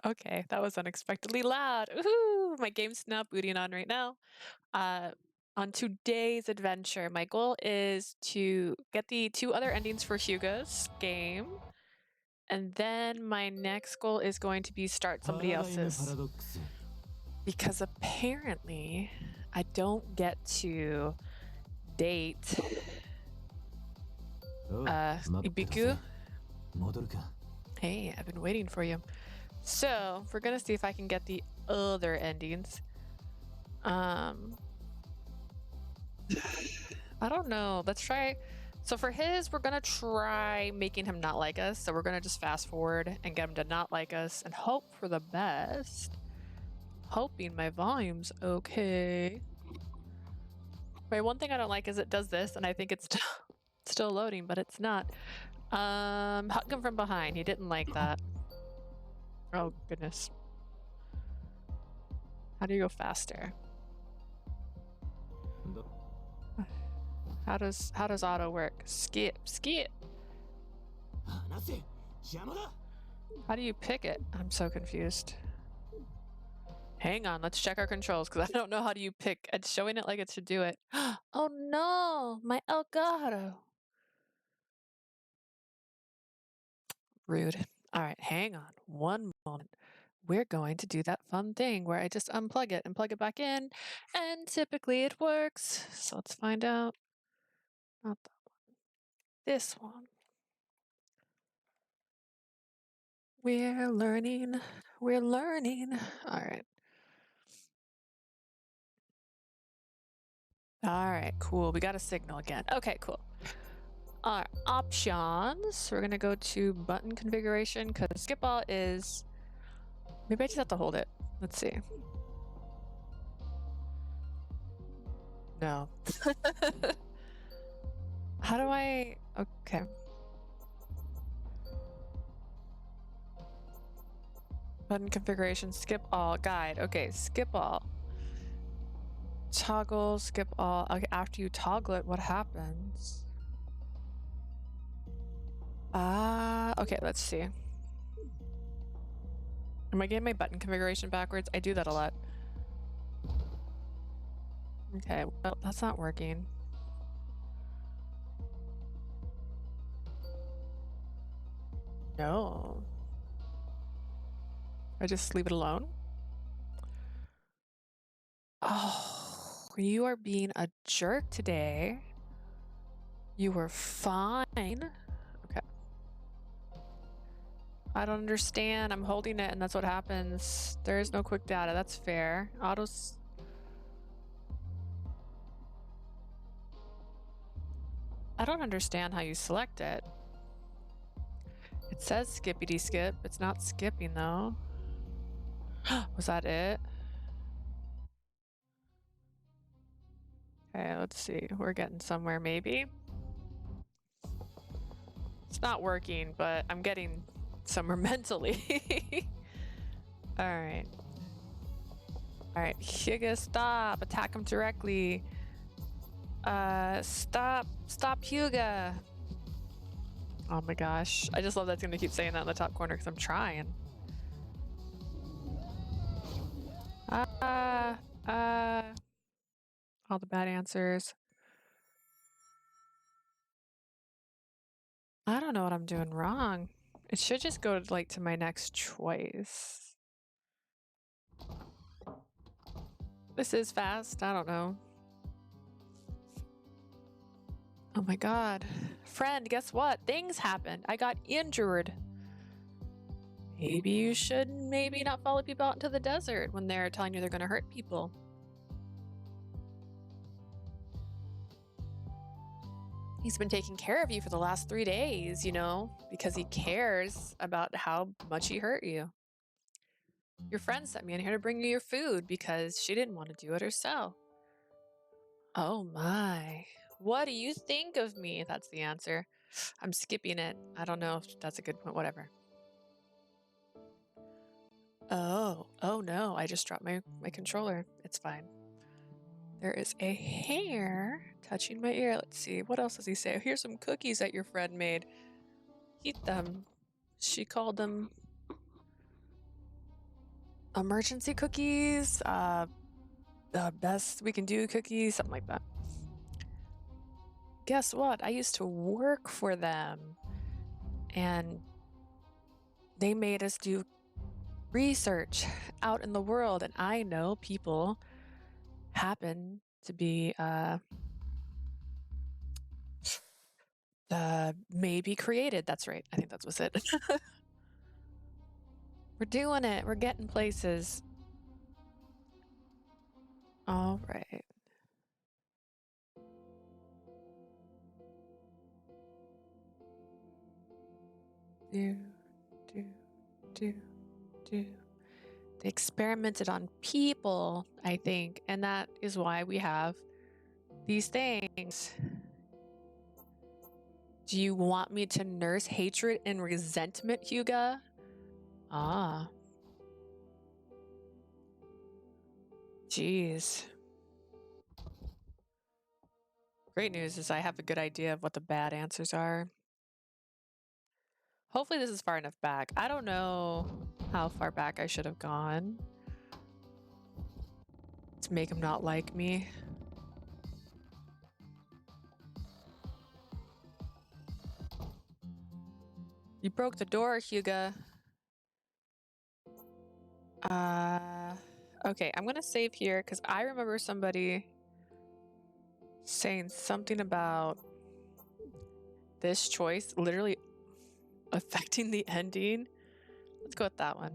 Okay, that was unexpectedly loud. Ooh, my game's not booting on right now. On today's adventure, my goal is to get the 2 other endings for Hyuga's game. And then my next goal is going to be start somebody else's. Because apparently I don't get to date Ibiku. Hey, I've been waiting for you. So we're gonna see if I can get the other endings. I don't know. Let's try. So for his, we're gonna try making him not like us. So we're gonna just fast forward and get him to not like us and hope for the best. Hoping my volume's okay. Right, one thing I don't like is it does this, and I think it's still loading, but it's not. Hug him from behind. He didn't like that. Oh goodness. How do you go faster? How does auto work? Skip. How do you pick it? I'm so confused. Hang on, let's check our controls because I don't know how do you pick. It's showing it like it should do it. Oh no, my Elgato. Rude. All right, hang on one moment. We're going to do that fun thing where I just unplug it and plug it back in, and typically it works. So let's find out. Not that one. This one. We're learning. We're learning. All right. All right, cool. We got a signal again. Okay, cool. All right, options. We're gonna go to button configuration because skip all is. Maybe I just have to hold it. Let's see. No. How do I? Okay. Button configuration, skip all, guide. Okay, skip all. Toggle, skip all. Okay, after you toggle it, what happens? Okay, let's see. Am I getting my button configuration backwards? I do that a lot. Okay, well, that's not working. No. I just leave it alone? Oh, you are being a jerk today. You were fine. Okay. I don't understand. I'm holding it and that's what happens. There is no quick data. That's fair. Autos. I don't understand how you select it. It says skippity skip. It's not skipping though. Was that it? Okay, let's see. We're getting somewhere maybe. It's not working, but I'm getting somewhere mentally. All right. All right, Hyuga, stop. Attack him directly. Stop Hyuga. Oh my gosh. I just love that's gonna keep saying that in the top corner because I'm trying. All the bad answers. I don't know what I'm doing wrong. It should just go like to my next choice. This is fast. I don't know. Oh my god. Friend, guess what? Things happened. I got injured. Maybe you should maybe not follow people out into the desert when they're telling you they're going to hurt people. He's been taking care of you for the last 3 days, you know, because he cares about how much he hurt you. Your friend sent me in here to bring you your food because she didn't want to do it herself. Oh my. What do you think of me? That's the answer. I'm skipping it. I don't know if that's a good point. Whatever. Oh no. I just dropped my controller. It's fine. There is a hair touching my ear. Let's see. What else does he say? Here's some cookies that your friend made. Eat them. She called them emergency cookies, the best we can do cookies, something like that. Guess what? I used to work for them, and they made us do research out in the world, and I know people happen to be maybe created. That's right. I think that was it. We're doing it. We're getting places. All right. Do, do, do, do. They experimented on people, I think, and that is why we have these things. Do you want me to nurse hatred and resentment, Hyuga? Ah. Jeez. Great news is I have a good idea of what the bad answers are. Hopefully this is far enough back. I don't know how far back I should have gone to make him not like me. You broke the door, Hyuga. Okay, I'm gonna save here because I remember somebody saying something about this choice literally affecting the ending. Let's go with that one.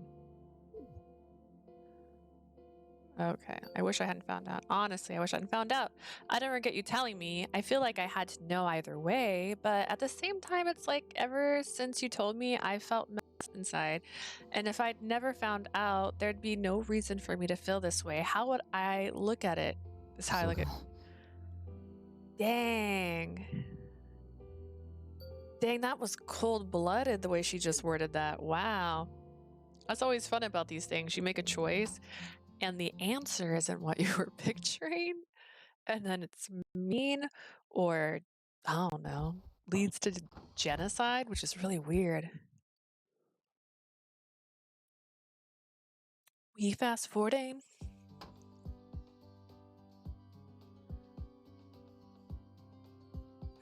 Okay, I wish I hadn't found out. Honestly, I wish I hadn't found out. I never get you telling me. I feel like I had to know either way, but at the same time, it's like ever since you told me, I felt messed inside. And if I'd never found out, there'd be no reason for me to feel this way. How would I look at it? This is how I look at it. Dang. Dang, that was cold-blooded the way she just worded that. Wow. That's always fun about these things. You make a choice, and the answer isn't what you were picturing, and then it's mean or, I don't know, leads to genocide, which is really weird. We fast forwarding.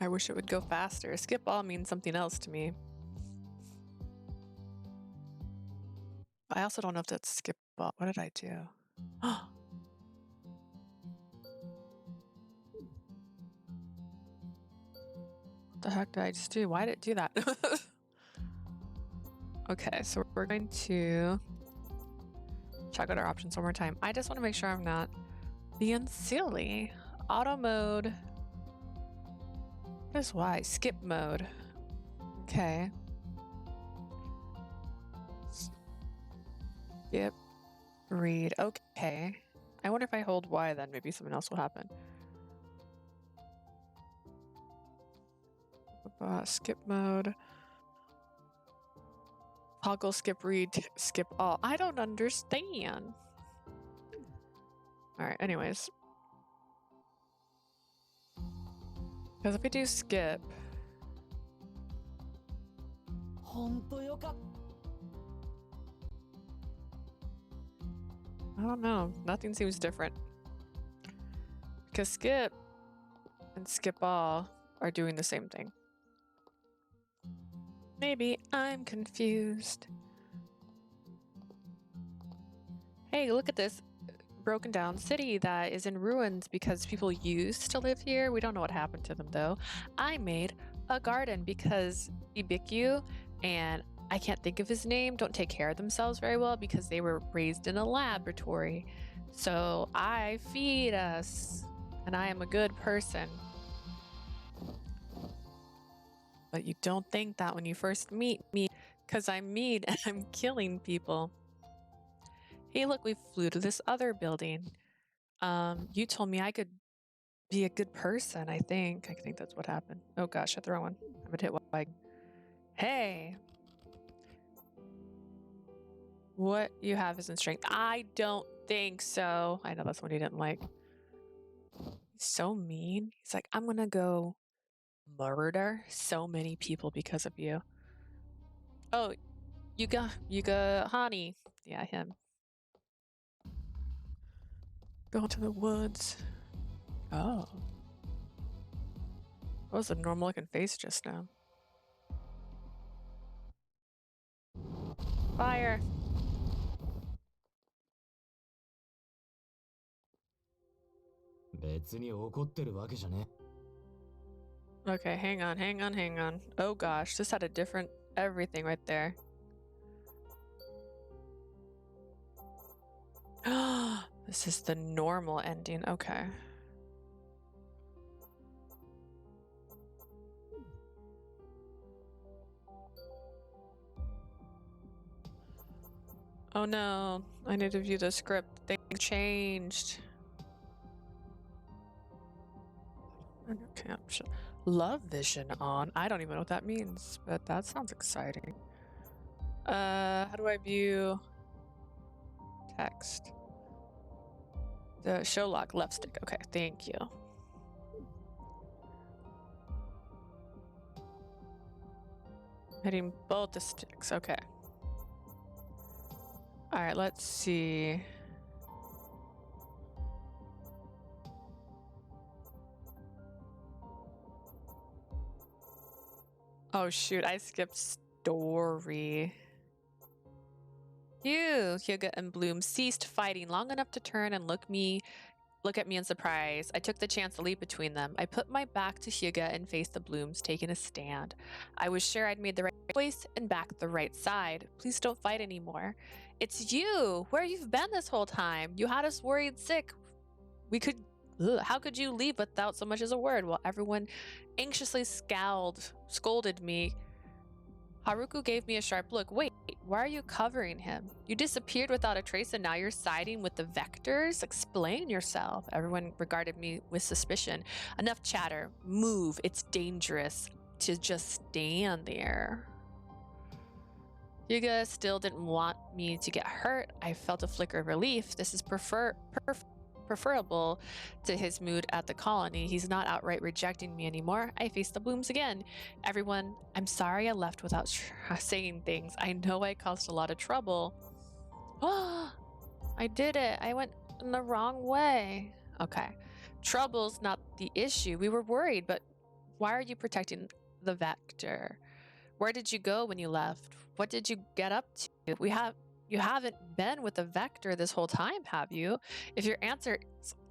I wish it would go faster. Skip all means something else to me. I also don't know if that's skip all. What did I do? What the heck did I just do? Why did it do that? Okay, so we're going to check out our options one more time. I just want to make sure I'm not being silly. Auto mode. What is Y? Skip mode. Okay. Skip. Read. Okay. I wonder if I hold Y then maybe something else will happen. Skip mode. Toggle skip read, skip all. I don't understand. Alright, anyways. Because if we do skip... I don't know. Nothing seems different. Because skip and skip all are doing the same thing. Maybe I'm confused. Hey, look at this broken down city that is in ruins because people used to live here. We don't know what happened to them though. I made a garden because Ibiku and I can't think of his name don't take care of themselves very well because they were raised in a laboratory. So I feed us and I am a good person. But you don't think that when you first meet me because I'm mean and I'm killing people. Hey, look, we flew to this other building. You told me I could be a good person, I think. I think that's what happened. Oh gosh, I throw one. I'm gonna hit Y. Hey! What you have is in strength. I don't think so. I know that's one he didn't like. He's so mean. He's like, I'm gonna go murder so many people because of you. Oh, Yuga Hani. Yeah, him. Go into the woods. Oh. That was a normal looking face just now. Fire. Okay, hang on. Oh gosh, this had a different everything right there. This is the normal ending. Okay. Oh no, I need to view the script. Things changed. Caption. Love vision on. I don't even know what that means, but that sounds exciting. How do I view text? The show lock left stick. Okay, thank you. Hitting both the sticks. Okay. All right, let's see. Oh shoot, I skipped story. Hyuga and Bloom ceased fighting long enough to turn and look at me in surprise. I took the chance to leap between them. I put my back to Hyuga and faced the Blooms, taking a stand. I was sure I'd made the right choice and backed the right side. Please don't fight anymore. It's you! Where you've been this whole time? You had us worried sick. How could you leave without so much as a word? While everyone anxiously scolded me. Haruka gave me a sharp look. Wait, why are you covering him? You disappeared without a trace and now you're siding with the Vectors? Explain yourself. Everyone regarded me with suspicion. Enough chatter. Move. It's dangerous to just stand there. Hyuga still didn't want me to get hurt. I felt a flicker of relief. This is preferable to his mood at the colony. He's not outright rejecting me anymore. I face the Blooms again. Everyone, I'm sorry I left without saying things. I know I caused a lot of trouble. Oh, I did it. I went in the wrong way. Okay. Trouble's not the issue. We were worried, but why are you protecting the Vector? Where did you go when you left? What did you get up to? You haven't been with the Vector this whole time, have you? If your answers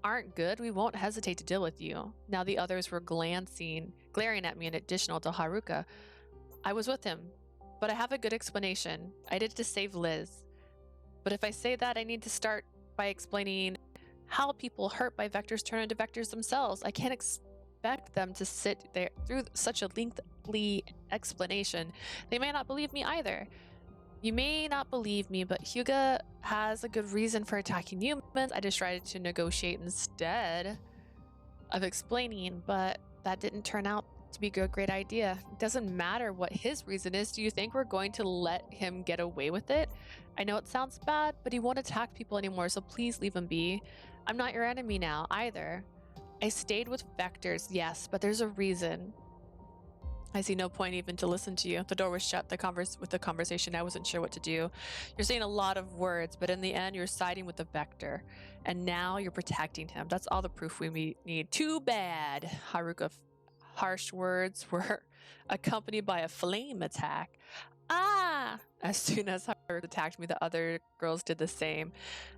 aren't good, we won't hesitate to deal with you. Now the others were glaring at me in addition to Haruka. I was with him, but I have a good explanation. I did it to save Liz. But if I say that, I need to start by explaining how people hurt by Vectors turn into Vectors themselves. I can't expect them to sit there through such a lengthy explanation. They may not believe me either. You may not believe me, but Hyuga has a good reason for attacking humans. I just tried to negotiate instead of explaining, but that didn't turn out to be a great idea. It doesn't matter what his reason is. Do you think we're going to let him get away with it? I know it sounds bad, but he won't attack people anymore, so please leave him be. I'm not your enemy now, either. I stayed with Vectors, yes, but there's a reason. I see no point even to listen to you. The door was shut. With the conversation, I wasn't sure what to do. You're saying a lot of words, but in the end, you're siding with the Vector. And now you're protecting him. That's all the proof we need. Too bad. Haruka's harsh words were accompanied by a flame attack. Ah! As soon as Haruka attacked me, the other girls did the same,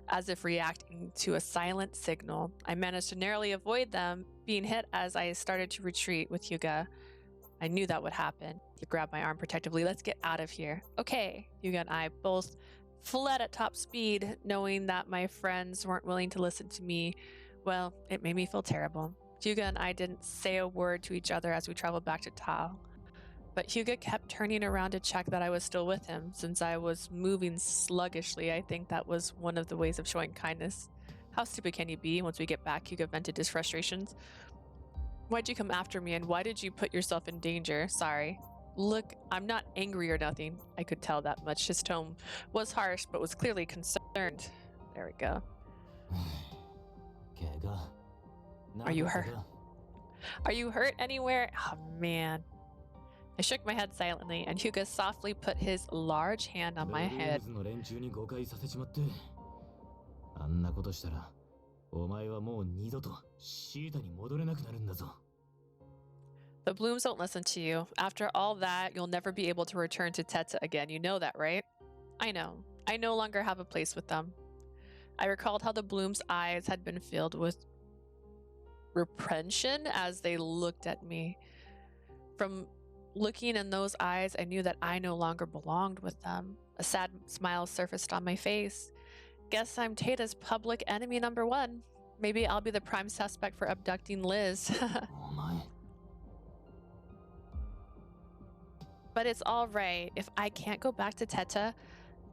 as if reacting to a silent signal. I managed to narrowly avoid them being hit as I started to retreat with Hyuga. I knew that would happen. He grabbed my arm protectively. Let's get out of here. Okay. Hyuga and I both fled at top speed, knowing that my friends weren't willing to listen to me. Well, it made me feel terrible. Hyuga and I didn't say a word to each other as we traveled back to Tao. But Hyuga kept turning around to check that I was still with him. Since I was moving sluggishly, I think that was one of the ways of showing kindness. How stupid can you be? Once we get back, Hyuga vented his frustrations. Why'd you come after me and why did you put yourself in danger? Sorry. Look, I'm not angry or nothing. I could tell that much. His tone was harsh, but was clearly concerned. There we go. Are you hurt? Are you hurt anywhere? Oh, man. I shook my head silently, and Hyuga softly put his large hand on my head. The blooms don't listen to you. After all that, you'll never be able to return to Teta again. You know that, right? I know. I no longer have a place with them. I recalled how the bloom's eyes had been filled with reprehension as they looked at me. From looking in those eyes, I knew that I no longer belonged with them. A sad smile surfaced on my face. Guess I'm Tata's public enemy #1. Maybe I'll be the prime suspect for abducting Liz. But it's all right. If I can't go back to Teta,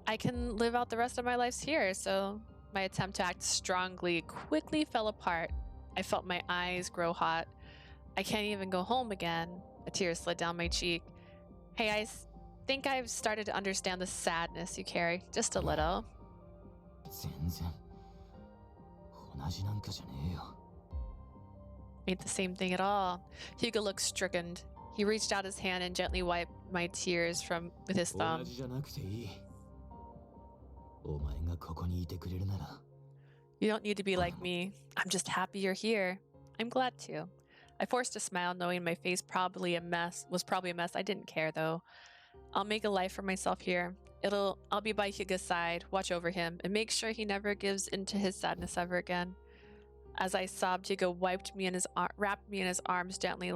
I can live out the rest of my life here. So my attempt to act strongly quickly fell apart. I felt my eyes grow hot. I can't even go home again. A tear slid down my cheek. Hey, I think I've started to understand the sadness you carry. Just a little. Ain't the same thing at all. Hyuga looked stricken. He reached out his hand and gently wiped my tears with his thumb. You don't need to be like me. I'm just happy you're here. I'm glad to. I forced a smile, knowing my face was probably a mess. I didn't care though. I'll make a life for myself here. I'll be by Hyuga's side, watch over him, and make sure he never gives into his sadness ever again. As I sobbed, Hyuga wrapped me in his arms gently,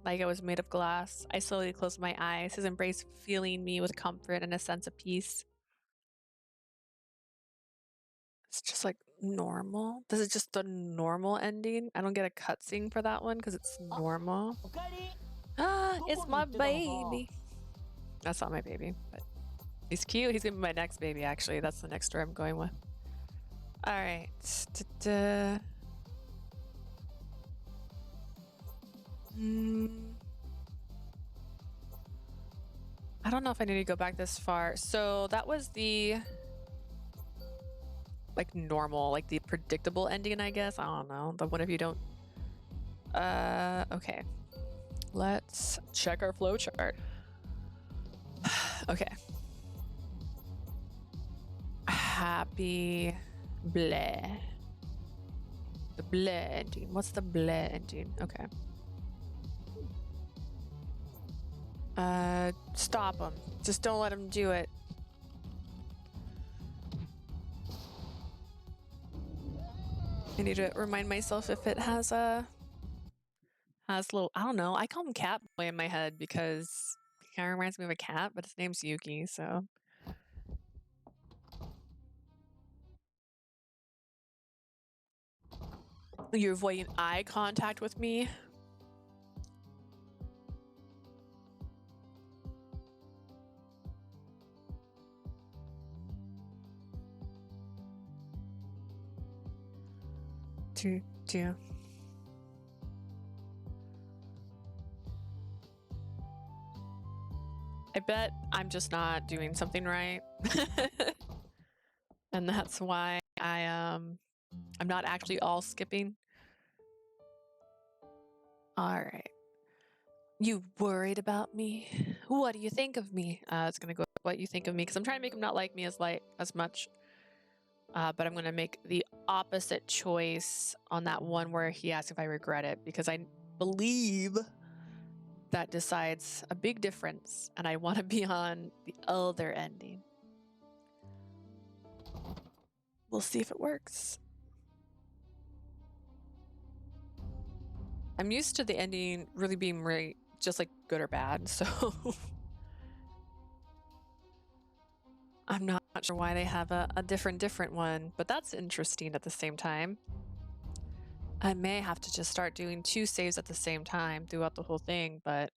like I was made of glass. I slowly closed my eyes, his embrace filling me with comfort and a sense of peace. It's just like normal. This is just the normal ending. I don't get a cutscene for that one because it's normal. Ah, it's my baby. That's not my baby, but he's cute. He's gonna be my next baby, actually. That's the next story I'm going with. All right. I don't know if I need to go back this far. So that was the like normal, like the predictable ending, I guess. I don't know. The one if you don't. Okay. Let's check our flowchart. Okay. Happy bleh. The bleh ending. What's the bleh ending? Okay. Stop him. Just don't let him do it. I need to remind myself if it has a little, I don't know. I call him Cat Boy in my head because he kind of reminds me of a cat, but his name's Yuki, so. You're avoiding eye contact with me. Two. I bet I'm just not doing something right. And that's why I'm not actually all skipping. All right. You worried about me? What do you think of me? It's gonna go with what you think of me because I'm trying to make him not like me as much. But I'm gonna make the opposite choice on that one where he asks if I regret it because I believe that decides a big difference and I want to be on the other ending. We'll see if it works. I'm used to the ending really being just like good or bad, so I'm not sure why they have a different one, but that's interesting at the same time. I may have to just start doing 2 saves at the same time throughout the whole thing, but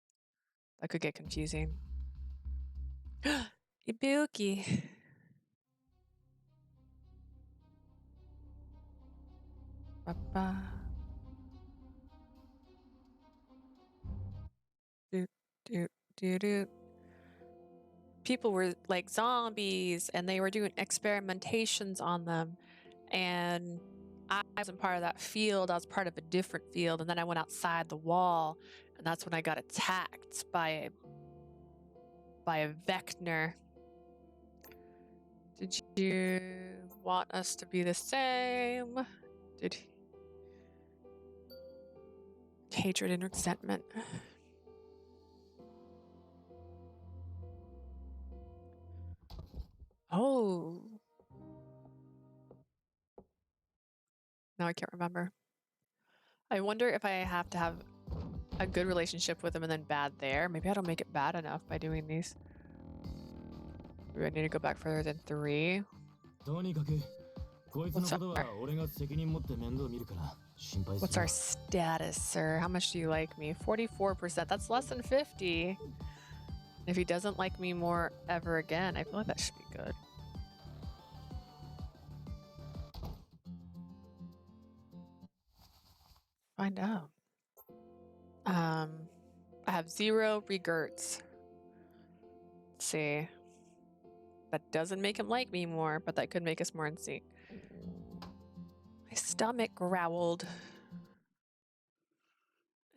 that could get confusing. Ibuki. Ba-ba. Do. People were like zombies and they were doing experimentations on them, and I wasn't part of that field. I was part of a different field, and then I went outside the wall, and that's when I got attacked by a Vector. Did you want us to be the same? Did he... Hatred and resentment. Oh. Now I can't remember. I wonder if I have to have a good relationship with him and then bad there. Maybe I don't make it bad enough by doing these. Do I need to go back further than 3? What's our status, sir? How much do you like me? 44%. That's less than 50. If he doesn't like me more ever again, I feel like that should be good. Find out. I have 0 regrets. Let's see. That doesn't make him like me more, but that could make us more in sync. My stomach growled.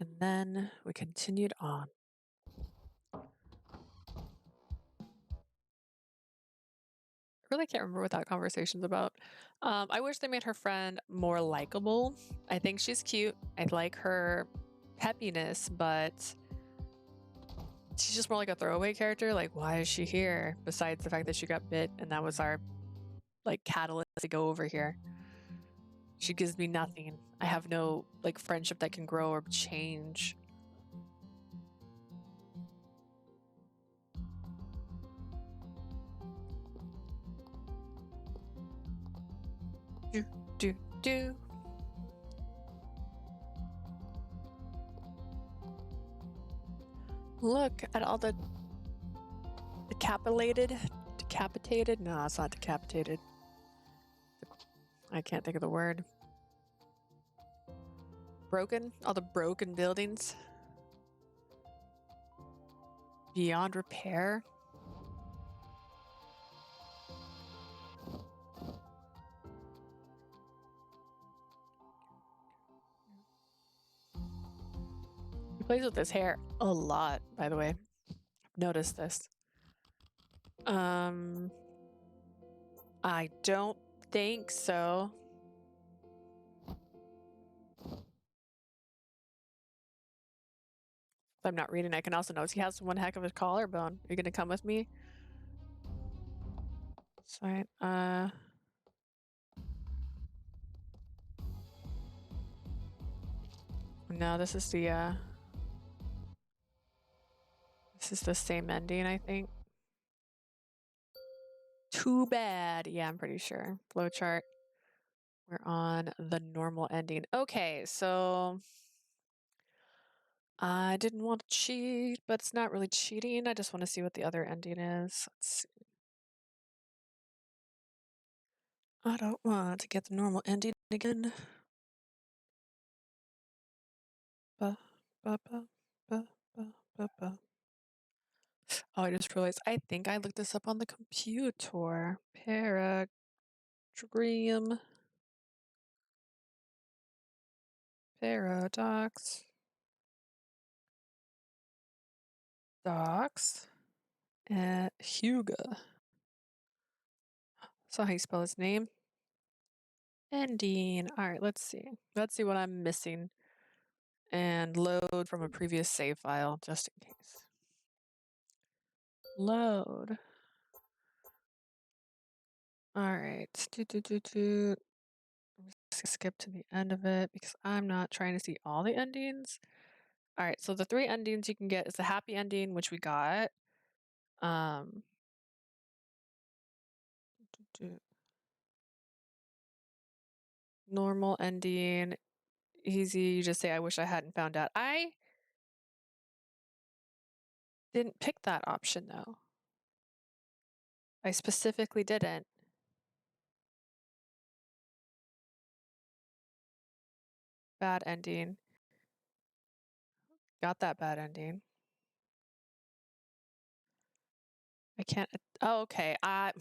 And then we continued on. I really can't remember what that conversation's about. I wish they made her friend more likable. I think she's cute. I like her peppiness, but she's just more like a throwaway character. Like, why is she here? Besides the fact that she got bit and that was our like catalyst to go over here. She gives me nothing. I have no like friendship that can grow or change. Do. Look at all the decapitated? No, it's not decapitated. I can't think of the word. Broken? All the broken buildings? Beyond repair? He plays with his hair a lot, by the way. I've noticed this. I don't think so. If I'm not reading, I can also notice he has one heck of a collarbone. Are you gonna come with me? That's fine. No, this is the same ending, I think. Too bad. Yeah, I'm pretty sure. Flowchart. We're on the normal ending. Okay, so I didn't want to cheat, but it's not really cheating. I just want to see what the other ending is. Let's see. I don't want to get the normal ending again. Ba, ba, ba, ba, ba, ba, ba. Oh, I just realized I think I looked this up on the computer. Dream. Paradox. Docs. At Hyuga. So how you spell his name? Ending. All right, let's see. Let's see what I'm missing. And load from a previous save file, just in case. Load. All right. Skip to the end of it because I'm not trying to see all the endings. All right, so the 3 endings you can get is the happy ending, which we got. Normal ending, easy. You just say, I wish I hadn't found out. I didn't pick that option though. I specifically didn't. Bad ending. Got that bad ending. I can't. Oh, okay. I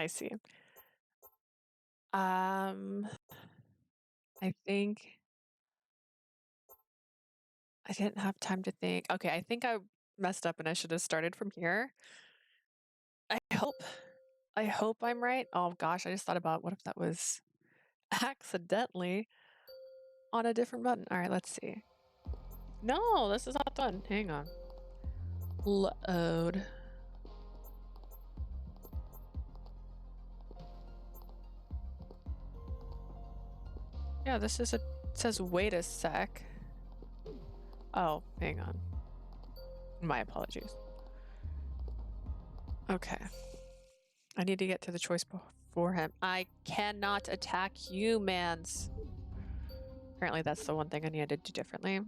see. I think I didn't have time to think. Okay, I think I messed up and I should have started from here. I hope I'm right. Oh gosh, I just thought about what if that was accidentally on a different button. All right, let's see. No, this is not done. Hang on. Load. Yeah, this is it says wait a sec. Oh, hang on. My apologies. Okay. I need to get to the choice before him. I cannot attack humans. Apparently that's the one thing I need to do differently.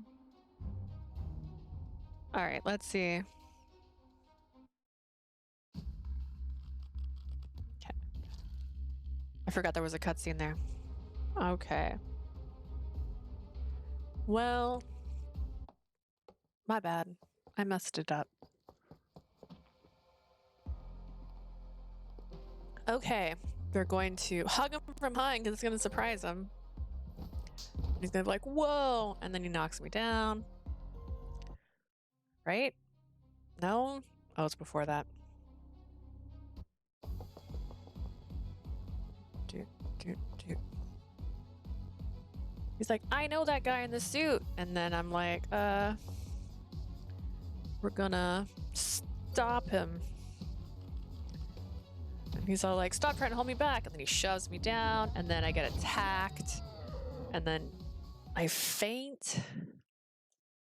All right, let's see. Okay. I forgot there was a cutscene there. Okay. Well, my bad. I messed it up. Okay, they're going to hug him from behind because it's going to surprise him. He's going to be like, whoa, and then he knocks me down. Right? No? Oh, it's before that. He's like, I know that guy in the suit. And then I'm like, we're gonna stop him. And he's all like, stop trying to hold me back. And then he shoves me down. And then I get attacked. And then I faint.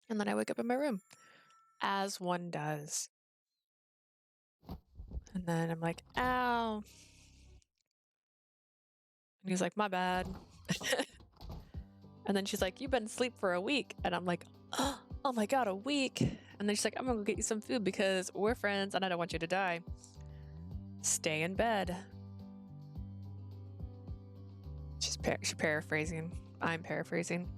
And then I wake up in my room. As one does. And then I'm like, ow. And he's like, my bad. And then she's like, you've been asleep for a week. And I'm like, oh my God, a week. And then she's like, I'm gonna go get you some food because we're friends and I don't want you to die. Stay in bed. She's paraphrasing. I'm paraphrasing.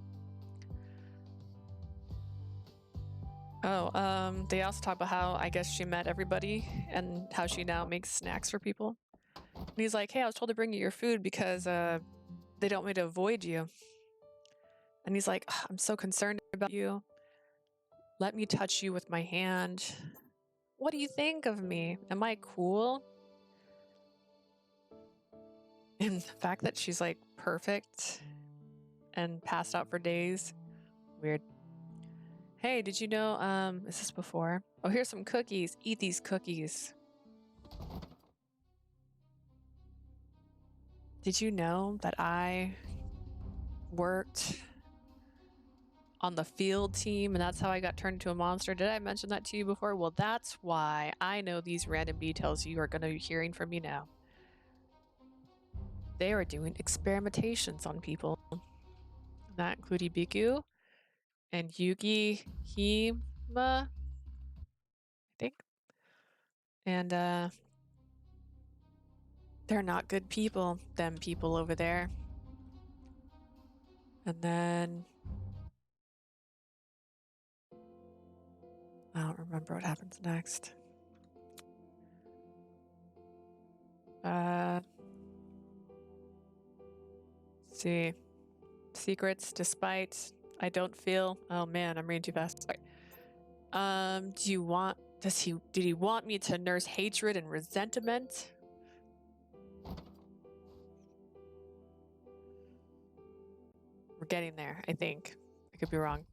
Oh, they also talk about how I guess she met everybody and how she now makes snacks for people. And he's like, hey, I was told to bring you your food because they don't want me to avoid you. And he's like, I'm so concerned about you. Let me touch you with my hand. What do you think of me? Am I cool? And the fact that she's like perfect and passed out for days. Weird. Hey, did you know, is this before? Oh, here's some cookies. Eat these cookies. Did you know that I worked on the field team and that's how I got turned into a monster? Did I mention that to you before? Well, that's why I know these random details you are going to be hearing from me now. They are doing experimentations on people. That include Ibiku and Yugi Hima, I think. And they're not good people, them people over there. And then I don't remember what happens next. Let's see. Secrets, despite I don't feel. Oh man, I'm reading too fast. Sorry. Did he want me to nurse hatred and resentment? We're getting there, I think. I could be wrong.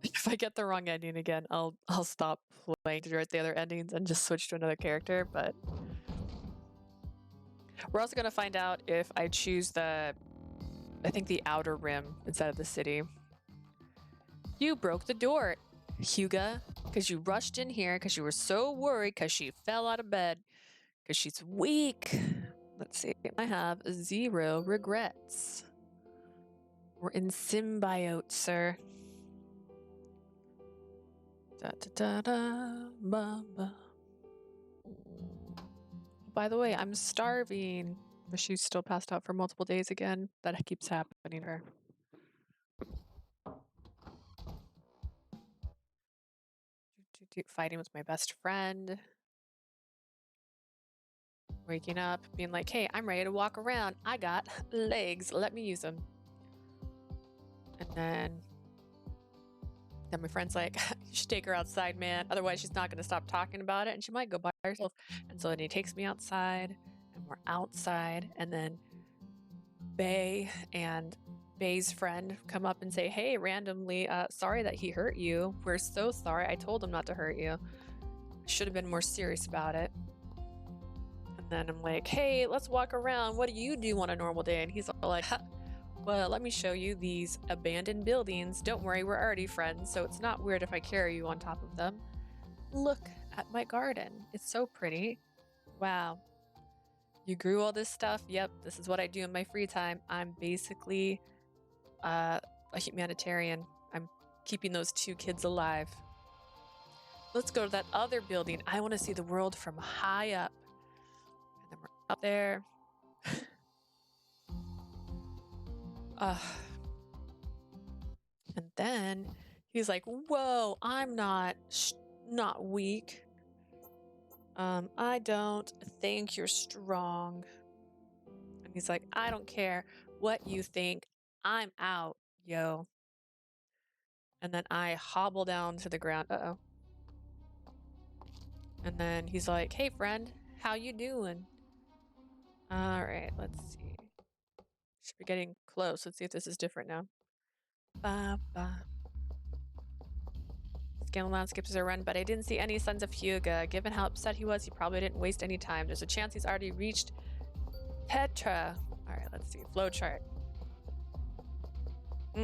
If I get the wrong ending again, I'll stop playing to write the other endings and just switch to another character, but we're also gonna find out if I choose the outer rim instead of the city. You broke the door, Hyuga, because you rushed in here because you were so worried because she fell out of bed because she's weak. Let's see. I have 0 regrets. We're in symbiote, sir. Da, da, da, da, ba, ba. By the way, I'm starving. But she's still passed out for multiple days again. That keeps happening to her. Fighting with my best friend. Waking up, being like, hey, I'm ready to walk around. I got legs. Let me use them. And then my friend's like, you should take her outside, man. Otherwise, she's not going to stop talking about it. And she might go by herself. And so then he takes me outside. And we're outside, and then Bae and Bae's friend come up and say, hey, randomly, sorry that he hurt you. We're so sorry. I told him not to hurt you. Should have been more serious about it. And then I'm like, hey, let's walk around. What do you do on a normal day? And he's like, well, let me show you these abandoned buildings. Don't worry, we're already friends, so it's not weird if I carry you on top of them. Look at my garden. It's so pretty. Wow. You grew all this stuff? Yep, this is what I do in my free time. I'm basically a humanitarian. I'm keeping those 2 kids alive. Let's go to that other building. I want to see the world from high up. And then we're up there. And then he's like, whoa, I'm not weak. I don't think you're strong. And he's like, I don't care what you think. I'm out, yo. And then I hobble down to the ground. Uh-oh. And then he's like, hey, friend, how you doing? All right, let's see. Should be getting close. Let's see if this is different now. Scan the landscapes as I run, but I didn't see any signs of Hyuga. Given how upset he was, he probably didn't waste any time. There's a chance he's already reached Petra. All right, let's see. Flowchart.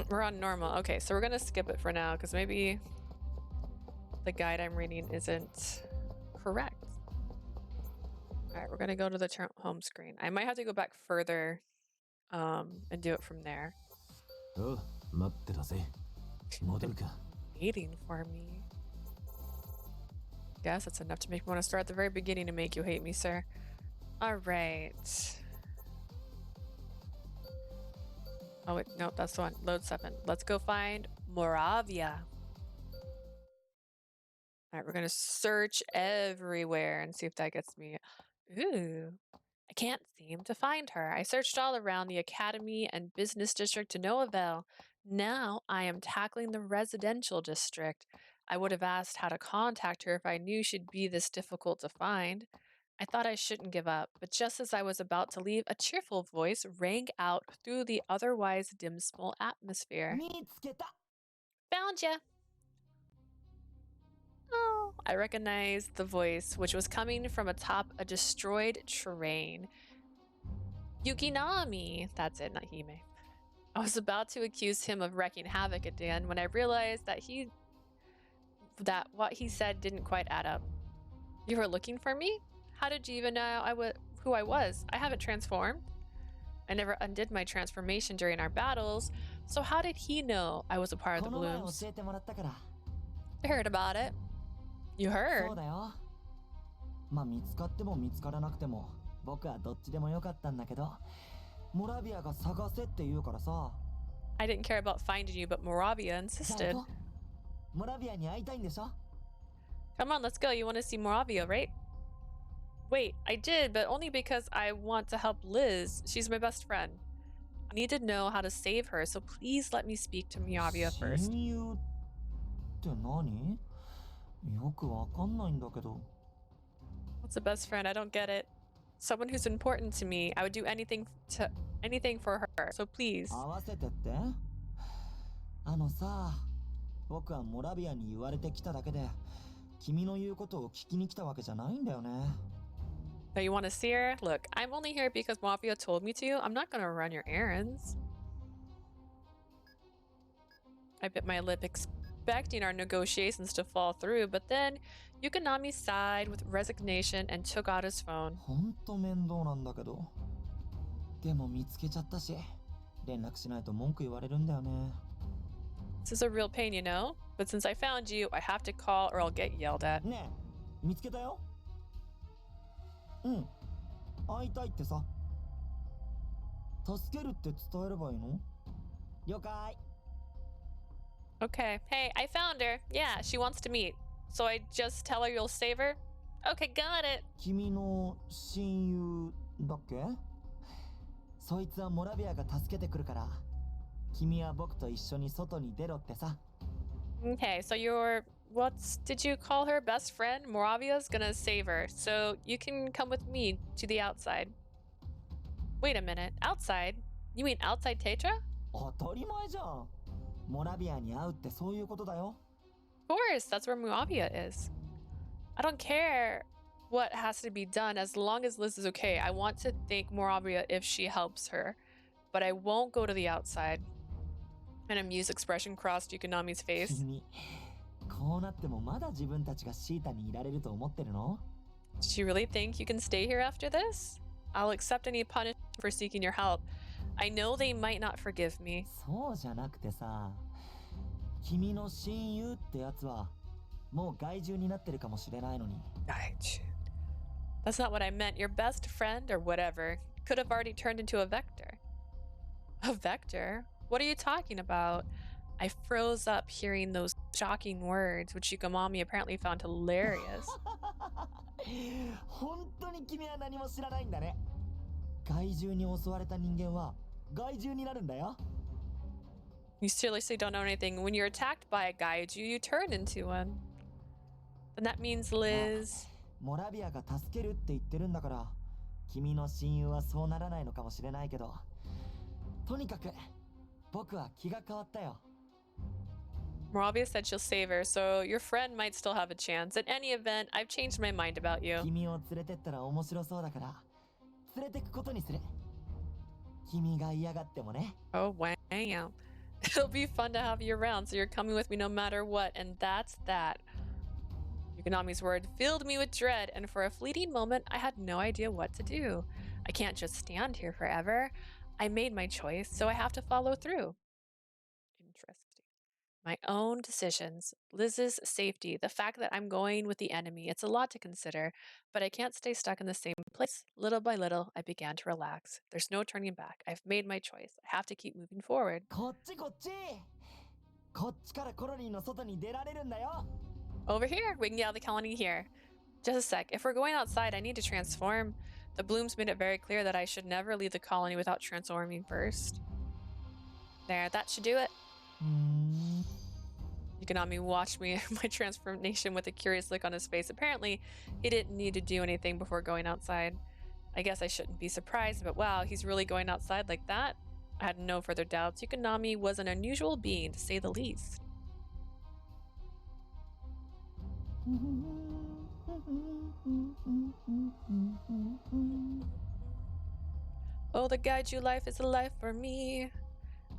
We're on normal. Okay, so we're gonna skip it for now because maybe the guide I'm reading isn't correct. All right, we're gonna go to the home screen. I might have to go back further and do it from there. Oh, Waiting for me. Guess that's enough to make me want to start at the very beginning to make you hate me, sir. All right. Oh, wait, no, that's the one. Load 7. Let's go find Moravia. All right, we're going to search everywhere and see if that gets me. Ooh, I can't seem to find her. I searched all around the academy and business district to no avail. Now I am tackling the residential district. I would have asked how to contact her if I knew she'd be this difficult to find. I thought I shouldn't give up, but just as I was about to leave, a cheerful voice rang out through the otherwise dismal atmosphere. Found ya! Oh, I recognized the voice, which was coming from atop a destroyed train. Yukinami! That's it, not Hime. I was about to accuse him of wreaking havoc again when I realized that what he said didn't quite add up. You were looking for me? How did you even know who I was? I haven't transformed. I never undid my transformation during our battles, so how did he know I was a part of the Blooms? I heard about it. You heard? I didn't care about finding you, but Moravia insisted. Come on, let's go. You want to see Moravia, right? Wait, I did, but only because I want to help Liz. She's my best friend. I need to know how to save her, so please let me speak to Moravia first. What's a best friend? I don't get it. Someone who's important to me. I would do anything for her, so please. So you want to see her? Look, I'm only here because Moravia told me to. I'm not gonna run your errands. I bit my lip expecting our negotiations to fall through, but then Yukinami sighed with resignation and took out his phone. This is a real pain, you know? But since I found you, I have to call or I'll get yelled at. Okay. Hey, I found her. Yeah, she wants to meet. So I just tell her you'll save her? Okay, got it. Okay, so you're what's did you call her? Best friend? Moravia's gonna save her. So you can come with me to the outside. Wait a minute. Outside? You mean outside Tetra? 当たり前じゃん。モラビアに会うってそういうことだよ。Of course, that's where Moravia is. I don't care what has to be done as long as Liz is okay. I want to thank Moravia if she helps her, but I won't go to the outside. An amused expression crossed Yukinami's face. 君、こうなってもまだ自分たちがシータにいられると思ってるの？ Do you really think you can stay here after this? I'll accept any punishment for seeking your help. I know they might not forgive me. そうじゃなくてさ、君の親友ってやつはもう害獣になってるかもしれないのに。That's not what I meant. Your best friend or whatever could have already turned into a vector. A vector? What are you talking about? I froze up hearing those shocking words, which Yukinami apparently found hilarious. 本当に君は何も知らないんだね。害獣に襲われた人間は害獣になるんだよ。You seriously don't know anything. When you're attacked by a gaiju, you turn into one. And that means Liz. モラビアが助けるって言ってるんだから、君の親友はそうならないのかもしれないけど、とにかく僕は気が変わったよ。Moravia said she'll save her, so your friend might still have a chance. In any event, I've changed my mind about you. 君を連れてったら面白そうだから、連れてくことにする。君が嫌がってもね。Oh, wow. It'll be fun to have you around, so you're coming with me no matter what, and that's that. Yukinami's word filled me with dread, and for a fleeting moment, I had no idea what to do. I can't just stand here forever. I made my choice, so I have to follow through. Interesting. My own decisions, Liz's safety, the fact that I'm going with the enemy, it's a lot to consider, but I can't stay stuck in the same place. Little by little, I began to relax. There's no turning back. I've made my choice. I have to keep moving forward. こっちこっち。こっちからコロニーの外に出られるんだよ。Over here, we can get out of the colony here. Just a sec. If we're going outside, I need to transform. The blooms made it very clear that I should never leave the colony without transforming first. There, that should do it. Yukinami watched me my transformation with a curious look on his face. Apparently, he didn't need to do anything before going outside. I guess I shouldn't be surprised, but wow, he's really going outside like that? I had no further doubts. Yukinami was an unusual being, to say the least. Oh, the gaiju life is a life for me.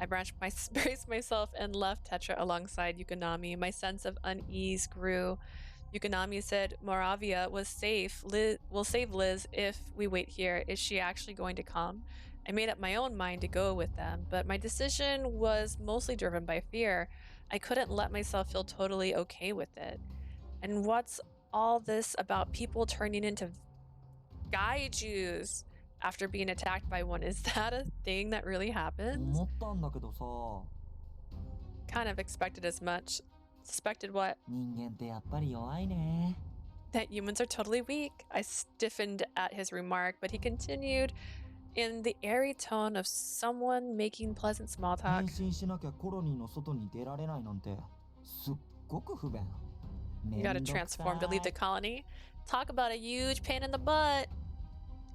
I braced myself and left Tetra alongside Yukinami. My sense of unease grew. Yukinami said Moravia was safe. Will save Liz if we wait here. Is she actually going to come? I made up my own mind to go with them, but my decision was mostly driven by fear. I couldn't let myself feel totally okay with it. And what's all this about people turning into gaijus after being attacked by one? Is that a thing that really happens? 思ったんだけどさ。Kind of expected as much. Suspected what? 人間ってやっぱり弱いね。 That humans are totally weak. I stiffened at his remark, but he continued in the airy tone of someone making pleasant small talk. 変身しなきゃコロニーの外に出られないなんてすっごく不便。 You gotta transform to leave the colony. Talk about a huge pain in the butt.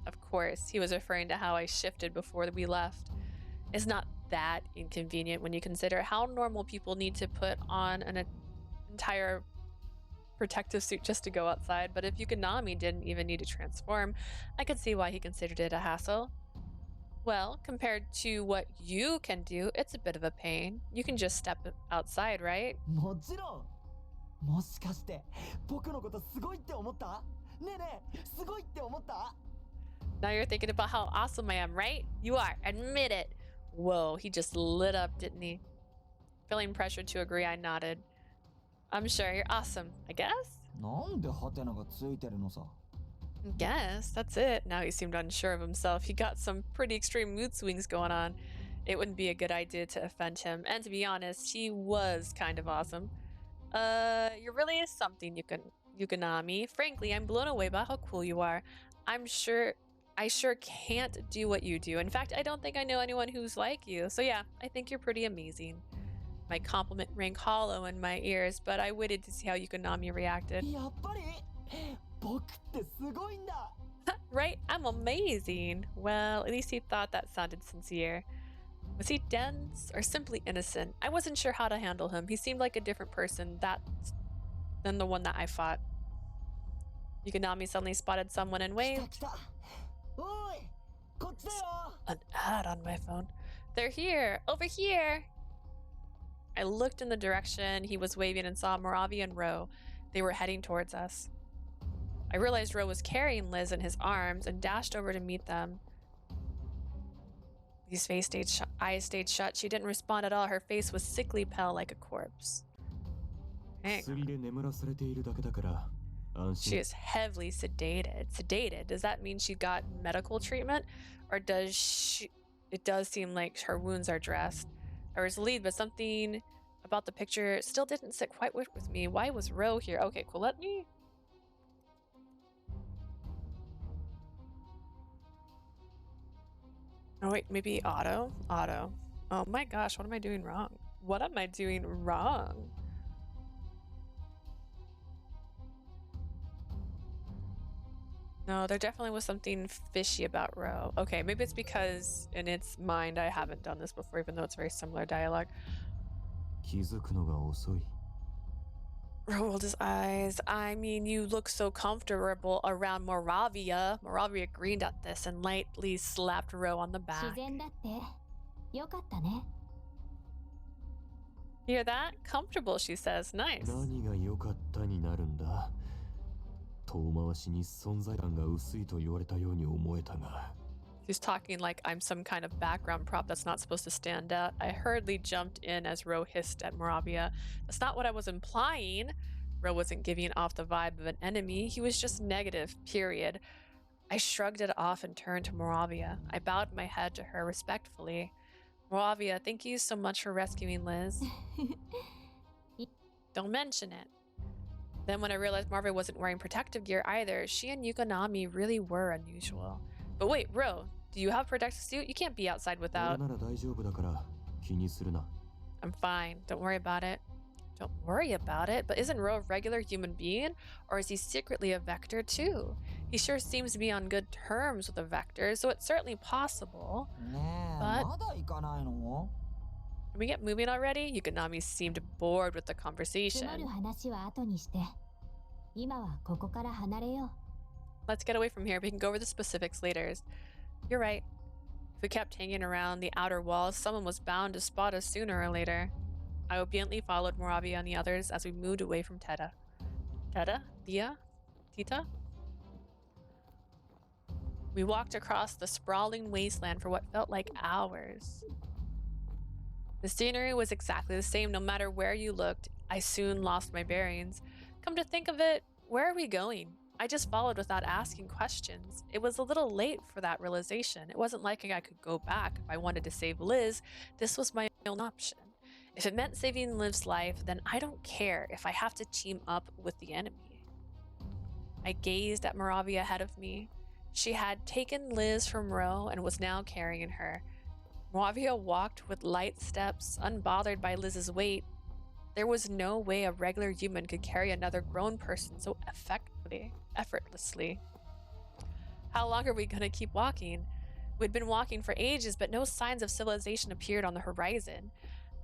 Of course, he was referring to how I shifted before we left. It's not that inconvenient when you consider how normal people need to put on an entire protective suit just to go outside. But if Yukinami didn't even need to transform, I could see why he considered it a hassle. Well, compared to what you can do, it's a bit of a pain. You can just step outside, right? もちろん。もしかして僕のことすごいって思った？ねえねえ、すごいって思った？ Now you're thinking about how awesome I am, right? You are. Admit it. Whoa, he just lit up, didn't he? Feeling pressured to agree, I nodded. I'm sure you're awesome, I guess? なんでハテナがついてるのさ。 Guess, that's it. Now he seemed unsure of himself. He got some pretty extreme mood swings going on. It wouldn't be a good idea to offend him. And to be honest, he was kind of awesome. You really is something, Yukinami. Frankly, I'm blown away by how cool you are. I sure can't do what you do. In fact, I don't think I know anyone who's like you. So yeah, I think you're pretty amazing. My compliment rang hollow in my ears, but I waited to see how Yukinami reacted. やっぱり僕ってすごいんだ Right? I'm amazing. Well, at least he thought that sounded sincere. Was he dense or simply innocent? I wasn't sure how to handle him. He seemed like a different person than the one that I fought. Yukinami suddenly spotted someone and 来た waved. 来たおいこっちだよ An ad on my phone. They're here! Over here! I looked in the direction he was waving and saw Moravia and Ro. They were heading towards us. I realized Ro was carrying Liz in his arms and dashed over to meet them. Li's eyes stayed shut. She didn't respond at all. Her face was sickly pale like a corpse. Hang on. 薬で眠らされているだけだから安 She 心 is heavily sedated. Sedated? Does that mean she got medical treatment? Or does she... It does seem like her wounds are dressed. I was relieved, but something about the picture still didn't sit quite with me. Why was Ro here? Okay, cool. Let me... Oh, wait. Maybe Otto? Otto. Oh my gosh, what am I doing wrong? What am I doing wrong? No, there definitely was something fishy about Ro. Okay, maybe it's because in its mind I haven't done this before, even though it's very similar dialogue. 気づくのが遅い Ro rolled his eyes. I mean, you look so comfortable around Moravia. Moravia grinned at this and lightly slapped Ro on the 自 back. 然だってよかったね Hear that? Comfortable, she says. Nice. 何が良かったになるんだ遠回しに存在感が薄いと言われたように思えたが She's talking like I'm some kind of background prop that's not supposed to stand out. I hurriedly jumped in as Ro hissed at Moravia. That's not what I was implying. Ro wasn't giving off the vibe of an enemy. He was just negative, period. I shrugged it off and turned to Moravia. I bowed my head to her respectfully. Moravia, thank you so much for rescuing Liz. Don't mention it. Then when I realized Moravia wasn't wearing protective gear either, she and Yukinami really were unusual. But wait, Ro, do you have a protective suit? You can't be outside 俺 without. なら大丈夫だから気にするな I'm fine. Don't worry about it. Don't worry about it? But isn't Ro a regular human being? Or is he secretly a Vector too? He sure seems to be on good terms with the Vector, so it's certainly possible. ねえ But- まだ行かないの Can we get moving already? Yukinami seemed bored with the 募る conversation. 話は後にして今はここから離れよ Let's get away from here. We can go over the specifics later. You're right. If we kept hanging around the outer walls, someone was bound to spot us sooner or later. I obediently followed Moravia and the others as we moved away from Teta. Teta? Dia? Tita? We walked across the sprawling wasteland for what felt like hours. The scenery was exactly the same no matter where you looked. I soon lost my bearings. Come to think of it, where are we going? I just followed without asking questions. It was a little late for that realization. It wasn't like I could go back if I wanted to save Liz. This was my only option. If it meant saving Liv's life, then I don't care if I have to team up with the enemy. I gazed at Moravia ahead of me. She had taken Liz from Ro and was now carrying her. Moravia walked with light steps, unbothered by Liz's weight. There was no way a regular human could carry another grown person so effortlessly. How long are we gonna keep walking? We'd been walking for ages, but no signs of civilization appeared on the horizon.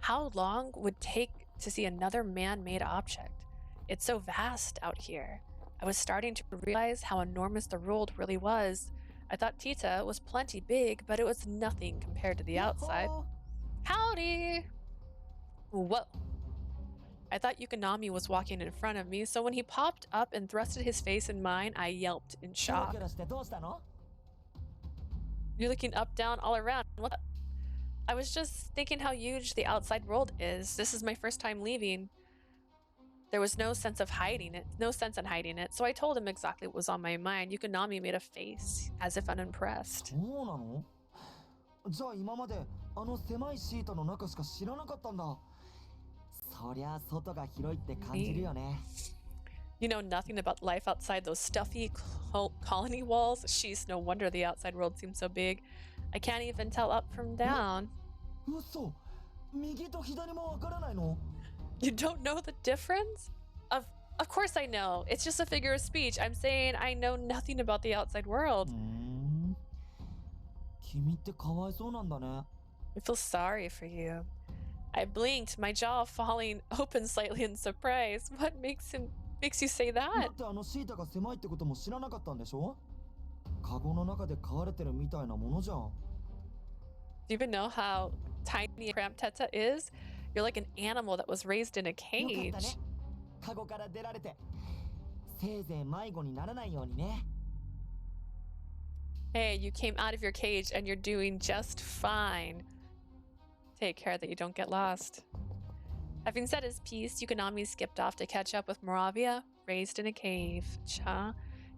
How long would it take to see another man-made object? It's so vast out here. I was starting to realize how enormous the world really was. I thought Tita was plenty big, but it was nothing compared to the outside. Howdy! Whoa. I thought Yukinami was walking in front of me, so when he popped up and thrusted his face in mine, I yelped in キョロ shock. キョロしてどうしたの You're looking up, down, all around. What the? I was just thinking how huge the outside world is. This is my first time leaving. There was no sense of hiding it, no sense in hiding it, so I told him exactly what was on my mind. Yukinami made a face, as if unimpressed. そうなのじゃあ今まであの狭いシートの中しか知らなかったんだそりゃ外が広いって感じるよね You know nothing about life outside those stuffy colony walls? Sheesh, no wonder the outside world seems so big. I can't even tell up from down. 嘘右と左もわからないの？ You don't know the difference? Of course I know. It's just a figure of speech. I'm saying I know nothing about the outside world. 君ってかわいそうなんだね。 I feel sorry for you. I blinked, my jaw falling open slightly in surprise. What makes you say だ that? ってシータが狭いってことも知らなかったんでしょ？カゴの中で飼われてるみたいなものじゃん。 Do you even know how tiny and cramped Teta is? You're like an animal that was raised in a よかったね。 cage. カゴから出られて。せいぜい迷子にならないようにね。 Hey, you came out of your cage and you're doing just fine. Take care that you don't get lost. Having said his piece, Yukinami skipped off to catch up with Moravia, raised in a cave. Cha.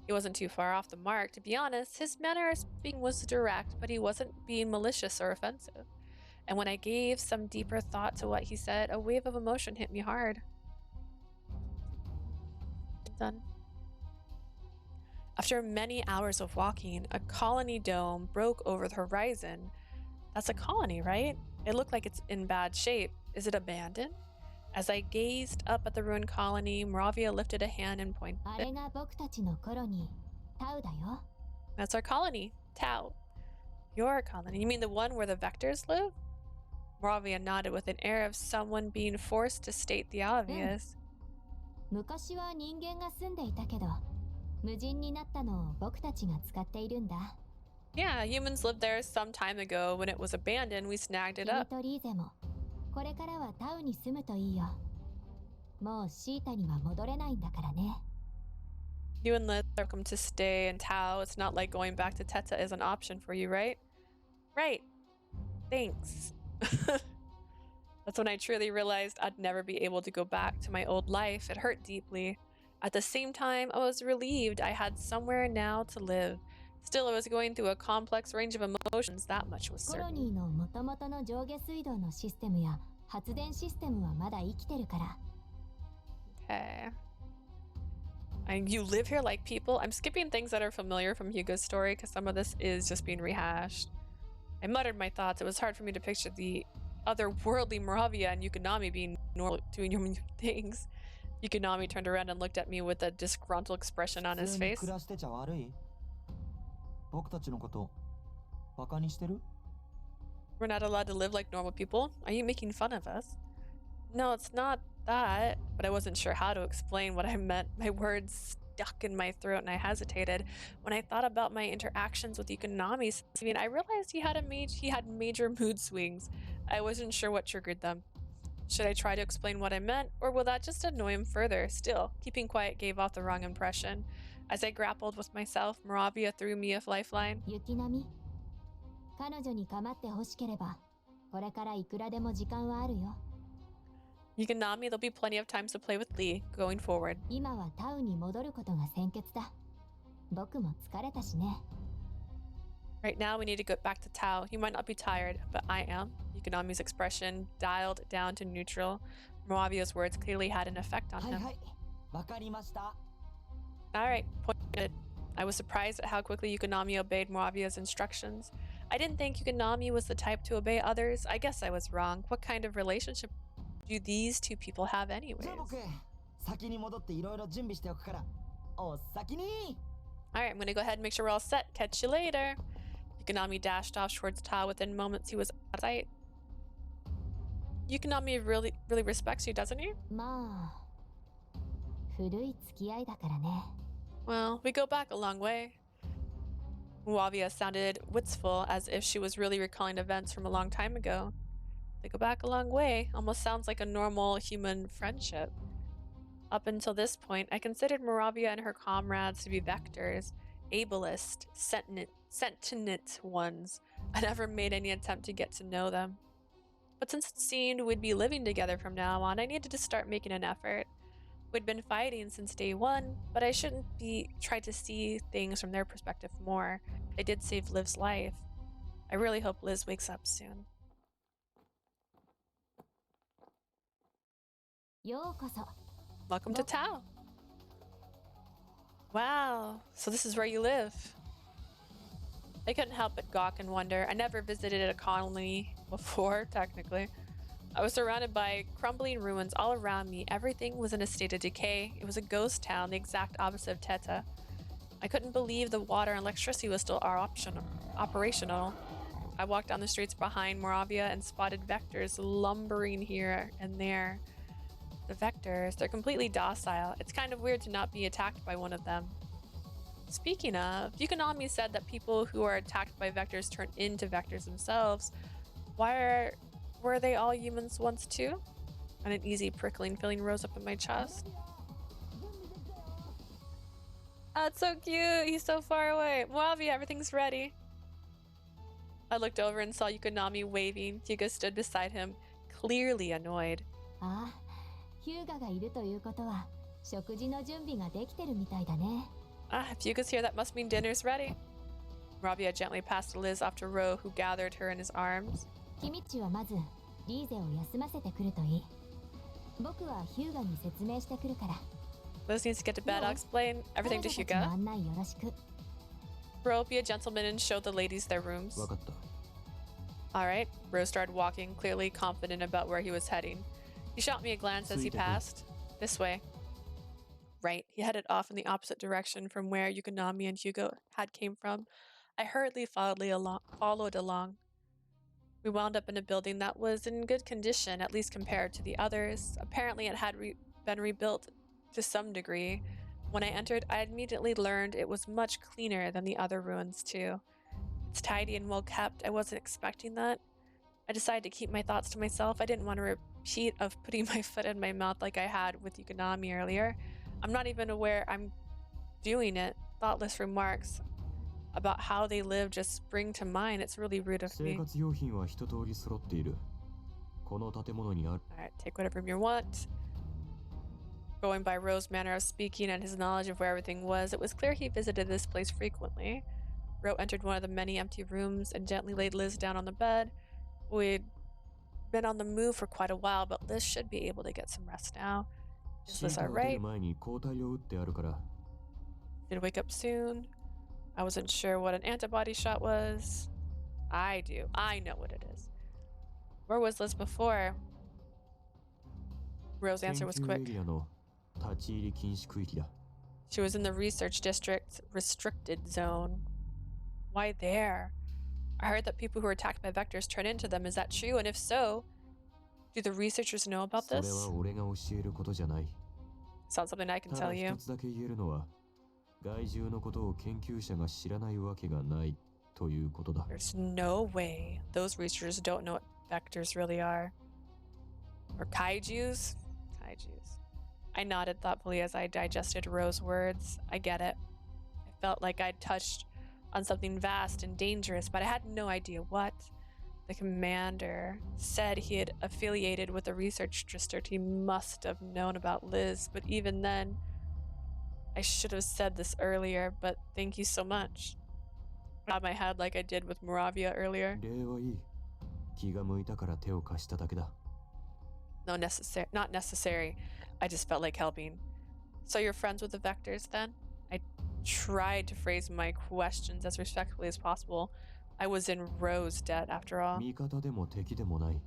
He wasn't too far off the mark, to be honest. His manner of speaking was direct, but he wasn't being malicious or offensive. And when I gave some deeper thought to what he said, a wave of emotion hit me hard. Done. After many hours of walking, a colony dome broke over the horizon. That's a colony, right? It looked like it's in bad shape. Is it abandoned? As I gazed up at the ruined colony, Moravia lifted a hand and あ pointed. れが僕たちのコロニー、タウだよ。 That's our colony, Tau. Your colony? You mean the one where the Vectors live? Moravia nodded with an air of someone being forced to state the obvious. 昔は人間が住んでいたけど、無人になったのを僕たちが使っているんだ。 Yeah, humans lived there some time ago. When it was abandoned, we snagged it 君 up. とリーゼも、これからはタウに住むといいよ。もうシータには戻れないんだからね。 You and Liz are welcome to stay in Tau. It's not like going back to Teta is an option for you, right? Right. Thanks. That's when I truly realized I'd never be able to go back to my old life. It hurt deeply. At the same time, I was relieved I had somewhere now to live. Still, I was going through a complex range of emotions, that much was コロ certain. ニーの元々の上下水道のシステムや発電システムはまだ生きてるから。 Okay. You live here like people? I'm skipping things that are familiar from Hyuga's story because some of this is just being rehashed. I muttered my thoughts. It was hard for me to picture the otherworldly Moravia and Yukinami being normal, doing human things. Yukinami turned around and looked at me with a disgruntled expression on 普 his 通に face. 暮らしてちゃ悪い？僕たちのことバカにしてる？ We're not allowed to live like normal people? Are you making fun of us? No, it's not that, but I wasn't sure how to explain what I meant. My words stuck in my throat and I hesitated. When I thought about my interactions with Yukinami, I realized he had major mood swings. I wasn't sure what triggered them. Should I try to explain what I meant, or will that just annoy him further? Still, keeping quiet gave off the wrong impression. As I grappled with myself, Moravia threw me a lifeline. 雪並み、彼女に構ってほしければ、これからいくらでも時間はあるよ。 Yukinami, there'll be plenty of times to play with Lee, going forward. 今はタウに戻ることが先決だ。僕も疲れたしね。 Right now, we need to get back to Tao. You might not be tired, but I am. Yukinami's expression dialed down to neutral. Moravia's words clearly had an effect on はい him. はい、わかりました。 Alright, pointed. I was surprised at how quickly Yukinami obeyed Moravia's instructions. I didn't think Yukinami was the type to obey others. I guess I was wrong. What kind of relationship do these two people have じ anyways? ゃあ僕、先に戻っていろいろ準備しておくから、お先に。 Alright, I'm gonna go ahead and make sure we're all set. Catch you later. Yukinami dashed off towards Tao. Within moments, he was out of sight. Yukinami really respects you, doesn't he? まあ、古い付き合いだからね。 Well, we go back a long way. Moravia sounded wistful, as if she was really recalling events from a long time ago. They go back a long way. Almost sounds like a normal human friendship. Up until this point, I considered Moravia and her comrades to be vectors, ableist, sentient ones. I never made any attempt to get to know them. But since it seemed we'd be living together from now on, I needed to start making an effort. We'd been fighting since day one, but I shouldn't be tried to see things from their perspective more. I did save Liv's life. I really hope Liz wakes up soon. ようこそ。 Welcome to Tao. Wow, so this is where you live. I couldn't help but gawk and wonder. I never visited a colony before, technically. I was surrounded by crumbling ruins all around me. Everything was in a state of decay. It was a ghost town, the exact opposite of Teta. I couldn't believe the water and electricity was still operational. I walked down the streets behind Moravia and spotted vectors lumbering here and there. The vectors, they're completely docile. It's kind of weird to not be attacked by one of them. Speaking of, Yukinami said that people who are attacked by vectors turn into vectors themselves. Were they all humans once too? And an easy prickling feeling rose up in my chest. That's so cute. He's so far away. Moravia, everything's ready. I looked over and saw Yukinami waving. Hyuga stood beside him, clearly annoyed. ああ、ヒューガがいるということは食事の準備ができてるみたいだね。If Hyuga's here, that must mean dinner's ready. Moravia gently passed Liz off to Ro, who gathered her in his arms. キミッチはまずリーゼを休ませてくるといい。僕はヒューガに説明してくるから。Liz needs to get to bed. I'll explain everything to Hyuga. 案内よろしく。Ro, be a gentleman and show the ladies their rooms. わかった。 Alright, Ro started walking, clearly confident about where he was heading. He shot me a glance as he passed. This way. Right, he headed off in the opposite direction from where Yukinami and Hyuga had came from. I hurriedly followed along. We wound up in a building that was in good condition, at least compared to the others. Apparently it had been rebuilt to some degree. When I entered, I immediately learned it was much cleaner than the other ruins too. It's tidy and well kept. I wasn't expecting that. I decided to keep my thoughts to myself. I didn't want to repeat of putting my foot in my mouth like I had with Yukinami earlier. I'm not even aware I'm doing it. Thoughtless remarks about how they live just spring to mind. It's really rude of me. 生活用品は一通り揃っている。この建物にある。 Alright, take whatever room you want. Going by Ro's manner of speaking and his knowledge of where everything was, it was clear he visited this place frequently. Ro entered one of the many empty rooms and gently laid Liz down on the bed. We'd been on the move for quite a while, but Liz should be able to get some rest now. Is Liz alright? 前に抗体を打ってあるから。 Did wake up soon? I wasn't sure what an antibody shot was. I do. I know what it is. Where was Liz before? Ro's answer was quick. 研究エリアの立ち入り禁止区域だ。 She was in the research district restricted zone. Why there? I heard that people who are attacked by vectors turn into them. Is that true? And if so, do the researchers know about それ this? は俺が教えることじゃない。 It's not something I can た tell だ you. 一つだけ言えるのは、害獣のことを研究者が知らないわけがないということだ。 There's no way those researchers don't know what vectors really are. Or kaijus? Kaijus. I nodded thoughtfully as I digested Ro's words. I get it. I felt like I'd touched on something vast and dangerous, but I had no idea what. The commander said he had affiliated with the research district. He must have known about Liz, but even then, I should have said this earlier, but thank you so much. I had my head like I did with Moravia earlier. 礼はいい。気が向いたから手を貸しただけだ。 Not necessary. I just felt like helping. So you're friends with the vectors then? I tried to phrase my questions as respectfully as possible. I was in Ro's debt after all. 味方でも敵でもない。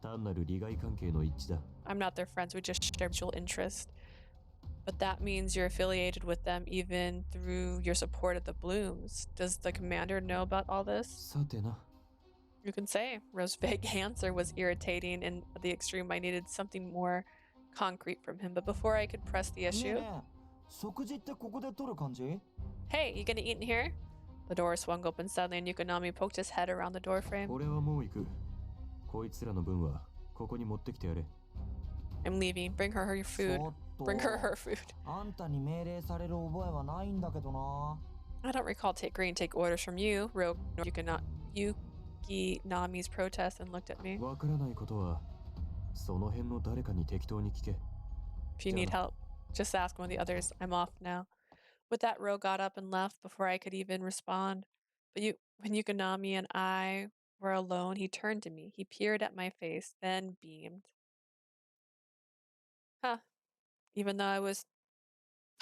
単なる利害関係の一致だ。 I'm not their friends, we just share mutual interest. But that means you're affiliated with them even through your support of the Blooms. Does the commander know about all this? さてな。 You can say. Ro's vague answer was irritating, and at the extreme I needed something more concrete from him. But before I could press the ねえ issue... ねえ食事ってここで取る感じ？ Hey, you gonna eat in here? The door swung open suddenly and Yukinami poked his head around the doorframe. 俺はもう行く。こいつらの分はここに持ってきてやれ。 I'm leaving. Bring her your ち food. ょっと Bring her her food. あんたに命令される覚えはないんだけどな。 I don't recall agreeing to take orders from you. Ro Yukinami's protest and looked at me. わからないことはその辺の誰かに適当に聞け。 If you need help, just ask one of the others. I'm off now. With that, Ro got up and left before I could even respond. But when Yukinami and I were alone, he turned to me. He peered at my face, then beamed. Huh. Even though I was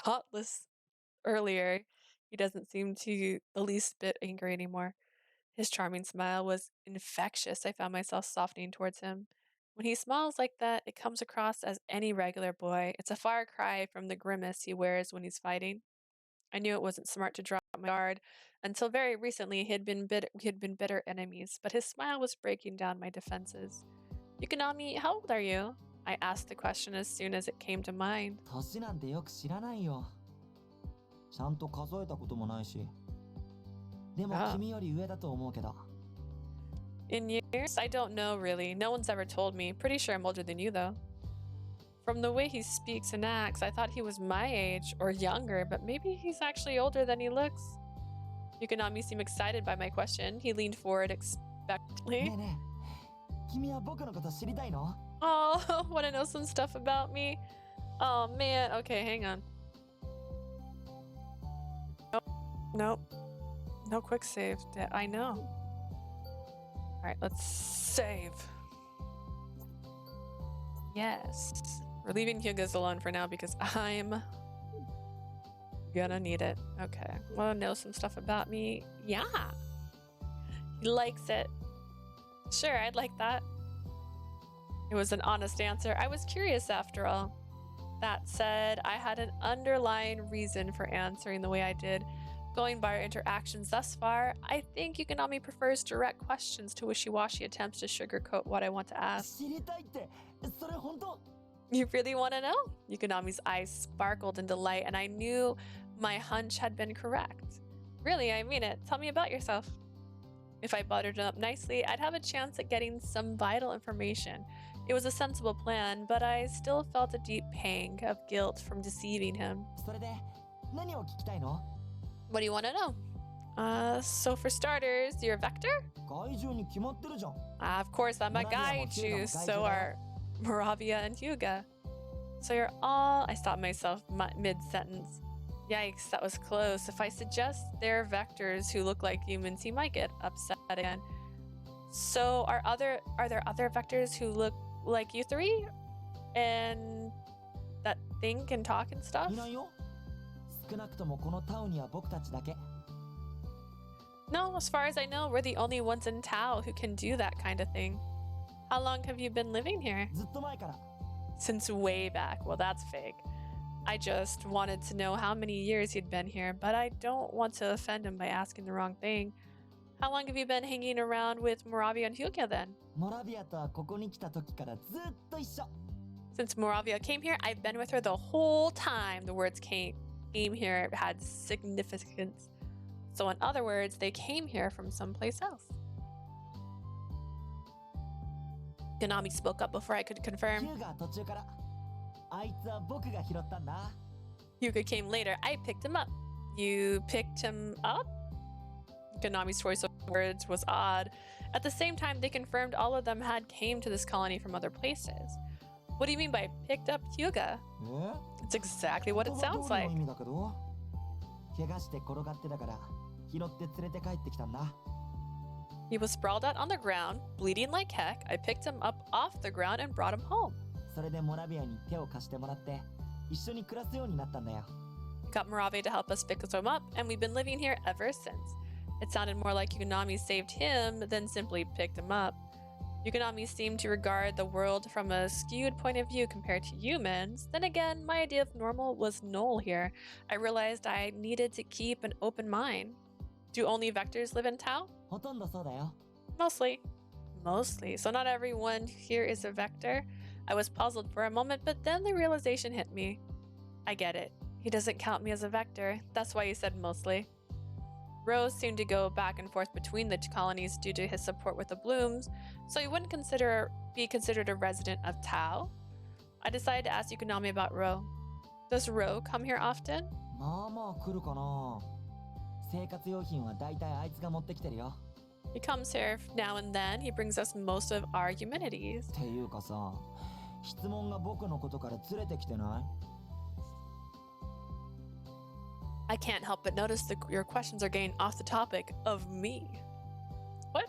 thoughtless earlier, he doesn't seem to the least bit angry anymore. His charming smile was infectious. I found myself softening towards him. When he smiles like that, it comes across as any regular boy. It's a far cry from the grimace he wears when he's fighting. I knew it wasn't smart to drop my guard. Until very recently, we had been bitter enemies, but his smile was breaking down my defenses. Yukinami, how old are you? I asked the question as soon as it came to mind. 年なんてよく知らないよ。ちゃんと数えたこともないし。でも Ah. 君より上だと思うけど。 In years? I don't know, really. No one's ever told me. Pretty sure I'm older than you, though. From the way he speaks and acts, I thought he was my age or younger, but maybe he's actually older than he looks. Yukinami seemed excited by my question. He leaned forward expectantly. ねえねえ、君は僕のこと知りたいの？ Oh, want to know some stuff about me? Oh, man. Okay, hang on. Nope. No quick save. I know. Alright, let's save. Yes. We're leaving Hyuga's alone for now because I'm gonna need it. Okay. Want to know some stuff about me? Yeah. He likes it. Sure, I'd like that. It was an honest answer. I was curious after all. That said, I had an underlying reason for answering the way I did. Going by our interactions thus far, I think Yukinami prefers direct questions to wishy-washy attempts to sugarcoat what I want to ask. 知りたいって、それ本当？ You really want to know? Yukinami's eyes sparkled in delight, and I knew my hunch had been correct. Really, I mean it. Tell me about yourself. If I buttered it up nicely, I'd have a chance at getting some vital information. It was a sensible plan, but I still felt a deep pang of guilt from deceiving him. それで何を聞きたいの？ What do you want to know? So for starters, you're a vector? 怪獣に決まってるじゃん。 Of course, I'm a gaiju, so are Moravia and Hyuga. So you're all... I stopped myself mid-sentence. Yikes, that was close. If I suggest they're vectors who look like humans, he might get upset again. So are there other vectors who look like you three? And that think and talk and stuff? いないよ。少なくともこのタウンには僕たちだけ。 No, as far as I know, we're the only ones in Tao who can do that kind of thing. How long have you been living here? ずっと前から。 Since way back. Well, that's fake. I just wanted to know how many years he'd been here, but I don't want to offend him by asking the wrong thing. How long have you been hanging around with Moravia and Hyuga then? モラビアとはここに来た時からずっと一緒。 Since Moravia came here, I've been with her the whole time the words came here had significance. So in other words, they came here from someplace else. Yukinami spoke up before I could ヒ confirm. ューガー途中から。あいつは僕が拾ったんだ。 Hyuga came later. I picked him up. You picked him up? Yukinami's choice of words was odd. At the same time, they confirmed all of them had came to this colony from other places. What do you mean by picked up Hyuga? え？ It's exactly what it 言葉 sounds 通り like. の意味だけど。怪我して転がってたから拾って連れて帰ってきたんだ。 He was sprawled out on the ground, bleeding like heck. I picked him up off the ground and brought him home. それでモラビアに手を貸してもらって一緒に暮らすようになったんだよ。 Got Moravia to help us pick him up, and we've been living here ever since. It sounded more like Yukinami saved him than simply picked him up. Yukinami seemed to regard the world from a skewed point of view compared to humans. Then again, my idea of normal was null here. I realized I needed to keep an open mind. Do only vectors live in Tao? ほとんどそうだよ。 Mostly. Mostly. So not everyone here is a vector. I was puzzled for a moment, but then the realization hit me. I get it. He doesn't count me as a vector. That's why he said mostly. Rose seemed to go back and forth between the two colonies due to his support with the Blooms, so he wouldn't be considered a resident of Tao. I decided to ask Yukinami about Ro. Does Ro come here often? まあまあ来るかな。生活用品はだいたいあいつが持ってきてるよ。 He comes here now and then. He brings us most of our humanities. っていうかさ、質問が僕のことからずれてきてない？ I can't help but notice your questions are getting off the topic of me. What?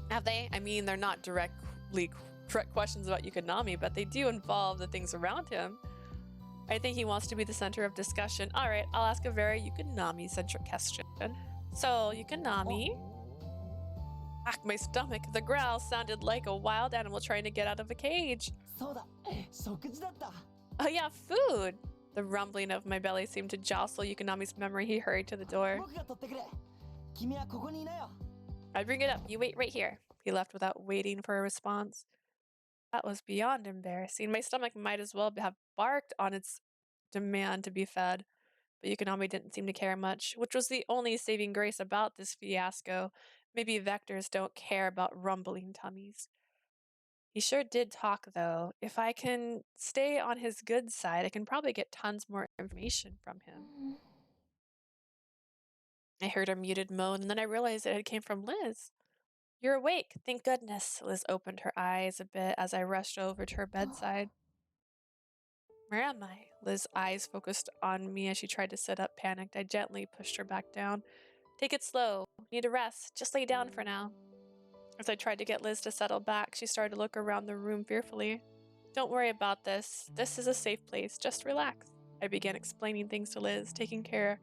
Have they? I mean, they're not direct questions about Yukinami, but they do involve the things around him. I think he wants to be the center of discussion. All right, I'll ask a very Yukinami-centric question. So, Yukinami, My stomach. The growl sounded like a wild animal trying to get out of a cage. そうだ、食事だった。 Oh yeah, food! The rumbling of my belly seemed to jostle Yukinami's memory. He hurried to the door. 僕が取ってくる。君はここにいなよ。 I bring it up. You wait right here. He left without waiting for a response. That was beyond embarrassing. My stomach might as well have barked on its demand to be fed. But Yukinami didn't seem to care much, which was the only saving grace about this fiasco. Maybe vectors don't care about rumbling tummies. He sure did talk, though. If I can stay on his good side, I can probably get tons more information from him. I heard a muted moan, and then I realized it came from Liz. You're awake, thank goodness. Liz opened her eyes a bit as I rushed over to her bedside. Where am I? Liz's eyes focused on me as she tried to sit up, panicked. I gently pushed her back down. Take it slow. Need a rest. Just lay down for now. As I tried to get Liz to settle back, she started to look around the room fearfully. Don't worry about this. This is a safe place. Just relax. I began explaining things to Liz, taking care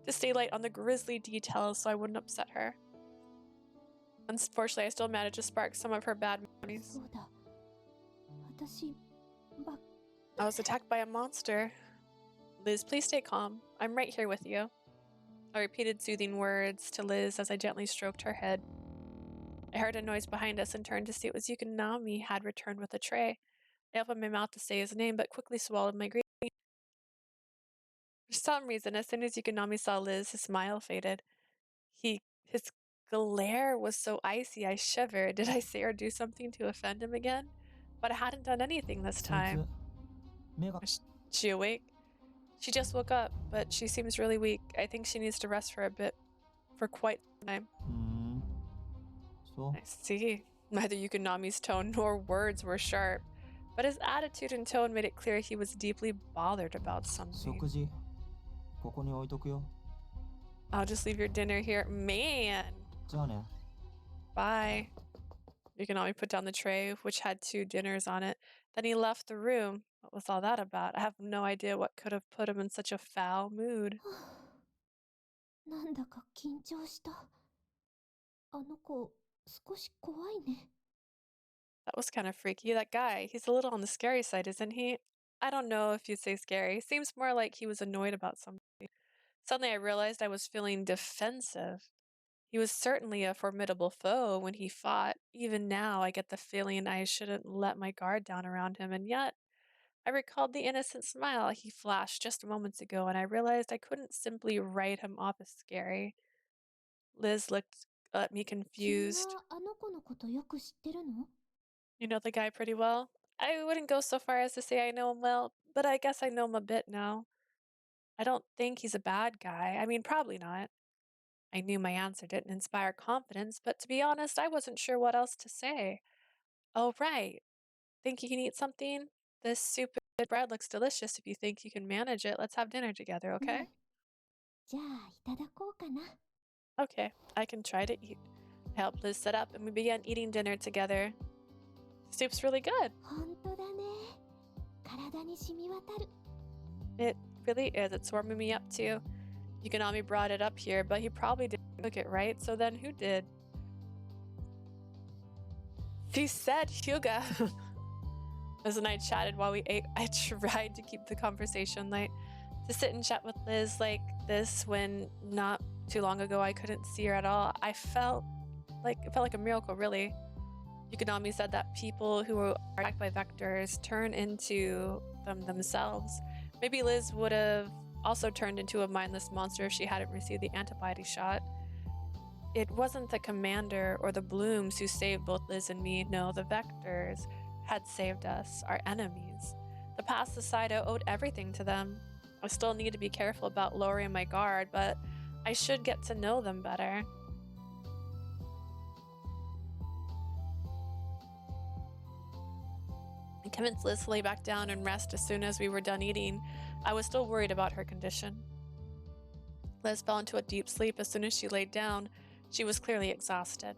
to stay light on the grisly details so I wouldn't upset her. Unfortunately, I still managed to spark some of her bad memories. I was attacked by a monster. Liz, please stay calm. I'm right here with you. I repeated soothing words to Liz as I gently stroked her head. I heard a noise behind us and turned to see it was Yukinami had returned with a tray. I opened my mouth to say his name, but quickly swallowed my greeting. For some reason, as soon as Yukinami saw Liz, his smile faded. His glare was so icy I shivered. Did I say or do something to offend him again? But I hadn't done anything this time. Is she awake? She just woke up, but she seems really weak. I think she needs to rest for a bit, for quite some time. I see. Neither Yukinami's tone nor words were sharp, but his attitude and tone made it clear he was deeply bothered about something. I'll just leave your dinner here. Man! Bye. Yukinami put down the tray, which had 2 dinners on it. Then he left the room. What was all that about? I have no idea what could have put him in such a foul mood. That was kind of freaky. That guy, he's a little on the scary side, isn't he? I don't know if you'd say scary. Seems more like he was annoyed about something. Suddenly I realized I was feeling defensive. He was certainly a formidable foe when he fought. Even now, I get the feeling I shouldn't let my guard down around him, and yet I recalled the innocent smile he flashed just moments ago, and I realized I couldn't simply write him off as scary. Liz looked at me confused. You know the guy pretty well? I wouldn't go so far as to say I know him well, but I guess I know him a bit now. I don't think he's a bad guy. I mean, probably not. I knew my answer didn't inspire confidence, but to be honest, I wasn't sure what else to say. Oh, right. Think you can eat something? This soup and bread looks delicious. If you think you can manage it, let's have dinner together, okay? Okay, I can try to eat. I helped Liz set up and we began eating dinner together. Soup's really good. It really is. It's warming me up too. Yukinami brought it up here, but he probably didn't cook it right, so then who did? He said Hyuga. Liz and I chatted while we ate. I tried to keep the conversation light. To sit and chat with Liz like this when not too long ago I couldn't see her at all. It felt like a miracle, really. Yukinami said that people who are attacked by vectors turn into them themselves. Maybe Liz would have also turned into a mindless monster if she hadn't received the antibody shot. It wasn't the commander or the Blooms who saved both Liz and me. No, the vectors had saved us, our enemies. The past aside, I owed everything to them. I still need to be careful about lowering my guard, but I should get to know them better. I convinced Liz to lay back down and rest as soon as we were done eating. I was still worried about her condition. Liz fell into a deep sleep as soon as she laid down. She was clearly exhausted.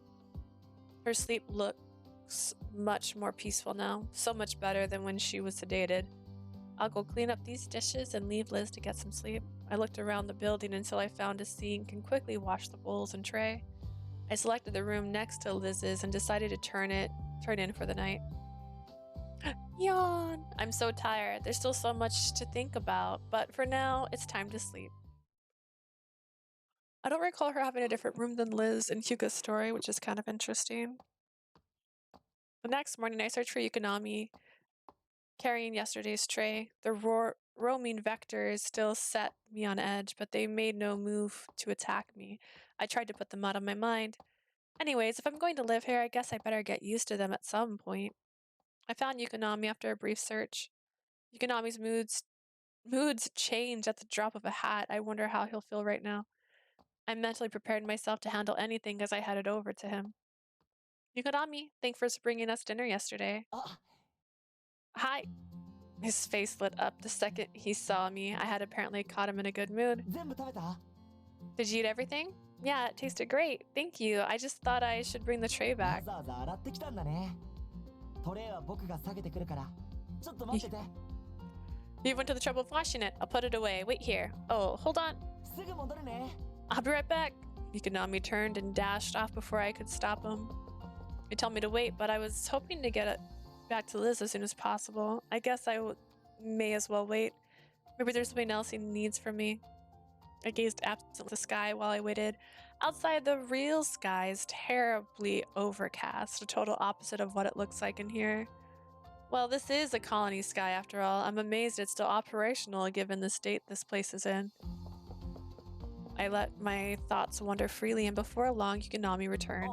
Her sleep looks much more peaceful now, so much better than when she was sedated. I'll go clean up these dishes and leave Liz to get some sleep. I looked around the building until I found a sink and quickly washed the bowls and tray. I selected the room next to Liz's and decided to turn in for the night. Yawn! I'm so tired. There's still so much to think about, but for now, it's time to sleep. I don't recall her having a different room than Liz in Hyuga's story, which is kind of interesting. The next morning, I searched for Yukinami, carrying yesterday's tray. The roaming vectors still set me on edge, but they made no move to attack me. I tried to put them out of my mind. Anyways, if I'm going to live here, I guess I better get used to them at some point. I found Yukinami after a brief search. Yukinami's moods change at the drop of a hat. I wonder how he'll feel right now. I mentally prepared myself to handle anything as I headed over to him. Yukinami, thanks for bringing us dinner yesterday. Hi. His face lit up the second he saw me. I had apparently caught him in a good mood. Did you eat everything? Yeah, it tasted great. Thank you. I just thought I should bring the tray back. You went to the trouble of washing it. I'll put it away. Wait here. Oh, hold on. I'll be right back. Yukinami turned and dashed off before I could stop him. He told me to wait, but I was hoping to get it back to Liz as soon as possible. I guess I may as well wait. Maybe there's something else he needs from me. I gazed absently at the sky while I waited. Outside, the real sky is terribly overcast, a total opposite of what it looks like in here. Well, this is a colony sky after all. I'm amazed it's still operational given the state this place is in. I let my thoughts wander freely, and before long, Yukinami returned.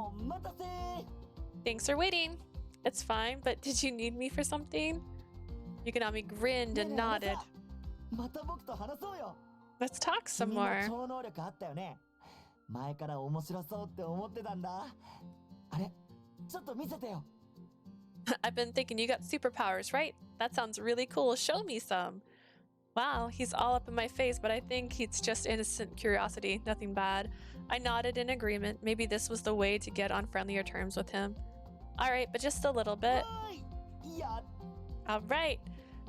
Thanks for waiting. It's fine, but did you need me for something? Yukinami grinned and nodded. Let's talk some more. I've been thinking you got superpowers, right? That sounds really cool. Show me some. Wow, he's all up in my face, but I think it's just innocent curiosity, nothing bad. I nodded in agreement. Maybe this was the way to get on friendlier terms with him. Alright, but just a little bit. Alright.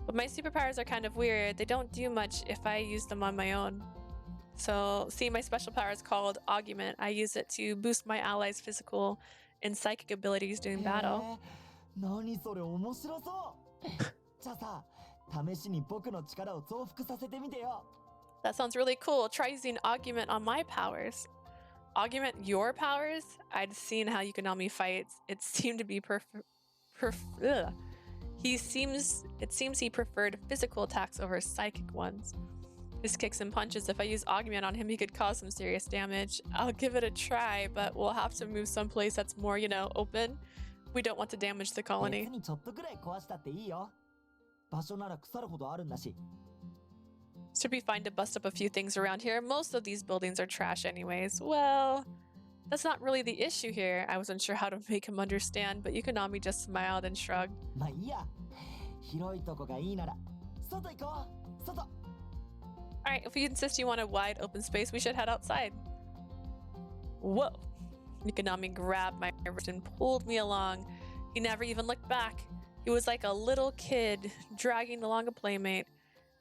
But my superpowers are kind of weird. They don't do much if I use them on my own. So, see, my special power is called Augment. I use it to boost my allies' physical and psychic abilities during battle. That sounds really cool. Try using Augment on my powers. Augment your powers? I'd seen how Yukinami fights. It seemed to be It seems he preferred physical attacks over psychic ones. His kicks and punches, if I use Augment on him, he could cause some serious damage. I'll give it a try, but we'll have to move someplace that's more, open. We don't want to damage the colony. Should be fine to bust up a few things around here. Most of these buildings are trash anyways. Well, that's not really the issue here. I wasn't sure how to make him understand, but Yukinami just smiled and shrugged. Alright, if you insist you want a wide open space, we should head outside. Whoa. Yukinami grabbed my wrist and pulled me along. He never even looked back. He was like a little kid dragging along a playmate.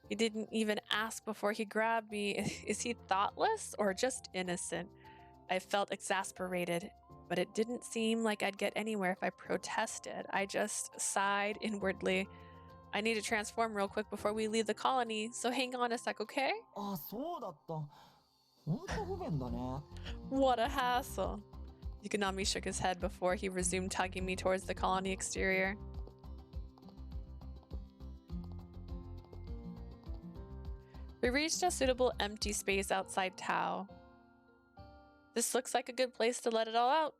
He didn't even ask before he grabbed me. Is he thoughtless or just innocent? I felt exasperated, but it didn't seem like I'd get anywhere if I protested. I just sighed inwardly. I need to transform real quick before we leave the colony, so hang on a sec, okay? What a hassle. Yukinami shook his head before he resumed tugging me towards the colony exterior. We reached a suitable empty space outside Tao. This looks like a good place to let it all out.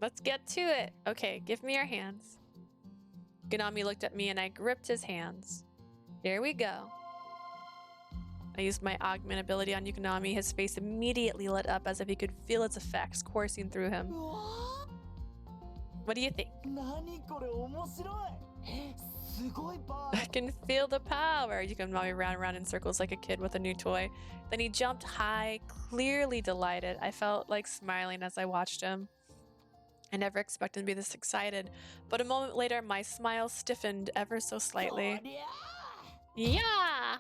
Let's get to it. Okay, give me your hands. Yukinami looked at me and I gripped his hands. Here we go. I used my augment ability on Yukinami. His face immediately lit up as if he could feel its effects coursing through him. What do you think? I can feel the power. Yukinami ran around in circles like a kid with a new toy. Then he jumped high, clearly delighted. I felt like smiling as I watched him. I never expected to be this excited, but a moment later, my smile stiffened ever so slightly. Yeah!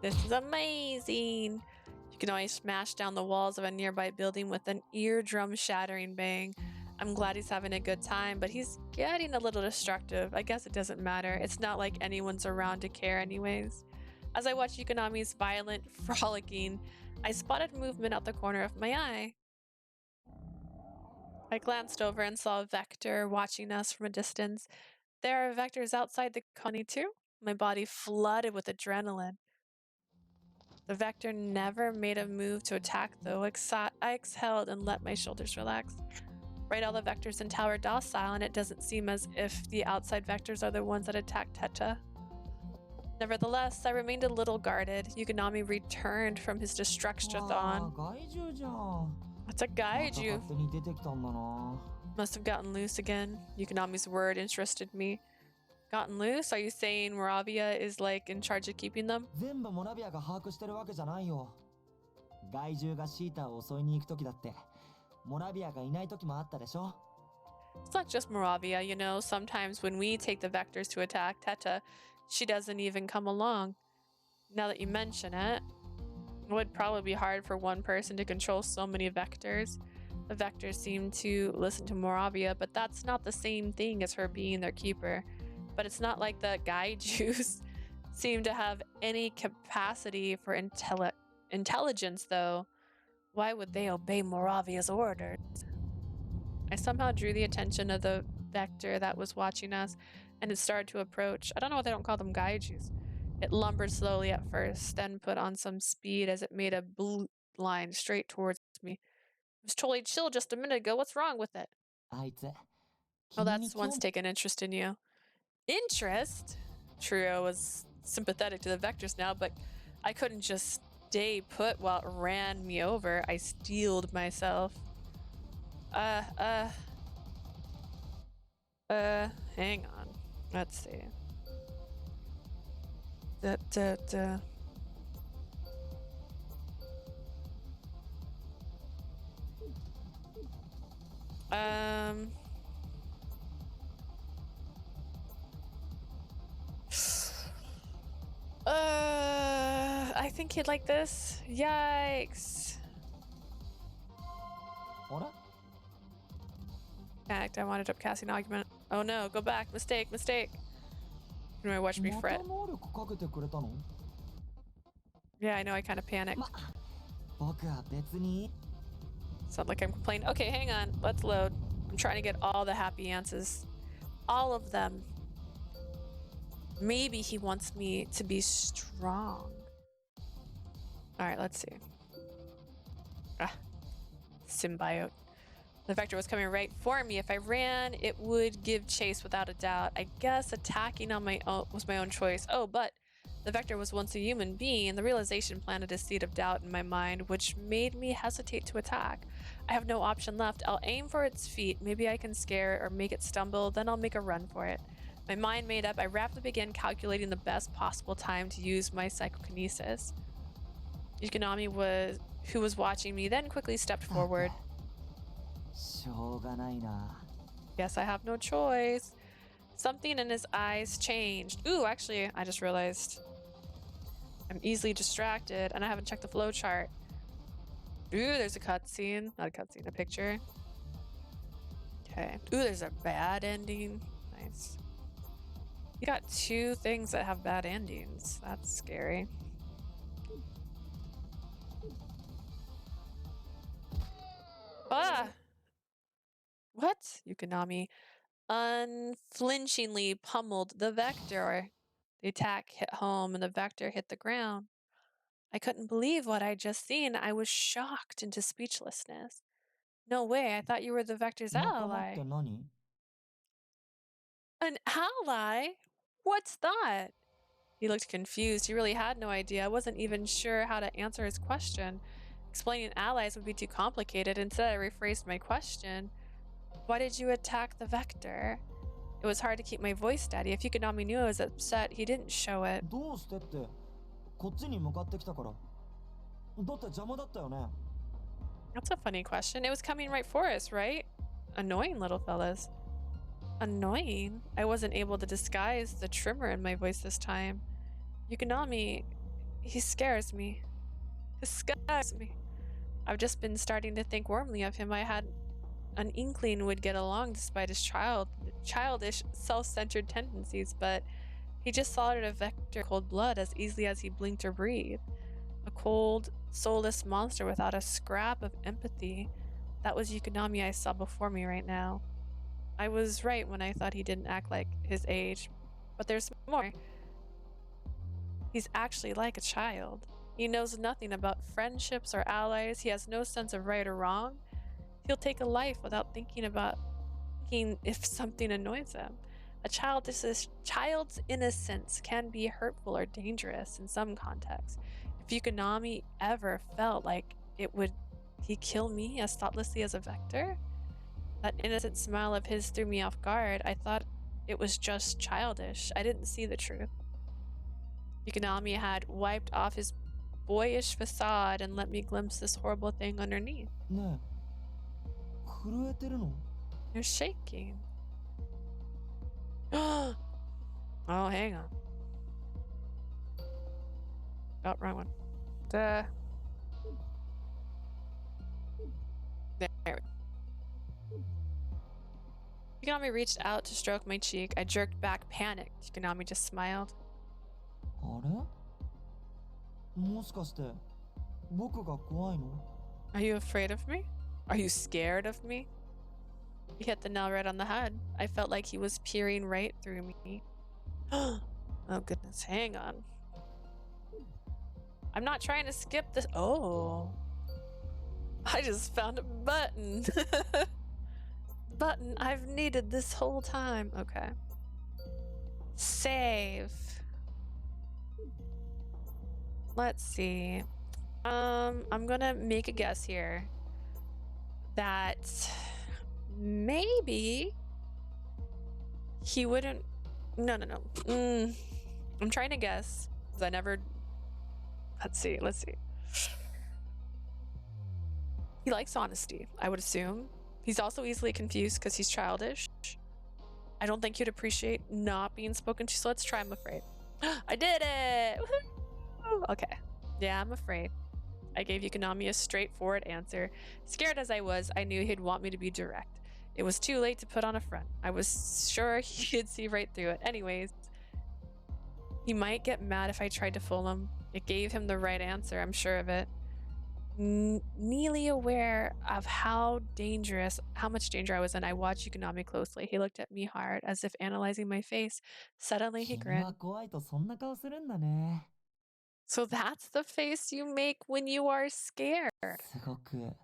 This is amazing. You can always smash down the walls of a nearby building with an eardrum shattering bang. I'm glad he's having a good time, but he's getting a little destructive. I guess it doesn't matter. It's not like anyone's around to care anyways. As I watched Yukinami's violent frolicking, I spotted movement out the corner of my eye. I glanced over and saw a Vector watching us from a distance. There are Vectors outside the colony too. My body flooded with adrenaline. The Vector never made a move to attack though. I exhaled and let my shoulders relax. Right, all the Vectors in tower docile, and it doesn't seem as if the outside Vectors are the ones that attacked Teta. Nevertheless, I remained a little guarded. Yukinami returned from his destructathon. It's a gaiju. Must have gotten loose again. Yukinami's word interested me. Gotten loose? Are you saying Moravia is like in charge of keeping them? It's not just Moravia, you know. Sometimes when we take the Vectors to attack Teta, she doesn't even come along. Now that you mention it, it would probably be hard for one person to control so many Vectors. The Vectors seem to listen to Moravia, but that's not the same thing as her being their keeper. But it's not like the gaijus seem to have any capacity for intelligence, though. Why would they obey Moravia's orders? I somehow drew the attention of the Vector that was watching us, and it started to approach. I don't know why they don't call them gaijus. It lumbered slowly at first, then put on some speed as it made a blue line straight towards me. It was totally chill just a minute ago. What's wrong with it? Oh, that's one's taken interest in you. Interest? Trio was sympathetic to the Vectors now, but I couldn't just stay put while it ran me over. I steeled myself. Hang on. Let's see. I think he'd like this. Yikes. Act, I wound up casting an argument. Oh no, go back. Mistake. You know, watch me fret. Yeah, I know, I kind of panicked. Sound like I'm complaining. Okay, hang on. Let's load. I'm trying to get all the happy answers. All of them. Maybe he wants me to be strong. Alright, let's see. Symbiote. The Vector was coming right for me. If I ran, it would give chase without a doubt. I guess attacking on my own was my own choice. Oh, but the Vector was once a human being. The realization planted a seed of doubt in my mind, which made me hesitate to attack. I have no option left. I'll aim for its feet. Maybe I can scare it or make it stumble, then I'll make a run for it. My mind made up, I rapidly began calculating the best possible time to use my psychokinesis. Yukinami, who was watching me, then quickly stepped forward. Guess I have no choice. Something in his eyes changed. Ooh, actually, I just realized I'm easily distracted and I haven't checked the flowchart. Ooh, there's a cutscene. Not a cutscene, a picture. Okay. Ooh, there's a bad ending. Nice. You got two things that have bad endings. That's scary. Ah! What? Yukinami unflinchingly pummeled the Vector. The attack hit home and the Vector hit the ground. I couldn't believe what I'd just seen. I was shocked into speechlessness. No way, I thought you were the Vector's ally. An ally? What's that? He looked confused. He really had no idea. I wasn't even sure how to answer his question. Explaining allies would be too complicated. Instead, I rephrased my question. Why did you attack the Vector? It was hard to keep my voice steady. If Yukinami knew I was upset, he didn't show it. That's a funny question. It was coming right for us, right? Annoying little fellas. Annoying? I wasn't able to disguise the tremor in my voice this time. Yukinami, He scares me. He scares me. I've just been starting to think warmly of him. I had an inkling would get along despite his childish, self-centered tendencies, but he just slaughtered a vector of cold blood as easily as he blinked or breathed. A cold, soulless monster without a scrap of empathy. That was Yukinami I saw before me right now. I was right when I thought he didn't act like his age, but there's more. He's actually like a child. He knows nothing about friendships or allies. He has no sense of right or wrong. He'll take a life without thinking if something annoys him. A child's innocence can be hurtful or dangerous in some contexts. If Yukinami ever felt like he kill me as thoughtlessly as a vector? That innocent smile of his threw me off guard. I thought it was just childish. I didn't see the truth. Yukinami had wiped off his boyish facade and let me glimpse this horrible thing underneath. ねえ、震えてるの？ You're shaking. Oh, hang on. Oh, wrong one. There. Yukinami reached out to stroke my cheek. I jerked back, panicked. Yukinami just smiled. あれ？もしかして僕が怖いの？ Are you afraid of me? Are you scared of me? He hit the nail right on the head. I felt like he was peering right through me. Oh goodness, hang on. I'm not trying to skip this. Oh. I just found a button. Button I've needed this whole time. Okay. Save. Let's see. I'm gonna make a guess here that maybe he wouldn't. No. I'm trying to guess because I never. Let's see. He likes honesty, I would assume. He's also easily confused because he's childish. I don't think he'd appreciate not being spoken to, so let's try I'm afraid. I did it! Woo-hoo! Okay. Yeah, I'm afraid. I gave Yukinami a straightforward answer. Scared as I was, I knew he'd want me to be direct. It was too late to put on a front. I was sure he'd see right through it. Anyways, he might get mad if I tried to fool him. It gave him the right answer, I'm sure of it. Nearly aware of how much danger I was in, I watched Yukinami closely. He looked at me hard, as if analyzing my face. Suddenly he 君は grinned. 怖いとそんな顔するんだね。 So that's the face you make when you are scared. すごく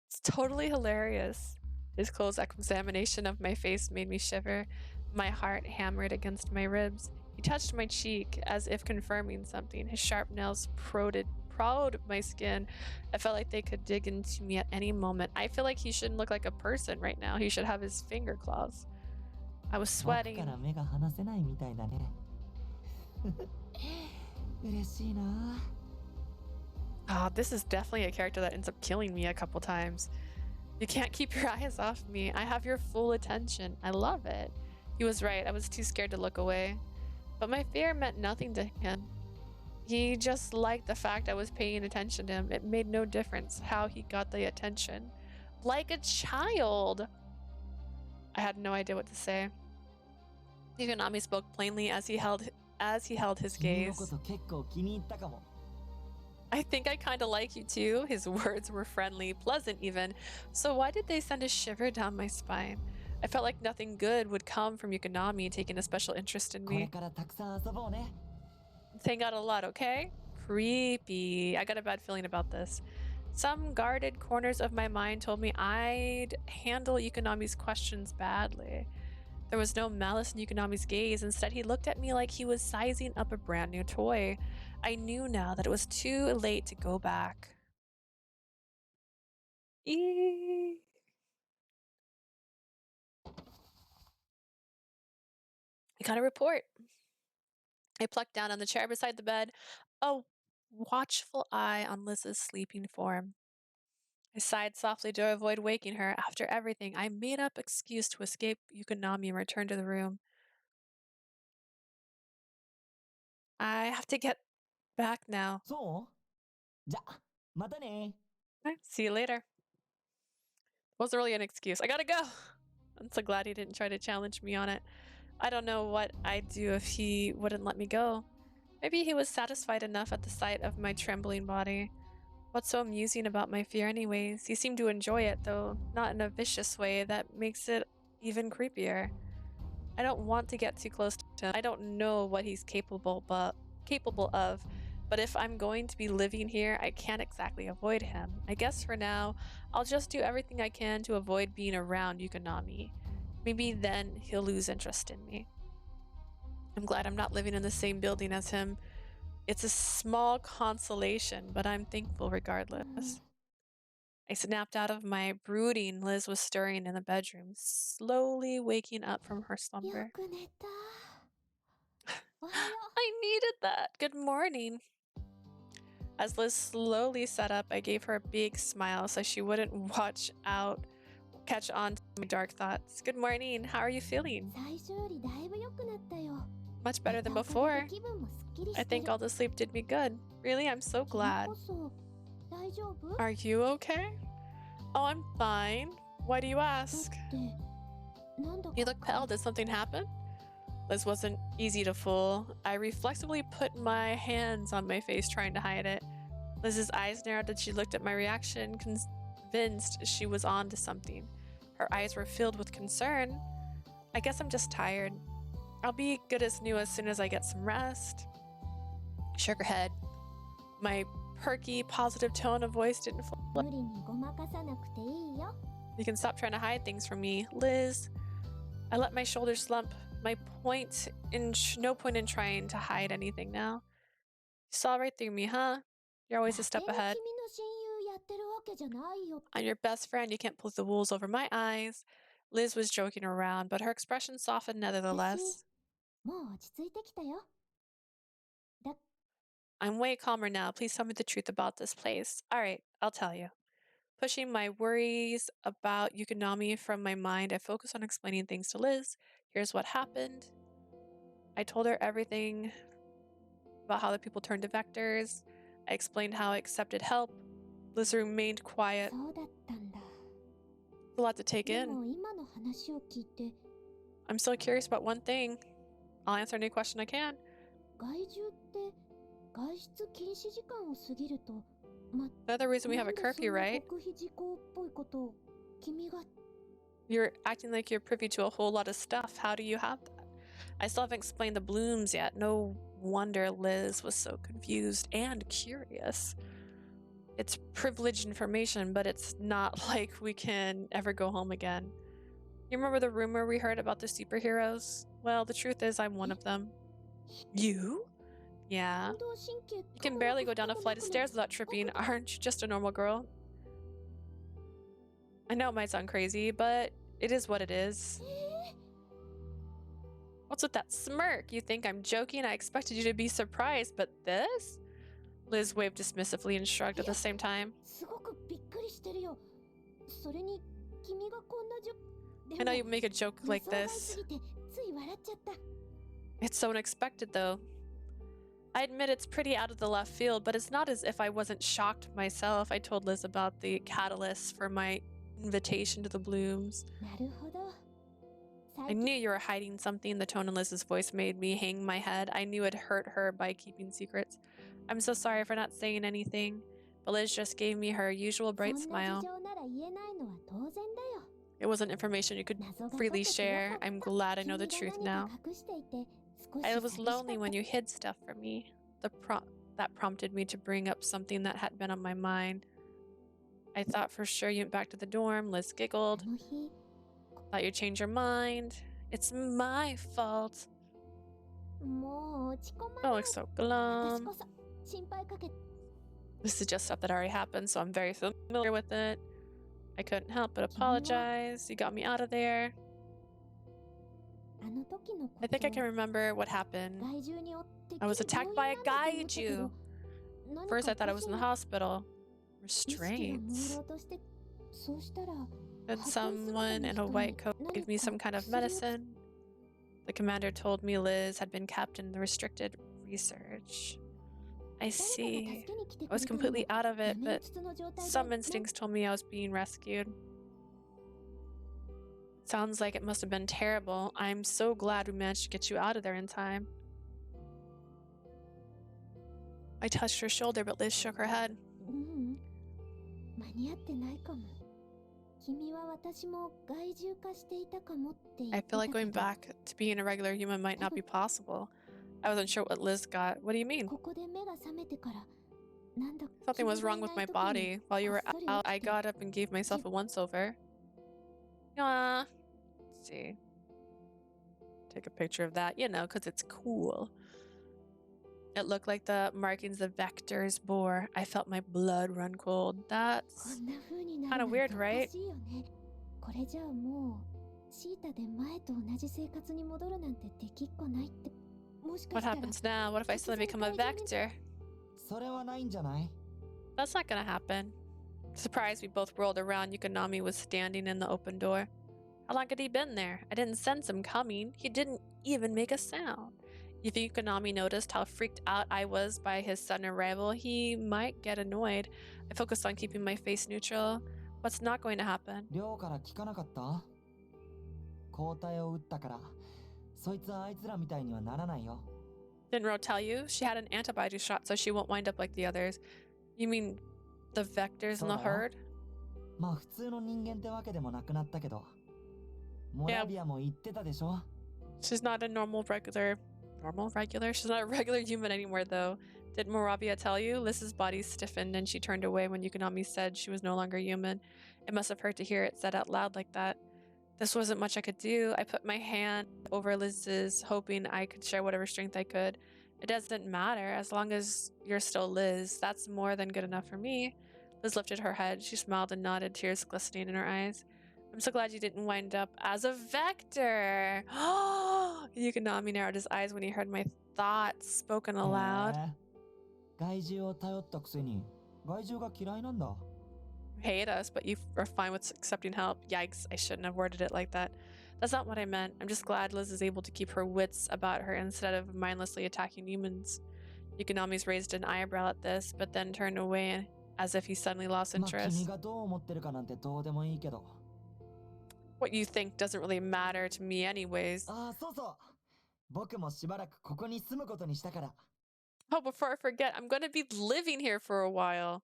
It's totally hilarious. His close examination of my face made me shiver. My heart hammered against my ribs. He touched my cheek as if confirming something. His sharp nails prodded my skin. I felt like they could dig into me at any moment. I feel like he shouldn't look like a person right now. He should have his finger claws. I was 僕 sweating. から目が離せないみたいだね。嬉しいな。 This is definitely a character that ends up killing me a couple times. You can't keep your eyes off me. I have your full attention. I love it. He was right. I was too scared to look away. But my fear meant nothing to him. He just liked the fact I was paying attention to him. It made no difference how he got the attention. Like a child. I had no idea what to say. Yukinami spoke plainly as he held his 君の gaze. こと結構気に入ったかも。 I think I kinda like you too. His words were friendly, pleasant even. So why did they send a shiver down my spine? I felt like nothing good would come from Yukinami taking a special interest in これ me. からたくさん遊ぼうね。 Thank God a lot, okay? Creepy. I got a bad feeling about this. Some guarded corners of my mind told me I'd handle Yukinami's questions badly. There was no malice in Yukinami's gaze. Instead, he looked at me like he was sizing up a brand new toy. I knew now that it was too late to go back. I got a report. I plucked down on the chair beside the bed, a watchful eye on Liz's sleeping form. I sighed softly to avoid waking her. After everything, I made up excuse to escape Yukinami and return to the room. I have to get back now. そうじゃ、またね Okay, see you later. Wasn't really an excuse. I gotta go. I'm so glad he didn't try to challenge me on it. I don't know what I'd do if he wouldn't let me go. Maybe he was satisfied enough at the sight of my trembling body. What's so amusing about my fear anyways? He seemed to enjoy it, though not in a vicious way that makes it even creepier. I don't want to get too close to him. I don't know what he's capable of, but if I'm going to be living here, I can't exactly avoid him. I guess for now, I'll just do everything I can to avoid being around Yukinami. Maybe then he'll lose interest in me. I'm glad I'm not living in the same building as him. It's a small consolation, but I'm thankful regardless. I snapped out of my brooding. Liz was stirring in the bedroom, slowly waking up from her slumber. よく寝た。おはよ I needed that. Good morning. As Liz slowly sat up, I gave her a big smile so she wouldn't catch on to my dark thoughts. Good morning. How are you feeling? 最初よりだいぶ良くなったよ。 Much better than 寝たおかげ before. で気分もすっきり I してる。 think all the sleep did me good. Really, I'm so 君 glad. こそ大丈夫？ Are you okay? Oh, I'm fine. Why do you だっ ask? てなんだか You look pale. Did something happen? Liz wasn't easy to fool. I reflexively put my hands on my face, trying to hide it. Liz's eyes narrowed as she looked at my reaction, convinced she was on to something. Her eyes were filled with concern. I guess I'm just tired. I'll be good as new as soon as I get some rest. Shook her head. My perky, positive tone of voice didn't fl- 無理にごまかさなくていいよ。 You can stop trying to hide things from me, Liz. I let my shoulders slump. No point in trying to hide anything now. You saw right through me, huh? You're always a step 勝手に ahead. 君の親友やってるわけじゃないよ。 I'm your best friend. You can't pull the wool over my eyes. Liz was joking around, but her expression softened nevertheless. もう落ち着いてきたよ。 I'm way calmer now. Please tell me the truth about this place. All right, I'll tell you. Pushing my worries about Yukinami from my mind, I focused on explaining things to Liz. Here's what happened. I told her everything about how the people turned to vectors. I explained how I accepted help. Liz remained quiet. そうだったんだ。 A lot to take で in. も今の話を聞いて、 I'm still curious about one thing. I'll answer any question I can. 害獣って外出禁止時間を過ぎると、ま、 Another reason we have な a んでそん curfew, な right? 極秘事項っぽいことを君が You're acting like you're privy to a whole lot of stuff. How do you have that? I still haven't explained the blooms yet. No wonder Liz was so confused and curious. It's privileged information, but it's not like we can ever go home again. You remember the rumor we heard about the superheroes? Well, the truth is I'm one of them. You? Yeah. 運動神経 You can barely go down a flight of stairs without tripping. Aren't you just a normal girl? I know it might sound crazy, but it is what it is. What's with that smirk? You think I'm joking? I expected you to be surprised, but this? Liz waved dismissively and shrugged at the same time. すごくびっくりしてるよ。それに君がこんなじょ I know you make a joke 予 like 想外 this. すぎてつい笑っちゃった。 It's so unexpected, though. I admit it's pretty out of the left field, but it's not as if I wasn't shocked myself. I told Liz about the catalyst for my invitation to the blooms. なるほど。 I knew you were hiding something. The tone in Liz's voice made me hang my head. I knew it hurt her by keeping secrets. I'm so sorry for not saying anything, but Liz just gave me her usual bright そんな smile. 事情なら言えないのは当然だよ。 It wasn't information you could 謎が freely 解けてよ share. かった。 I'm glad I know the 君 truth が now. 何か隠していて少し I was 寂しかった lonely when you hid stuff from me. That prompted me to bring up something that had been on my mind. I thought for sure you went back to the dorm. Liz あ giggled. の日 Thought you'd change your mind. It's my fault. もう落ち込ま Don't ない look so 私 glum. こそ心配かけ This is just stuff that already happened, so I'm very familiar with it. I couldn't help but apologize. You got me out of there. あの時のこ I と think I can remember what happened. 害獣に追って I was attacked by a 病院なんだと思ったけど First, 何 I か thought I was in the おかし hospital. い意識が朦 Restraints. 朧としてそうしたら Then someone in a white coat gave me some kind of medicine. The commander told me Liz had been kept in the restricted research. I see. I was completely out of it, but some instincts told me I was being rescued. Sounds like it must have been terrible. I'm so glad we managed to get you out of there in time. I touched her shoulder, but Liz shook her head. I feel like going back to being a regular human might not be possible. I wasn't sure what Liz got. What do you mean? Something was wrong with my body. While you were out, I got up and gave myself a once-over. Let's see. Take a picture of that, you know, because it's cool. It looked like the markings the vectors bore. I felt my blood run cold. That's kind of weird, right? What happens now? What if I suddenly become a vector? That's not gonna happen. Surprised we both whirled around. Yukinami was standing in the open door. How long had he been there? I didn't sense him coming. He didn't even make a sound. If Yukinami noticed how freaked out I was by his sudden arrival, he might get annoyed. I focused on keeping my face neutral. What's not going to happen? Didn't Ro tell you? She had an antibody shot, so she won't wind up like the others. You mean the vectors in the herd? Yeah. She's not a regular? She's not a regular human anymore, though. Did Moravia tell you? Liz's body stiffened and she turned away when Yukinami said she was no longer human. It must have hurt to hear it said out loud like that. This wasn't much I could do. I put my hand over Liz's, hoping I could share whatever strength I could. It doesn't matter. As long as you're still Liz, that's more than good enough for me. Liz lifted her head. She smiled and nodded, tears glistening in her eyes. I'm so glad you didn't wind up as a vector. Yukinami narrowed his eyes when he heard my thoughts spoken aloud. Hate us, but you are fine with accepting help. Yikes, I shouldn't have worded it like that. That's not what I meant. I'm just glad Liz is able to keep her wits about her instead of mindlessly attacking humans. Yukinami's raised an eyebrow at this, but then turned away as if he suddenly lost interest. What you think doesn't really matter to me anyways. Oh, before I forget, I'm going to be living here for a while.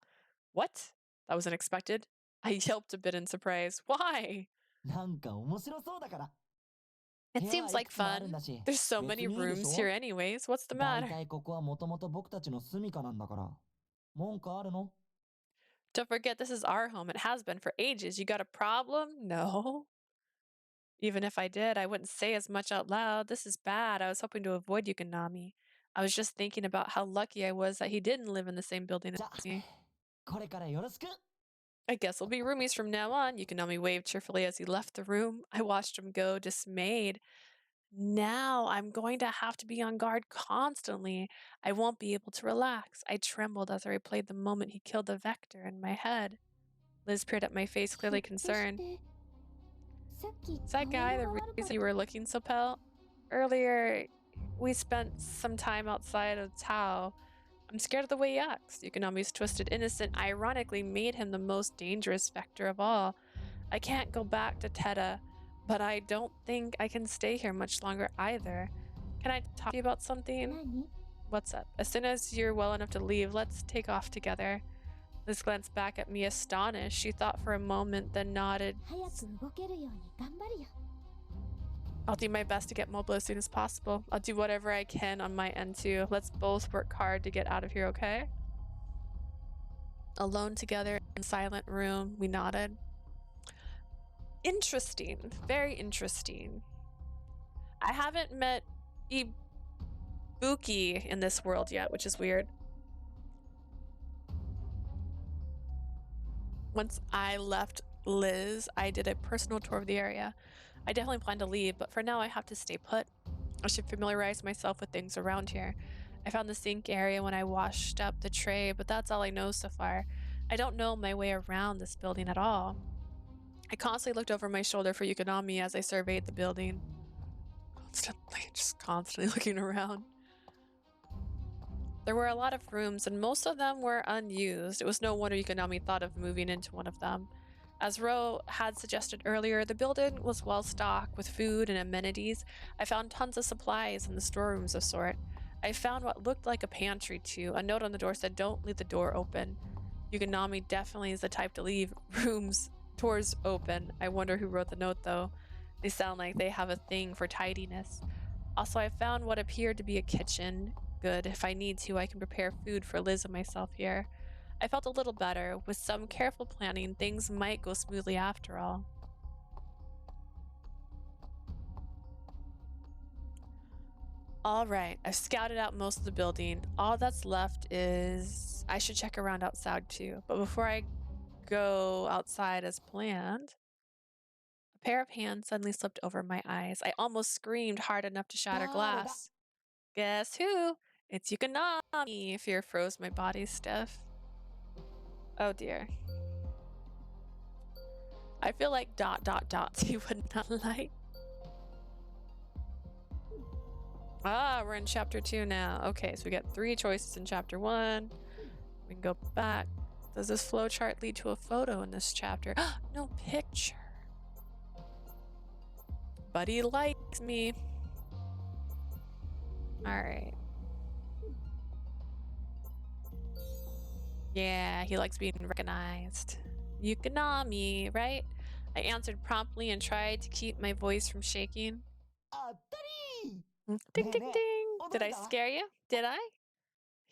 What? That was unexpected. I yelped a bit in surprise. Why? It seems like fun. There's so many rooms here anyways. What's the matter? Don't forget, this is our home. It has been for ages. You got a problem? No. Even if I did, I wouldn't say as much out loud. This is bad. I was hoping to avoid Yukinami. I was just thinking about how lucky I was that he didn't live in the same building as me. I guess we'll be roomies from now on. Yukinami waved cheerfully as he left the room. I watched him go, dismayed. Now I'm going to have to be on guard constantly. I won't be able to relax. I trembled as I replayed the moment he killed the vector in my head. Liz peered at my face, clearly concerned. Is that guy the reason you were looking so pale? Earlier, we spent some time outside of Tao. I'm scared of the way he acts. Yukinami's twisted innocent ironically made him the most dangerous vector of all. I can't go back to Teta, but I don't think I can stay here much longer either. Can I talk to you about something? What's up? As soon as you're well enough to leave, let's take off together. Liz glanced back at me astonished. She thought for a moment, then nodded. I'll do my best to get mobile as soon as possible. I'll do whatever I can on my end too. Let's both work hard to get out of here, okay? Alone together in a silent room, we nodded. Interesting. Very interesting. I haven't met Ibuki in this world yet, which is weird. Once I left Liz, I did a personal tour of the area. I definitely plan to leave, but for now I have to stay put. I should familiarize myself with things around here. I found the sink area when I washed up the tray, but that's all I know so far. I don't know my way around this building at all. I constantly looked over my shoulder for Yukinami as I surveyed the building. Constantly looking around. There were a lot of rooms, and most of them were unused. It was no wonder Yukinami thought of moving into one of them. As Ro had suggested earlier, the building was well stocked with food and amenities. I found tons of supplies in the storerooms of sort. I found what looked like a pantry too. A note on the door said, "Don't leave the door open." Yukinami definitely is the type to leave doors open. I wonder who wrote the note though. They sound like they have a thing for tidiness. Also, I found what appeared to be a kitchen. Good. If I need to, I can prepare food for Liz and myself here. I felt a little better. With some careful planning, things might go smoothly after all. All right, I've scouted out most of the building. All that's left is... I should check around outside too. But before I go outside as planned, a pair of hands suddenly slipped over my eyes. I almost screamed hard enough to shatter glass. Guess who? It's Yukinami. Fear froze my body stiff. Oh dear. I feel like ... he would not like. Ah, we're in chapter 2 now. Okay, so we got 3 choices in chapter 1. We can go back. Does this flowchart lead to a photo in this chapter? No picture. Buddy likes me. Alright. Yeah, he likes being recognized. Yukinami, right? I answered promptly and tried to keep my voice from shaking. Ding, ding, ding. Did I scare you? Did I?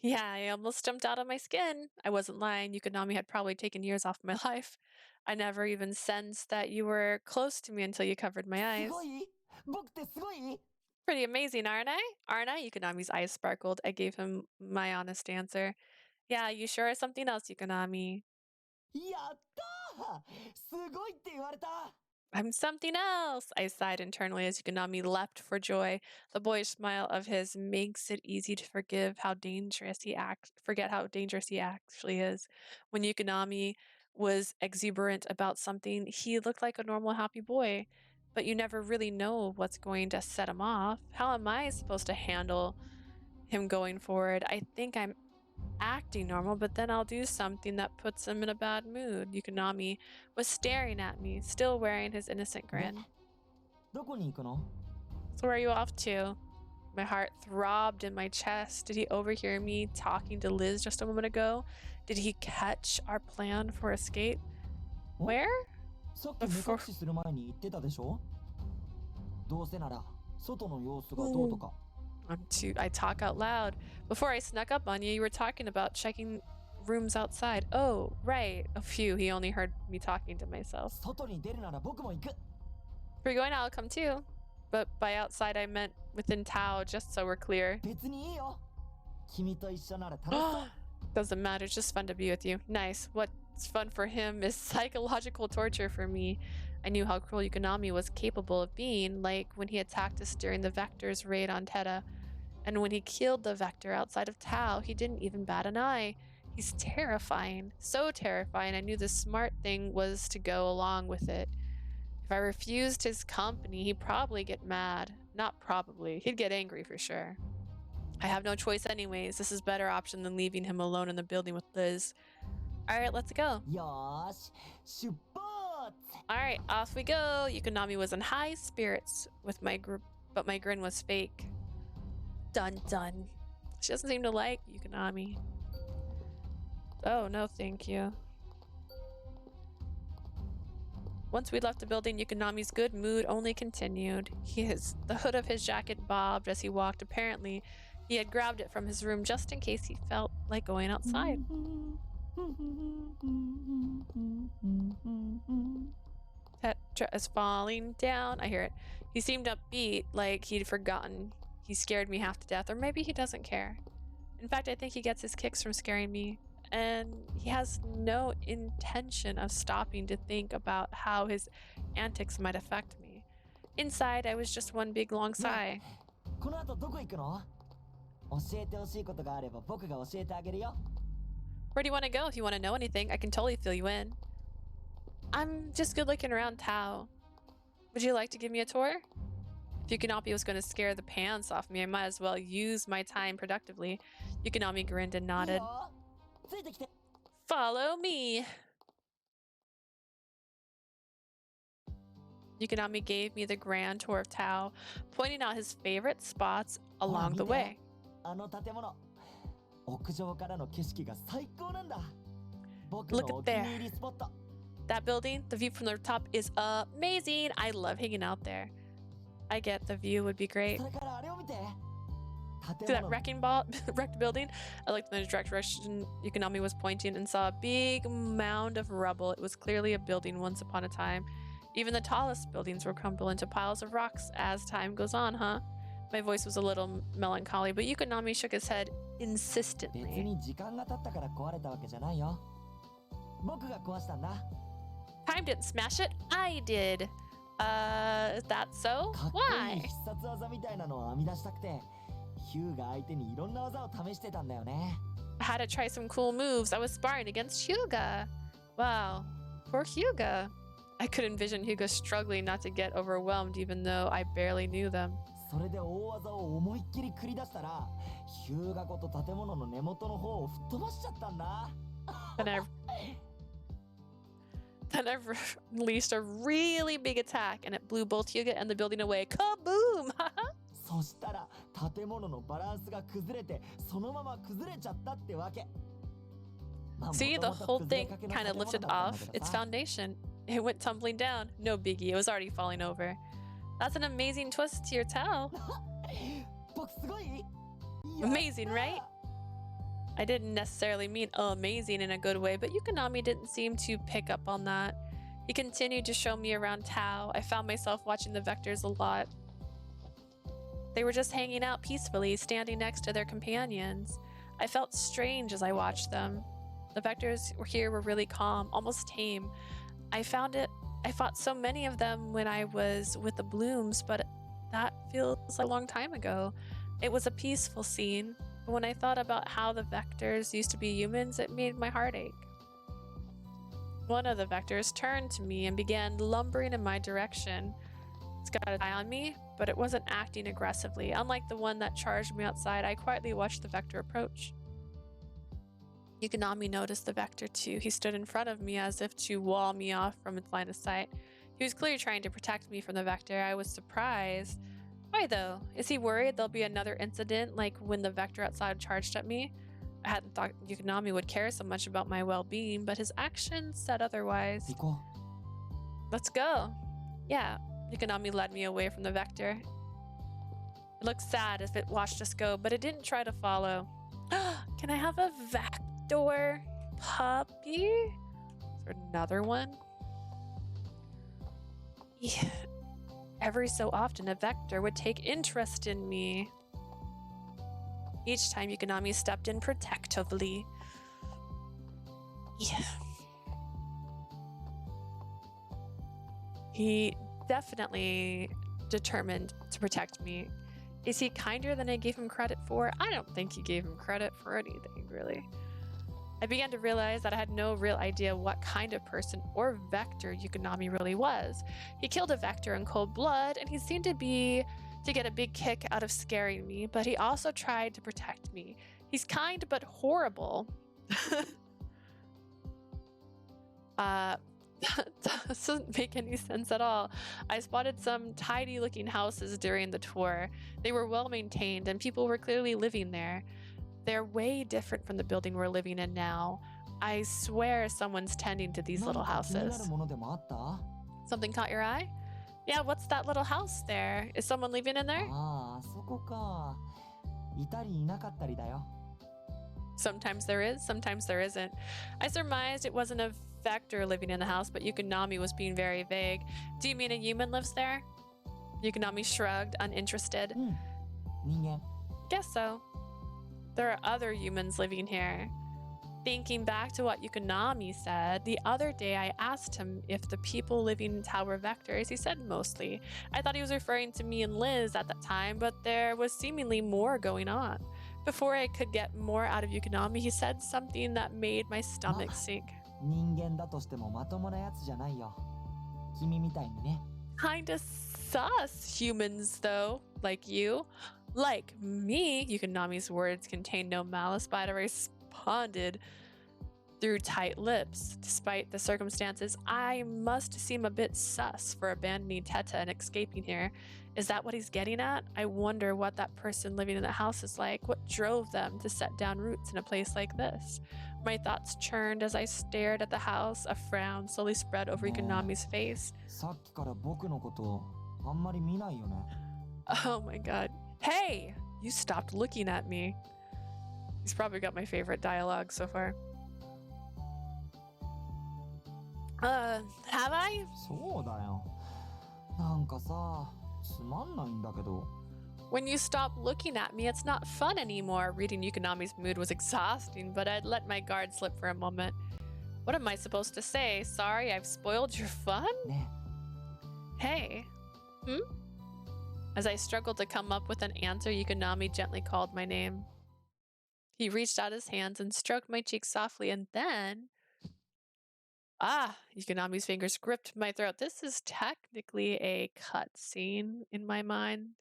Yeah, I almost jumped out of my skin. I wasn't lying. Yukinami had probably taken years off my life. I never even sensed that you were close to me until you covered my eyes. Pretty amazing, aren't I? Aren't I? Yukinami's eyes sparkled. I gave him my honest answer. Yeah, you sure are something else, Yukinami. I'm something else, I sighed internally as Yukinami leapt for joy. The boyish smile of his makes it easy to forget how dangerous he actually is. When Yukinami was exuberant about something, he looked like a normal, happy boy. But you never really know what's going to set him off. How am I supposed to handle him going forward? I think I'm acting normal, but then I'll do something that puts him in a bad mood. Yukinami was staring at me, still wearing his innocent grin. So where are you off to? My heart throbbed in my chest. Did he overhear me talking to Liz just a moment ago? Did he catch our plan for escape? Where? Before... I talk out loud. Before I snuck up on you, you were talking about checking rooms outside. Oh, right. A few. He only heard me talking to myself. If you're going, I'll come too. But by outside, I meant within Tao, just so we're clear. Doesn't matter. It's just fun to be with you. Nice. What's fun for him is psychological torture for me. I knew how cruel Yukinami was capable of being, like when he attacked us during the Vector's raid on Teta. And when he killed the Vector outside of Tao, he didn't even bat an eye. He's terrifying. So terrifying, I knew the smart thing was to go along with it. If I refused his company, he'd probably get mad. Not probably. He'd get angry for sure. I have no choice anyways. This is a better option than leaving him alone in the building with Liz. Alright, let's go. Alright, off we go. Yukinami was in high spirits with my group, but my grin was fake. Dun dun. She doesn't seem to like Yukinami. Oh, no thank you. Once we left the building, Yukinami's good mood only continued. The hood of his jacket bobbed as he walked. Apparently, he had grabbed it from his room just in case he felt like going outside. Tetra is falling down. I hear it. He seemed upbeat, like he'd forgotten. He scared me half to death, or maybe he doesn't care. In fact, I think he gets his kicks from scaring me, and he has no intention of stopping to think about how his antics might affect me. Inside, I was just one big long sigh. Where do you want to go? If you want to know anything, I can totally fill you in. I'm just good looking around Tao. Would you like to give me a tour? If Yukinami was going to scare the pants off me, I might as well use my time productively. Yukinami grinned and いい nodded. よついてきて Follow me. Yukinami gave me the grand tour of Tao, pointing out his favorite spots ほら along 見 the て way. あの建物屋上からの景色が最高なんだ僕 Look の at お気に there. 入りスポット That building, the view from the top is amazing. I love hanging out there. I get the view would be great. それからあれを見て To 建 that 物 wrecked building, I looked in the direction Yukinami was pointing and saw a big mound of rubble. It was clearly a building once upon a time. Even the tallest buildings will crumble into piles of rocks as time goes on, huh? My voice was a little melancholy, but Yukinami shook his head 別 insistently. に時間が経ったから壊れたわけじゃないよ僕が壊したんだ Time didn't smash it. I did. Is that so? かっこいい Why? 必殺技みたいなのを編み出したくてヒューが相手にいろんな技を試してたんだよね I had to try some cool moves. I was sparring against Hyuga. Wow, poor Hyuga. I could envision Hyuga struggling not to get overwhelmed even though I barely knew them. それで大技を思いっきり繰り出したらヒューがごと建物の根元の方を吹っ飛ばしちゃったんだ Then I released a really big attack and it blew both Hyuga and the building away. Kaboom! そしたら建物のバランスが崩れてそのまま崩れちゃったってわけ まあ See, 元 the 々 whole 崩れ thing かけの kind 建 of 物だ lifted ったんだ off けど its さ foundation. It went tumbling down. No biggie. It was already falling over. That's an amazing twist to your tale. 僕すごい Amazing, right? I didn't necessarily mean amazing in a good way, but Yukinami didn't seem to pick up on that. He continued to show me around Tao. I found myself watching the vectors a lot. They were just hanging out peacefully, standing next to their companions. I felt strange as I watched them. The vectors here were really calm, almost tame. I fought so many of them when I was with the blooms, but that feels like a long time ago. It was a peaceful scene, but when I thought about how the vectors used to be humans, it made my heart ache. One of the vectors turned to me and began lumbering in my direction. It's got an eye on me, but it wasn't acting aggressively. Unlike the one that charged me outside, I quietly watched the vector approach. Yukinami noticed the vector too. He stood in front of me as if to wall me off from its line of sight. He was clearly trying to protect me from the vector. I was surprised. Why though? Is he worried there'll be another incident like when the vector outside charged at me? I hadn't thought Yukinami would care so much about my well-being, but his actions said otherwise. 行こ Let's go. Yeah, Yukinami led me away from the vector. It looked sad as it watched us go, but it didn't try to follow. Can I have a vector puppy? Is there another one? Yeah. Every so often, a vector would take interest in me. Each time Yukinami stepped in protectively. Yeah. He definitely determined to protect me. Is he kinder than I gave him credit for? I don't think he gave him credit for anything, really. I began to realize that I had no real idea what kind of person or vector Yukinami really was. He killed a vector in cold blood, and he seemed to get a big kick out of scaring me, but he also tried to protect me. He's kind but horrible. That doesn't make any sense at all. I spotted some tidy looking houses during the tour. They were well maintained and people were clearly living there. They're way different from the building we're living in now. I swear someone's tending to う these little 何か気になる houses. ものでもあった Something caught your eye? Yeah, what's that little house there? Is someone living in there? ああそこかいたりいなかったりだよ Sometimes there is, sometimes there isn't. I surmised it wasn't a vector living in the house, but Yukinami was being very vague. Do you mean a human lives there? Yukinami shrugged, uninterested. うん人間 Guess so. There are other humans living here. Thinking back to what Yukinami said, the other day I asked him if the people living in Tower Vectors. He said mostly. I thought he was referring to me and Liz at that time, but there was seemingly more going on. Before I could get more out of Yukinami, he said something that made my stomach sink. 人間だとしてもまともなやつじゃないよ君みたいにね Kinda sus humans, though, like you. Like me, Yukinami's words contained no malice, but I responded through tight lips. Despite the circumstances, I must seem a bit sus for abandoning Teta and escaping here. Is that what he's getting at? I wonder what that person living in the house is like. What drove them to set down roots in a place like this? My thoughts churned as I stared at the house. A frown slowly spread over Yukinami's face. さっきから僕のことあんまり見ないよね。 Oh my god. Hey! You stopped looking at me. He's probably got my favorite dialogue so far. Have I? そうだよ。なんかさ、つまんないんだけど。 When you stop looking at me, it's not fun anymore. Reading Yukinami's mood was exhausting, but I'd let my guard slip for a moment. What am I supposed to say? Sorry, I've spoiled your fun? ね Hey. As I struggled to come up with an answer, Yukinami gently called my name. He reached out his hands and stroked my cheek softly, and then... Yukinami's fingers gripped my throat. This is technically a cutscene in my mind.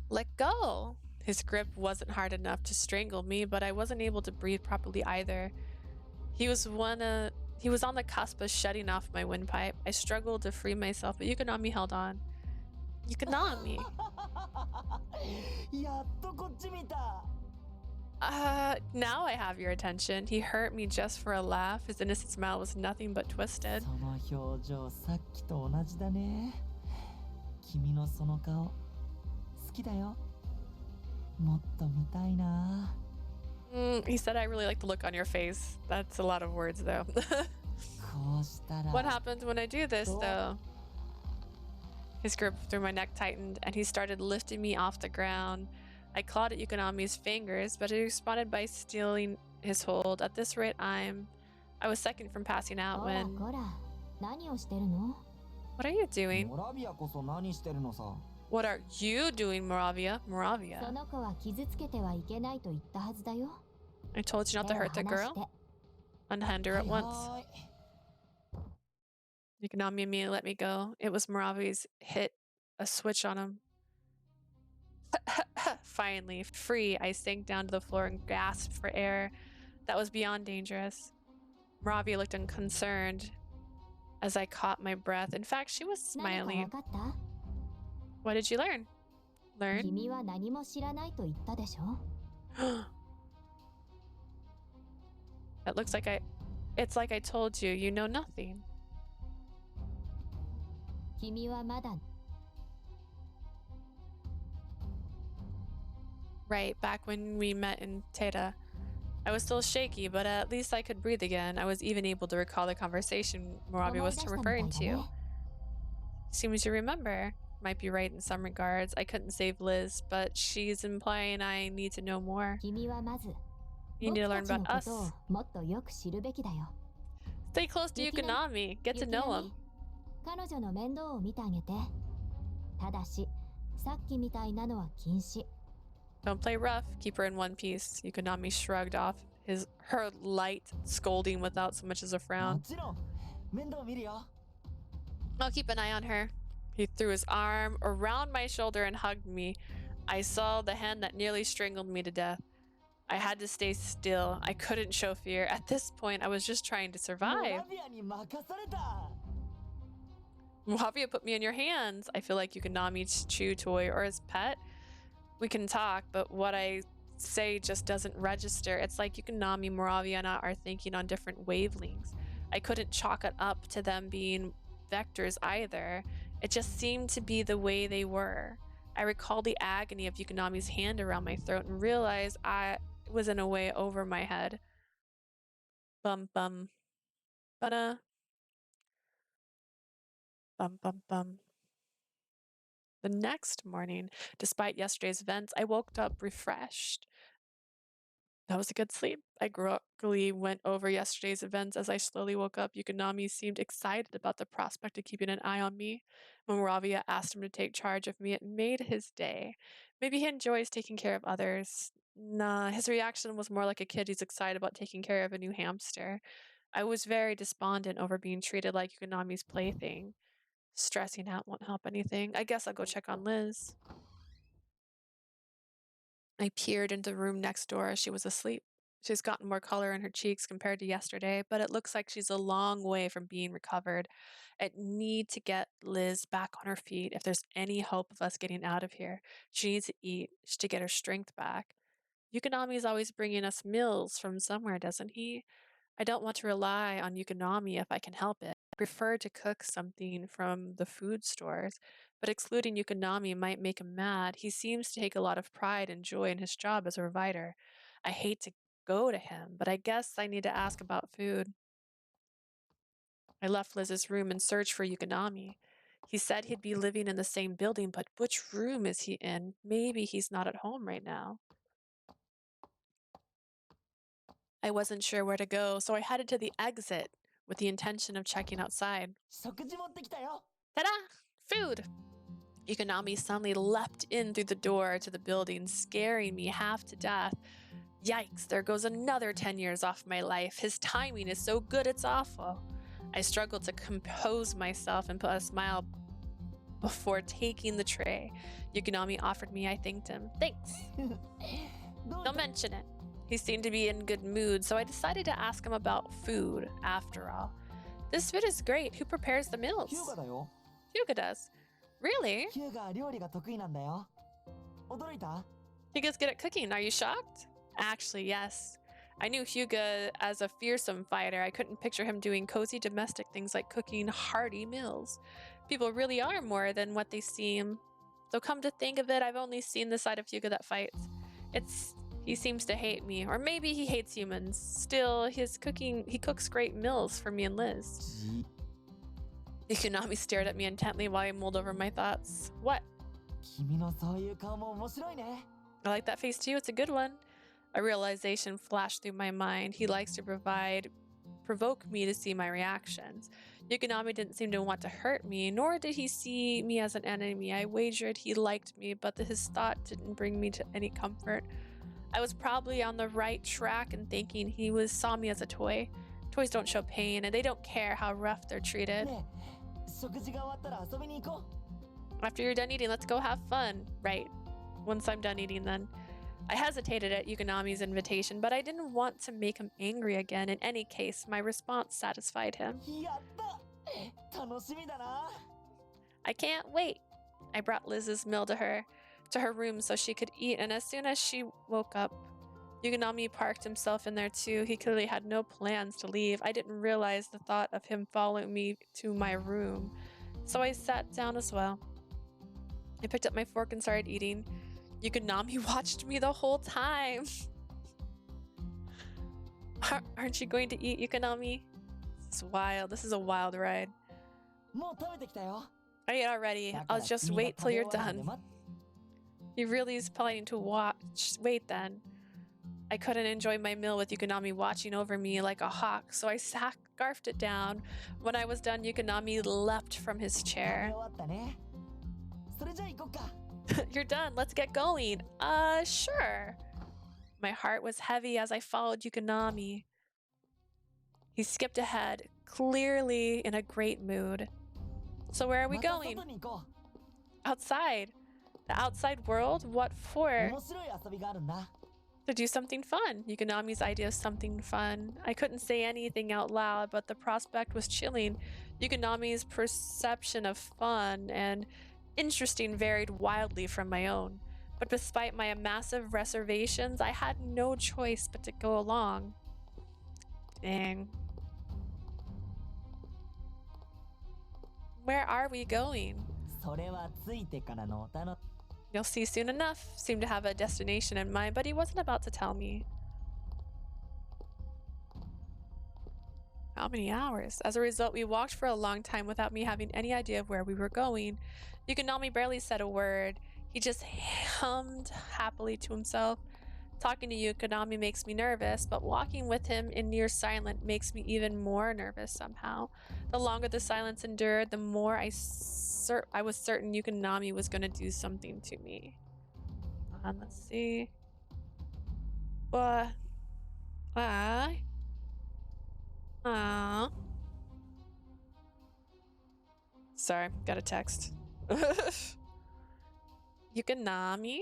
Let go! His grip wasn't hard enough to strangle me, but I wasn't able to breathe properly either. He was on the cusp of shutting off my windpipe. I struggled to free myself, but Yukinami held on. Yukinami! やっとこっち見た。 Now I have your attention. He hurt me just for a laugh. His innocent smile was nothing but twisted. その表情さっきと同じだね。君のその顔好きだよ。もっと見たいな。 He said I really like the look on your face. That's a lot of words, though. こうしたら。 What happens when I do this, though? His grip through my neck tightened, and he started lifting me off the ground. I clawed at Yukinami's fingers, but he responded by stealing his hold. At this rate, I was second from passing out when... こらこら、何をしてるの？ What are you doing? モラビアこそ何してるのさ。 What are you doing, Moravia? そ Moravia. の子は傷つけてはいけないと言ったはずだよ。 I told you not to 手を hurt the 離して。 girl. Unhand her は at い once. はーい。 Yukinami immediately let me go. It was Moravia's hit a switch on him. Finally, free, I sank down to the floor and gasped for air. That was beyond dangerous. Moravia looked unconcerned as I caught my breath. In fact, she was 何か smiling. 分かった？ What did you learn? Learn? 君は何も知らないと言ったでしょ？ It looks like It's like I told you, you know nothing. 君はまだ Right, back when we met in Teta. I was still shaky, but at least I could breathe again. I was even able to recall the conversation Moravia was 思い出したみた referring いだ to. ね。 Seems you remember. Might be right in some regards. I couldn't save Liz, but she's implying I need to know more. 君はまず You need to 僕 learn たちの about こ us. とをもっとよく知るべきだよ。 Stay close to Yukinami. Get to know him. 彼女の面倒を見てあげて。ただし、さっきみたいなのは禁止。 Don't play rough. Keep her in one piece. Yukinami shrugged off her light scolding without so much as a も frown. ちろん面倒見るよ。 I'll keep an eye on her. He threw his arm around my shoulder and hugged me. I saw the hand that nearly strangled me to death. I had to stay still. I couldn't show fear. At this point, I was just trying to モ survive. ラビアに任された。 Moravia put me in your hands. I feel like Yukinami's chew toy or his pet. We can talk, but what I say just doesn't register. It's like Yukinami, Moravia, and I are thinking on different wavelengths. I couldn't chalk it up to them being vectors either. It just seemed to be the way they were. I recalled the agony of Yukinami's hand around my throat and realized I was in a way over my head. Bum bum. Ba-da. Bum bum bum. The next morning, despite yesterday's events, I woke up refreshed. That was a good sleep. I groggily went over yesterday's events as I slowly woke up. Yukinami seemed excited about the prospect of keeping an eye on me. When Moravia asked him to take charge of me, it made his day. Maybe he enjoys taking care of others. Nah, his reaction was more like a kid who's excited about taking care of a new hamster. I was very despondent over being treated like Yukinami's plaything. Stressing out won't help anything. I guess I'll go check on Liz. I peered into the room next door as she was asleep. She's gotten more color in her cheeks compared to yesterday, but it looks like she's a long way from being recovered. I need to get Liz back on her feet if there's any hope of us getting out of here. She needs to eat to get her strength back. Yukinami is always bringing us meals from somewhere, doesn't he? I don't want to rely on Yukinami if I can help it. I prefer to cook something from the food stores, but excluding Yukinami might make him mad. He seems to take a lot of pride and joy in his job as a provider. I hate to go to him, but I guess I need to ask about food. I left Liz's room and searched for Yukinami. He said he'd be living in the same building, but which room is he in? Maybe he's not at home right now. I wasn't sure where to go, so I headed to the exit with the intention of checking outside. 食事持ってきたよ Ta-da! Food! Yukinami suddenly leapt in through the door to the building, scaring me half to death. Yikes, there goes another 10 years off my life. His timing is so good it's awful. I struggled to compose myself and put a smile before taking the tray. Yukinami offered me, I thanked him. Thanks! どう Don't mention it. He seemed to be in good mood, so I decided to ask him about food, after all. This food is great. Who prepares the meals? ヒューガだよ Hyuga does. Really? ヒューガは料理が得意なんだよ驚いた Hyuga's good at cooking. Are you shocked? Actually, yes. I knew Hyuga as a fearsome fighter. I couldn't picture him doing cozy domestic things like cooking hearty meals. People really are more than what they seem. Though come to think of it, I've only seen the side of Hyuga that fights. He seems to hate me, or maybe he hates humans. Still, he cooks great meals for me and Liz. Yukinami stared at me intently while I mulled over my thoughts. What? 君のそういう顔も面白いね I like that face too. It's a good one. A realization flashed through my mind. He likes to provoke me to see my reactions. Yukinami didn't seem to want to hurt me, nor did he see me as an enemy. I wagered he liked me, but his thought didn't bring me to any comfort. I was probably on the right track in thinking he saw me as a toy. Toys don't show pain, and they don't care how rough they're treated. ねえ食事が終わったら遊びに行こ After you're done eating, let's go have fun. Right. Once I'm done eating, then. I hesitated at Yukinami's invitation, but I didn't want to make him angry again. In any case, my response satisfied him. うやった楽しみだな I can't wait. I brought Liz's meal to her room so she could eat, and as soon as she woke up, Yukinami parked himself in there too. He clearly had no plans to leave. I didn't realize the thought of him following me to my room, so I sat down as well. I picked up my fork and started eating. Yukinami watched me the whole time. Aren't you going to eat, Yukinami? This is wild. This is a wild ride. もう食べてきたよ I ate already. だか I'll ら just 君が wait 食 till べ you're 終わるまで done. 待っ He really is planning to watch. Wait then. I couldn't enjoy my meal with Yukinami watching over me like a hawk, so I scarfed it down. When I was done, Yukinami leapt from his 食べ chair. 終わったねそれじゃあ行こっか You're done. Let's get going. Sure. My heart was heavy as I followed Yukinami. He skipped ahead, clearly in a great mood. So where are we また going? 外に行こ Outside. The outside world? What う for? 面白い遊びがあるんだ To do something fun. Yukinami's idea of something fun. I couldn't say anything out loud, but the prospect was chilling. Yukinami's perception of fun and interesting varied wildly from my own. But despite my massive reservations, I had no choice but to go along. Dang. Where are we going? それはついてからのお楽 You'll see soon enough. Seemed to have a destination in mind, but he wasn't about to tell me. How many hours? As a result, we walked for a long time without me having any idea of where we were going. Yukinami barely said a word. He just hummed happily to himself. Talking to Yukinami makes me nervous, but walking with him in near silence makes me even more nervous somehow. The longer the silence endured, the more I was certain Yukinami was going to do something to me. Let's see. What? Sorry, got a text. Yukinami?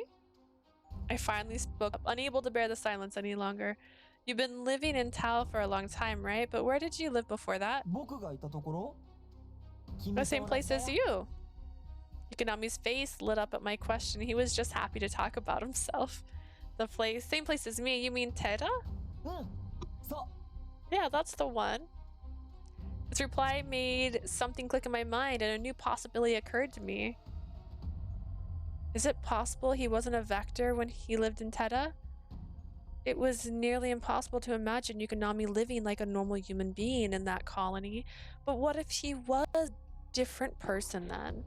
I finally spoke up, unable to bear the silence any longer. You've been living in Tao for a long time, right? But where did you live before that? 僕がいたところ The 君と same 同 place じだ as よ you. Yukinami's face lit up at my question. He was just happy to talk about himself. The place, same place as me. You mean Teda? うんそう Yeah, that's the one. His reply made something click in my mind, and a new possibility occurred to me. Is it possible he wasn't a Vector when he lived in Teda? It was nearly impossible to imagine Yukinami living like a normal human being in that colony. But what if he was a different person then?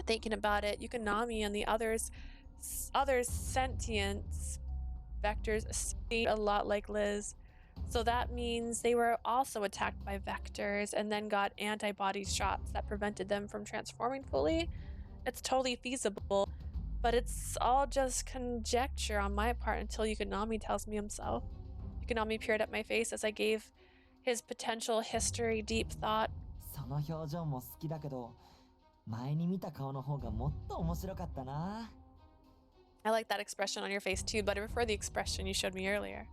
Thinking about it, Yukinami and the others sentient Vectors seemed a lot like Liz. So that means they were also attacked by Vectors and then got antibody shots that prevented them from transforming fully. It's totally feasible, but it's all just conjecture on my part until Yukinami tells me himself. Yukinami peered at my face as I gave his potential history deep thought. その表情も好きだけど前に見た顔の方がもっと面白かったな I like that expression on your face too, but I prefer the expression you showed me earlier.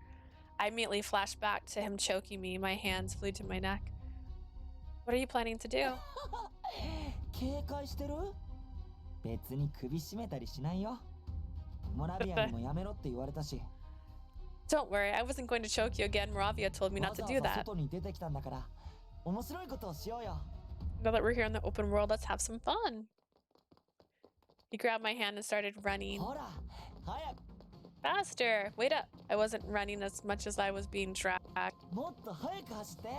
I immediately flashed back to him choking me. My hands flew to my neck. What are you planning to do? 警戒してる別に首絞めたりしないよモラビアにもやめろって言われたし Don't worry, I wasn't going to choke you again. Moravia told me not to わ do ざわざ that. 外に出てきたんだから面白いことをしようよ Now that we're here in the open world, let's have some fun. He grabbed my hand and started running. ほら早く Faster! Wait up! I wasn't running as much as I was being dragged. もっと早く走って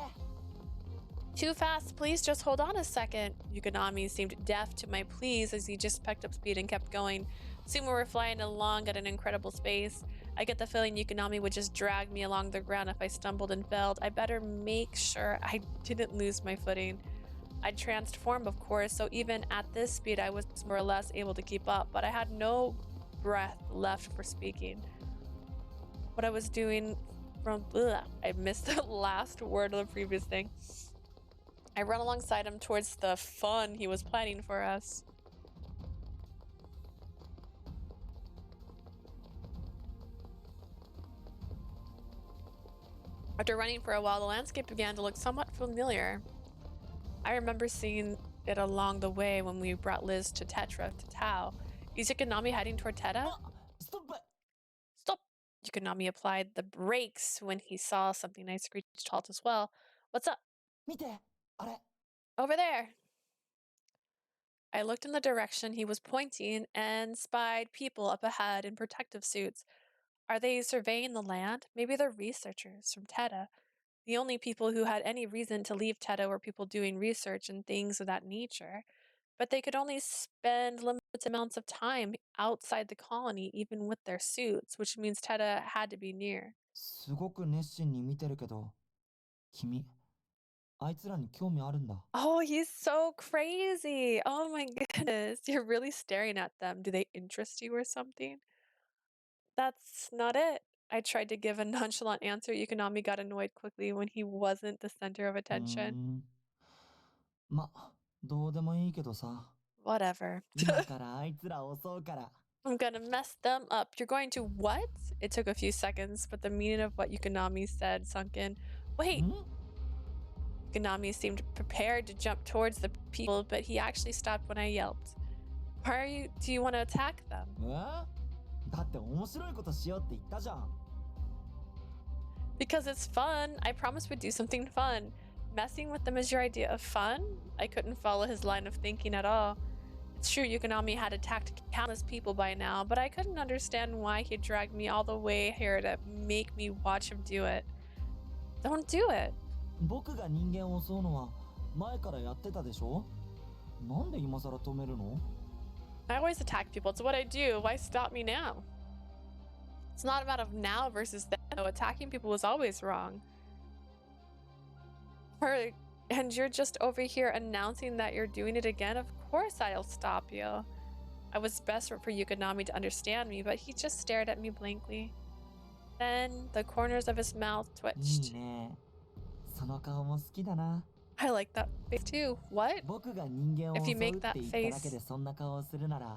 Too fast, please just hold on a second. Yukinami seemed deaf to my pleas as he just picked up speed and kept going. Soon we were flying along at an incredible pace. I get the feeling Yukinami would just drag me along the ground if I stumbled and fell. I better make sure I didn't lose my footing. I'd transformed, of course, so even at this speed I was more or less able to keep up, but I had no breath left for speaking. What I was doing from... Ugh, I missed the last word of the previous thing. I run alongside him towards the fun he was planning for us. After running for a while, the landscape began to look somewhat familiar. I remember seeing it along the way when we brought Liz to Tetra to Tao. Is Yukinami heading toward Teta? ストップ Stop! Yukinami applied the brakes when he saw something. I screeched halt as well. What's up? 見てあれ Over there! I looked in the direction he was pointing and spied people up ahead in protective suits. Are they surveying the land? Maybe they're researchers from Teta. The only people who had any reason to leave Teta were people doing research and things of that nature. But they could only spend limited amounts of time outside the colony, even with their suits, which means Teta had to be near. すごく熱心に見てるけど君あいつらに興味あるんだ Oh, he's so crazy. Oh my goodness. You're really staring at them. Do they interest you or something? That's not it. I tried to give a nonchalant answer. Yukinami got annoyed quickly when he wasn't the center of うー attention. んまどうでもいいけどさ Whatever. 今からあいつらを襲うから I'm gonna mess them up. You're going to what? It took a few seconds, but the meaning of what Yukinami said sunk in. Wait, ん Yukinami seemed prepared to jump towards the people, but he actually stopped when I yelped. Do you want to attack them? だって面白いことしようって言ったじゃん Because it's fun. I promised we'd do something fun. Messing with them is your idea of fun? I couldn't follow his line of thinking at all. It's true Yukinami had attacked countless people by now, but I couldn't understand why he dragged me all the way here to make me watch him do it. Don't do it. 僕が人間を襲うのは前からやってたでしょなんで今更止めるの I always attack people. It's what I do. Why stop me now? It's not a matter of now versus then. No, attacking people was always wrong. And you're just over here announcing that you're doing it again? Of course I'll stop you. I was desperate for Yukinami to understand me, but he just stared at me blankly. Then the corners of his mouth いい twitched. ねその顔も好きだな I like that face too. What? 僕が人間を If 襲 you う make って that 言っただけ face. でそんな顔をするなら、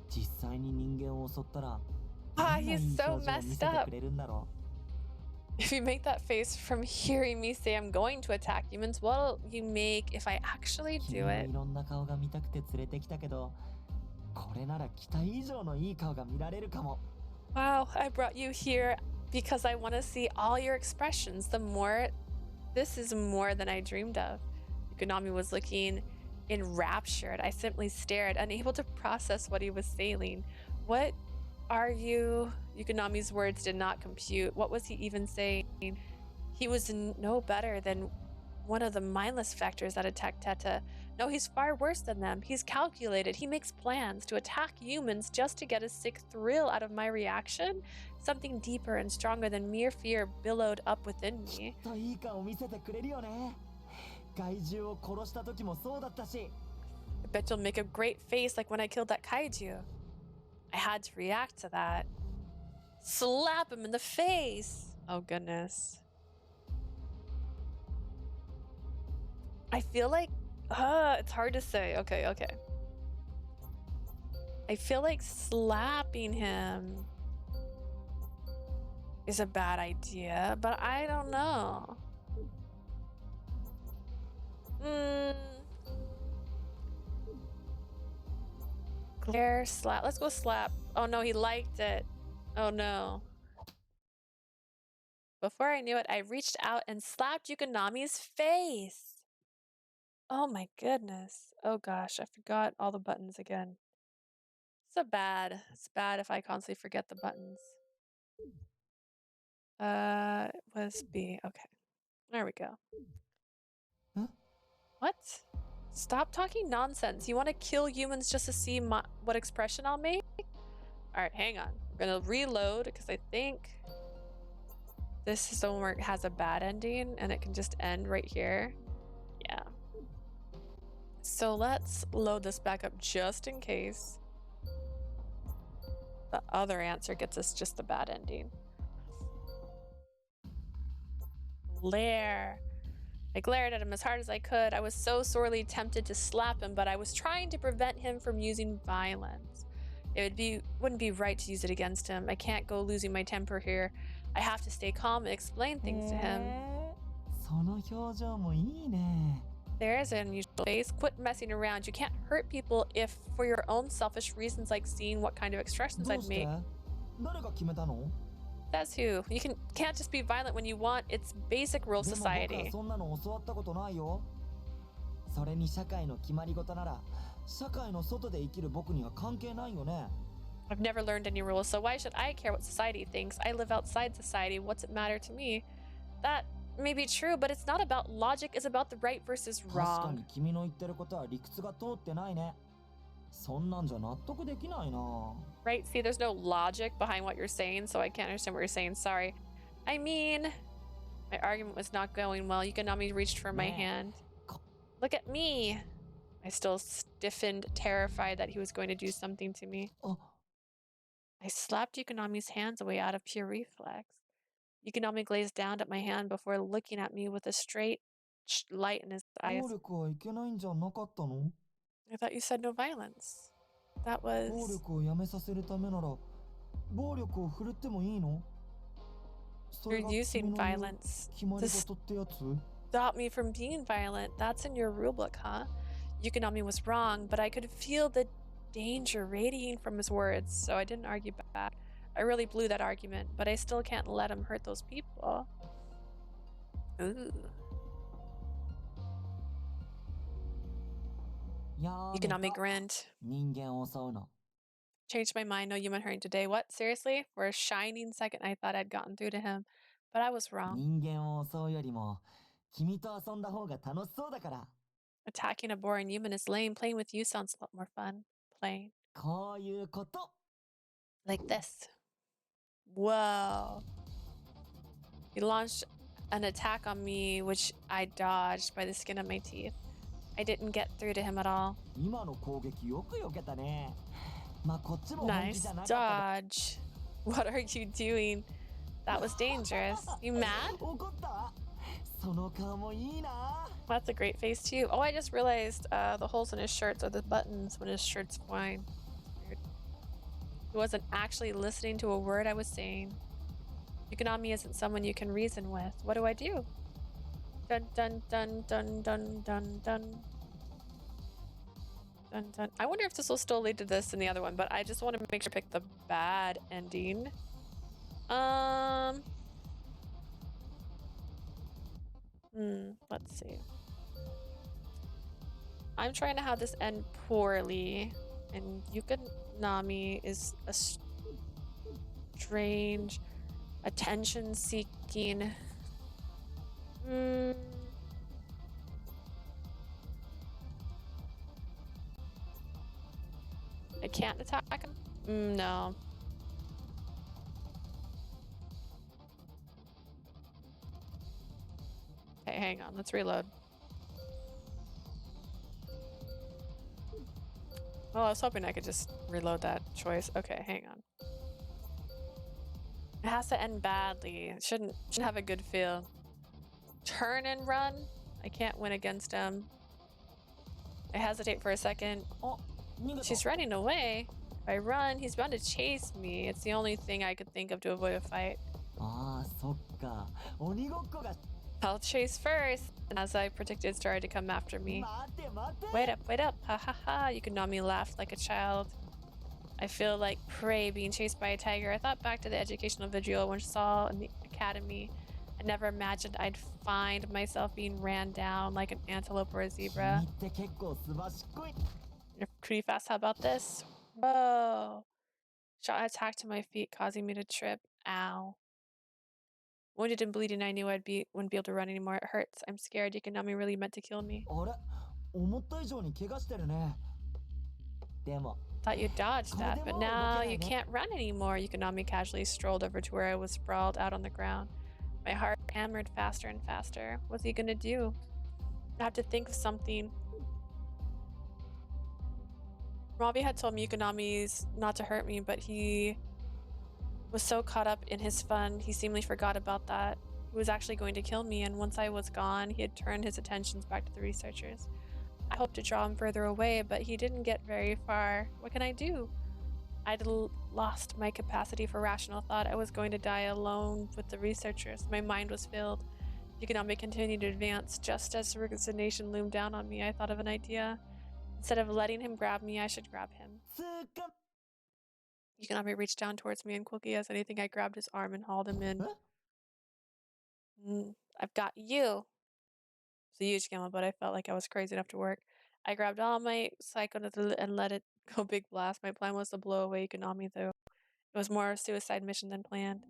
実際に人間を襲ったら、 Ah, どんない he's い so 表情を見 messed せて up. くれるんだろ If you make that face from hearing me say I'm going to attack humans, what'll you make if I actually う。君 do の it? いろんな顔が見たくて連れてきたけど、これなら期待以上のいい顔が見られるかも。 Wow, I brought you here because I want to see all your expressions. This is more than I dreamed of. Yukinami was looking enraptured. I simply stared, unable to process what he was saying. What are you? Yukinami's words did not compute. What was he even saying? He was no better than one of the mindless factors that attacked Teta. No, he's far worse than them. He's calculated. He makes plans to attack humans just to get a sick thrill out of my reaction. Something deeper and stronger than mere fear billowed up within me. といい顔見せてくれるよね。怪獣を殺した時もそうだったし。 I bet you'll make a great face like when I killed that kaiju. I had to react to that. Slap him in the face. Oh, goodness. I feel like, it's hard to say. Okay. I feel like slapping him is a bad idea, but I don't know. Glare, slap. Let's go slap. Oh no, he liked it. Oh no. Before I knew it, I reached out and slapped Yukinami's face. Oh my goodness. Oh gosh, I forgot all the buttons again. It's bad if I constantly forget the buttons. It was B. Okay. There we go. Huh? What? Stop talking nonsense. You want to kill humans just to see what expression I'll make? Alright, hang on. We're gonna reload because I think this is the one where it has a bad ending and it can just end right here. Yeah. So let's load this back up just in case the other answer gets us just the bad ending. Glare. I glared at him as hard as I could. I was so sorely tempted to slap him, but I was trying to prevent him from using violence. Wouldn't be right to use it against him. I can't go losing my temper here. I have to stay calm and explain things to him. その表情もいいね。 There's an unusual face. Quit messing around. You can't hurt people if for your own selfish reasons, like seeing what kind of expressions どう I'd して make. 誰が決めたの Says who? You can't just be violent when you want. It's basic rule でも僕は society. そんなの教わったことないよ。それに社会の決まり事なら、社会の外で生きる僕には関係ないよね。 I've never learned any rules, so why should I care what society thinks? I live outside society. What's it matter to me? That may be true, but it's not about logic. It's about the right versus 確か wrong. に君の言ってることは理屈が通ってないね。そんなんじゃ納得できないな。 Right? See, there's no logic behind what you're saying, so I can't understand what you're saying. Sorry. I mean, my argument was not going well. Yukinami reached for my Yeah. hand. Look at me. I still stiffened, terrified that he was going to do something to me. あ、 I slapped Yukinami's hands away out of pure reflex. Yukinami glazed down at my hand before looking at me with a straight light in his eyes. 暴力はいけないんじゃなかったの I thought you said no violence. That 暴 was... 力をやめさせるためなら、暴力を振るってもいいのそれ You're が君 using の言う violence 決ま to り事ってやつ stop me from being violent. That's in your rulebook, huh? Yukinami was wrong, but I could feel the danger radiating from his words, so I didn't argue back. I really blew that argument, but I still can't let him hurt those people. Ooh. やめ Yukinami た grinned. 人間を襲うの。 Changed my mind. No human hurting today. What? Seriously? For a shining second, I thought I'd gotten through to him, but I was wrong. 人間を襲うよりも、君と遊んだ方が楽しそうだから。 Attacking a boring human is lame. Playing with you sounds a lot more fun. Playing こういうこと。 like this. Whoa. He launched an attack on me, which I dodged by the skin of my teeth. I didn't get through to him at all. 今の攻撃よく避けたね。まあこっちも本気 Nice じゃなかったけど。 dodge. What are you doing? That was dangerous. You mad? 怒ったその顔もいいな。 That's a great face too. Oh, I just realized the holes in his shirts are the buttons when his shirt's flying. Weird. He wasn't actually listening to a word I was saying. Yukinami isn't someone you can reason with. What do I do? Dun dun dun dun dun dun dun. Dun dun. I wonder if this will still lead to this in the other one, but I just want to make sure I pick the bad ending. Let's see. I'm trying to have this end poorly, and Yukinami is a strange, attention-seeking. I can't attack him? No. Okay, hang on. Let's reload. Well, I was hoping I could just reload that choice. Okay, hang on. It has to end badly. It shouldn't have a good feel. Turn and run? I can't win against him. I hesitate for a second. Oh, she's running away. If I run, he's bound to chase me. It's the only thing I could think of to avoid a fight. Ah, そっか。鬼ごっこが。 I'll chase first, and as I predicted, started to come after me. Wait up, ha ha ha, Yukinami laughed like a child. I feel like prey being chased by a tiger. I thought back to the educational video I saw in the academy. I never imagined I'd find myself being ran down like an antelope or a zebra. You're pretty fast, how about this? Whoa. Shot an attack to my feet, causing me to trip. Ow. Wounded and bleeding, I knew wouldn't be able to run anymore. It hurts. I'm scared. Yukinami really meant to kill me. Thought you dodged that, but now you can't run anymore. Yukinami casually strolled over to where I was sprawled out on the ground. My heart hammered faster and faster. What's he gonna do? I have to think of something. Robbie had told me Yukinami's not to hurt me, but he was so caught up in his fun, he seemingly forgot about that. He was actually going to kill me, and once I was gone, he had turned his attentions back to the researchers. I hoped to draw him further away, but he didn't get very far. What can I do? I'd lost my capacity for rational thought. I was going to die alone with the researchers. My mind was filled. Yukinami continued to advance. Just as resignation loomed down on me, I thought of an idea. Instead of letting him grab me, I should grab him. Yukinami reached down towards me, and quickly as anything, I grabbed his arm and hauled him in. I've got you. It's a huge gamma, but I felt like I was crazy enough to work. I grabbed all my psycho and let it go big blast. My plan was to blow away Yukinami, though. It was more a suicide mission than planned.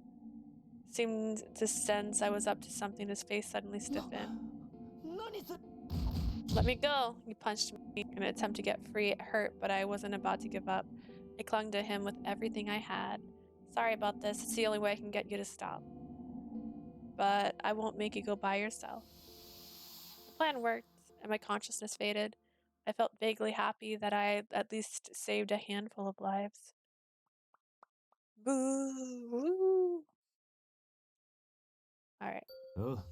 Seemed to sense I was up to something. His face suddenly stiffened. Let me go! He punched me in an attempt to get free. It hurt, but I wasn't about to give up. I clung to him with everything I had. Sorry about this. It's the only way I can get you to stop. But I won't make you go by yourself. The plan worked, and my consciousness faded. I felt vaguely happy that I at least saved a handful of lives. Boo! Woo. All right. Oh.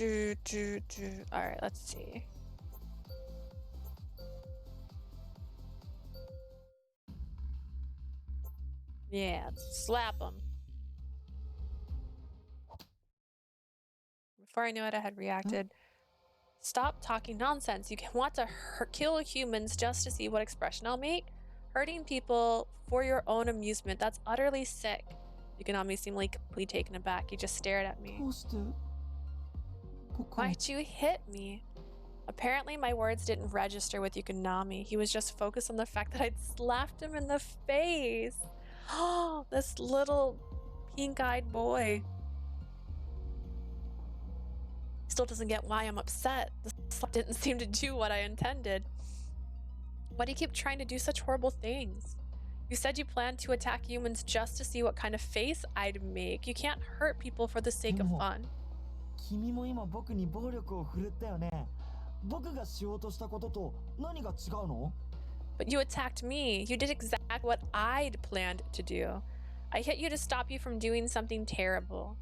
All right, let's see. Yeah, slap him. Before I knew it, I had reacted. Stop talking nonsense. You want to kill humans just to see what expression I'll make? Hurting people for your own amusement. That's utterly sick. Yukinami seemed like completely taken aback. He just stared at me. Why'd you hit me? Apparently my words didn't register with Yukinami. He was just focused on the fact that I'd slapped him in the face. Oh, this little pink-eyed boy. Still doesn't get why I'm upset. The slap didn't seem to do what I intended. Why do you keep trying to do such horrible things? You said you planned to attack humans just to see what kind of face I'd make. You can't hurt people for the sake of fun. 君も今僕に暴力を振るったよね。僕がしようとしたことと何が違うの? But you attacked me. You did exactly what I'd planned to do. I hit you to stop you from doing something terrible.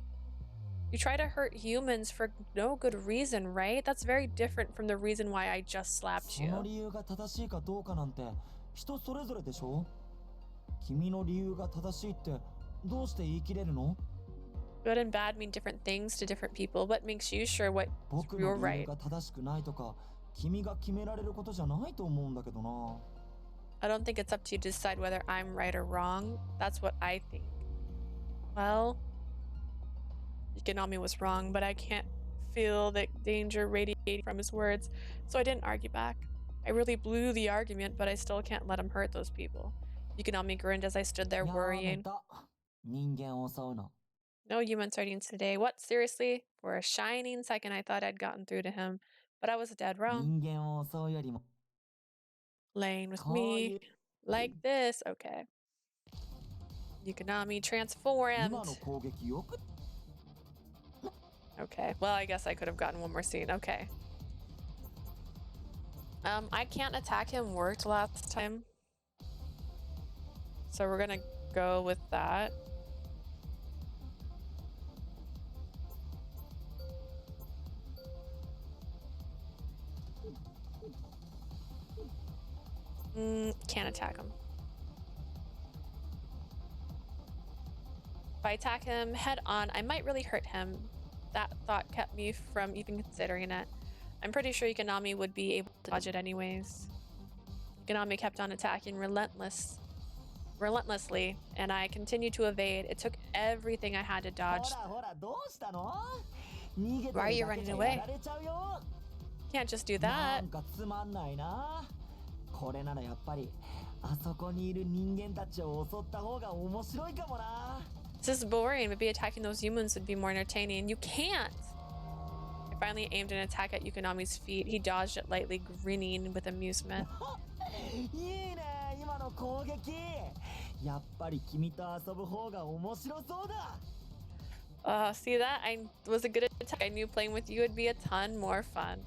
You try to hurt humans for no good reason, right? That's very different from the reason why I just slapped その you. 理由が正しいかどうかなんて人それぞれでしょ。君の理由が正しいってどうして言い切れるの？ Good and bad mean different things to different people. What makes you sure what 僕 you're の理由 right? が正しくないとか君が決められることじゃないと思うんだけどな。 I don't think it's up to you to decide whether I'm right or wrong. That's what I think. Well, Yukinami was wrong, but I can't feel the danger radiating from his words, so I didn't argue back. I really blew the argument, but I still can't let him hurt those people. Yukinami grinned as I stood there やめ worrying. た。人間を襲うの。 No human sightings today. What? Seriously? For a shining second, I thought I'd gotten through to him, but I was dead wrong. 人間を襲うよりも Playing with こういう me like this. Okay. Yukinami 今 transformed. の攻撃よく Okay. Well, I guess I could have gotten one more scene. Okay. I can't attack him worked last time. So we're gonna go with that. Can't attack him. If I attack him head on, I might really hurt him. That thought kept me from even considering it. I'm pretty sure Yukinami would be able to dodge it anyways. Yukinami kept on attacking relentlessly, and I continued to evade. It took everything I had to ほ dodge. らほらどうしたの？逃げて Why are る you だけ running じゃ away? やられちゃうよ。 Can't just do な that. んかつまんないな。これならやっぱりあそこにいる人間たちを襲った方が面白いかもな。 This is boring. Maybe attacking those humans would be more entertaining. You can't! I finally aimed an attack at Yukinami's feet. He dodged it lightly, grinning with amusement. いいね今の攻撃。やっぱり君と遊ぶ方が面白そうだ。 See that? I was a good attack. I knew playing with you would be a ton more fun.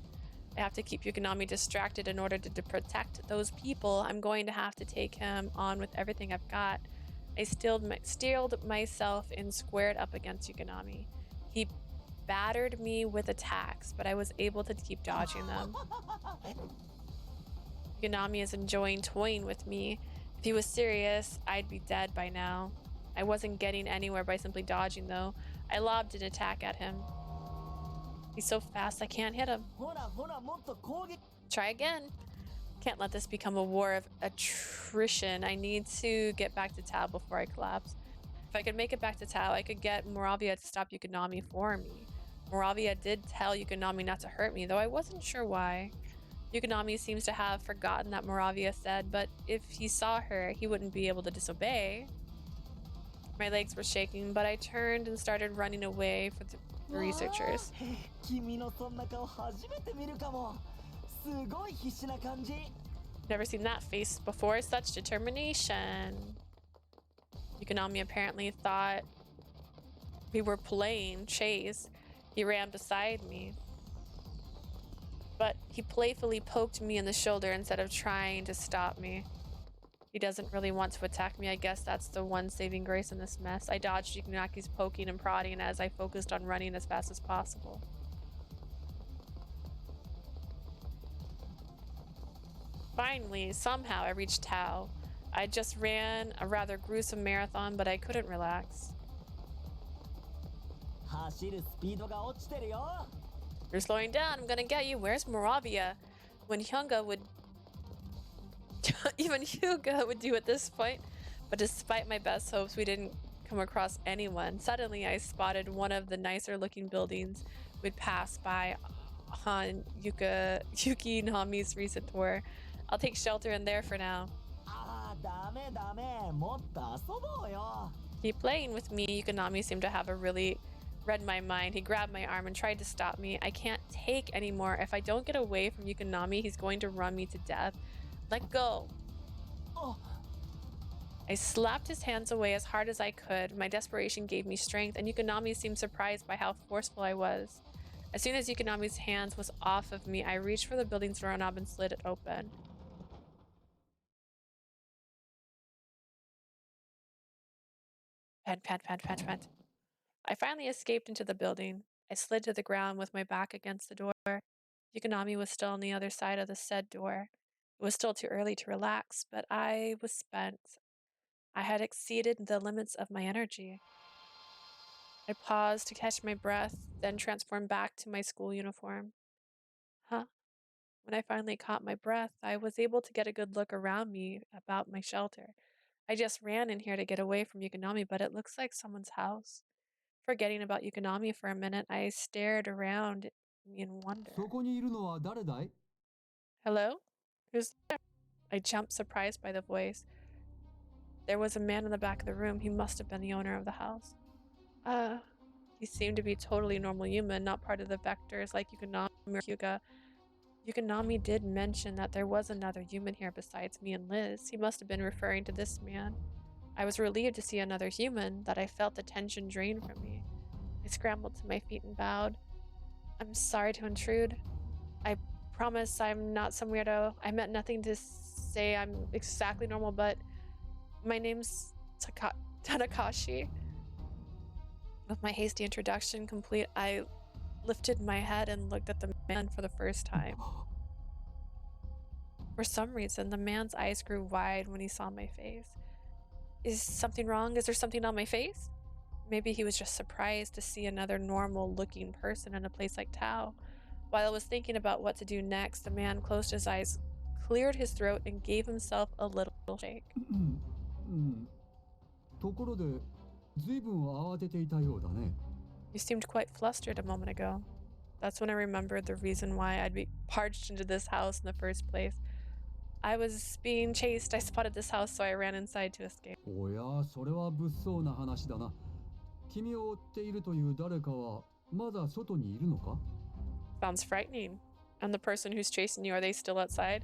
I have to keep Yukinami distracted in order to protect those people. I'm going to have to take him on with everything I've got. I steeled myself and squared up against Yukinami. He battered me with attacks, but I was able to keep dodging them. Yukinami is enjoying toying with me. If he was serious, I'd be dead by now. I wasn't getting anywhere by simply dodging, though. I lobbed an attack at him. He's so fast I can't hit him. ほらほらもっと攻撃。 Try again. Can't let this become a war of attrition. I need to get back to Tao before I collapse. If I could make it back to Tao, I could get Moravia to stop Yukinami for me. Moravia did tell Yukinami not to hurt me, though I wasn't sure why. Yukinami seems to have forgotten that Moravia said, but if he saw her, he wouldn't be able to disobey. My legs were shaking, but I turned and started running away for the researchers. 君のそんな顔初めて見るかも。すごい必死な感じ。 Never seen that face before, such determination. Yukinami apparently thought we were playing chase. He ran beside me. But he playfully poked me in the shoulder instead of trying to stop me. He doesn't really want to attack me. I guess that's the one saving grace in this mess. I dodged Yukinaki's poking and prodding as I focused on running as fast as possible. Finally, somehow I reached Tao. I just ran a rather gruesome marathon, but I couldn't relax. 走るスピードが落ちてるよ。 You're slowing down. I'm gonna get you. Where's Moravia? When Hyuga would... Even Hyuga would do at this point. But despite my best hopes, we didn't come across anyone. Suddenly, I spotted one of the nicer looking buildings we'd passed by on Yukinami's recent tour. I'll take shelter in there for now. ああ、ダメダメ。もっと遊ぼうよ。 Keep playing with me. Yukinami seemed to have read my mind. He grabbed my arm and tried to stop me. I can't take anymore. If I don't get away from Yukinami, he's going to run me to death. Let go. Oh. I slapped his hands away as hard as I could. My desperation gave me strength, and Yukinami seemed surprised by how forceful I was. As soon as Yukinami's hands was off of me, I reached for the building's doorknob and slid it open. Pant, pant, pant, pant, pant. I finally escaped into the building. I slid to the ground with my back against the door. Yukinami was still on the other side of the said door. It was still too early to relax, but I was spent. I had exceeded the limits of my energy. I paused to catch my breath, then transformed back to my school uniform. Huh? When I finally caught my breath, I was able to get a good look around me about my shelter. I just ran in here to get away from Yukinami, but it looks like someone's house. Forgetting about Yukinami for a minute, I stared around in wonder. そこにいるのは誰だい？ Hello? Who's there? I jumped, surprised by the voice. There was a man in the back of the room. He must have been the owner of the house. He seemed to be totally normal human, not part of the vectors like Yukinami or Hyuga. Yukinami did mention that there was another human here besides me and Liz. He must have been referring to this man. I was relieved to see another human, that I felt the tension drain from me. I scrambled to my feet and bowed. I'm sorry to intrude. I promise I'm not some weirdo. I meant nothing to say I'm exactly normal, but my name's Tanakashi. With my hasty introduction complete, I lifted my head and looked at the man for the first time. For some reason, the man's eyes grew wide when he saw my face. Is something wrong? Is there something on my face? Maybe he was just surprised to see another normal-looking person in a place like Tao. While I was thinking about what to do next, the man closed his eyes, cleared his throat, and gave himself a little shake. ところで、ずいぶん慌てていたようだね。 You seemed quite flustered a moment ago. That's when I remembered the reason why I'd be barged into this house in the first place. I was being chased. I spotted this house, so I ran inside to escape. おや、それは物騒な話だな。君を追っているという誰かはまだ外にいるのか？ Sounds frightening. And the person who's chasing you, are they still outside?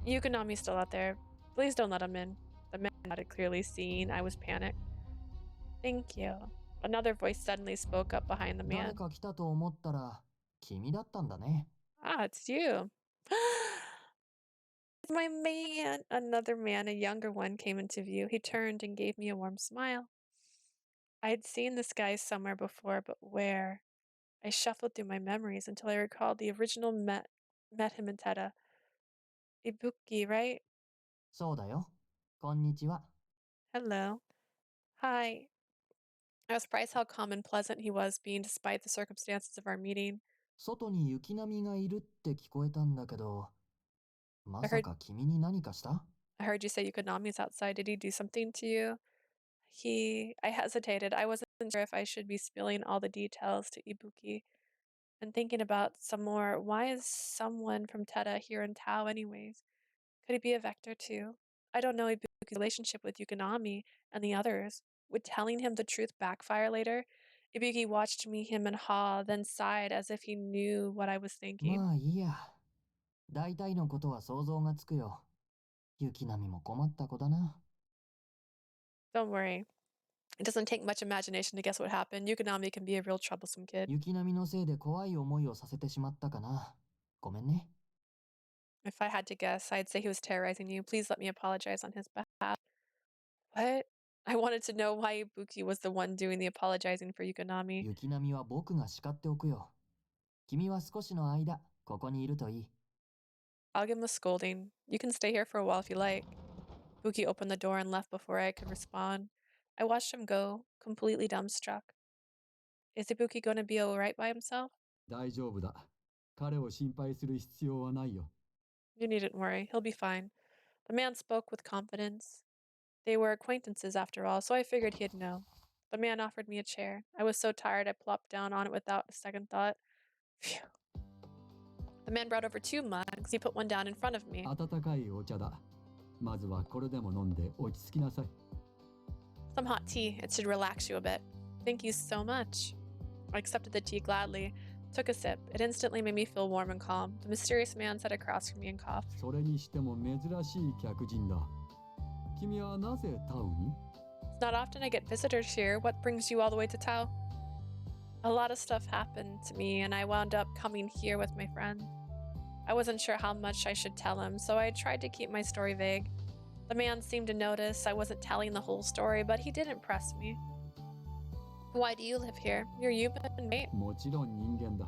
Yukinami's still out there. Please don't let him in. The man nodded, clearly seeing I was panicked. Thank you. Another voice suddenly spoke up behind the 誰 man. か来たと思ったら君だったんだね。 Ah, it's you. My man. Another man, a younger one, came into view. He turned and gave me a warm smile. I had seen this guy somewhere before, but where? I shuffled through my memories until I recalled the original met him in Teta. Ibuki, right? そうだよ。こんにちは。 Hello. Hi. I was surprised how calm and pleasant he was being despite the circumstances of our meeting. 外に雪波がいるって聞こえたんだけど、まさか君に何かした？ I heard you say Yukinami's outside. Did he do something to you? I hesitated. I wasn't sure if I should be spilling all the details to Ibuki. And thinking about some more, why is someone from Teta here in Tao anyways? Could he be a vector too? I don't know Ibuki's relationship with Yukinami and the others. Would telling him the truth backfire later? Ibuki watched me, him and Ha, then sighed as if he knew what I was thinking. まあいいや。大体のことは想像がつくよ。雪波も困った子だな。 Don't worry. It doesn't take much imagination to guess what happened. Yukinami can be a real troublesome kid. 雪波のせいで怖い思いをさせてしまったかな。ごめんね。 If I had to guess, I'd say he was terrorizing you. Please let me apologize on his behalf. What? I wanted to know why Ibuki was the one doing the apologizing for Yukinami. 雪波は僕が叱っておくよ。君は少しの間、ここにいるといい。 I'll give him a scolding. You can stay here for a while if you like. Ibuki opened the door and left before I could respond. I watched him go, completely dumbstruck. Is Ibuki going to be alright by himself? 大丈夫だ。彼を心配する必要はないよ。 You needn't worry. He'll be fine. The man spoke with confidence. They were acquaintances after all, so I figured he'd know. The man offered me a chair. I was so tired I plopped down on it without a second thought. Phew. The man brought over 2 mugs. He put one down in front of me. 温かいお茶だ。まずはこれでも飲んで落ち着きなさい。 Some hot tea. It should relax you a bit. Thank you so much. I accepted the tea gladly. Took a sip. It instantly made me feel warm and calm. The mysterious man sat across from me and coughed. それにしても珍しい客人だ。君はなぜタウに？ It's not often I get visitors here. What brings you all the way to Tao? A lot of stuff happened to me, and I wound up coming here with my friend. I wasn't sure how much I should tell him, so I tried to keep my story vague. The man seemed to notice I wasn't telling the whole story, but he didn't press me. Why do you live here? You're human, right? もちろん人間だ。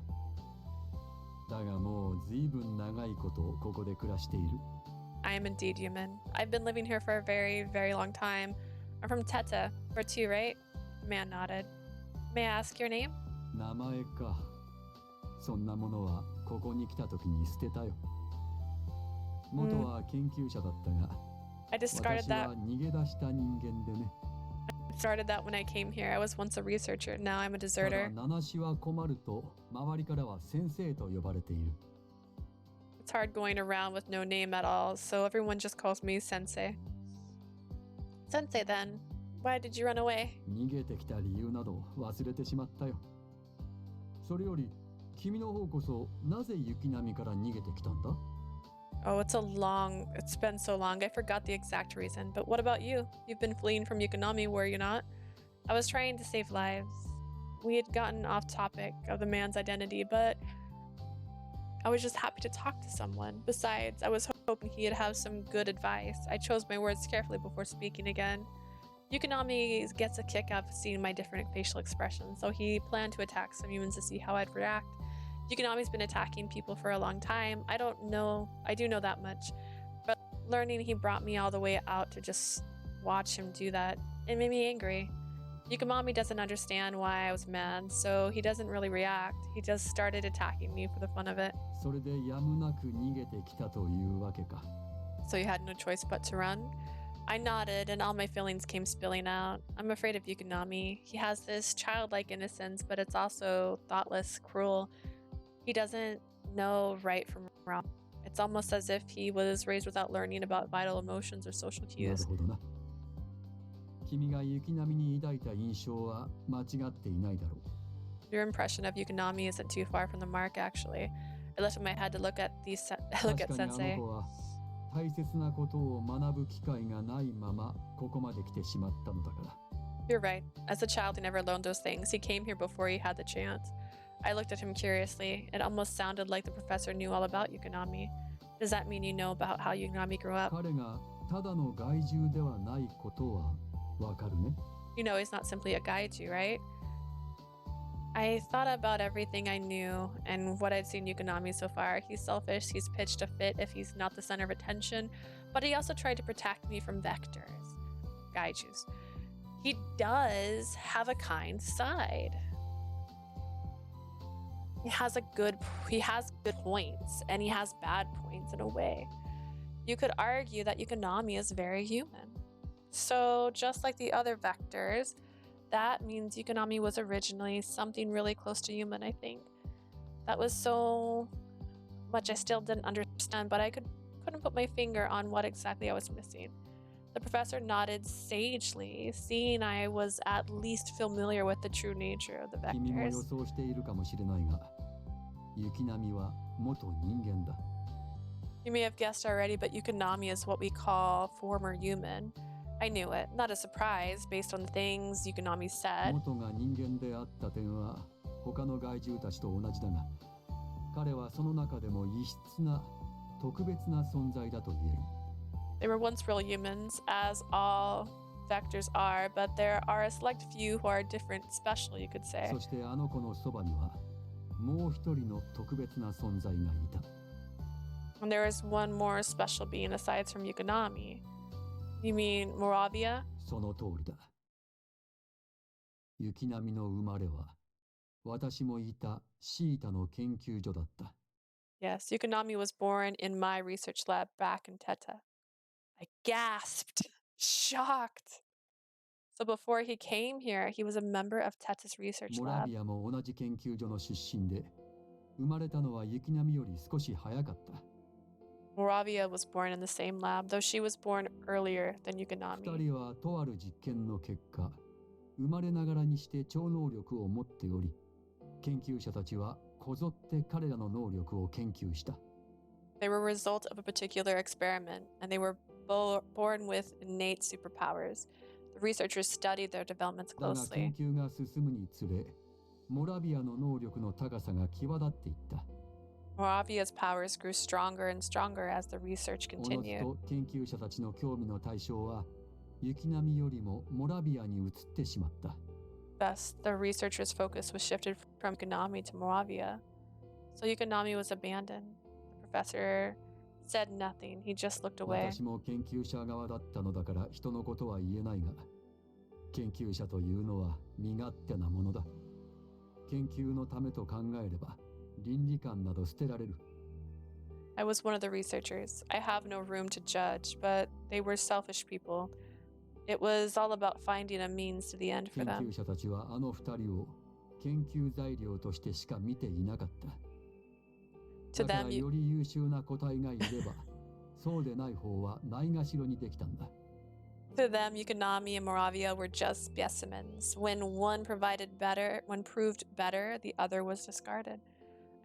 だがもう随分長いことここで暮らしている。I am indeed human. I've been living here for a very, very long time. I'm from Teta. We're two, right? The man nodded. May I ask your name? 名前か。そんなものはここに来た時に捨てたよ。元は研究者だったが、I discarded 私 that. は逃げ出した人間でね。Started that when I came here. I was once a researcher. Now I'm a ただ deserter. 名無しは困ると周りからは先生と呼ばれている。It's hard going around with no name at all, so everyone just calls me Sensei. Sensei, then, why did you run away? 逃げてきた理由など忘れてしまったよ。それより君の方こそなぜ雪並みから逃げてきたんだ？ Oh, it's been so long. I forgot the exact reason. But what about you? You've been fleeing from Yukinami, were you not? I was trying to save lives. We had gotten off topic of the man's identity, but I was just happy to talk to someone. Besides, I was hoping he'd have some good advice. I chose my words carefully before speaking again. Yukinami gets a kick out of seeing my different facial expressions, so he planned to attack some humans to see how I'd react. Yukinami's been attacking people for a long time. I do know that much. But learning he brought me all the way out to just watch him do that, it made me angry. Yukinami doesn't understand why I was mad, so he doesn't really react. He just started attacking me for the fun of it. それでやむなく逃げてきたというわけか。So you had no choice but to run? I nodded, and all my feelings came spilling out. I'm afraid of Yukinami. He has this childlike innocence, but it's also thoughtless, cruel. He doesn't know right from wrong. It's almost as if he was raised without learning about vital emotions or social なる cues. ほどな。君が雪並みに抱いた印象は間違っていないだろう。 Your impression of Yukinami isn't too far from the mark, actually. I lifted my head to look at確かにあ Sensei. の子は大切なことを学ぶ機会がないままここまで来てしまったのだから。 You're right. As a child, he never learned those things. He came here before he had the chance. I looked at him curiously. It almost sounded like the professor knew all about Yukinami. Does that mean you know about how Yukinami grew up? 彼がただの害獣ではないことはわかるね。 You know he's not simply a gaiju, right? I thought about everything I knew and what I'd seen Yukinami so far. He's selfish, he's pitched a fit if he's not the center of attention, but he also tried to protect me from vectors, gaijus. He does have a kind side. He has good points, and he has bad points in a way. You could argue that Yukinami is very human. So just like the other vectors, that means Yukinami was originally something really close to human, I think. That was so much I still didn't understand, but I couldn't put my finger on what exactly I was missing. The professor nodded sagely, seeing I was at least familiar with the true nature of the 君も予 vectors. 想しているかもしれないが、雪並みは元人間だ。 You may have guessed already, but Yukinami is what we call former human. I knew it, not a surprise based on the things Yukinami said. 元が人間であった点は他の害獣たちと同じだが、彼はその中でも異質な特別な存在だと言える。 They were once real humans, as all vectors are, but there are a select few who are different, special, you could say. そしてあの子のそばにはもう一人の特別な存在がいた。 And there is one more special being aside from Yukinami. You mean Moravia? その通りだ。雪並みの生まれは私もいたシータの研究所だった。 Yes, Yukinami was born in my research lab back in Teta. I gasped, shocked. So before he came here, he was a member of Teta's research モラ lab. ビアも同じ研究所の出身で、生まれたのは雪並みより少し早かった。 Moravia was born in the same lab, though she was born earlier than 二 Yukinami. 人はとある実験の結果、生まれながらにして超能力を持っており、研究者たちはこぞって彼らの能力を研究した。 They were a result of a particular experiment, and they were born with innate superpowers. The researchers studied their developments だが closely. 研究が進むにつれ、モラビアの能力の高さが際立っていった。 Moravia's powers grew stronger and stronger as the research おのず continued. と研究者たちの興味の対象は、雪並みよりもモラビアに移ってしまった。Thus, the researchers' focus was shifted from Yukinami to Moravia. So Yukinami was abandoned. The professor said nothing. He just looked away. 私も研究者側だったのだから人のことは言えないが、研究者というのは身勝手なものだ。研究のためと考えれば倫理観など捨てられる。I was one of the researchers. I have no room to judge, but they were selfish people. It was all about finding a means to the end for 研 them. 究者たちはあの二人を研究材料としてしか見ていなかった。 To だから them, より優秀な個体がいれば、そうでない方はないがしろにできたんだ。To them, Yukinami and Moravia were just specimens. When one proved better, the other was discarded.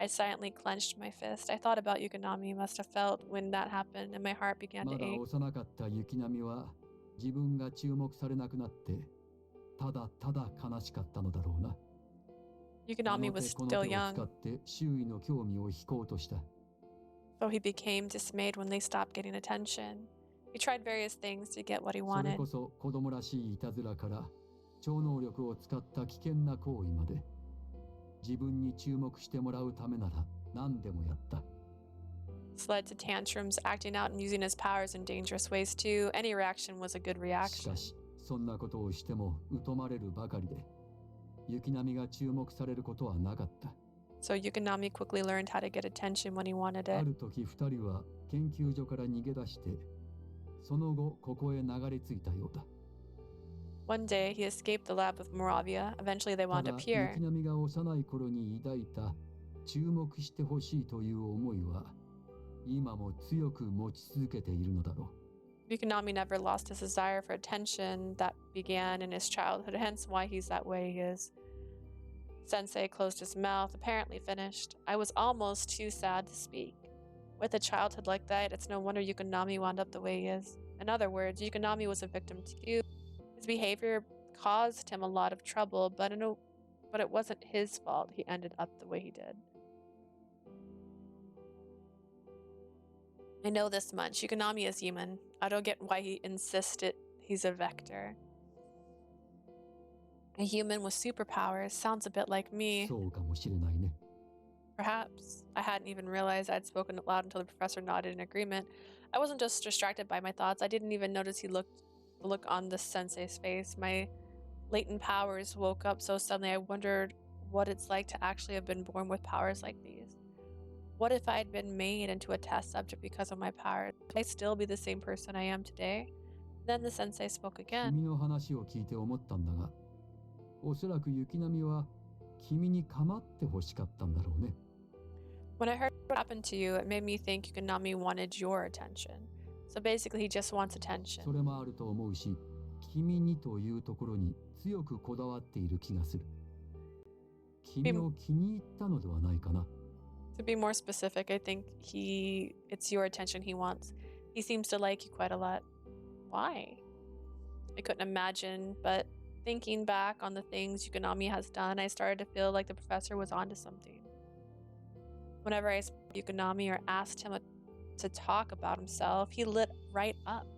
I silently clenched my fist. I thought about Yukinami must have felt when that happened, and my heart began ま to だ ache. 幼かった雪並は自分が注目されなくなってただただ悲しかったのだろうな。あ Yukinami の手 was この still 手を young, 使って周囲の興味を引こうとした。 so he became dismayed when they stopped getting attention. He tried various things to get what he それ wanted. こそ子供らしいいたずらから超能力を使った危険な行為まで、自分に注目してもらうためなら何でもやった。 This led to tantrums, acting out and using his powers in dangerous ways too. Any reaction was a good し reaction. かしそんなことをしても疎まれるばかりで、雪並が注目されることはなかった。 So Yukinami quickly learned how to get attention when he wanted あ it. る時二人は研究所から逃げ出して、その後ここへ流れ着いたようだ。 One day, he escaped the lab with Moravia. Eventually, they た wound だ up here. 雪並が幼い頃に抱いた注目してほしいという思いは今も強く持ち続けているのだろう。 Yukinami never lost his desire for attention that began in his childhood, hence why he's that way he is. Sensei closed his mouth, apparently finished. I was almost too sad to speak. With a childhood like that, it's no wonder Yukinami wound up the way he is. In other words, Yukinami was a victim too. His behavior caused him a lot of trouble, but it wasn't his fault he ended up the way he did. I know this much. Yukinami is human. I don't get why he insisted he's a vector. A human with superpowers sounds a bit like me. そうかもしれないね。 Perhaps. I hadn't even realized I'd spoken it loud until the professor nodded in agreement. I wasn't just distracted by my thoughts. I didn't even notice the look on the sensei's face. My latent powers woke up so suddenly I wondered what it's like to actually have been born with powers like these. What if I had been made into a test subject because of my powers? Would I still be the same person I am today? Then the sensei spoke again. 君の話を聞いて思ったんだが、おそらく雪並は君に構ってほしかったんだろうね。 When I heard what happened to you, it made me think Yukinami wanted your attention. So basically, he just wants attention. それもあると思うし、君にというところに強くこだわっている気がする。君を気に入ったのではないかな。 To be more specific, I think it's your attention he wants. He seems to like you quite a lot. Why? I couldn't imagine, but thinking back on the things Yukinami has done, I started to feel like the professor was onto something. Whenever I spoke to Yukinami or asked him to talk about himself, he lit right up.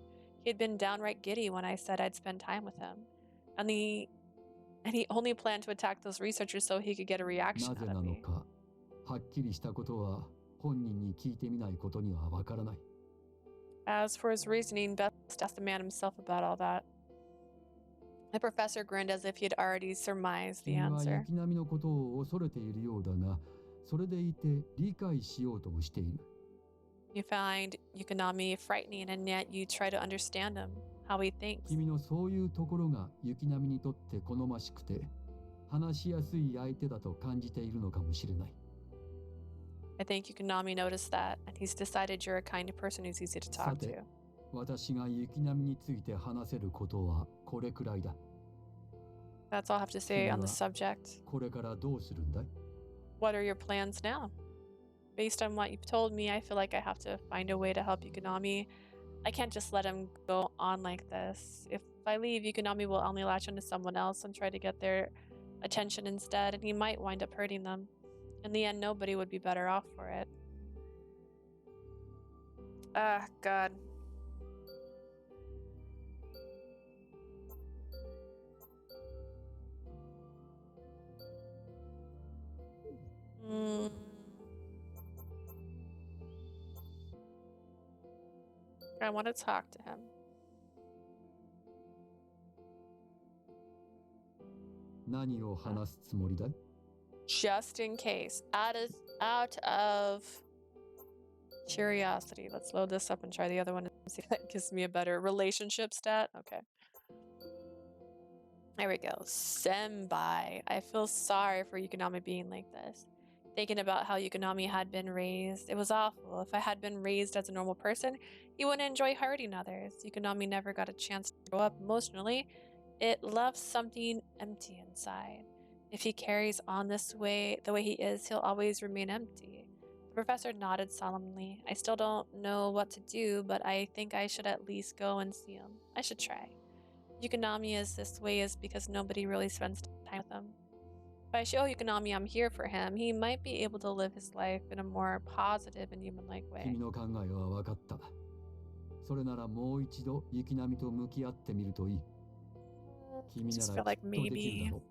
He had been downright giddy when I said I'd spend time with him. And he only planned to attack those researchers so he could get a reaction なぜ out な of の me. か、はっきりしたことは本人に聞いてみないことにはわからない。 As for his reasoning, best ask the man himself about all that. The professor grinned as if he had already surmised the 君は answer. 雪並のことを恐れているようだが、それでいて理解しようともしている。 You find Yukinami frightening, and yet you try to understand him, how he thinks. 君のそういうところが雪並にとって好ましくて、話しやすい相手だと感じているのかもしれない。 I think Yukinami noticed that, and he's decided you're a kind of person who's easy to さ talk て to. 私が雪並について話せることはこれくらいだ。 That's all I have to say on the subject. これからどうするんだい？ What are your plans now? Based on what you've told me, I feel like I have to find a way to help Yukinami. I can't just let him go on like this. If I leave, Yukinami will only latch onto someone else and try to get their attention instead, and he might wind up hurting them. In the end, nobody would be better off for it. Ah, God. I want to talk to him. 何を話すつもりだい？ Just in case. Out of curiosity. Let's load this up and try the other one and see if that gives me a better relationship stat. Okay. There we go. Senpai. I feel sorry for Yukinami being like this. Thinking about how Yukinami had been raised. It was awful. If I had been raised as a normal person, he wouldn't enjoy hurting others. Yukinami never got a chance to grow up emotionally. It left something empty inside. If he carries on the way he is, he'll always remain empty. The professor nodded solemnly. I still don't know what to do, but I think I should at least go and see him. I should try. Yukinami is this way is because nobody really spends time with him. If I show Yukinami I'm here for him, he might be able to live his life in a more positive and human-like way. 君の考えは分かった。それならもう一度雪並と向き合ってみるといい。君 I な just ら feel like きっとできる maybe だろう。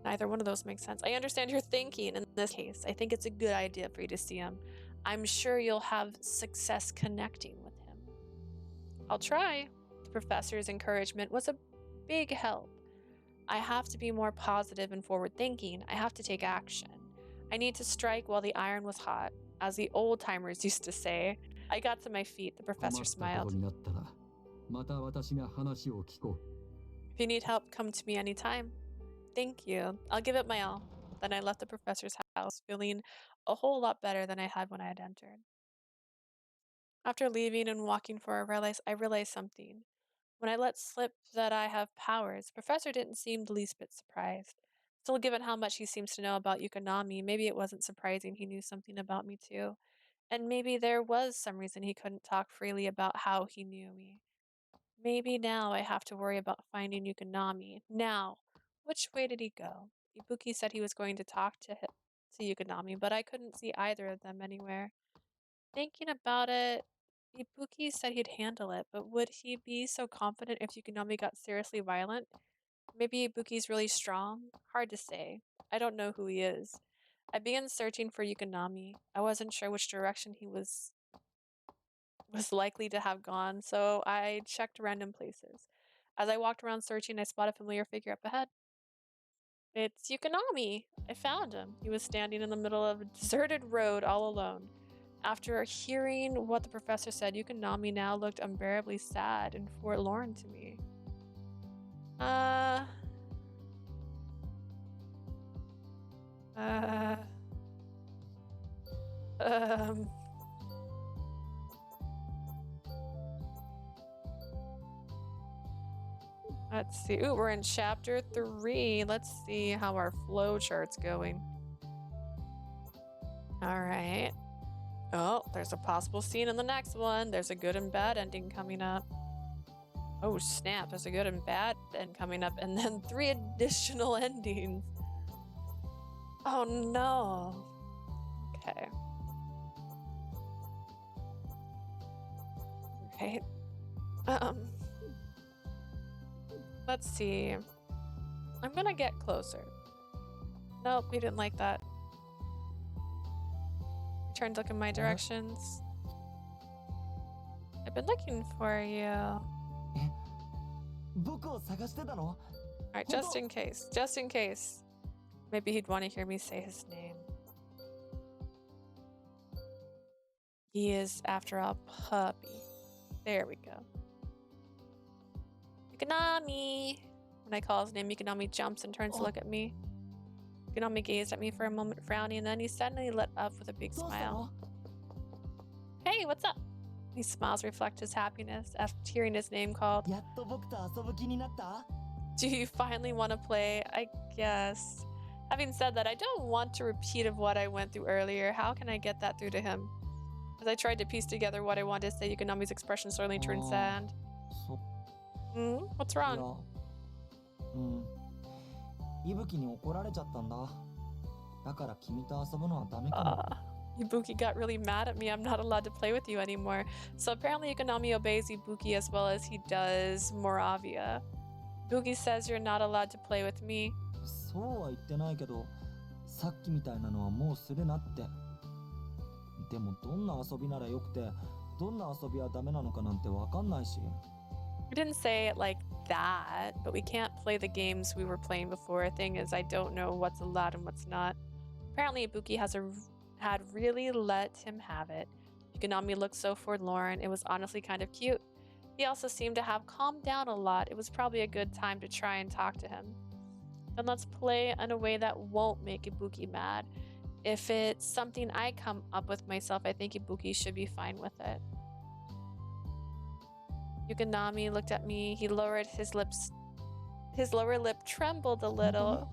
neither one of those makes sense. I understand your thinking in this case. I think it's a good idea for you to see him. I'm sure you'll have success connecting with him. I'll try. The professor's encouragement was a big help. I have to be more positive and forward-thinking. I have to take action. I need to strike while the iron was hot, as the old-timers used to say. I got to my feet. The 困 professor ったこと smiled. になったら、また私が話を聞こう。 If you need help, come to me anytime. Thank you. I'll give it my all. Then I left the professor's house, feeling a whole lot better than I had when I had entered. After leaving and walking for a realize, I realized something. When I let slip that I have powers, the professor didn't seem the least bit surprised. Still, given how much he seems to know about Yukinami, maybe it wasn't surprising he knew something about me too. And maybe there was some reason he couldn't talk freely about how he knew me. Maybe now I have to worry about finding Yukinami. Now, which way did he go? Ibuki said he was going to talk to Yukinami, but I couldn't see either of them anywhere. Thinking about it, Ibuki said he'd handle it, but would he be so confident if Yukinami got seriously violent? Maybe Ibuki's really strong? Hard to say. I don't know who he is. I began searching for Yukinami. I wasn't sure which direction he was likely to have gone, so I checked random places. As I walked around searching, I spotted a familiar figure up ahead. It's Yukinami! I found him. He was standing in the middle of a deserted road all alone. After hearing what the professor said, Yukinami now looked unbearably sad and forlorn to me. Let's see. Ooh, we're in chapter 3. Let's see how our flow chart's going. All right. Oh, there's a possible scene in the next one. There's a good and bad ending coming up. Oh, snap. There's a good and bad end coming up, and then 3 additional endings. Oh, no. Okay. Right. Let's see. I'm gonna get closer. Nope, we didn't like that. Turn to look in my directions. I've been looking for you. 僕を探してたの？ Alright, just in case. Just in case. Maybe he'd want to hear me say his name. He is, after all, puppy. There we go. Yukinami! When I call his name, Yukinami jumps and turns to look at me. Yukinami gazed at me for a moment, frowning, and then he suddenly lit up with a big どうしたの？ smile. Hey, what's up? These smiles reflect his happiness after hearing his name called. やっと僕と遊ぶ気になった？ Do you finally want to play? I guess. Having said that, I don't want to repeat of what I went through earlier. How can I get that through to him? As I tried to piece together what I wanted to say, Yukinami's expression suddenly turned sad. そ What's いや wrong? 伊吹に怒られちゃったんだ。だから君と遊ぶのはダメかも。Ibuki got really mad at me. I'm not allowed to play with you anymore. So apparently Yukinami obeys Ibuki as well as he does Moravia. Ibuki says you're not allowed to play with me. そうは言ってないけど、さっきみたいなのはもうするなって。でもどんな遊びならよくて、どんな遊びはダメなのかなんてわかんないし。 We didn't say it like that, but we can't play the games we were playing before. Thing is, I don't know what's allowed and what's not. Apparently, Ibuki had really let him have it. Yukinami looked so forlorn. It was honestly kind of cute. He also seemed to have calmed down a lot. It was probably a good time to try and talk to him. Then let's play in a way that won't make Ibuki mad. If it's something I come up with myself, I think Ibuki should be fine with it. Yukinami looked at me. He lowered his lips. His lower lip trembled a little.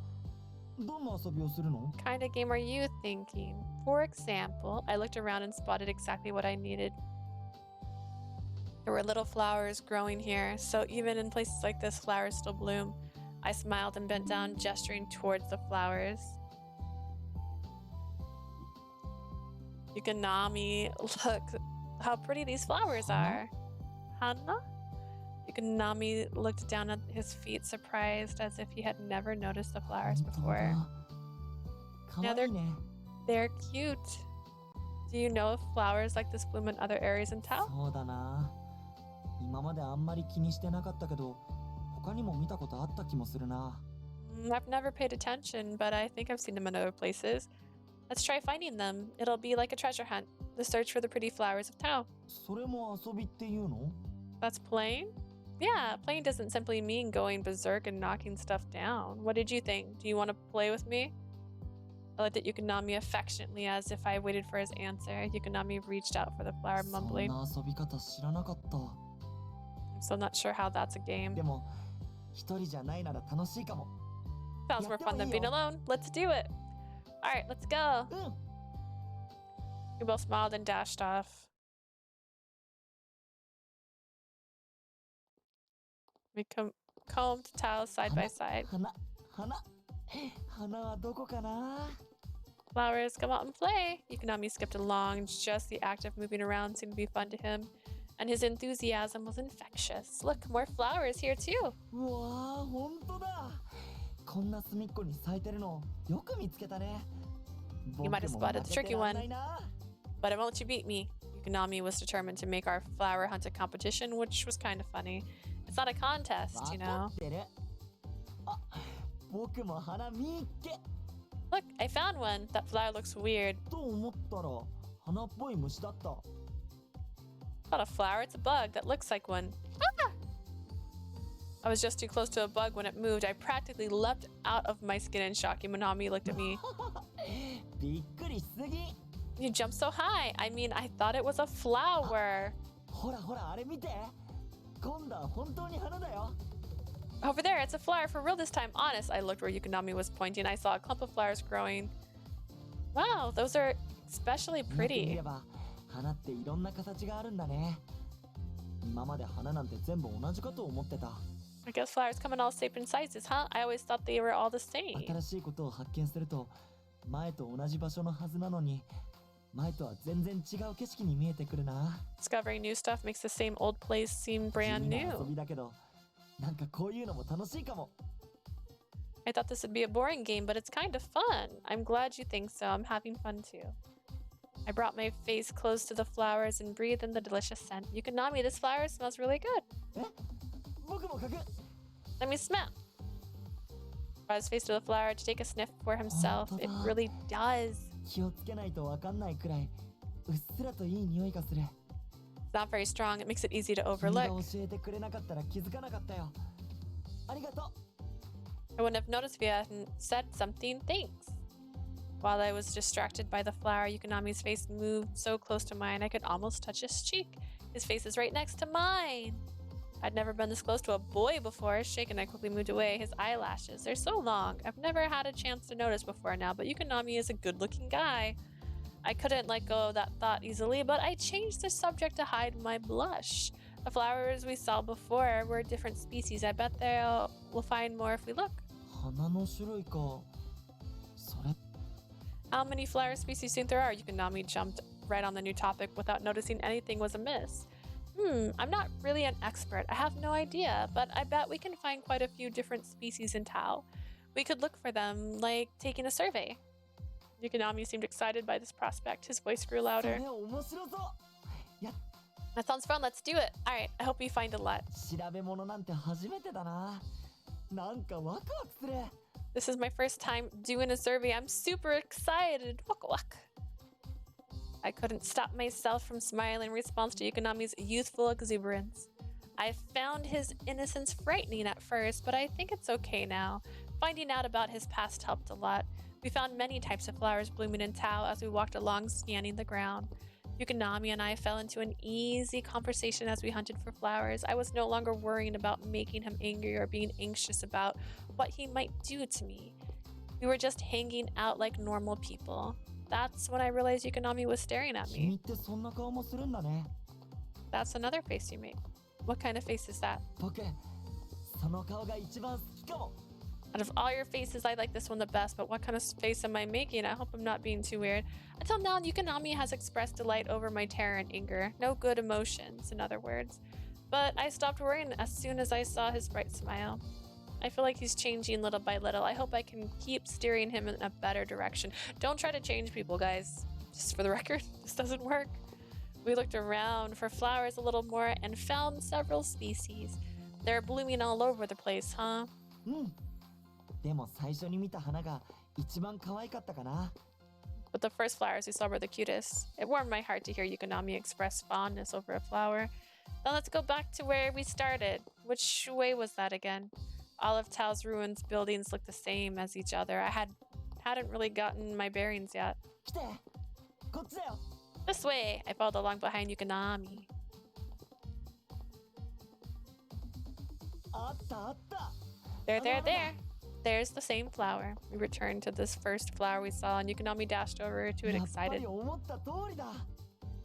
どんな遊びをするの？ Kind of game are you thinking? For example, I looked around and spotted exactly what I needed. There were little flowers growing here, so even in places like this, flowers still bloom. I smiled and bent down, gesturing towards the flowers. Yukinami, look how pretty these flowers are. Hana? Yukinami looked down at his feet, surprised, as if he had never noticed the flowers before. かわいいね。 They're cute. Do you know if flowers like this bloom in other areas in town? そうだな。今まであんまり気にしてなかったけど、他にも見たことあった気もするな。I've never paid attention, but I think I've seen them in other places. Let's try finding them. It'll be like a treasure hunt, the search for the pretty flowers of town. それも遊びっていうの？ That's playing? Yeah, playing doesn't simply mean going berserk and knocking stuff down. What did you think? Do you want to play with me? I looked at Yukinami affectionately as if I waited for his answer. Yukinami reached out for the flower, そん mumbling. な遊び方知らなかった。 I'm still not sure how that's a game. でも、一人じゃないなら楽しいかも。 Sounds more fun than being alone. Let's do it. All right, let's go. うん。 We both smiled and dashed off. We combed tiles side by side. 花はどこかな？ Flowers, come out and play. Yukinami skipped along. Just the act of moving around seemed to be fun to him, and his enthusiasm was infectious. Look, more flowers here too. うわー、ほんとだ。こんな隅っこに咲いてるのよく見つけたね。 You might have 僕も spotted 負 the けて tricky らん one, ないな。 but I won't let you beat me. Yukinami was determined to make our flower hunt a competition, which was kind of funny. It's not a contest, わ you か know. ってる。あ、僕も花見っけ Look, I found one. That flower looks weird. と思ったら花っぽい虫だった。 It's not a flower, it's a bug that looks like one. Ah! I was just too close to a bug when it moved. I practically leapt out of my skin in shock. Yukinami looked at me. びっくりしすぎ。 You jumped so high. I mean, I thought it was a flower. ほらほらあれ見て。今度は本当に花だよ。 Over there, it's a flower for real this time. Honest, I looked where Yukinami was pointing. I saw a clump of flowers growing. Wow, those are especially 見てみ pretty. れば花っていろんな形があるんだね。今まで花なんて全部同じかと思ってた。 I guess flowers come in all shapes and sizes, huh? I always thought they were all the same. 新しいことを発見すると前と同じ場所のはずなのに前とは全然違う景色に見えてくるな。 Discovering new stuff makes the same old place seem 地 brand 味な遊 new. びだけどなんかこういうのも楽しいかも。 I thought this would be a boring game, but it's kind of fun. I'm glad you think so. I'm having fun too. I brought my face close to the flowers and breathed in the delicious scent. Yukinami, this flower smells really good. え、僕も描く。 Let me smell. Brought his face to the flower to take a sniff for himself. It really does. 気をつけないとわかんないくらいうっすらといい匂いがする。 It's not very strong. It makes it easy to 君が overlook. 教えてくれなかったら気づかなかったよ。ありがとう。 I wouldn't have noticed if you hadn't said something. Thanks. While I was distracted by the flower, Yukinami's face moved so close to mine I could almost touch his cheek. His face is right next to mine. I'd never been this close to a boy before. Shaken, I quickly moved away. His eyelashes, they're so long. I've never had a chance to notice before now, but Yukinami is a good-looking guy. I couldn't let go of that thought easily, but I changed the subject to hide my blush. The flowers we saw before were different species. I bet we'll find more if we look. 花の種類か。それ How many flower species do you think there are? Yukinami jumped right on the new topic without noticing anything was amiss. I'm not really an expert. I have no idea, but I bet we can find quite a few different species in Tao. We could look for them, like taking a survey. Yukinami seemed excited by this prospect. His voice grew そ louder. れ面白そう。That sounds fun. Let's do it. All right. I hope we find a lot. 調べ物なんて初めてだな。なんかワクワクする。 This is my first time doing a survey. I'm super excited. Waka waka. I couldn't stop myself from smiling in response to Yukinami's youthful exuberance. I found his innocence frightening at first, but I think it's okay now. Finding out about his past helped a lot. We found many types of flowers blooming in Tao as we walked along, scanning the ground. Yukinami and I fell into an easy conversation as we hunted for flowers. I was no longer worrying about making him angry or being anxious about what he might do to me. We were just hanging out like normal people. That's when I realized Yukinami was staring at 君 me. ってそんな顔もするんだね。 That's another face you made. What kind of face is that? 僕、その顔が一番好きかも。 Out of all your faces, I like this one the best, but what kind of face am I making? I hope I'm not being too weird. Until now, Yukinami has expressed delight over my terror and anger. No good emotions, in other words. But I stopped worrying as soon as I saw his bright smile. I feel like he's changing little by little. I hope I can keep steering him in a better direction. Don't try to change people, guys. Just for the record, this doesn't work. We looked around for flowers a little more and found several species. They're blooming all over the place, huh? うん。でも最初に見た花が一番可愛かったかな。 But the first flowers we saw were the cutest. It warmed my heart to hear Yukinami express fondness over a flower. Now let's go back to where we started. Which way was that again? All of Tao's ruins buildings look the same as each other. I hadn't really gotten my bearings yet. 来て、こっちだよ。 This way! I followed along behind Yukinami. あったあった。 There. There's the same flower. We returned to this first flower we saw, and Yukinami dashed over to it やっぱ excited. り思った通りだ。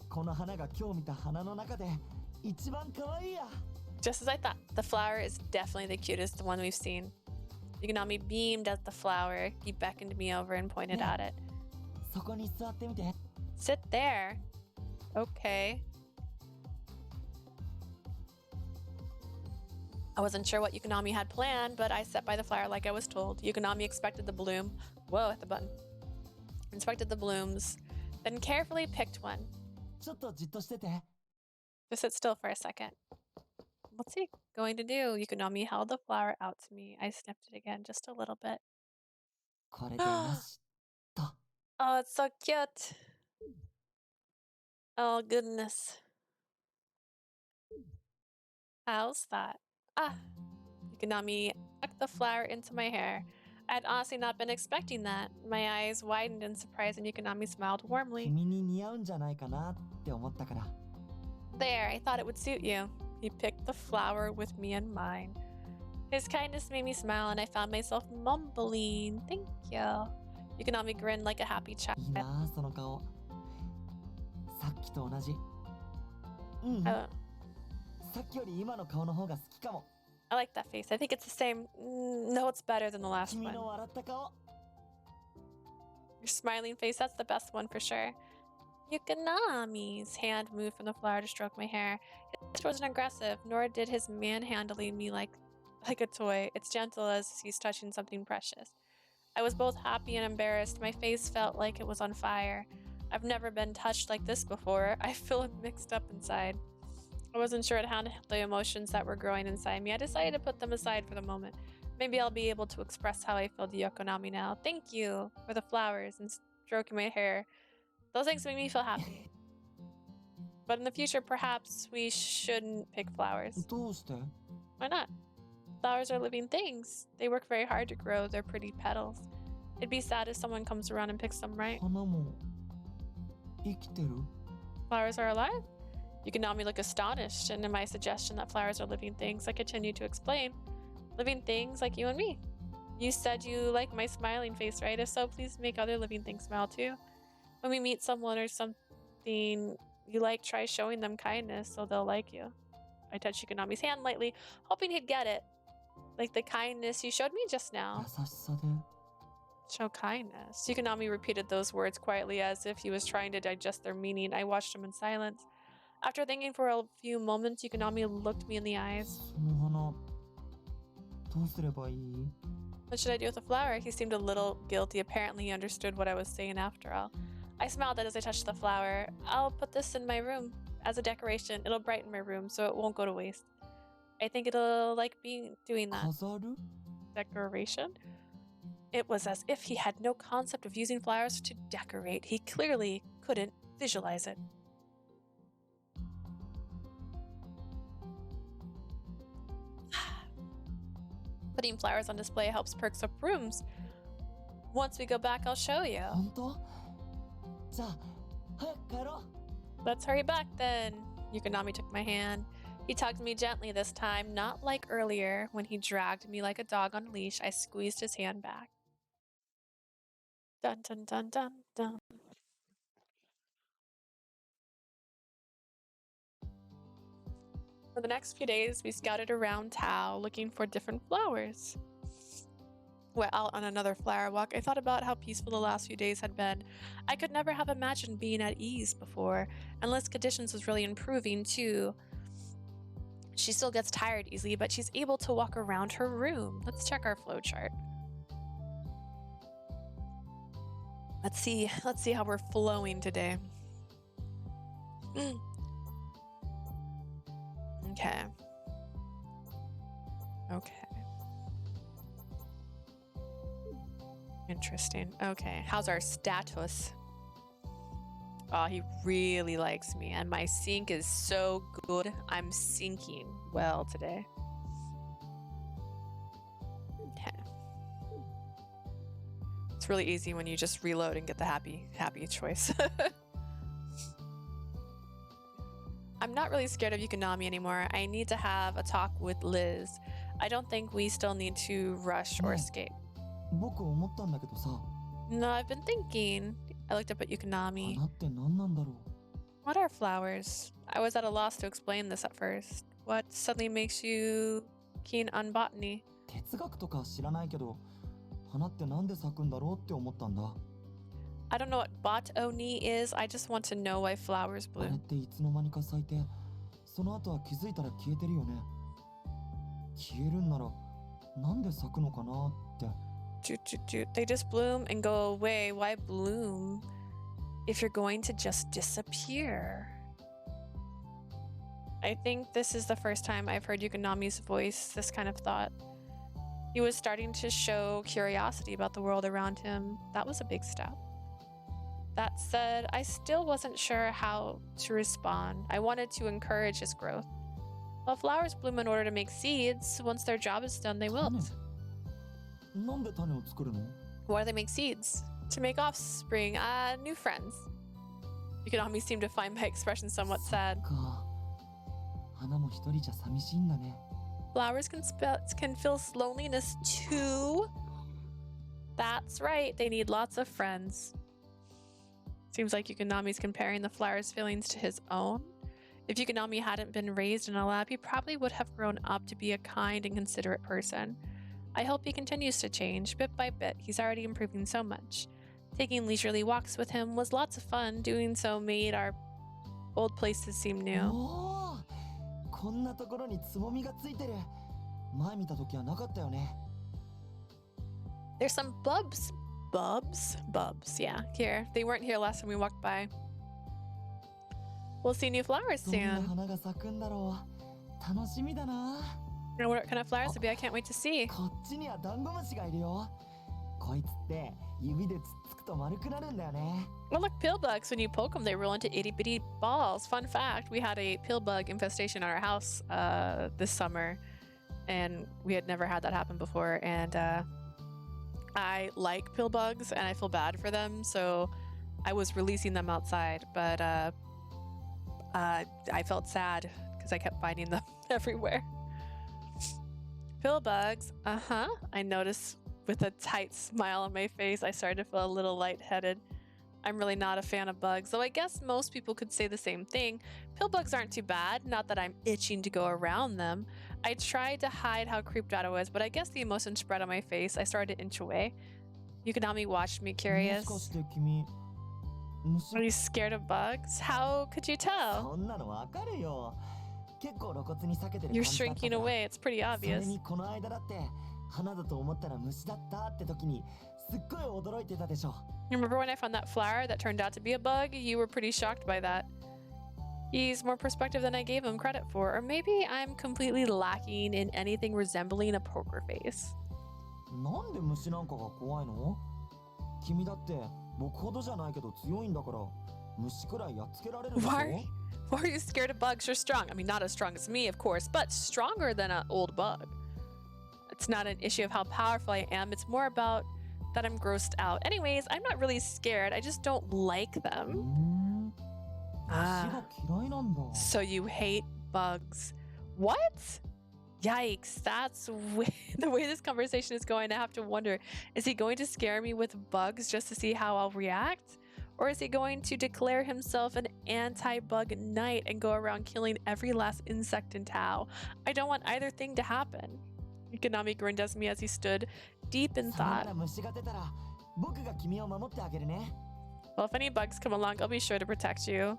この花が今日見た花の中で一番可愛いや。 Just as I thought, the flower is definitely the cutest one we've seen. Yukinami beamed at the flower. He beckoned me over and pointed Yeah. at it. そこに座ってみて。 Sit there. Okay. I wasn't sure what Yukinami had planned, but I sat by the flower like I was told. Yukinami expected the bloom. Whoa, hit the button. Inspected the blooms, then carefully picked one. ちょっとじっとしてて。 Just sit still for a second. What's he going to do? Yukinami held the flower out to me. I sniffed it again, just a little bit. これでよし。と。 Oh, it's so cute. Oh, goodness. How's that? Ah. Yukinami tucked the flower into my hair. I had honestly not been expecting that. My eyes widened in surprise and Yukinami smiled warmly. 君に似合うんじゃないかなって思ったから。 There, I thought it would suit you. He picked the flower with me in mind. His kindness made me smile and I found myself mumbling, "Thank you." Yukinami grinned like a happy child. いいなあその顔。さっきと同じ。うん。 I, さっきより今の顔の方が好きかも。 I like that face. I think it's the same. No, it's better than the last 君 one. の笑った顔。 Your smiling face, that's the best one for sure. Yukinami's hand moved from the flower to stroke my hair. His wasn't aggressive, nor did his manhandling me like a toy. It's gentle as he's touching something precious. I was both happy and embarrassed. My face felt like it was on fire. I've never been touched like this before. I feel mixed up inside. I wasn't sure how to handle the emotions that were growing inside me. I decided to put them aside for the moment. Maybe I'll be able to express how I feel to Yukinami now. Thank you for the flowers and stroking my hair. Those things make me feel happy. But in the future, perhaps we shouldn't pick flowers. どうして？ Why not? Flowers are living things. They work very hard to grow their pretty petals. It'd be sad if someone comes around and picks them, right? 花も生きてる？ Flowers are alive? Yukinami looked astonished, and in my suggestion that flowers are living things, I continued to explain. Living things like you and me. You said you like my smiling face, right? If so, please make other living things smile too. When we meet someone or something you like, try showing them kindness so they'll like you. I touched Yukinami's hand lightly, hoping he'd get it. Like the kindness you showed me just now. 優しさで。 Show kindness. Yukinami repeated those words quietly as if he was trying to digest their meaning. I watched him in silence. After thinking for a few moments, Yukinami looked me in the eyes. その花どうすればいい？ What should I do with the flower? He seemed a little guilty. Apparently he understood what I was saying after all. I smiled as I touched the flower. I'll put this in my room. as a decoration. It'll brighten my room so it won't go to waste. I think it'll like doing that. 飾る Decoration? It was as if he had no concept of using flowers to decorate. He clearly couldn't visualize it. Putting flowers on display helps perks up rooms. Once we go back, I'll show you. 本当じゃあ早く帰ろう Let's hurry back then. Yukinami took my hand. He tugged me gently this time, not like earlier when he dragged me like a dog on a leash. I squeezed his hand back. Dun dun dun dun dun. For the next few days, we scouted around Tao looking for different flowers. We're out on another flower walk. I thought about how peaceful the last few days had been. I could never have imagined being at ease before, unless conditions was really improving too. She still gets tired easily, but she's able to walk around her room. Let's check our flowchart. Let's see how we're flowing today. Okay. Okay. Interesting. Okay. How's our status? Oh, he really likes me, and my sync is so good. I'm syncing well today. Okay. It's really easy when you just reload and get the happy choice. I'm not really scared of Yukinami anymore. I need to have a talk with Liz. I don't think we still need to rush or escape. 僕思ったんだけどさ No, I've been thinking. I looked up at Yukinami. 花って何なんだろ What are flowers? I was at a loss to explain this at first. What suddenly makes you keen on botany? う哲学とか知らないけど花ってなんで咲くんだろうって思ったんだ I don't know what botany is. I just want to know why flowers あれっ bloom. ていつの間にか咲いてその後は気づいたら消えてるよね消えるんならなんで咲くのかなって They just bloom and go away. Why bloom if you're going to just disappear? I think this is the first time I've heard Yukinami's voice this kind of thought. He was starting to show curiosity about the world around him. That was a big step. That said, I still wasn't sure how to respond. I wanted to encourage his growth. Well, flowers bloom in order to make seeds. Once their job is done, they wilt. なんで種を作るの Why do they make seeds? To make offspring, new friends. Yukinami seemed to find my expression somewhat sad. か花も一人じゃ寂しいんだね Flowers can feel loneliness too. That's right, they need lots of friends. Seems like Yukinami's comparing the flower's feelings to his own. If Yukinami hadn't been raised in a lab, he probably would have grown up to be a kind and considerate person. I hope he continues to change, bit by bit. He's already improving so much. Taking leisurely walks with him was lots of fun. Doing so made our old places seem new. おーこんなところにつぼみがついてる前見た時はなかったよね There's some bubs. Bubs, yeah. Here. They weren't here last time we walked by. We'll see new flowers どんな soon. 花が咲くんだろう楽しみだな I wonder what kind of flowers it'll be. I can't wait to see. こっちにはダンゴムシがいるよこいつって指でつっつくと丸くなるんだよね Well, look, pill bugs. When you poke them, they roll into itty bitty balls. Fun fact: we had a pill bug infestation on our house this summer, and we had never had that happen before. And I like pill bugs, and I feel bad for them, so I was releasing them outside. But I felt sad because I kept finding them everywhere. Pill bugs. I noticed with a tight smile on my face, I started to feel a little lightheaded. I'm really not a fan of bugs, though I guess most people could say the same thing. Pill bugs aren't too bad, not that I'm itching to go around them. I tried to hide how creeped out I was, but I guess the emotion spread on my face. I started to inch away. Yukinami watched me も curious. しかして君虫 Are you scared of bugs? How could you tell? そんなのわかるよ結構露骨に避けてる You're 感じだったか shrinking ら away. It's pretty それ obvious. にこの間だって花だと思ったら虫だったって時にすっごい驚いてたでしょ You remember when I found that flower that turned out to be a bug? You were pretty shocked by that. He's more perspective than I gave him credit for, or maybe I'm completely lacking in anything resembling a poker face. なんで虫なんかが怖いの？君だって僕ほどじゃないけど強いんだから虫くらいやっつけられるでしょ？ Why are you scared of bugs? You're strong. I mean, not as strong as me, of course, but stronger than an old bug. It's not an issue of how powerful I am. It's more about that I'm grossed out. Anyways, I'm not really scared. I just don't like うー them. ん虫が嫌いなんだ。 So you hate bugs. What? Yikes. That's the way this conversation is going. I have to wonder, is he going to scare me with bugs just to see how I'll react? Or is he going to declare himself an anti-bug knight and go around killing every last insect in Tao? I don't want either thing to happen. Yukinami grinned at me as he stood deep in それな thought. ら虫が出たら僕が君を守ってあげるね。 Well, if any bugs come along, I'll be sure to protect you.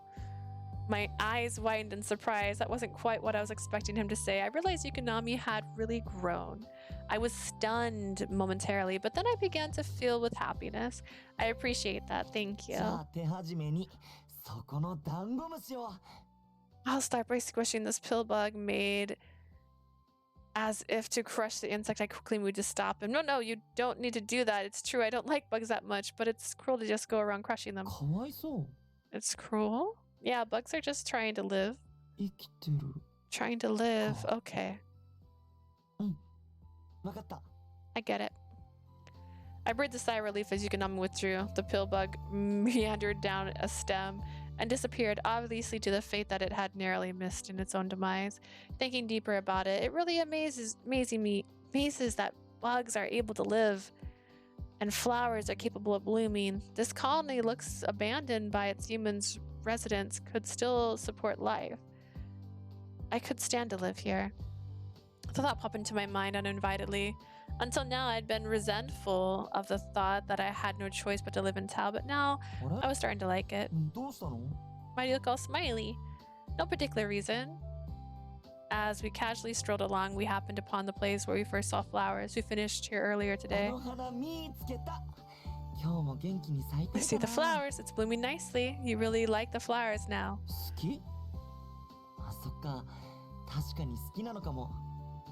My eyes widened in surprise. That wasn't quite what I was expecting him to say. I realized Yukinami had really grown. I was stunned momentarily, but then I began to feel with happiness. I appreciate that. Thank you. さあ手始めにそこのダンゴムシを。 I'll start by squishing this pill bug made as if to crush the insect. I quickly moved to stop him. No, you don't need to do that. It's true, I don't like bugs that much, but it's cruel to just go around crushing them. かわいそう。 It's cruel? Yeah, bugs are just trying to live. 生きてる。 Trying to live. Okay. わかった。 I get it. I breathed a sigh of relief as Yukinami withdrew. The pill bug meandered down a stem and disappeared, obviously to the fate that it had narrowly missed in its own demise. Thinking deeper about it, it really amazes me that bugs are able to live and flowers are capable of blooming. This colony looks abandoned by its humans. Residents could still support life. I could stand to live here. The thought popped into my mind uninvitedly. Until now, I'd been resentful of the thought that I had no choice but to live in Tao, but now あ I れ was starting to like it. どうしたの？ Why do you look all smiley? No particular reason. As we casually strolled along, we happened upon the place where we first saw flowers. We finished here earlier あ today. の花見つけた。今日も元気に咲いて I る see か the な？ flowers. It's blooming nicely. You really like the flowers now. 好き？あ、そっか。確かに好きなのかも。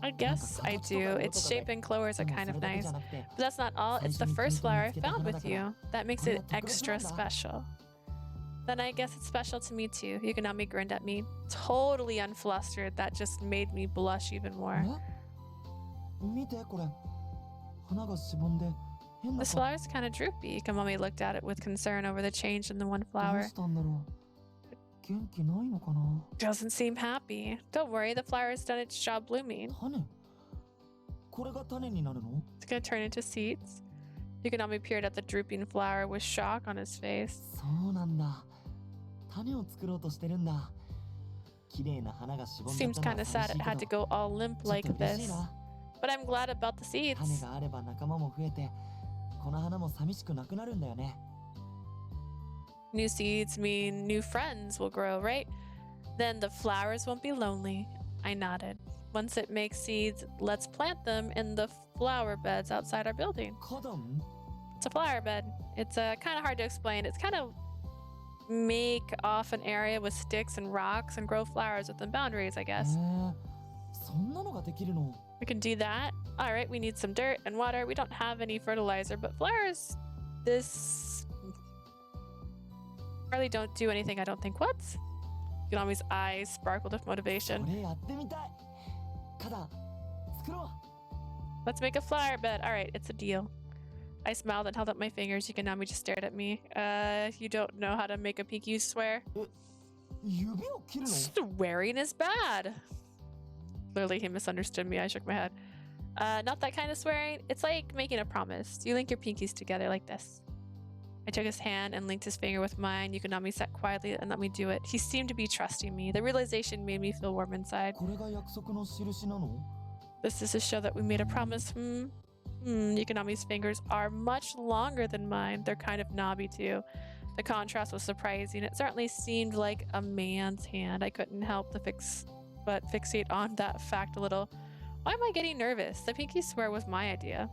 I guess I do. Its shape and colors are でも kind そ of れだけ nice. じゃなくて、 But that's not all. It's the first flower I found with you. That makes it extra special. Then I guess it's special to me too. Yukinami grinned at me, totally unflustered. That just made me blush even あ more. れ？見てこれ。花がしぼんで変な This flower's kind of droopy. Yukinami looked at it with concern over the change in the one どう flower. したんだろう。元気ないのかな？ Doesn't seem happy. Don't worry, the flower's done its job blooming. 種？これが種になるの？ It's gonna turn into seeds. Yukinami peered at the drooping flower with shock on his face. そうなんだ。種を作ろうとしてるんだ。綺麗な花がしぼんじゃっ Seems たの kind は of 寂 sad し it いけ had ど to go all limp ちょっ like と嬉しい this. な。 But I'm glad about the 種 seeds. があれば仲間も増えて、この花も寂しくなくなるんだよね。 New seeds mean new friends will grow, right? Then the flowers won't be lonely. I nodded. Once it makes seeds, let's plant them in the flower beds outside our building. 花壇？ It's a flower bed. It's kind of hard to explain. It's kind of make off an area with sticks and rocks and grow flowers within boundaries, I へ guess. え、そんなのができるの？ We can do that. All right, we need some dirt and water. We don't have any fertilizer, but flowers, this really don't do anything, I don't think. What? Yukinami's eyes sparkled with そ motivation. れやってみたい。花壇、作ろ Let's make a flower bed. All right, it's a deal. I smiled and held up my fingers. Yukinami just stared at me. You don't know how to make a pinky, you swear? う。指を切るの？ Swearing is bad. Clearly, he misunderstood me. I shook my head. Not that kind of swearing. It's like making a promise. You link your pinkies together like this. I took his hand and linked his finger with mine. Yukinami sat quietly and let me do it. He seemed to be trusting me. The realization made me feel warm inside. これが約束の印なの？ This is to show that we made a promise. Yukinami's fingers are much longer than mine. They're kind of knobby too. The contrast was surprising. It certainly seemed like a man's hand. I couldn't help but fixate on that fact a little. Why am I getting nervous? The pinky swear was my idea.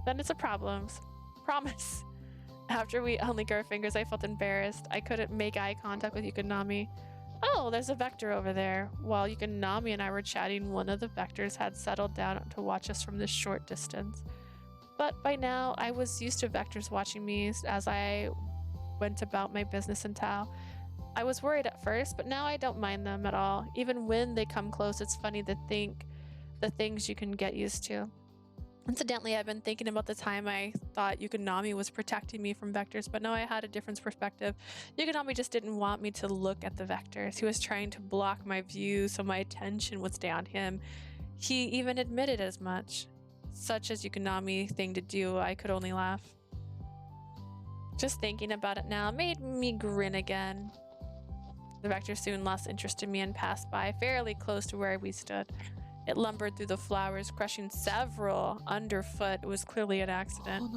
Then it's a promise. After we unlinked our fingers, I felt embarrassed. I couldn't make eye contact with Yukinami. Oh, there's a vector over there. While Yukinami and I were chatting, one of the vectors had settled down to watch us from this short distance. But by now, I was used to vectors watching me as I went about my business in Tao. I was worried at first, but now I don't mind them at all. Even when they come close, it's funny to think the things you can get used to. Incidentally, I've been thinking about the time I thought Yukinami was protecting me from vectors, but now I had a different perspective. Yukinami just didn't want me to look at the vectors. He was trying to block my view so my attention would stay on him. He even admitted as much. Such as Yukinami thing to do, I could only laugh. Just thinking about it now made me grin again. The vector soon lost interest in me and passed by fairly close to where we stood. It lumbered through the flowers, crushing several underfoot. It was clearly an accident.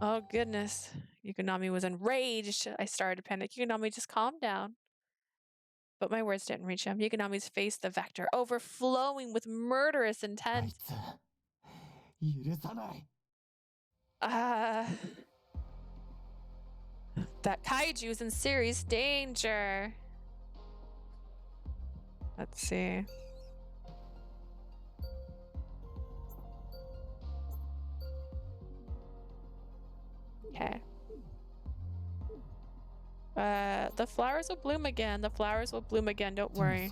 Oh goodness. Yukinami was enraged. I started to panic. Yukinami, just calm down. But my words didn't reach him. Yukinami's face, the vector, overflowing with murderous intent. That kaiju's in serious danger. Let's see. Okay. The flowers will bloom again. The flowers will bloom again. Don't worry.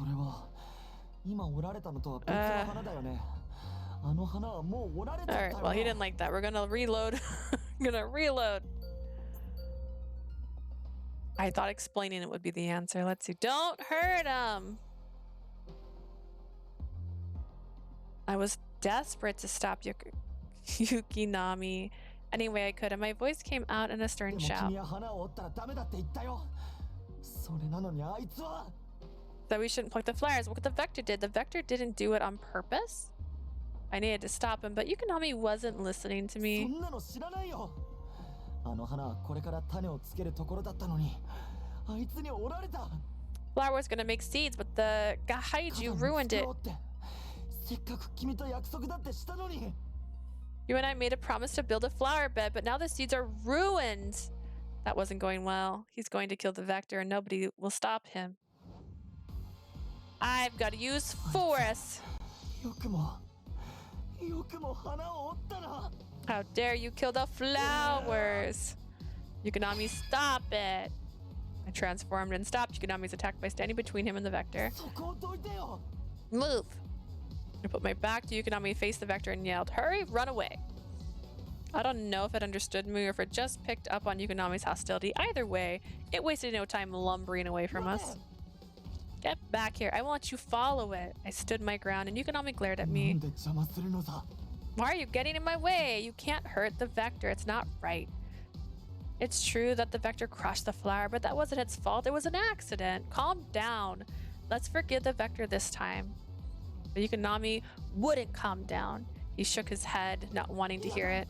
Alright, well, he didn't like that. We're gonna reload. Gonna reload. I thought explaining it would be the answer. Let's see. Don't hurt him. I was desperate to stop Yukinami any way I could, and my voice came out in a stern shout. That we shouldn't pluck the flowers. What the vector did. The vector didn't do it on purpose. I needed to stop him, but Yukinami wasn't listening to me. Flower was gonna make seeds, but the Gahaiju ruined it. You and I made a promise to build a flower bed, but now the seeds are ruined. That wasn't going well. He's going to kill the vector and nobody will stop him. I've got to use force. How dare you kill the flowers? Yukinami, stop it. I transformed and stopped Yukinami's attack by standing between him and the vector. Move. I put my back to Yukinami, faced the vector, and yelled, "Hurry, run away." I don't know if it understood me or if it just picked up on Yukinami's hostility. Either way, it wasted no time lumbering away from us. Get back here. I won't let you follow it. I stood my ground and Yukinami glared at me. Why are you getting in my way? You can't hurt the vector. It's not right. It's true that the vector crushed the flower, but that wasn't its fault. It was an accident. Calm down. Let's forgive the vector this time. But Yukinami wouldn't calm down. He shook his head, not wanting to hear it.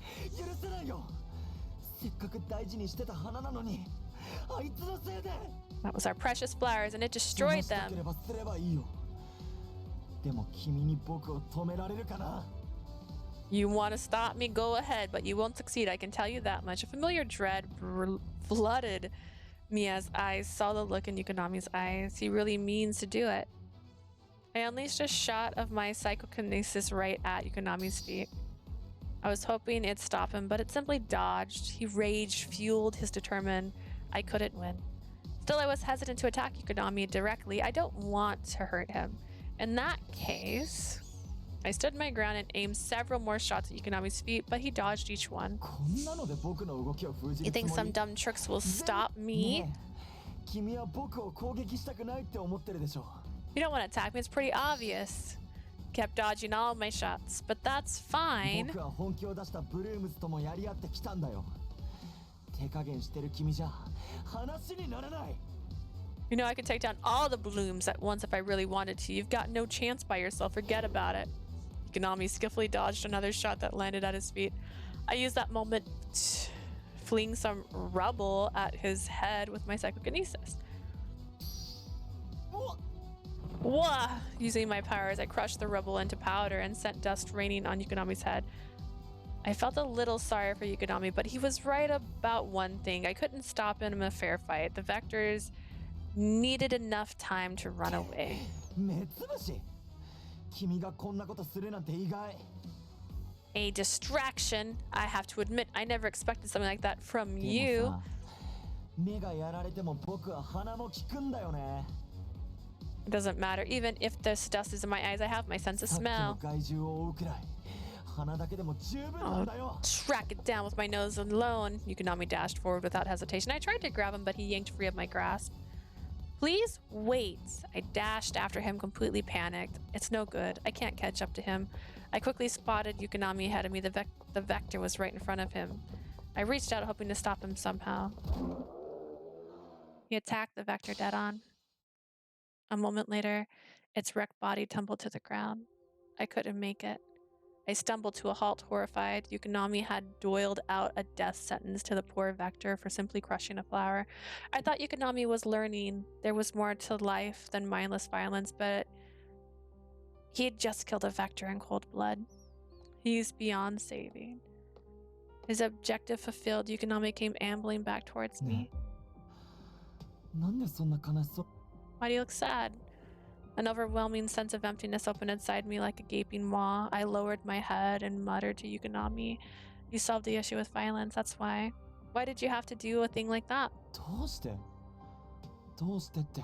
That was our precious flowers, and it destroyed them. You want to stop me? Go ahead, but you won't succeed. I can tell you that much. A familiar dread flooded me as I saw the look in Yukinami's eyes. He really means to do it. I unleashed a shot of my psychokinesis right at Yukinami's feet. I was hoping it'd stop him, but it simply dodged. He rage fueled his determined. I couldn't win. Still, I was hesitant to attack Yukinami directly. I don't want to hurt him. In that case, I stood my ground and aimed several more shots at Yukinami's feet, but he dodged each one. You think some dumb tricks will stop me? You don't want to attack me, it's pretty obvious. Kept dodging all of my shots, but that's fine. You know, I could take down all the blooms at once if I really wanted to. You've got no chance by yourself, forget about it. Yukinami skillfully dodged another shot that landed at his feet. I used that moment fling some rubble at his head with my psychokinesis. Wah! Using my powers, I crushed the rubble into powder and sent dust raining on Yukinami's head. I felt a little sorry for Yukinami, but he was right about one thing. I couldn't stop him in a fair fight. The vectors needed enough time to run away. 目つぶし君がこんなことするなんて意外 A distraction. I have to admit, I never expected something like that from で you. もさ目がやられても僕は鼻も利くんだよね It doesn't matter. Even if this dust is in my eyes, I have my sense of さっきの smell. 害獣を追うくらい鼻だけでも十分なんだよ Track it down with my nose alone. Yukinami dashed forward without hesitation. I tried to grab him, but he yanked free of my grasp. Please wait. I dashed after him, completely panicked. It's no good. I can't catch up to him. I quickly spotted Yukinami ahead of me. The vector was right in front of him. I reached out, hoping to stop him somehow. He attacked the vector dead on. A moment later, its wrecked body tumbled to the ground. I couldn't make it. I stumbled to a halt, horrified. Yukinami had doled out a death sentence to the poor vector for simply crushing a flower. I thought Yukinami was learning there was more to life than mindless violence, but he had just killed a vector in cold blood. He's beyond saving. His objective fulfilled, Yukinami came ambling back towards me. なんでそんな悲しそう Why do you look sad? An overwhelming sense of emptiness opened inside me like a gaping maw. I lowered my head and muttered to Yukinami, "You solved the issue with violence, that's why. Why did you have to do a thing like that?" どうしてどうしてって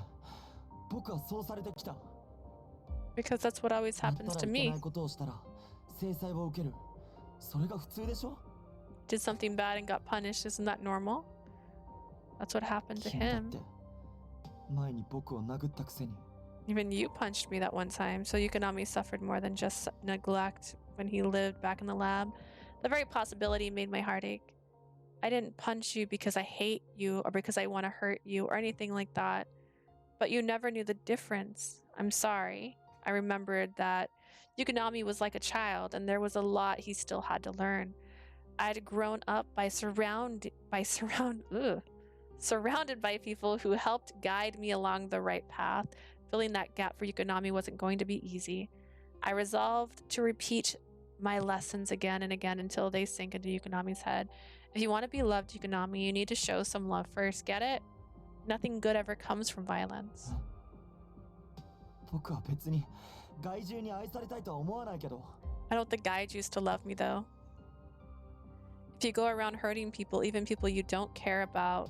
僕はそうされてきた Because that's what always やった happens ら to いけな me. いことをしたら制裁を受けるそれが普通でしょ Did something bad and got punished, isn't that normal? That's what happened to 君だっ him. て前に僕を殴ったくせに Even you punched me that one time, so Yukinami suffered more than just neglect when he lived back in the lab. The very possibility made my heart ache. I didn't punch you because I hate you or because I want to hurt you or anything like that. But you never knew the difference. I'm sorry. I remembered that Yukinami was like a child and there was a lot he still had to learn. I'd grown up surrounded by people who helped guide me along the right path. Filling that gap for Yukinami wasn't going to be easy. I resolved to repeat my lessons again and again until they sank into Yukinami's head. If you want to be loved, Yukinami, you need to show some love first. Get it? Nothing good ever comes from violence. 僕は別に害獣に愛されたいとは思わないけど I don't think guide used to love me though. If you go around hurting people, even people you don't care about,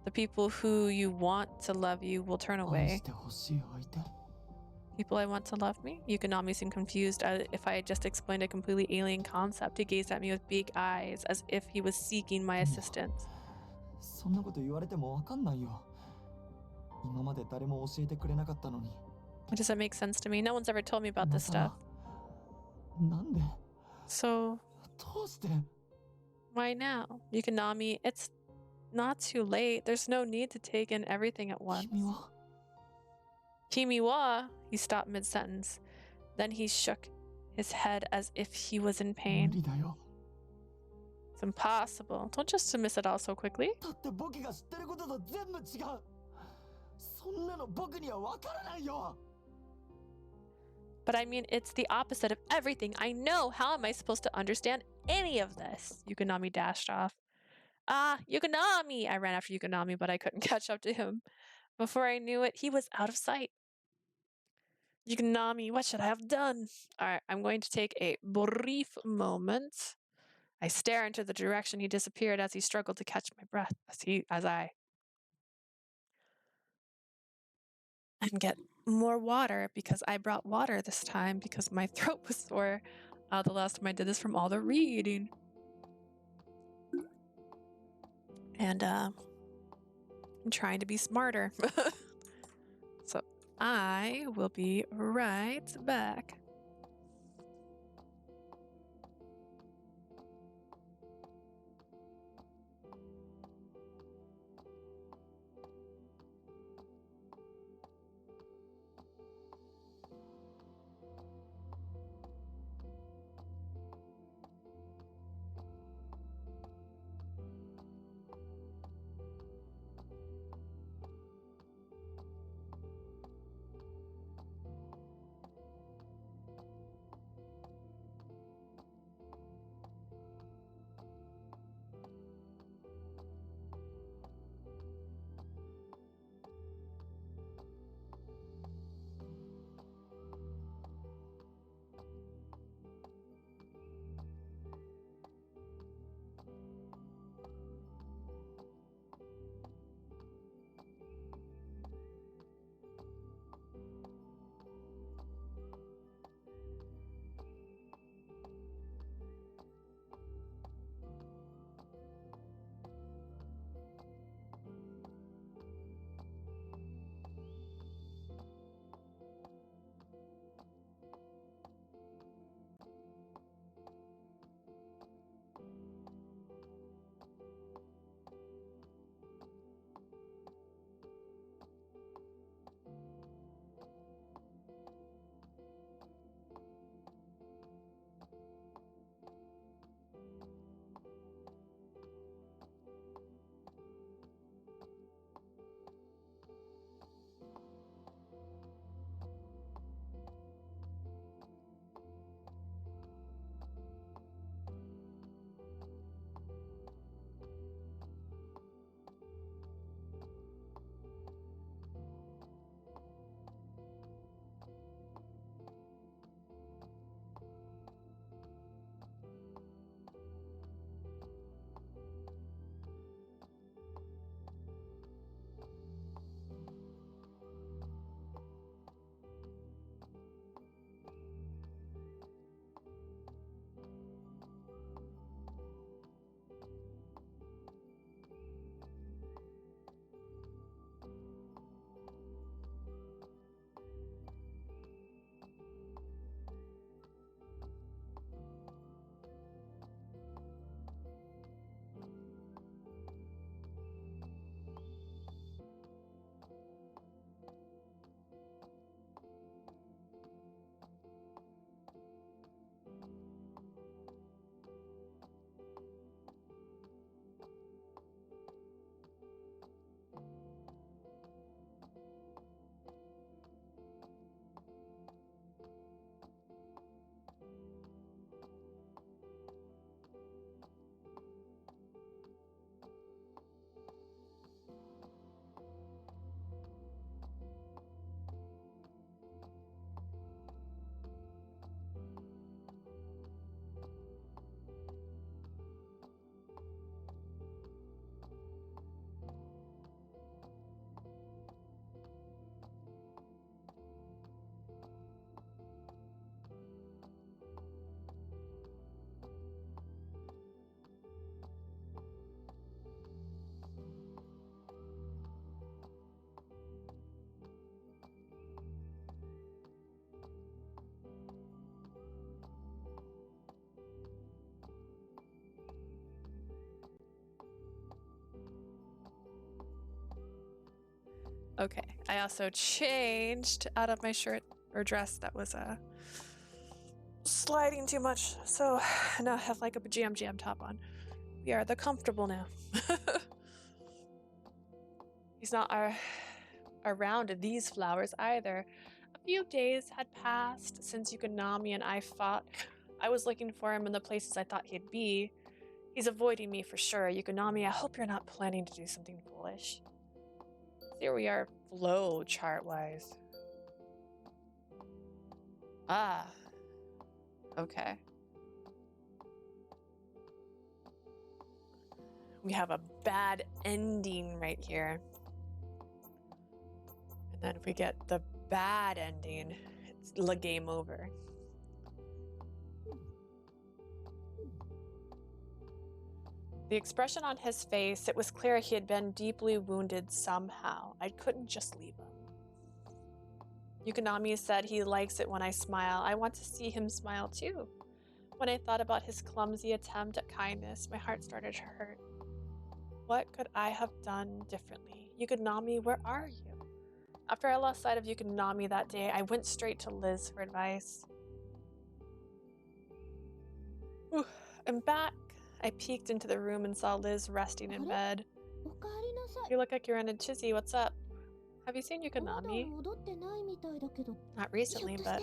the people who you want to love you will turn 愛 away. してほしい相手 People I want to love me? Yukinami seemed confused as if I had just explained a completely alien concept. He gazed at me with big eyes as if he was seeking my assistance. そんなこと言われてもわかんないよ今まで誰も教えてくれなかったのに It doesn't make sense to me. No one's ever told me about 今 this さら stuff. なんで So, どうして why now? Yukinami, it's not too late. There's no need to take in everything at once. 君は Kimiwa, he stopped mid-sentence. Then he shook his head as if he was in 無 pain. 理だよ It's impossible. Don't just dismiss it all so quickly. だって僕が知ってることと全部違うそんなの僕にはわからないよ But I mean, it's the opposite of everything I know. How am I supposed to understand any of this? Yukinami dashed off. Ah, Yukinami! I ran after Yukinami, but I couldn't catch up to him. Before I knew it, he was out of sight. Yukinami, what should I have done? All right, I'm going to take a brief moment. I stare into the direction he disappeared as he struggled to catch my breath as I and get more water because I brought water this time because my throat was sore the last time I did this from all the reading. And I'm trying to be smarter. So I will be right back. Okay. I also changed out of my shirt or dress that was sliding too much. So now I have like a pajama jam top on. We are the comfortable now. He's not around these flowers either. A few days had passed since Yukinami and I fought. I was looking for him in the places I thought he'd be. He's avoiding me for sure. Yukinami, I hope you're not planning to do something foolish. Here we are, flow chart-wise. Ah. Okay. We have a bad ending right here. And then if we get the bad ending, it's the game over. The expression on his face, it was clear he had been deeply wounded somehow. I couldn't just leave him. Yukinami said he likes it when I smile. I want to see him smile too. When I thought about his clumsy attempt at kindness, my heart started to hurt. What could I have done differently? Yukinami, where are you? After I lost sight of Yukinami that day, I went straight to Liz for advice. Whew, I'm back. I peeked into the room and saw Liz resting in bed. You look like you're in a tizzy. What's up? Have you seen Yukinami? Not recently, but...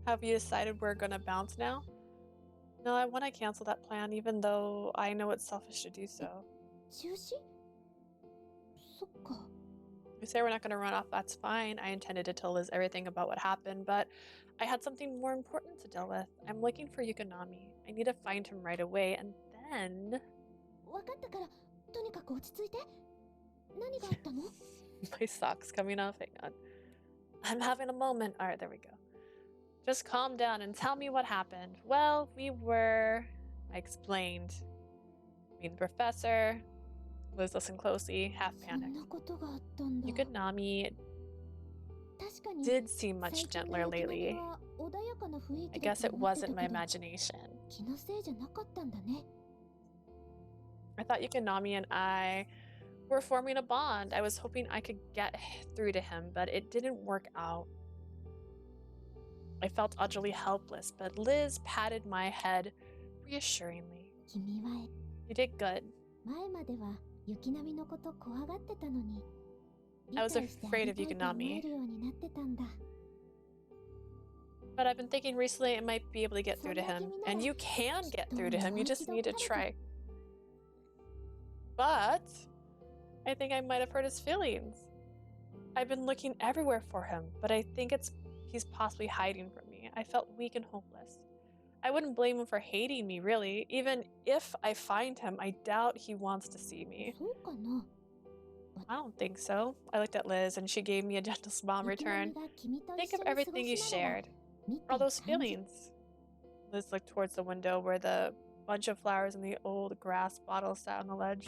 Have you decided we're gonna bounce now? No, I want to cancel that plan, even though I know it's selfish to do so. You say we're not gonna run off, that's fine. I intended to tell Liz everything about what happened, but I had something more important to deal with. I'm looking for Yukinami. I need to find him right away, and then... My sock's coming off, hang on. I'm having a moment. Alright, there we go. Just calm down and tell me what happened. Well, I explained. Me and the professor. Liz listened closely, half panicked. Yukinami did seem much gentler lately. I guess it wasn't my imagination. I thought Yukinami and I were forming a bond. I was hoping I could get through to him, but it didn't work out. I felt utterly helpless, but Liz patted my head reassuringly. You did good. I was afraid of Yukinami. But I've been thinking recently I might be able to get through to him. And you can get through to him, you just need to try. But I think I might have hurt his feelings. I've been looking everywhere for him, but I think he's possibly hiding from me. I felt weak and hopeless. I wouldn't blame him for hating me, really. Even if I find him, I doubt he wants to see me. I don't think so. I looked at Liz and she gave me a gentle smile in return. Think of everything you shared. All those feelings. Liz looked towards the window where the bunch of flowers and the old grass bottle sat on the ledge.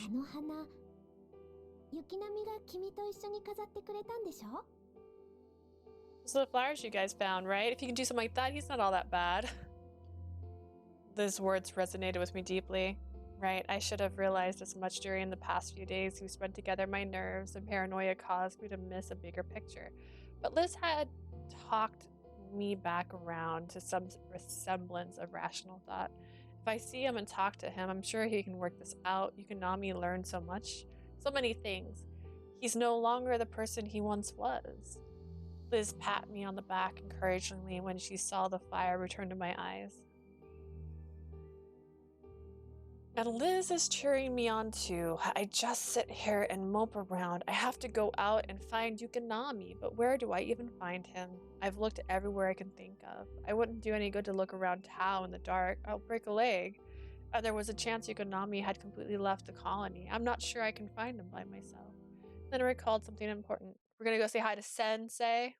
So the flowers you guys found, right? If you can do something like that, he's not all that bad. Those words resonated with me deeply. Right, I should have realized as much during the past few days we spent together. My nerves and paranoia caused me to miss a bigger picture. But Liz had talked me back around to some resemblance of rational thought. If I see him and talk to him, I'm sure he can work this out. Yukinami learned so much, so many things. He's no longer the person he once was. Liz pat me on the back encouragingly when she saw the fire return to my eyes. And Liz is cheering me on too. I just sit here and mope around. I have to go out and find Yukinami, but where do I even find him? I've looked everywhere I can think of. I wouldn't do any good to look around town in the dark. I'll break a leg. And there was a chance Yukinami had completely left the colony. I'm not sure I can find him by myself. Then I recalled something important. We're gonna go say hi to Sensei.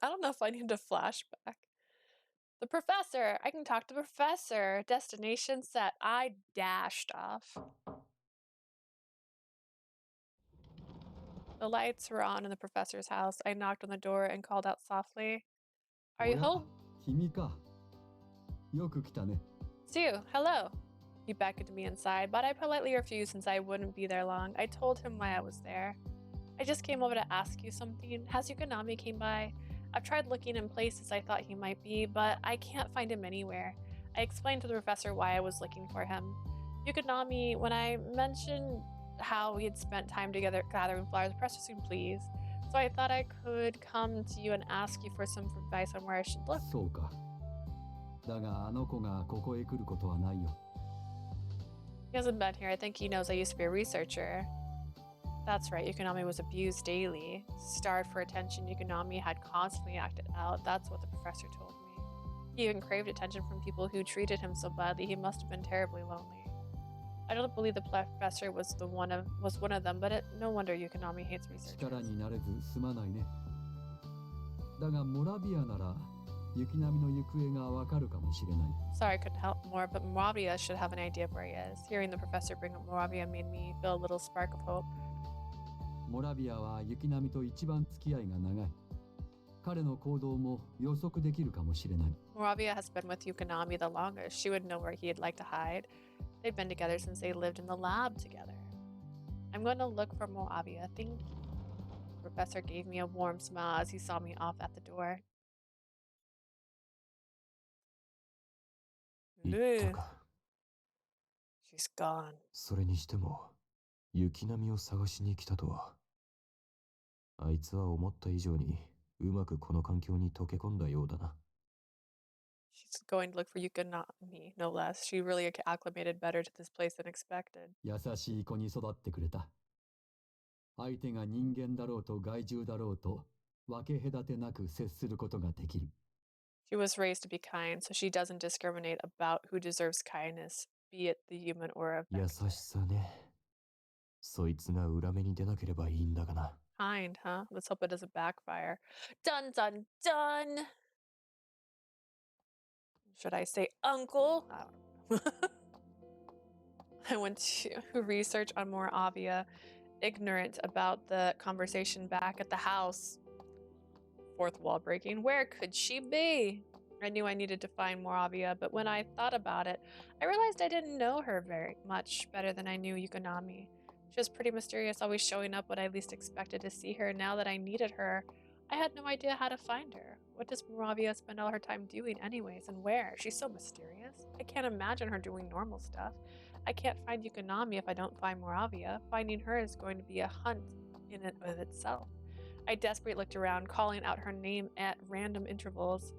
I don't know if I need a flashback. The professor! I can talk to the professor! Destination set. I dashed off. The lights were on in the professor's house. I knocked on the door and called out softly. Are you home? Sue, hello. He beckoned me inside, but I politely refused since I wouldn't be there long. I told him why I was there. I just came over to ask you something. Has Yukinami came by? I've tried looking in places I thought he might be, but I can't find him anywhere. I explained to the professor why I was looking for him. Yukinami, when I mentioned how we had spent time together gathering flowers, the professor seemed pleased. So I thought I could come to you and ask you for some advice on where I should look. そうか。だがあの子がここへ来ることはないよ。 He hasn't been here. I think he knows I used to be a researcher. That's right, Yukinami was abused daily. Starved for attention, Yukinami had constantly acted out. That's what the professor told me. He even craved attention from people who treated him so badly. He must have been terribly lonely. I don't believe the professor was one of them, but no wonder Yukinami hates researchers. 力になれずすまないね。だがモラビアなら雪並みの行方がわかるかもしれない。 Sorry I couldn't help more, but Moravia should have an idea of where he is. Hearing the professor bring up Moravia made me feel a little spark of hope. モラビアは雪並みと一番付き合いが長い。彼の行動も予測できるかもしれない。 Moravia has been with Yukinami the longest. She would know where he'd like to hide. They've been together since they lived in the lab together. I'm going to look for Moravia. Thank you. The professor gave me a warm smile as he saw me off at the door. 言ったか。 She's gone. それにしても、雪並みを探しに来たとは。あいつは思った以上にうまくこの環境に溶け込んだようだな。She's going to look for Yukinami, no less. She really acclimated better to this place than expected. 優しい子に育ってくれた。相手が人間だろうと害獣だろうと分け隔てなく接することができる。 She was raised to be kind, so she doesn't discriminate about who deserves kindness, be it the human or a 優 vector. しさね。そいつが裏目に出なければいいんだがな。 Kind, huh? Let's hope it doesn't backfire. Dun dun dun! Should I say uncle? I don't know. I went to research on Moravia, ignorant about the conversation back at the house. Fourth wall breaking. Where could she be? I knew I needed to find Moravia, but when I thought about it, I realized I didn't know her very much better than I knew Yukinami. She was pretty mysterious, always showing up when I least expected to see her. Now that I needed her, I had no idea how to find her. What does Moravia spend all her time doing anyways, and where? She's so mysterious. I can't imagine her doing normal stuff. I can't find Yukinami if I don't find Moravia. Finding her is going to be a hunt in and of itself. I desperately looked around, calling out her name at random intervals.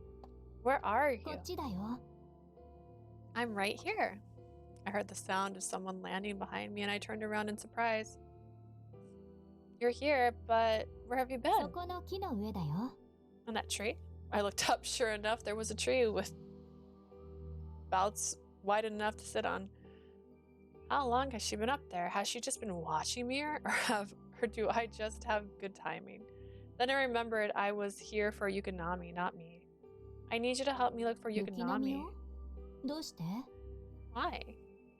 Where are you? こっちだよ。 I'm right here. I heard the sound of someone landing behind me and I turned around in surprise. You're here, but where have you そ been? この木の上だよ。 On that tree? I looked up. Sure enough, there was a tree with bouts wide enough to sit on. How long has she been up there? Has she just been watching me, or do I just have good timing? Then I remembered I was here for Yukinami, not me. I need you to help me look for 雪並み Yukinami. をどうして？ Why?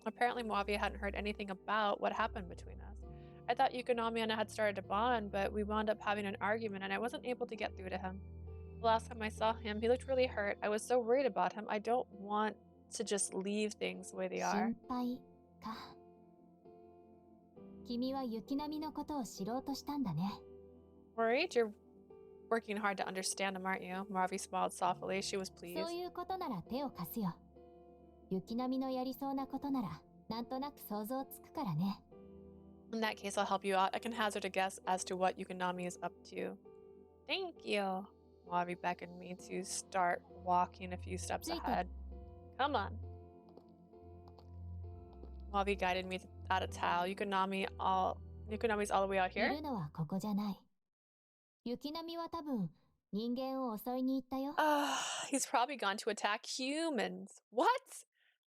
Apparently Moavia hadn't heard anything about what happened between us. I thought Yukinami and I had started to bond, but we wound up having an argument and I wasn't able to get through to him. The last time I saw him, he looked really hurt. I was so worried about him. I don't want to just leave things the way they are. 心配か。君は雪並みのことを知ろうとしたんだね。 Worried? You're working hard to understand him, aren't you? Moravi smiled softly. She was pleased. そういうことなら手を貸すよ。雪並みのやりそうなことなら、なんとなく想像つくからね。 In that case, I'll help you out. I can hazard a guess as to what Yukinami is up to. Thank you. Moravi beckoned me to start walking a few steps ahead. Come on. Moravi guided me out of town. Yukinami's all the way out い here? るのはここじゃない。雪並みは多分、人間を襲いに行ったよ。 He's probably gone to attack humans. What?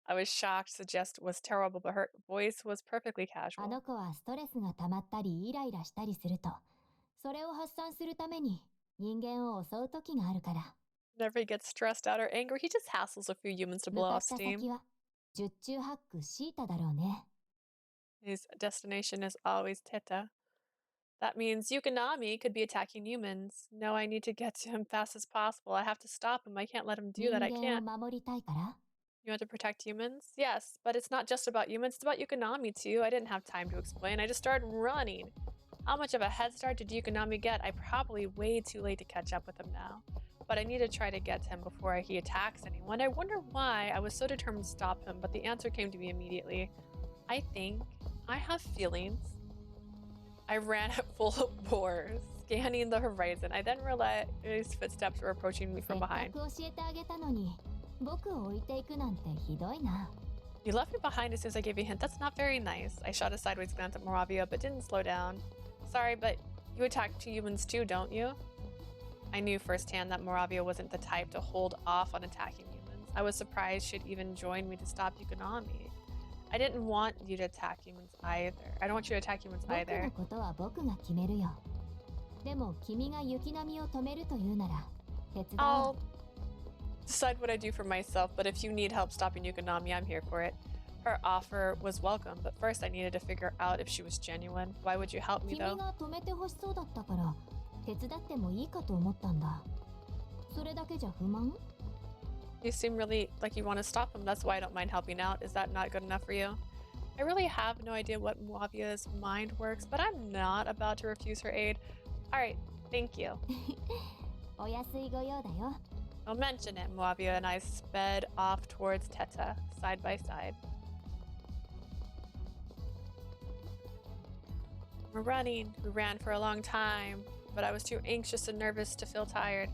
I was shocked. The jest was terrible, but her voice was perfectly あ casual. の子はストレスが溜まったりイライラしたりすると、それを発散するために人間を襲う時があるから。 Whenever he gets stressed out or angry, he just hassles a few humans to 向 blow か off った steam. 先は、十中八九シータだろうね。 His destination is always Teta. That means Yukinami could be attacking humans. No, I need to get to him fast as possible. I have to stop him. I can't let him do 人 that. I 間 can't. を守りたいから You want to protect humans? Yes, but it's not just about humans, it's about Yukinami too. I didn't have time to explain. I just started running. How much of a head start did Yukinami get? I'm probably way too late to catch up with him now. But I need to try to get to him before he attacks anyone. I wonder why I was so determined to stop him, but the answer came to me immediately. I think I have feelings. I ran at full bore, scanning the horizon. I then realized his footsteps were approaching me せ from っか behind. く教えてあげたのに僕を置いていくなんてひどいな。 You left me behind as soon as I gave you a hint. That's not very nice. I shot a sideways glance at Moravia, but didn't slow down. Sorry, but you attack two humans too, don't you? I knew firsthand that Moravia wasn't the type to hold off on attacking humans. I was surprised she'd even join me to stop Yukinami. I didn't want you to attack humans either. I don't want you to attack humans 僕の either. ことは僕が決めるよ。でも君が雪並みを止めるというなら手伝お I'll う。 decide what I do for myself, but if you need help stopping Yukinami, I'm here for it. Her offer was welcome, but first I needed to figure out if she was genuine. Why would you help me 君 though? が止めてほしそうだったから手伝ってもいいかと思ったんだ。それだけじゃ不満？ You seem really like you want to stop him. That's why I don't mind helping out. Is that not good enough for you? I really have no idea what Moavia's mind works, but I'm not about to refuse her aid. Alright, thank you. お安いご用だよ。 Don't mention it. Moavia and I sped off towards Teta, side by side. We're running. We ran for a long time, but I was too anxious and nervous to feel tired.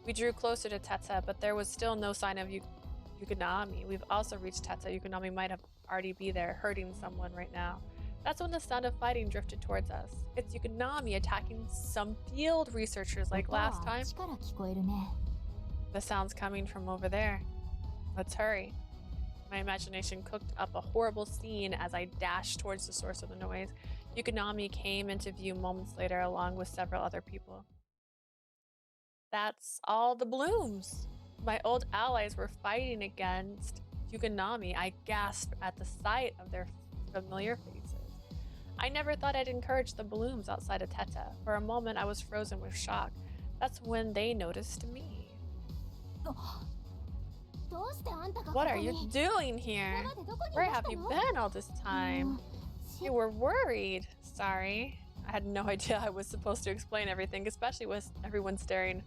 We drew closer to Teta, but there was still no sign of Yukinami. We've also reached Teta. Yukinami might have already be there, hurting someone right now. That's when the sound of fighting drifted towards us. It's Yukinami attacking some field researchers like 音は last あ time. っちから聞こえるね。 The sound's coming from over there. Let's hurry. My imagination cooked up a horrible scene as I dashed towards the source of the noise. Yukinami came into view moments later along with several other people. That's all the blooms. My old allies were fighting against Yukinami. I gasped at the sight of their familiar faces. I never thought I'd encourage the blooms outside of Teta. For a moment, I was frozen with shock. That's when they noticed me. どうしてあんたがここ What are に you doing here? 今までどこにい Where まし have た you の？ been all this time? You were worried. Sorry. I had no idea I was supposed to explain everything, especially with everyone staring.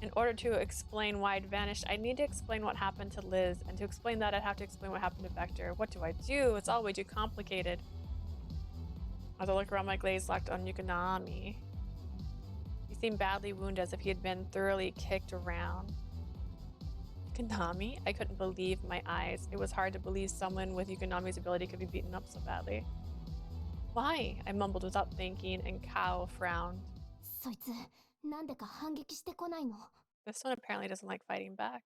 In order to explain why I'd vanished, I need to explain what happened to Liz, and to explain that I'd have to explain what happened to Vector. What do I do? It's all way too complicated. As I look around, my gaze locked on Yukinami. He seemed badly wounded, as if he had been thoroughly kicked around. Yukinami? I couldn't believe my eyes. It was hard to believe someone with Yukinami's ability could be beaten up so badly. Why? I mumbled without thinking, and Kao frowned. そいつなんでか反撃してこないの？ This one apparently doesn't like fighting back.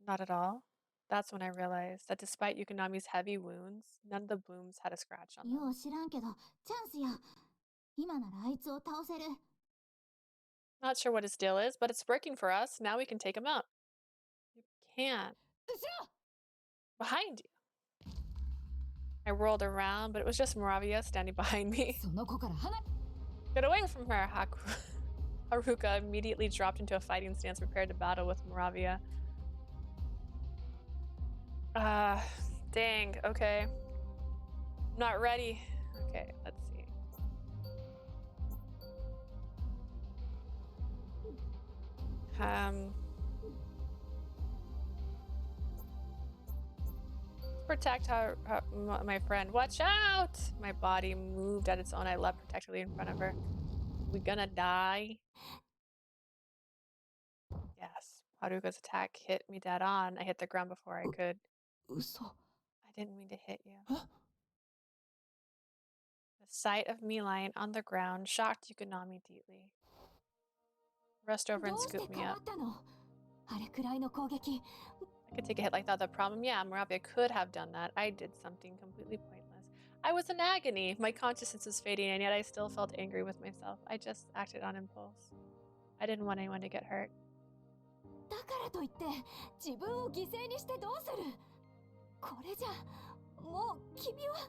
Not at all. That's when I realized that despite Yukinami's heavy wounds, none of the blooms had a scratch on them. よう知らんけどチャンスや。今ならあいつを倒せる。 Not sure what his deal is, but it's working for us. Now we can take him out. You can't. 後ろ！ Behind you. I whirled around, but it was just Moravia standing behind me. その子から離れ。 Get away from her, Haruka immediately dropped into a fighting stance, prepared to battle with Moravia. Dang, okay. I'm not ready. Okay, let's see. Protect my friend. Watch out! My body moved at its own. I leapt protectively in front of her. We gonna die? Yes. Haruka's attack hit me dead on. I hit the ground before I could. 嘘。 I didn't mean to hit you. The sight of me lying on the ground shocked Yukinami deeply. Rushed over ど and うして scooped me 変わ up. ったの？あれくらいの攻撃。 I could take a hit like that. The problem, yeah, Moravia could have done that. I did something completely pointless. I was in agony. My consciousness was fading, and yet I still felt angry with myself. I just acted on impulse. I didn't want anyone to get hurt. だからといって自分を犠牲にしてどうする？これじゃもう君は。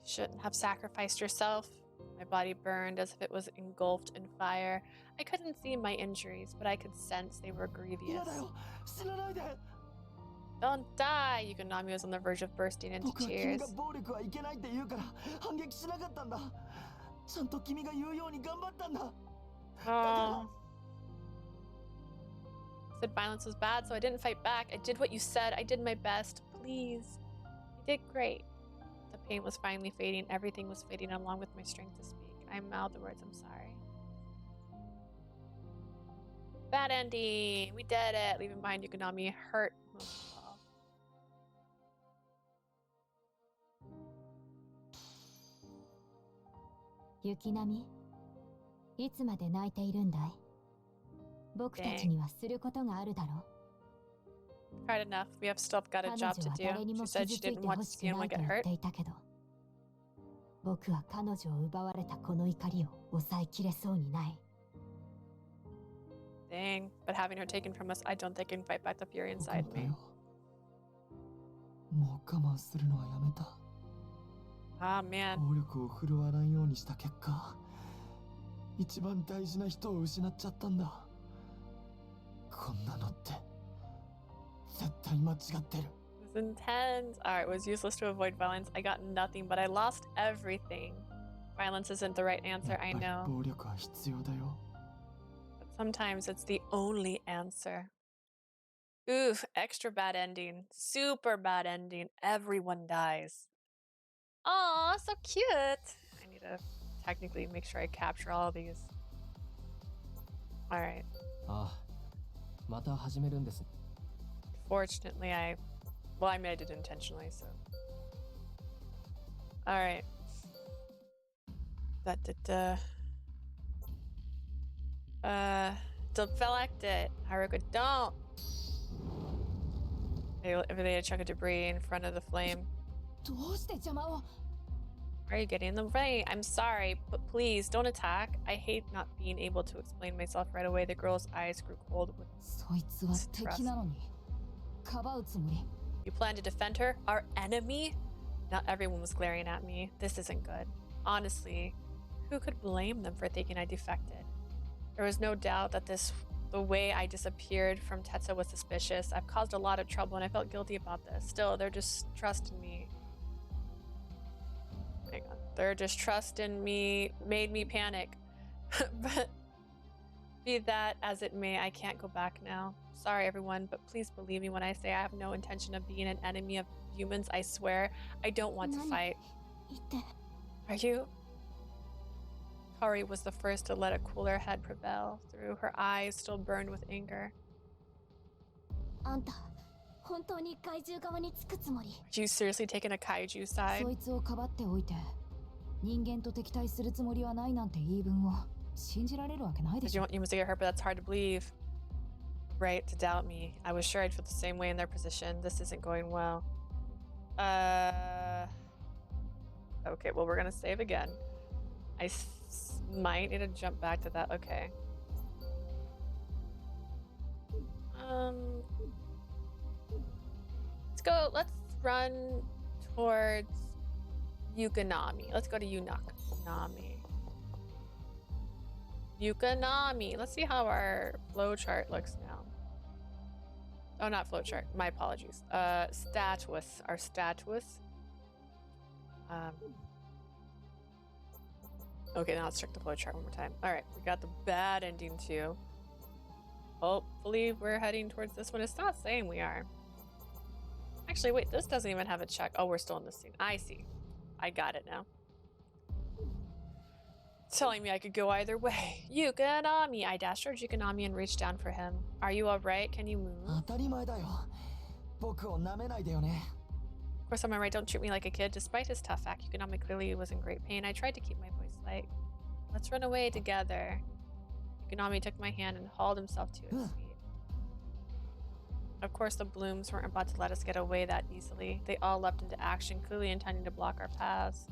You shouldn't have sacrificed yourself. My body burned as if it was engulfed in fire. I couldn't see my injuries, but I could sense they were 嫌 grievous. だよ死なないで Don't die! Yukinami was on the verge of bursting into 僕は君 tears. が暴力はいけないって言うから反撃しなかったんだちゃんと君が言うように頑張ったんだ Oh. Said violence was bad, so I didn't fight back. I did what you said. I did my best. Please. You did great. The pain was finally fading. Everything was fading along with my strength to speak. I mouthed the words, I'm sorry. Bad ending. We did it. Leaving behind Yukinami hurt most of all. Yukinami, いつまで泣いているんだい僕たちにはすることがあるだろ Cried enough. We have still got a 彼 job 女 to は do. 誰に She も said 傷 she つい didn't て want ほ to し see くな anyone いと get 言っ hurt. ていたけど僕は彼女を奪われたこの怒りを抑えきれそうにない Dang. But having her taken from us, I don't think I can fight back the fury 僕 inside もだ me. よもう我慢するのはやめた Ah, man. 暴力を振るわないようにした結果一番大事な人を失っちゃったんだこんなのって絶対間違ってる It was intense. Alright, it was useless to avoid violence. I got nothing, but I lost everything. Violence isn't the right やっ answer, ぱ I り know. 暴力は必要だよ But sometimes it's the only answer. Oof, extra bad ending. Super bad ending. Everyone dies. Aw, so cute. I need to technically make sure I capture all of these. Alright. ああ、また始めるんです。 Fortunately, well, I mean, I did intentionally, so. Alright. Deflect it. Haruka, don't. If they had a chunk of debris in front of the flame. どうして邪魔を Are you getting in the way? I'm sorry, but please don't attack. I hate not being able to explain myself right away. The girl's eyes grew cold with そいつは敵なのにかばうつもり You plan to defend her? Our enemy? Not everyone was glaring at me. This isn't good. Honestly, who could blame them for thinking I defected? There was no doubt that the way I disappeared from Tetsuo was suspicious. I've caused a lot of trouble and I felt guilty about this. Still, their distrust in me. Hang on. Their distrust in me made me panic. But be that as it may, I can't go back now. Sorry, everyone, but please believe me when I say I have no intention of being an enemy of humans. I swear, I don't want to fight. 言って Are you? Kari was the first to let a cooler head prevail. Through her eyes still burned with anger. あんた本当に怪獣側につくつもり Are you seriously taking a kaiju そ side? いつをかばっておいて人間と敵対するつもりはないなんて言い分を信じられるわけないで Did し you ょ want humans to get hurt, but that's hard to believe. Right, to doubt me. I was sure I'd feel the same way in their position. This isn't going well. Okay, well, we're gonna save again. I might need to jump back to that. Okay. Let's run towards Yukinami. Let's go to Yukinami. Yukinami. Let's see how our flowchart looks now. Oh, not flowchart. My apologies. Status. Our status. Okay, now let's check the flowchart one more time. All right, we got the bad ending too. Hopefully we're heading towards this one. It's not saying we are. Actually, wait, this doesn't even have a check. Oh, we're still in this scene. I see. I got it now. Telling me I could go either way. Yukinami! I dashed towards Yukinami and reached down for him. Are you alright? Can you move? 当たり前だよ僕を舐めないでよね Of course, am I right? Don't treat me like a kid. Despite his tough act, Yukinami clearly was in great pain. I tried to keep my voice light. Let's run away together. Yukinami took my hand and hauled himself to his feet. Of course, the blooms weren't about to let us get away that easily. They all leapt into action, clearly intending to block our paths.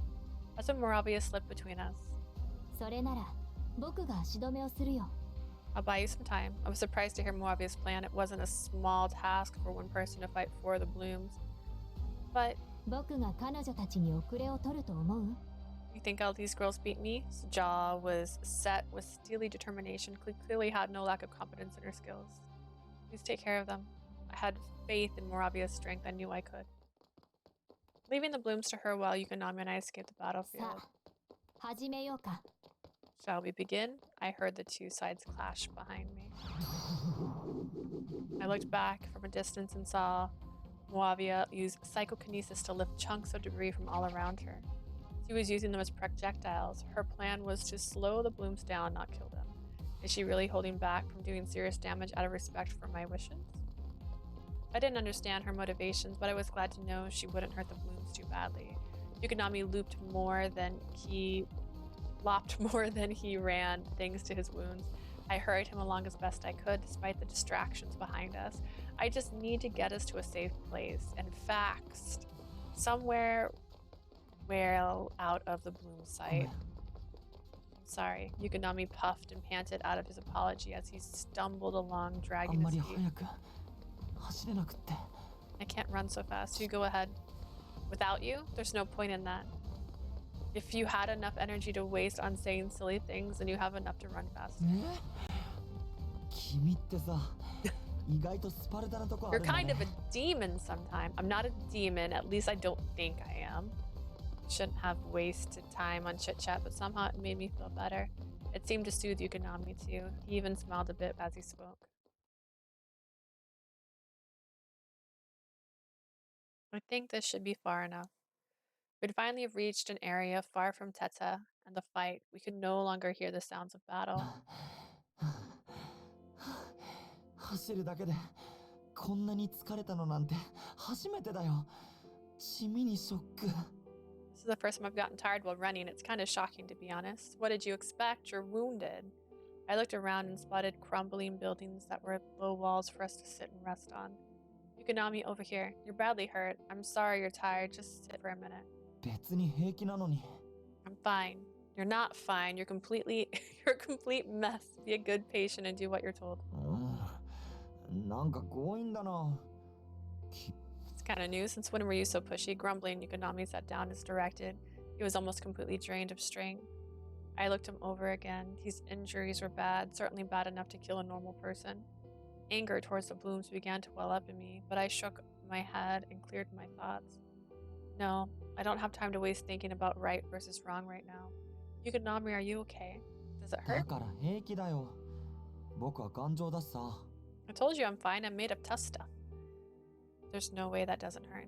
That's when Moravia slipped between us. それなら僕が足止めをするよ I'll buy you some time. I was surprised to hear Moravia's plan. It wasn't a small task for one person to fight for the blooms. But 僕が彼女たちに遅れを取ると思う You think all these girls beat me? His jaw was set with steely determination, clearly had no lack of confidence in her skills. Please take care of them. I had faith in Moravia's strength. I knew I could. Leaving the blooms to her while Yukinami and I escaped the battlefield. さあ始めようか。 Shall we begin? I heard the two sides clash behind me. I looked back from a distance and saw Moravia use psychokinesis to lift chunks of debris from all around her. She was using them as projectiles. Her plan was to slow the blooms down, not kill them. Is she really holding back from doing serious damage out of respect for my wishes? I didn't understand her motivations, but I was glad to know she wouldn't hurt the blooms too badly. Yukinami lopped more than he ran, thanks to his wounds. I hurried him along as best I could, despite the distractions behind us. I just need to get us to a safe place, and fast. Somewhere well out of the bloom sight. Sorry, Yukinami puffed and panted out of his apology as he stumbled along, あん dragging ま his り feet. 早く走れなくって。 I can't run so fast. You go ahead. Without you, there's no point in that. If you had enough energy to waste on saying silly things, then you have enough to run fast. 君ってさ、意外とスパルタなとこあ You're るんだ kind of a ね。 demon sometime. I'm not a demon, at least I don't think I am. Shouldn't have wasted time on chit chat, but somehow it made me feel better. It seemed to soothe Yukinami too. He even smiled a bit as he spoke. I think this should be far enough. We'd finally reached an area far from Teta and the fight. We could no longer hear the sounds of battle. 走るだけでこんなに疲れたのなんて初めてだよ。地味にショック。 This is the first time I've gotten tired while running. It's kind of shocking, to be honest. What did you expect? You're wounded. I looked around and spotted crumbling buildings that were low walls for us to sit and rest on. Yukinami, over here. You're badly hurt. I'm sorry you're tired. Just sit for a minute. 別に平気なのに。 I'm fine. You're not fine. You're a complete mess. Be a good patient and do what you're told. なんか強引だな。 It's kind of new. Since when were you so pushy? Grumbling, Yukinami sat down as directed. He was almost completely drained of strength. I looked him over again. His injuries were bad, certainly bad enough to kill a normal person. Anger towards the blooms began to well up in me, but I shook my head and cleared my thoughts. No, I don't have time to waste thinking about right versus wrong right now. Yukinami, are you okay? Does it だ hurt? から平気だよ。僕は頑丈だしさ。 I told you I'm fine. I'm made of tough stuff. There's no way that doesn't hurt.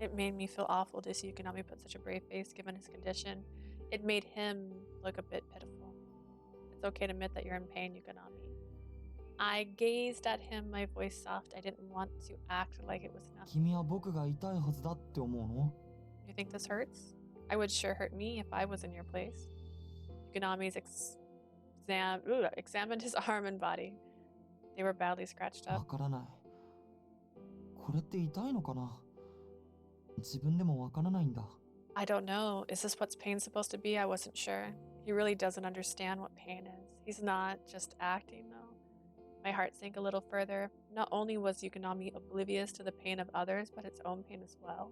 It made me feel awful to see Yukinami put such a brave face given his condition. It made him look a bit pitiful. It's okay to admit that you're in pain, Yukinami. I gazed at him, my voice soft. I didn't want to act like it was nothing. 君は僕が痛いはずだって思うの？ You think this hurts? I would sure hurt me if I was in your place. Yukinami's examined his arm and body. They were badly scratched わ up. からない。これって痛いのかな？自分でもわからないんだ。 I don't know. Is this what's pain supposed to be? I wasn't sure. He really doesn't understand what pain is. He's not just acting, though. My heart sank a little further. Not only was Yukinami oblivious to the pain of others, but its own pain as well.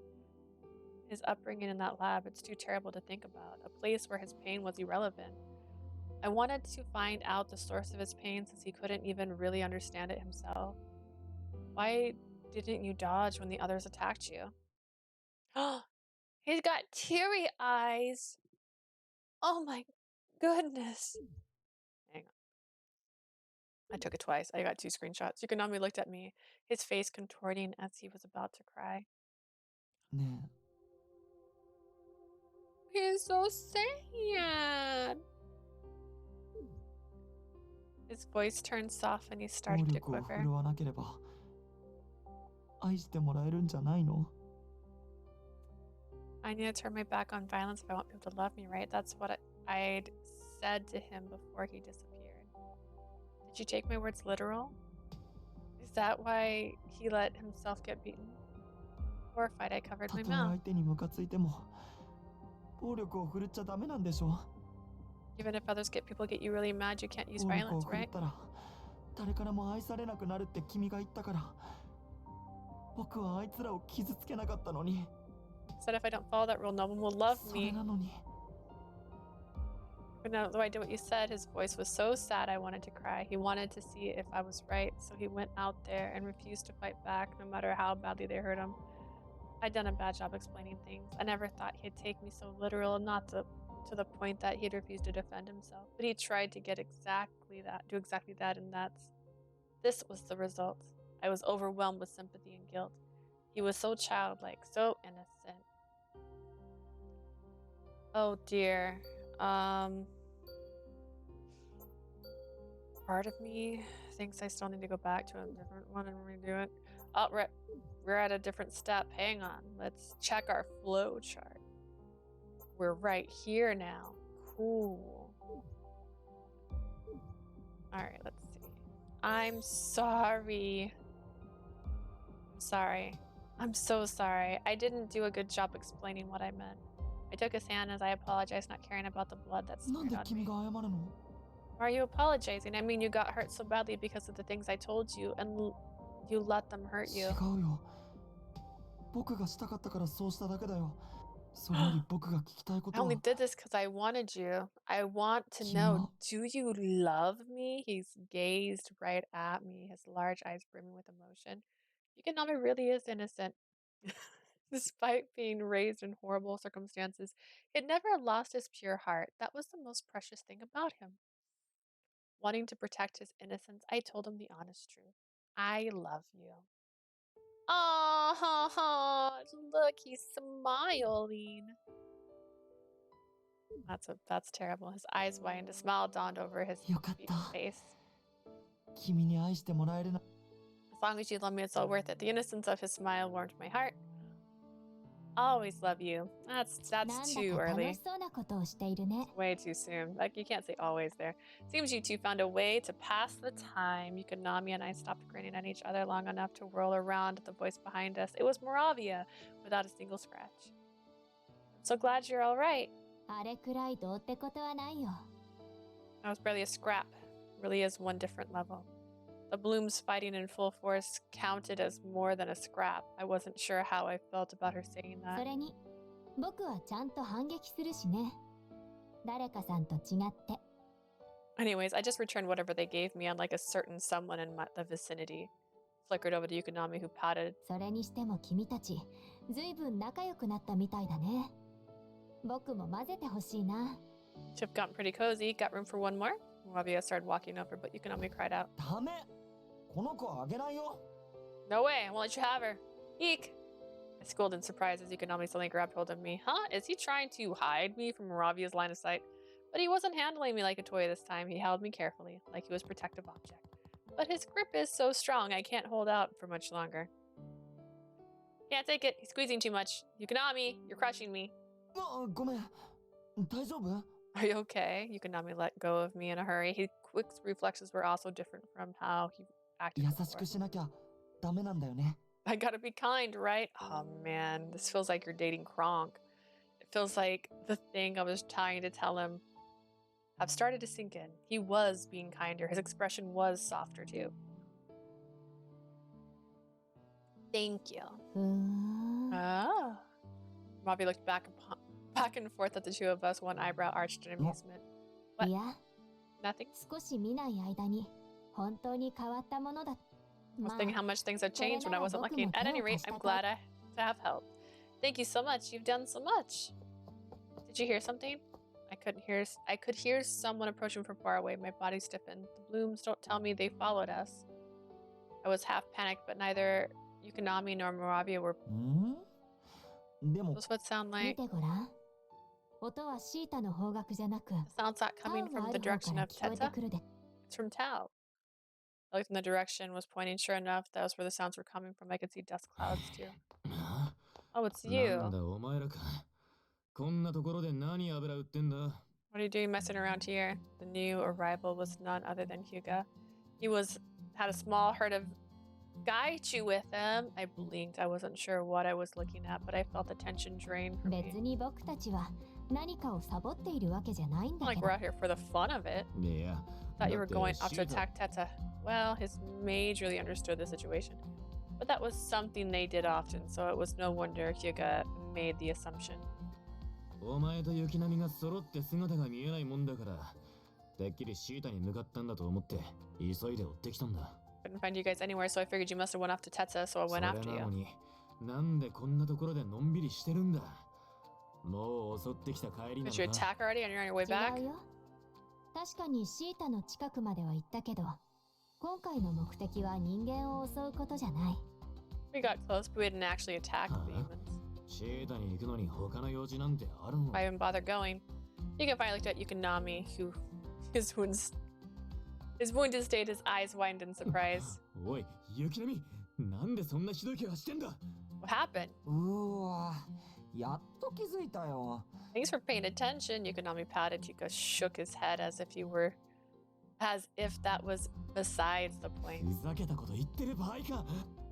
His upbringing in that lab, it's too terrible to think about. A place where his pain was irrelevant. I wanted to find out the source of his pain since he couldn't even really understand it himself. Why didn't you dodge when the others attacked you? He's got teary eyes. Oh my goodness. Hang on. I took it twice. I got 2 screenshots. Yukinami looked at me, his face contorting as he was about to cry. ね He's so sad. His voice turned soft and he え、暴 started to 力を quiver. 振るわなければ愛してもらえるんじゃないの？ I need to turn my back on violence if I want people to love me, right? That's what I'd said to him before he disappeared. Did you take my words literal? Is that why he let himself get beaten? Horrified, I covered た my とえ mouth. 相手にムカついても暴力を振るっちゃダメなんでしょ？ Even if people get you really mad, you can't use 暴力を violence, 振っ right? たら誰からも愛されなくなるって君が言ったから僕はあいつらを傷つけなかったのに。Said if I don't follow that rule, no one will love それ me. なのに But now, though I did what you said, his voice was so sad I wanted to cry. He wanted to see if I was right, so he went out there and refused to fight back, no matter how badly they hurt him. I'd done a bad job explaining things. I never thought he'd take me so literal, not to the point that he'd refuse to defend himself. But he tried to do exactly that, and this was the result. I was overwhelmed with sympathy and guilt. He was so childlike, so innocent. Oh dear. Part of me thinks I still need to go back to a different one and redo it. Oh, we're at a different step. Hang on. Let's check our flow chart. We're right here now. Cool. Alright, let's see. I'm sorry. I'm so sorry. I didn't do a good job explaining what I meant. I took his hand as I apologized, not caring about the blood that なん smeared で on 君 me. が謝るの Why are you apologizing? I mean, you got hurt so badly because of the things I told you, and you let them hurt 違 you. うよ僕がしたかったからそうしただけだよそれより僕が聞きたいこ I とは only did this because I wanted you. I want to 君 know, は do you love me? He's gazed right at me, his large eyes brimming with emotion. Yukinami really is innocent. Despite being raised in horrible circumstances, he had never lost his pure heart. That was the most precious thing about him. Wanting to protect his innocence, I told him the honest truth. I love you. Oh, look, he's smiling. That's terrible. His eyes widened, a smile dawned over his よかっ beaten た face. 君に愛してもらえるな As long as you love me, it's all worth it. The innocence of his smile warmed my heart. Always love you. That's なんだ too か楽 early. しそうなことをしているね Way too soon. Like, you can't say always there. Seems you two found a way to pass the time. Yukinami and I stopped grinning at each other long enough to whirl around at the voice behind us. It was Moravia, without a single scratch. I'm so glad you're all right. あれくらいどうってことはないよ That was barely a scrap. Really is one different level. The blooms fighting in full force counted as more than a scrap. I wasn't sure how I felt about her saying そ that. れに僕はちゃんと反撃するしね誰かさんと違って Anyways, I just returned whatever they gave me, unlike a certain someone in the vicinity. Flickered over to Yukinami, who pouted. それにしても君たちずいぶん仲良くなったみたいだね僕も混ぜてほしいな To have gotten pretty cozy. Got room for one more? Moravia started walking over, but Yukinami cried out. ダメこの子あげないよ No way, I won't let you have her. Eek! I scolded in surprise as Yukinami suddenly grabbed hold of me. Huh? Is he trying to hide me from Moravia's line of sight? But he wasn't handling me like a toy this time. He held me carefully, like he was a protective object. But his grip is so strong, I can't hold out for much longer. Can't take it. He's squeezing too much. Yukinami, you're crushing me. あごめん大丈夫 Are you okay? Yukinami let go of me in a hurry. His quick reflexes were also different from how he acted 優し before. くしなきゃダメなんだよね I gotta be kind, right? Oh man, this feels like you're dating Kronk. It feels like the thing I was trying to tell him have started to sink in. He was being kinder. His expression was softer too. Thank you. ふーん Ah. Robbie looked back and forth at the two of us, one eyebrow arched in amusement. What? いや Nothing? 少し見ない間に本当に変わったものだ I was thinking how much things have changed when I wasn't looking. At any rate, I'm glad to have helped. Thank you so much. You've done so much. Did you hear something? I could hear someone approaching from far away. My body stiffened. The blooms don't tell me they followed us. I was half panicked, but neither Yukinami nor Moravia were. んでも Those would sound 見 like てごらん音はシータの方角じゃなく sounds not タ coming ウが from あ the る方 direction から of 聞こえて Teta. くるで It's from Tao. I looked in the direction, was pointing. Sure enough, that was where the sounds were coming from. I could see dust clouds too. Oh, it's なん you. だお前らか。こんなところで何油売ってんだ。 What are you doing messing around here? The new arrival was none other than Hyuga. He had a small herd of Gaichu with him. I blinked. I wasn't sure what I was looking at, but I felt the tension drain from 別 me. に僕たちは何かをサボっているわけじゃないん Not だ like け we're ど out here for the fun of it. いや。 Thought you were だって going off to シータ attack Teta. Well, his mage really understood the situation. But that was something they did often, so it was no wonder Hyuga made the assumption. お前と雪並みが揃って姿が見えないもんだから、てっきりシータに向かったんだと思って急いで追ってきたんだ。Couldn't find you guys anywhere, so I figured you must have went off to Tetsa, so I went after それ you. なのに、なんでこんなところでのんびりしてるんだ。もう襲ってきた帰りな Did you のか。 attack already and you're on your way back? 違うよ。確かにシータの近くまでは行ったけど、今回の目的は人間を襲うことじゃない。We got close, but we didn't actually attack the demons. シータに行くのに他の用事なんてあるの？ I even bother going. Yuga finally looked at Yukinami, who his wounded state, his eyes widened in surprise. おい、雪並み、なんでそんなひどい怪我してんだ？ What happened? うわ、やっと気づいたよ。 Thanks for paying attention. Yukinami patted. Yuka shook his head as if that was besides the point. ふざけたこと言ってる場合か。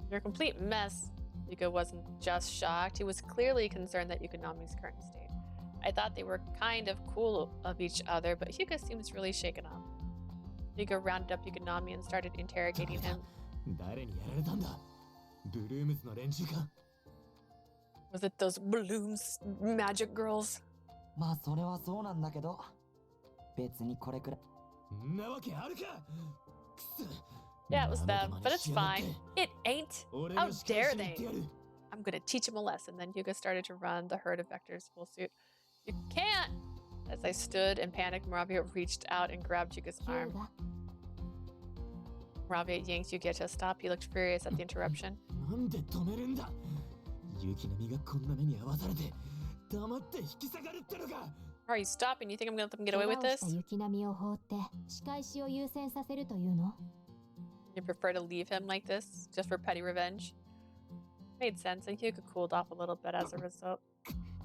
You're a complete mess. Yuka wasn't just shocked. He was clearly concerned that Yukinami's current state. I thought they were kind of cool of each other, but Hyuga seems really shaken up. Hyuga rounded up Yukinami and started interrogating him. 誰にやられたんだ？ブルームズの連中か？ Was it those balloons, magic girls? まあそれはそうなんだけど、別にこれくらい。んなわけあるか。くそ。 Yeah, it was them, but it's fine. It ain't. How dare they? I'm gonna teach him a lesson. Then Hyuga started to run the herd of vectors full suit. You can't! As I stood in panic, Moravia reached out and grabbed Hyuga's arm. ヒューガ、 Moravia yanked Hyuga to a stop. He looked furious at the interruption. なんで止めるんだ？雪並みがこんな目に遭わされて黙って引き下がるってのか。 Are you stopping? You think I'm gonna let them get away 怪 with 我をした this? 雪並みを放って仕返しを優先させるというの？ You prefer to leave him like this, just for petty revenge? Made sense, and Hyuga cooled off a little bit as a result.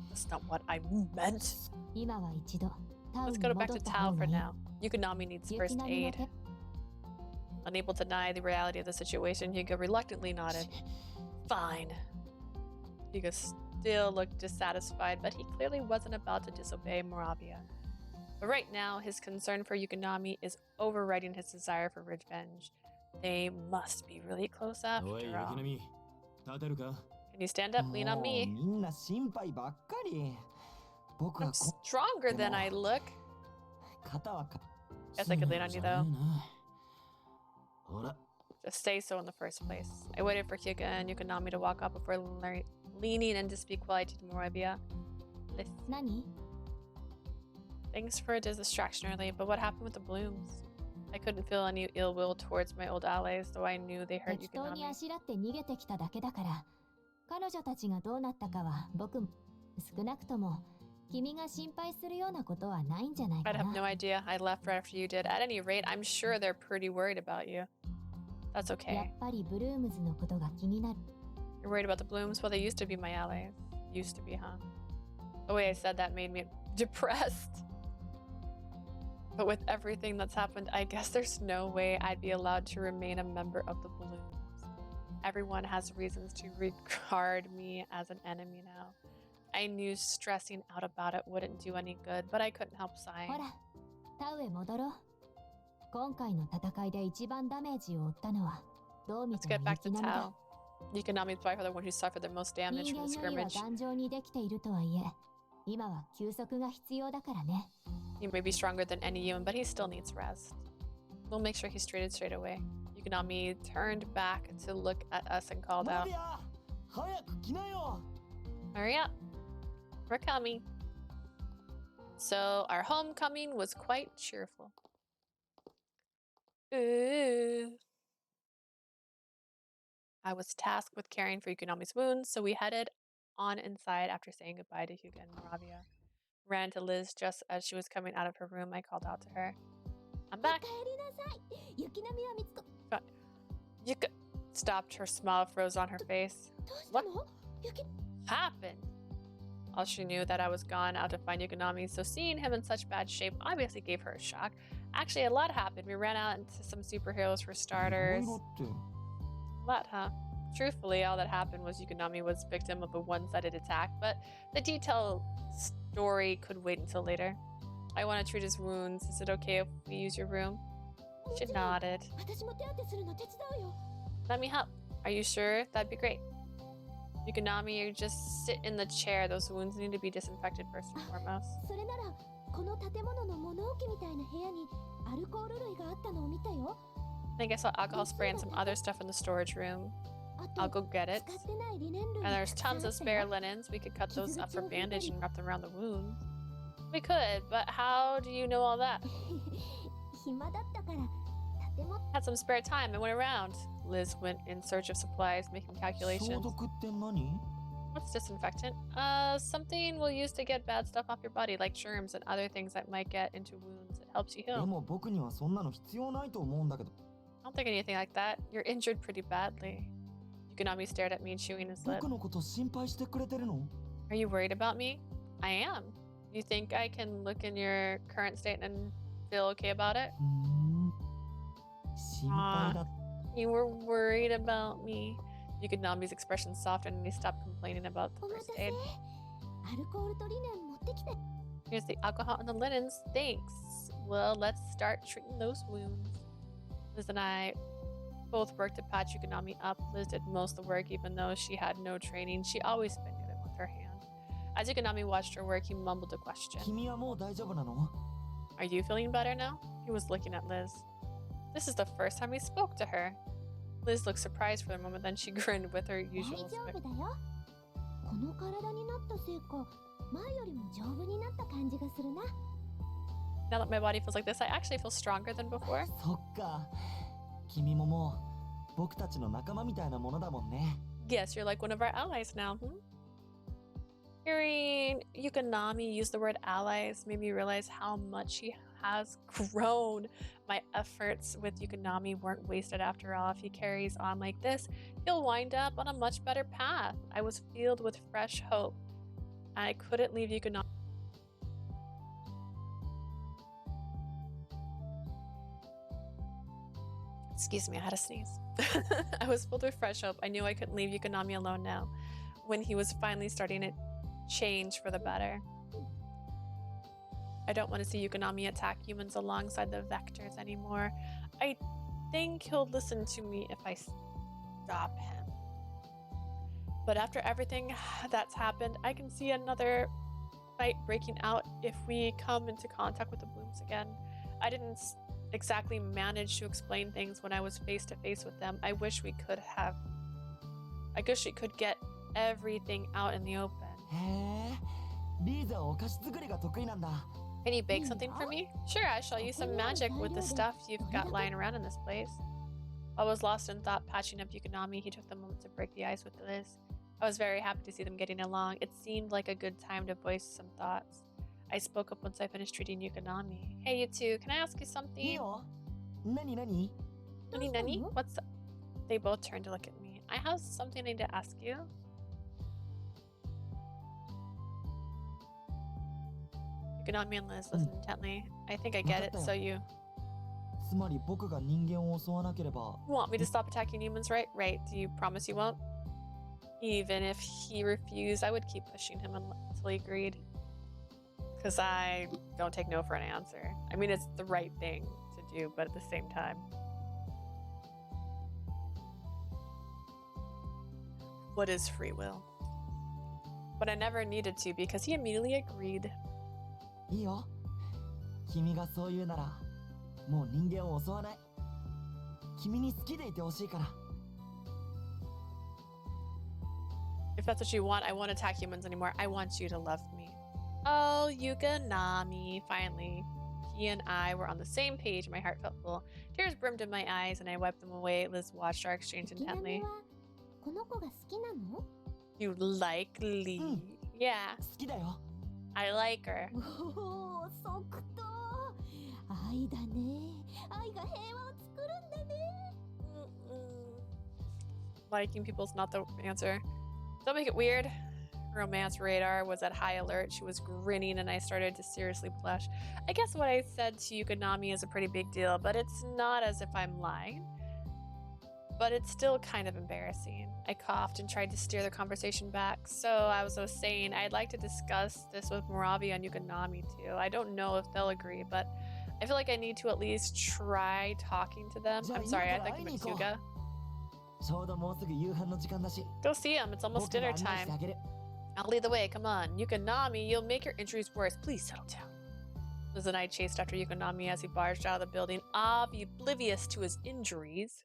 That's not what I meant. 今は一度タウン Let's に go 戻 back っ to た town 方が for いい。 now. Yukinami needs 雪 first 並みの aid. 手 Unable to deny the reality of the situation, Hyuga reluctantly nodded. Fine. Hyuga still looked dissatisfied, but he clearly wasn't about to disobey Moravia. But right now, his concern for Yukinami is overriding his desire for revenge. They must be really close おい、 after 雪 all. 並み、立てるか？ Can you stand up? Lean on もう me. みんな心配ばっかり。僕 I'm はこ stronger than I look. 肩はか。 Guess I could lean on you though. ほら。 Just say so in the first place. I waited for Hyuga and Yukinami to walk up before leaning in to speak while I did Moravia. Listen. 何？ Thanks for the distraction early, but what happened with the blooms? I couldn't feel any ill will towards my old allies, though I knew they hurt 適当に Yukinami. あしらって逃げてきただけだから、彼女たちがどうなったかは僕も少なくとも君が心配するようなことはないんじゃないか I'd have な。 no idea. I left right after you did. At any rate, I'm sure they're pretty worried about you. That's や okay. っぱりブルームズのことが気になる。 You're worried about the blooms? Well, they used to be my allies. Used to be, huh? The way I said that made me depressed. But with everything that's happened, I guess there's no way I'd be allowed to remain a member of the Blooms. Everyone has reasons to regard me as an enemy now. I knew stressing out about it wouldn't do any good, but I couldn't help sighing. ほら、タウへ戻ろう。今回の戦いで一番ダメージを負ったのはどう見 Let's て get も back to 雪並みだ。 Tao. Yukinami's by far the one who suffered the most damage 人 from the 間よりは skirmish. 頑丈にできているとはいえ、今は休息が必要だからね。He may be stronger than any human, but he still needs rest. We'll make sure he's treated straight away. Yukinami turned back to look at us and called マ out, リア、早く来なよ。 Hurry up. We're coming. So our homecoming was quite cheerful. Ooh. I was tasked with caring for Yukinami's wounds, so we headed on inside after saying goodbye to Hyuga and Moravia. Ran into Liz just as she was coming out of her room. I called out to her. I'm back. お帰りなさい。雪並みは見つか。 Yuka stopped. Her smile froze on her face. どうしたの？雪。 Happened? All she knew that I was gone out to find Yukinami, so seeing him in such bad shape obviously gave her a shock. Actually, a lot happened. We ran out into some superheroes for starters. いろいろって。 A lot, huh? Truthfully, all that happened was Yukinami was victim of a one-sided attack, but the detailed story could wait until later. I want to treat his wounds. Is it okay if we use your room? She nodded. 私も手当てするの手伝うよ。 Let me help. Are you sure? That'd be great. Yukinami, you just sit in the chair. Those wounds need to be disinfected first and foremost. それならこの建物の物置みたいな部屋にアルコール類があったのを見たよ。 I think I saw alcohol spray and some other stuff in the storage room. あ I'll と go get it. 使ってないリネン類 And が there's たくさん tons あ of った spare よ。 linens. We could cut those up for bandage and wrap them around the wounds. We could, but how do you know all that? 暇だったから建物 Had some spare time and went around. Liz went in search of supplies, making 消 calculations. 毒って何？ What's disinfectant? Something we'll use to get bad stuff off your body, like germs and other things that might get into wounds. It helps you で heal. も僕にはそんなの必要ないと思うんだけど。 I don't think anything like that. You're injured pretty badly. Yukinami stared at me, chewing his lip. 僕のこと心配してくれてるの？ Are you worried about me? I am. You think I can look in your current state and feel okay about it? 心配だ。 You were worried about me. Yukinami's expression softened and he stopped complaining about the お待 first たせ。 aid. アルコールとリネン持ってきて。 Here's the alcohol and the linens. Thanks. Well, let's start treating those wounds. Liz and I both worked to patch Yukinami up. Liz did most of the work, even though she had no training. She always been good with her hand. As Yukinami watched her work, he mumbled a question. 君はもう大丈夫なの？ Are you feeling better now? He was looking at Liz. This is the first time he spoke to her. Liz looked surprised for a moment, then she grinned with her 大 usual 丈 smile. 夫だよ。この体になったせいか、前よりも丈夫になった感じがするな。 Now that my body feels like this, I actually feel stronger than before. そっか。君ももう僕たちの仲間みたいなものだもんね。 Yes, you're like one of our allies now. Hearing Yukinami use the word allies made me realize how much he has grown. My efforts with Yukinami weren't wasted after all. If he carries on like this, he'll wind up on a much better path. I was filled with fresh hope. I couldn't leave Yukinami. Excuse me, I had a sneeze. I was filled with fresh hope. I knew I couldn't leave Yukinami alone now, when he was finally starting to change for the better. I don't want to see Yukinami attack humans alongside the vectors anymore. I think he'll listen to me if I stop him. But after everything that's happened, I can see another fight breaking out if we come into contact with the Blooms again. I didn't exactly manage to explain things when I was face to face with them. I wish we could get everything out in the open. へえ。リーザはお菓子作りが得意なんだ。 Can you bake something for me? Sure, I shall use some magic with the stuff you've got lying around in this place. I was lost in thought, patching up Yukinami. He took the moment to break the ice with Liz. I was very happy to see them getting along. It seemed like a good time to voice some thoughts. I spoke up once I finished treating Yukinami. Hey, you two, can I ask you いい something? よ。何何？ Nani? What's up? They both turned to look at me. I have something I need to ask you. Yukinami and Liz listened intently. I think I get it, so you つまり僕が人間を襲わなければ。 want me to stop attacking humans, right? Right. Do you promise you won't? Even if he refused, I would keep pushing him until he agreed. Because I don't take no for an answer. I mean, it's the right thing to do, but at the same time. What is free will? But I never needed to because he immediately agreed. いいよ。君がそう言うなら、もう人間を襲わない。君に好きでいてほしいから。 If that's what you want, I won't attack humans anymore. I want you to love me. Oh, Yukinami. Finally, he and I were on the same page. My heart felt full. Tears brimmed in my eyes, and I wiped them away. Liz watched our exchange ユキナミ intently. はこの子が好きなの？ You like Lee? Yeah, 好きだよ。 I like her. おお、即答。愛だね。愛が平和を作るんだね。 Liking people's not the answer. Don't make it weird. Romance radar was at high alert. She was grinning and I started to seriously blush. I guess what I said to Yukinami is a pretty big deal, but it's not as if I'm lying. But it's still kind of embarrassing. I coughed and tried to steer the conversation back. So I was saying I'd like to discuss this with Moravi and Yukinami too. I don't know if they'll agree, but I feel like I need to at least try talking to them. I'm sorry, I'd like to meet Hyuga. ちょうどもうすぐ夕飯の時間だし。 Go see him. It's almost 僕が dinner 案内して time. あげる。 I'll lead the way. Come on. Yukinami, you'll make your injuries worse. Please settle down. Liz and I chased after Yukinami as he barged out of the building, oblivious to his injuries.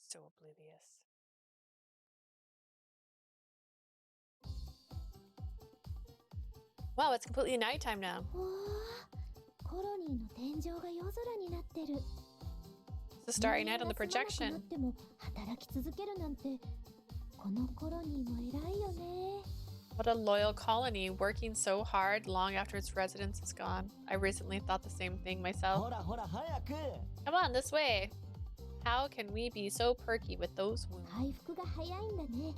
So oblivious. Wow, it's completely nighttime now. わあ、コロニーの天井が夜空になってる。 It's a starry night on the 人間が住まなくな projection. っても働き続けるなんて、このコロニーも偉いよね。 What a loyal colony, working so hard long after its residence is gone. I recently thought the same thing myself. ほらほら早く。 Come on, this way. How can we be so perky with those wounds? 回復が早いんだね。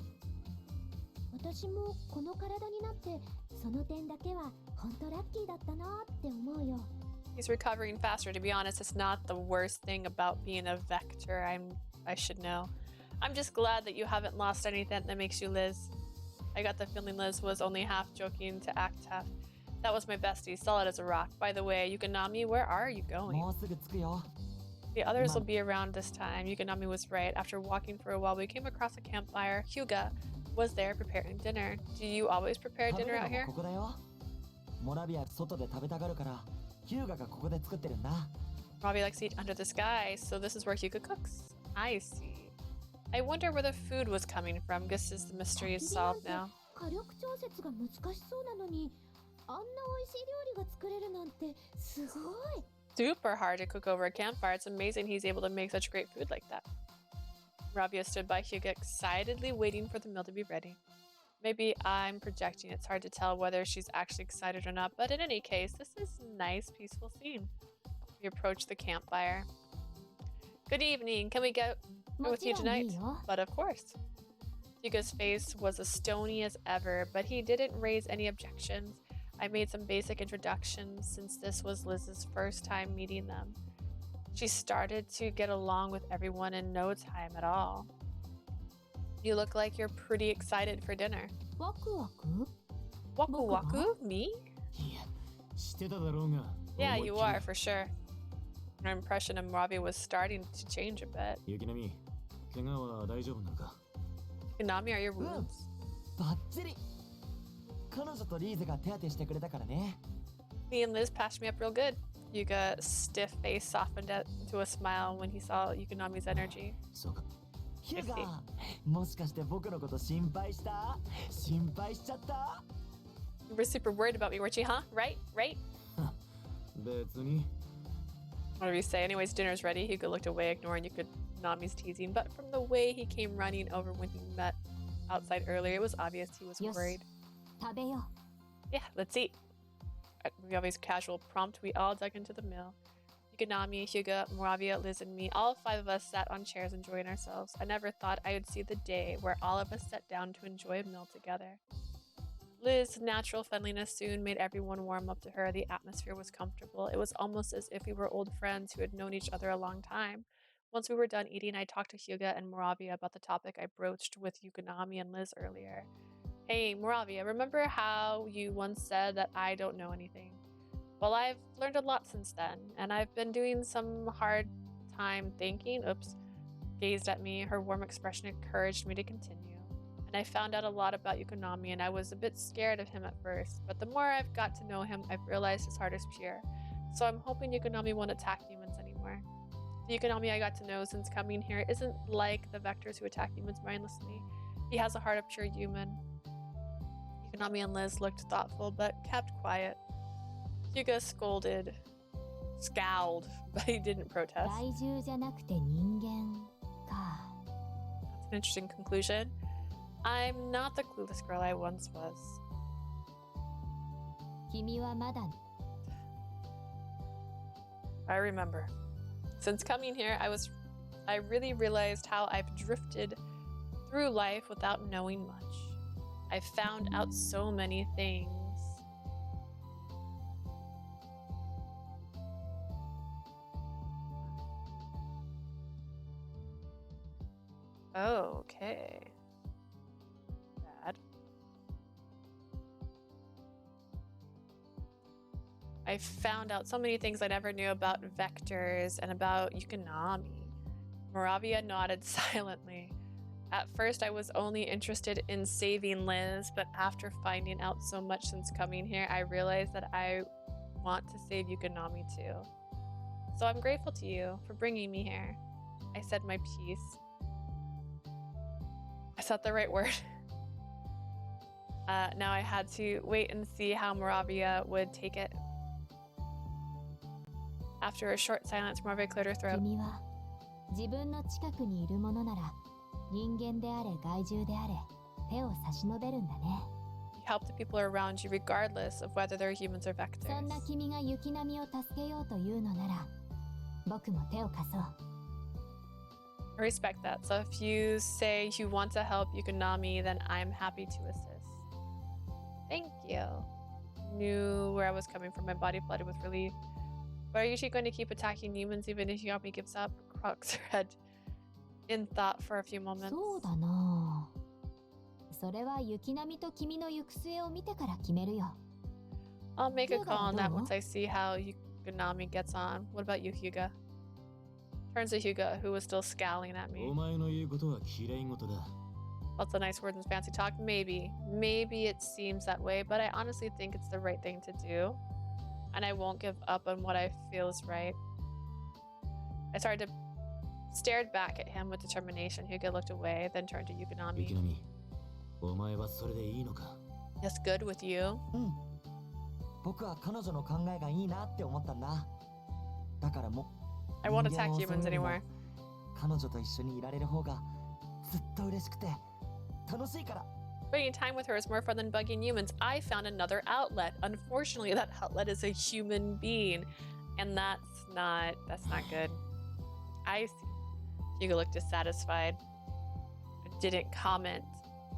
私もこの体になってその点だけは本当ラッキーだったなって思うよ。 He's recovering faster. To be honest, it's not the worst thing about being a vector. I should know. I'm just glad that you haven't lost anything that makes you Liz. I got the feeling Liz was only half joking to act tough. That was my bestie, solid as a rock. By the way, Yukinami, where are you going? もうすぐ着くよ。 The others will be around this time. Yukinami was right. After walking for a while, we came across a campfire. Hyuga was there preparing dinner. Do you always prepare 食べ dinner る out のも here? ここだよ。モラビア外で食べたがるから、ヒューガがここで作ってるんだ。 Robbie likes to eat under the sky, so this is where Hyuga cooks. I see. I wonder where the food was coming from. Guess the mystery is solved now. 火力調節が難しそうなのに、あんな美味しい料理が作れるなんてすごい。 Super hard to cook over a campfire. It's amazing he's able to make such great food like that. Rabia stood by Hyuga excitedly waiting for the meal to be ready. Maybe I'm projecting. It's hard to tell whether she's actually excited or not, but in any case, this is a nice, peaceful scene. We approach the campfire. Good evening. Can we go も with ち you ろん tonight? いいよ。 But of course. Hyuga's face was as stony as ever, but he didn't raise any objections. I made some basic introductions since this was Liz's first time meeting them. She started to get along with everyone in no time at all. You look like you're pretty excited for dinner. ワクワク？ Waku waku? Me? いや、してただろうが。 Yeah, you are, for sure. Her impression of Ravi was starting to change a bit. 雪並、怪我は大丈夫なのか。 Yukinami, are your wounds? バッチリ。彼女とリーゼが手当てしてくれたからね。 Me and Liz patched me up real good. Hyuga's stiff face softened into a smile when he saw Yukinami's energy. そうか。ヒュー I ガー、もしかして僕のこと心配した？心配しちゃった？ You were super worried about me, weren't you, huh? Right? Right? 別に。 Whatever you say. Anyways, dinner's ready. Hyuga looked away, ignoring Yukinami's teasing, but from the way he came running over when he met outside earlier, it was obvious he was Yes. worried. 食べよ Yeah, let's eat. At Mugabe's casual prompt, we all dug into the meal. Yukinami, Hyuga, Moravia, Liz, and me, all five of us sat on chairs enjoying ourselves. I never thought I would see the day where all of us sat down to enjoy a meal together. Liz's natural friendliness soon made everyone warm up to her. The atmosphere was comfortable. It was almost as if we were old friends who had known each other a long time. Once we were done eating, I talked to Hyuga and Moravia about the topic I broached with Yukinami and Liz earlier. Hey, Moravia, remember how you once said that I don't know anything? Well, I've learned a lot since then, and I've been doing some hard time thinking. Oops. Gazed at me, her warm expression encouraged me to continue. And I found out a lot about Yukinami, and I was a bit scared of him at first, but the more I've got to know him, I've realized his heart is pure. So I'm hoping Yukinami won't attack humans anymore. The Yukinami I got to know since coming here isn't like the vectors who attack humans mindlessly. He has a heart of pure human. Yukinami and Liz looked thoughtful, but kept quiet. Hyuga scowled, but he didn't う。 protest. 害獣じゃなくて人間か。 That's an interesting conclusion. I'm not the clueless girl I once was. 君はまだ I remember. Since coming here, I really realized how I've drifted through life without knowing much. I've found out so many things. Okay. Bad. I found out so many things I never knew about vectors and about Yukinami. Moravia nodded silently. At first, I was only interested in saving Liz, but after finding out so much since coming here, I realized that I want to save Yukinami too. So I'm grateful to you for bringing me here. I said my piece. Is that the right word? Now I had to wait and see how Moravia would take it. After a short silence, Moravia cleared her throat. 君は自分の近くにいるものなら人間であれ害獣であれ手を差し伸べるんだね。 You help the people around you regardless of whether they're humans or vectors. そんな君が雪並みを助けようというのなら僕も手を貸そう。 I respect that. So if you say you want to help Yukinami, then I'm happy to assist. Thank you. Knew where I was coming from. My body flooded with relief. But are you actually going to keep attacking humans even if Yukinami gives up? Crocks her head in thought for a few moments. そうだな。それは雪並みと君の行く末を見てから決めるよ。 I'll make a Hyuga call on that no. once I see how Yukinami gets on. What about you, Hyuga? Turns to Hyuga, who was still scowling at me. お前の言うことは嫌い事だ。 Lots of nice words and fancy talk. Maybe it seems that way, but I honestly think it's the right thing to do. And I won't give up on what I feel is right. I stared back at him with determination. Hyuga looked away, then turned to Yukinami. 雪並、お前はそれでいいのか？ That's good with you. 僕は彼女の考えがいいなって思ったんだ。だからもう I won't attack humans anymore. 彼女と一緒にいられる方がずっと嬉しくて楽しいから。 Spending time with her is more fun than bugging humans. I found another outlet. Unfortunately, that outlet is a human being, and that's not good. I see. Hyuga looked dissatisfied. Didn't comment,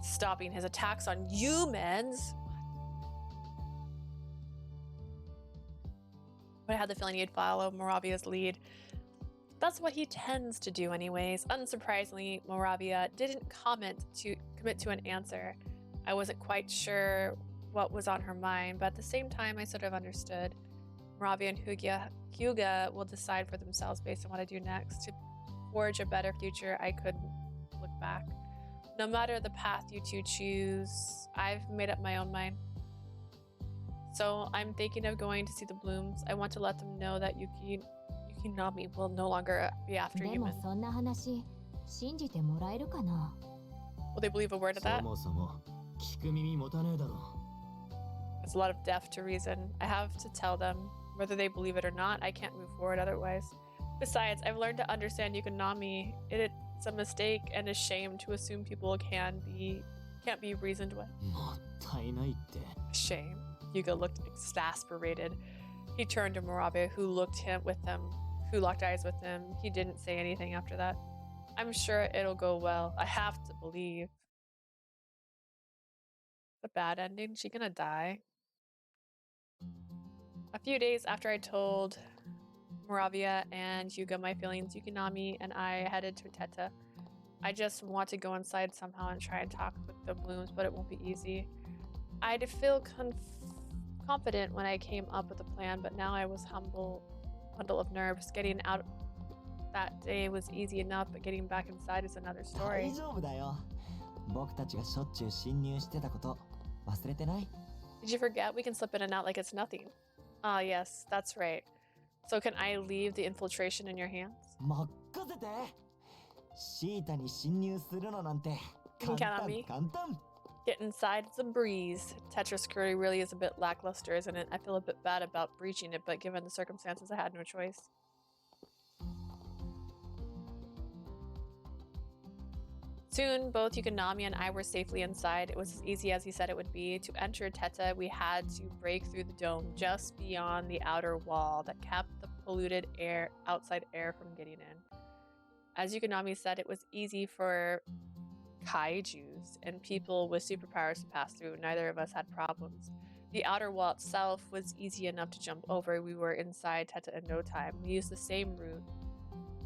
stopping his attacks on humans. But I had the feeling he'd follow Moravia's lead. That's what he tends to do anyways. Unsurprisingly, Moravia didn't commit to an answer. I wasn't quite sure what was on her mind, but at the same time, I sort of understood. Moravia and Hyuga will decide for themselves based on what I do next. To forge a better future, I couldn't look back. No matter the path you two choose, I've made up my own mind. So I'm thinking of going to see the blooms. I want to let them know that Yukinami will no longer be after でも humans. そんな話信じてもらえるかな。 Will they believe a word of that? そもそも聞く耳持たねえだろ。 There's a lot of depth to reason. I have to tell them whether they believe it or not. I can't move forward otherwise. Besides, I've learned to understand Yukinami. It's a mistake and a shame to assume people can't be reasoned with. もったいないって。 Shame. Hyuga looked exasperated. He turned to Moravia, who locked eyes with him. He didn't say anything after that. I'm sure it'll go well. I have to believe. The bad ending? She gonna die? A few days after I told Moravia and Hyuga my feelings, Yukinami and I headed to Teta. I just want to go inside somehow and try and talk with the blooms, but it won't be easy. I'd feel confident when I came up with a plan, but now I was bundle of nerves. Getting out that day was easy enough, but getting back inside is another 大 story. 丈夫だよ。僕たちがしょっちゅう侵入してたこと忘れてない？ Did you forget? We can slip in and out like it's nothing. Ah, yes, that's right. So can I leave the infiltration in your hands? 任せて。シータに侵入するのなんて You can 簡 count on 単 me. 簡単。 Get inside, it's a breeze. Tetra security really is a bit lackluster, isn't it? I feel a bit bad about breaching it, but given the circumstances, I had no choice. Soon, both Yukinami and I were safely inside. It was as easy as he said it would be. To enter Teta, we had to break through the dome just beyond the outer wall that kept the polluted outside air from getting in. As Yukinami said, it was easy for kaijus and people with superpowers to pass through. Neither of us had problems. The outer wall itself was easy enough to jump over. We were inside Teta in no time. We used the same route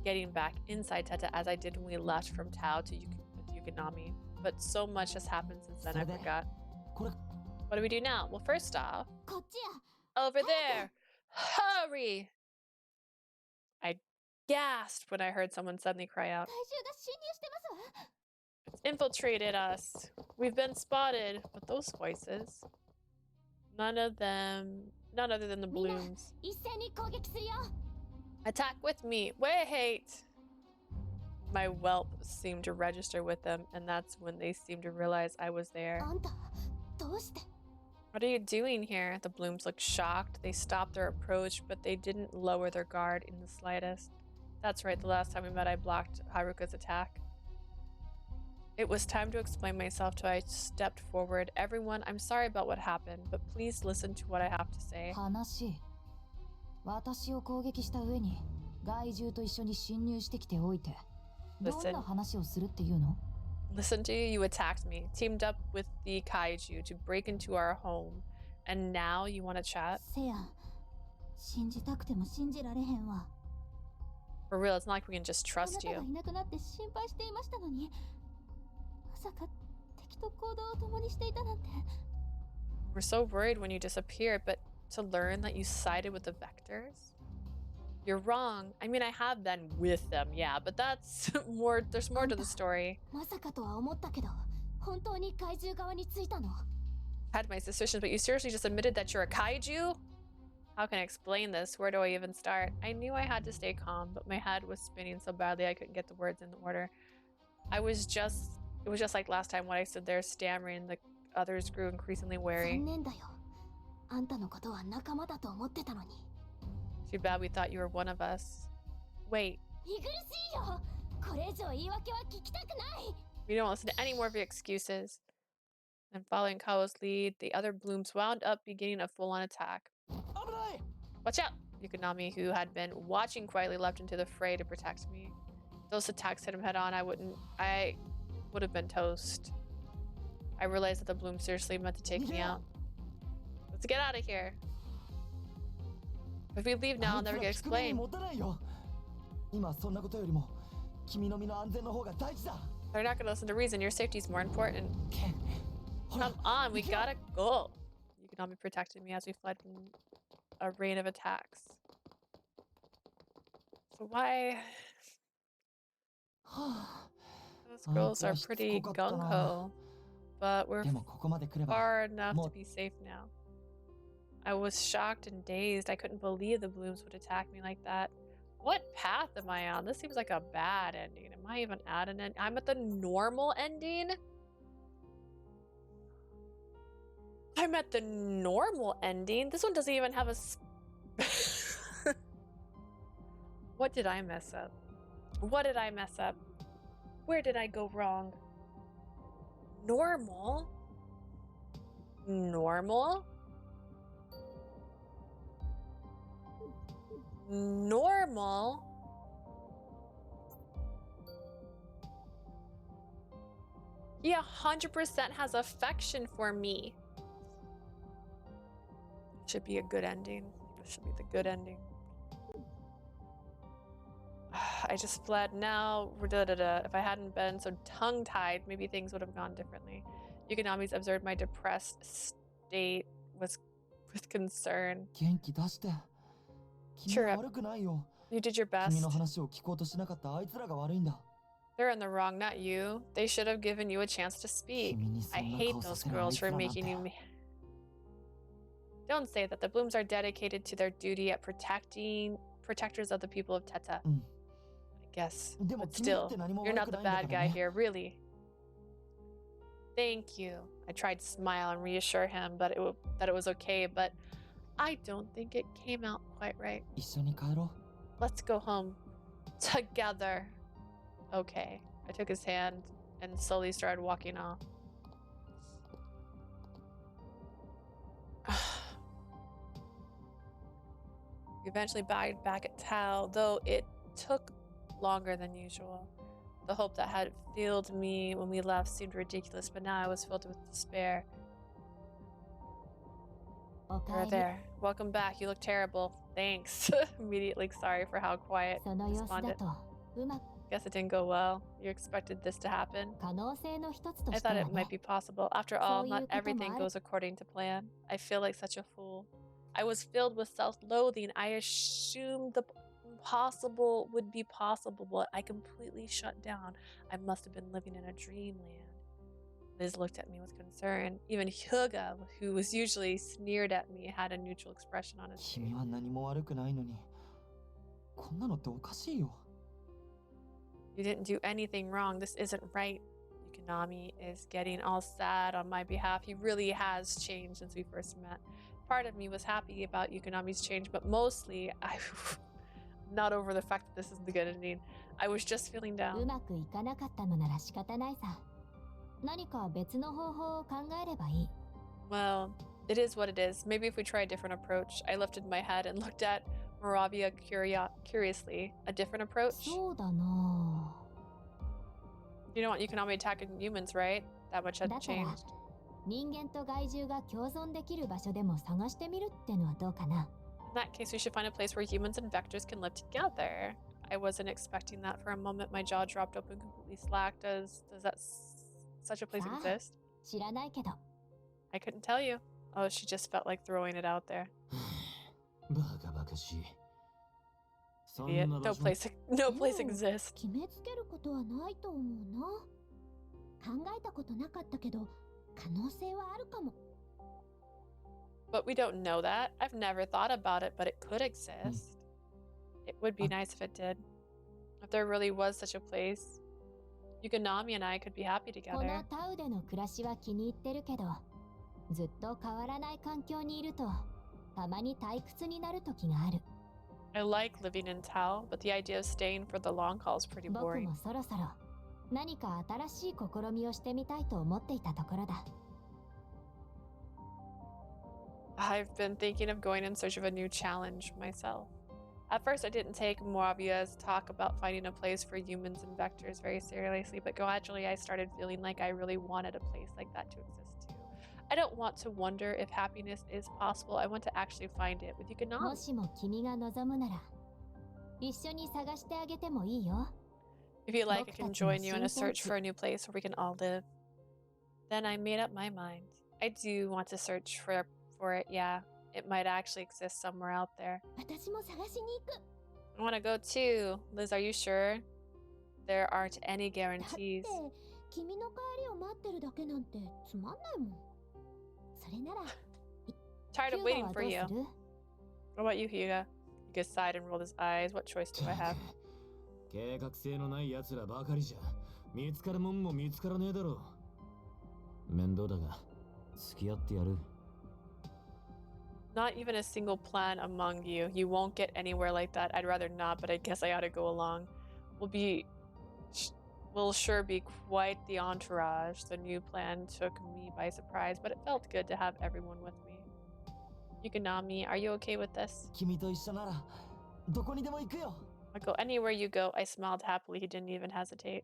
getting back inside Teta as I did when we left from Tao to Yukinami. But so much has happened since then, I forgot. これ What do we do now? Well, first off, こっちや。 over there! Hurry! I gasped when I heard someone suddenly cry out. 怪獣が侵入してますわ。 It's infiltrated us. We've been spotted. But those voices. None other than the みんな blooms. 一斉に攻撃するよ。 Attack with me. Wait! My whelp seemed to register with them, and that's when they seemed to realize I was there. あんたどうして？ What are you doing here? The blooms looked shocked. They stopped their approach, but they didn't lower their guard in the slightest. That's right, the last time we met I blocked Haruka's attack. It was time to explain myself, so I stepped forward. Everyone, I'm sorry about what happened, but please listen to what I have to say. 話。私を攻撃した上に害獣と一緒に侵入してきておいて、どんな話をするっていうの？ Listen to you, you attacked me, teamed up with the kaiju to break into our home, and now you want to chat? せや、信じたくても信じられへんわ。 For real, it's not like we can just あな trust たが you. いなくなって心配していましたのに、まさか敵と行動を共にしていたなんて。 We're so worried when you disappeared, but to learn that you sided with the Vectors? You're wrong. I mean, I have been with them, yeah, but that's more, there's more to the story. まさかとは思ったけど、本当に怪獣側についたの。 I had my suspicions, but you seriously just admitted that you're a kaiju? How can I explain this? Where do I even start? I knew I had to stay calm, but my head was spinning so badly I couldn't get the words in order. It was just like last time when I stood there stammering, the others grew increasingly wary. 残念だよ。あんたのことは仲間だと思ってたのに。 Too bad we thought you were one of us. Wait, 見苦しいよ。これ以上言い訳は聞きたくない。 we don't listen to any more of your excuses. And following Kao's lead, the other blooms wound up beginning a full-on attack. Watch out! Yukinami, who had been watching quietly, leapt into the fray to protect me. If those attacks hit him head on, I would have been toast. I realized that the bloom seriously meant to take me out. Let's get out of here. If we leave now, I'll never get explained. 今そんなことよりも君の身の安全の方が大事だ。 They're not gonna listen to reason. Your safety is more important. Come on, we gotta go. Yukinami protected me as we fled from a rain of attacks. So why? Those girls are pretty gung-ho, but we're でもここまで来れば far enough to be safe now. I was shocked and dazed. I couldn't believe the blooms would attack me like that. What path am I on? This seems like a bad ending. Am I even at an end? I'm at the normal ending? I'm at the normal ending? This one doesn't even have a... What did I mess up? What did I mess up? Where did I go wrong? Normal? Normal? Normal? He 100% has affection for me. Should be a good ending. This should be the good ending. I just fled now. If I hadn't been so tongue-tied, maybe things would have gone differently. Yukinami's observed my depressed state with concern. 元気出して。君は悪くないよ。 You did your best. 君の話を聞こうとしなかったあいつらが悪いんだ。 They're in the wrong, not you. They should have given you a chance to speak. I hate those girls for making you... Don't say that. The blooms are dedicated to their duty at protectors of the people of Teta. I guess. But still, you're not the bad guy here, really. Thank you. I tried to smile and reassure him that it was okay, but I don't think it came out quite right. 一緒に帰ろう。 Let's go home. Together. Okay. I took his hand and slowly started walking off. We eventually died back at Tao, though it took longer than usual. The hope that had filled me when we left seemed ridiculous, but now I was filled with despair. You're there. Welcome back. You look terrible. Thanks. Immediately sorry for how quiet I responded. Guess it didn't go well. You expected this to happen? I thought it might be possible. After all, not everything goes according to plan. I feel like such a fool. I was filled with self-loathing. I assumed the impossible would be possible, but I completely shut down. I must have been living in a dreamland. Liz looked at me with concern. Even Hyuga, who was usually sneered at me, had a neutral expression on his face. 君は何も悪くないのに、こんなのっておかしいよ。You didn't do anything wrong. This isn't right. Yukinami is getting all sad on my behalf. He really has changed since we first met. Part of me was happy about Yukinami's change, but mostly I'm not over the fact that this is the good ending. I was just feeling う down. まくいかなかったのなら仕方ないさ。何か別の方法を考えればいい。 Well, it is what it is. Maybe if we try a different approach. I lifted my head and looked at Moravia curiously. A different approach? そうだな。 You don't want Yukinami attacking humans, right? That much だ hadn't から changed. 人間と害獣が共存できる場所でも探してみるってのはどうかな。 In that case, we should find a place where humans and vectors can live together. I wasn't expecting that for a moment. My jaw dropped open, completely slack. Does such a place Ah. exist? 知らないけど。 I couldn't tell you. Oh, she just felt like throwing it out there. バカバカしい。そん Idiot. な No 場所 place, no place Hmm. exists. 決めつけることはないと思うな。考えたことなかったけど、可能性はあるかも。 But we don't know that. I've never thought about it, but it could exist. It would be nice if it did. If there really was such a place, Yukinami and I could be happy この together. タウでの暮らしは気に入ってるけど、ずっと変わらない環境にいると、たまに退屈になる時がある。 I like living in Tao, but the idea of staying for the long haul is pretty 僕 boring. もそろそろ何か新しい試みをしてみたいと思っていたところだ。 I've been thinking of going in search of a new challenge myself. At first, I didn't take Moravia's talk about finding a place for humans and vectors very seriously, but gradually I started feeling like I really wanted a place like that to exist too. I don't want to wonder if happiness is possible. I want to actually find it with も Yukinami. しも君が望むなら、一緒に探してあげてもいいよ。 If you like, I can join you in a 僕たちの search for a new place where we can all live. Then I made up my mind. I do want to search for it, yeah. It might actually exist somewhere out there. 私も探しに行く。 I want to go too. Liz, are you sure? There aren't any だって guarantees. 君の帰りを待ってるだけなんてつまんないもん。それなら、 Tired of ヒュー waiting ガは for どう you. する？ What about you, Hyuga? Yuga sighed and rolled his eyes. What choice do I have? 計画性のない奴らばかりじゃ見つかるもんも見つからねえだろう。面倒だが付き合ってやる。 Not even a single plan among you. You won't get anywhere like that. I'd rather not, but I guess I ought to go along. Will sure be quite the entourage. The new plan took me by surprise, but it felt good to have everyone with me. Yukinami, are you okay with this? 君と一緒ならどこにでも行くよ。 I'll go anywhere you go. I smiled happily. He didn't even hesitate.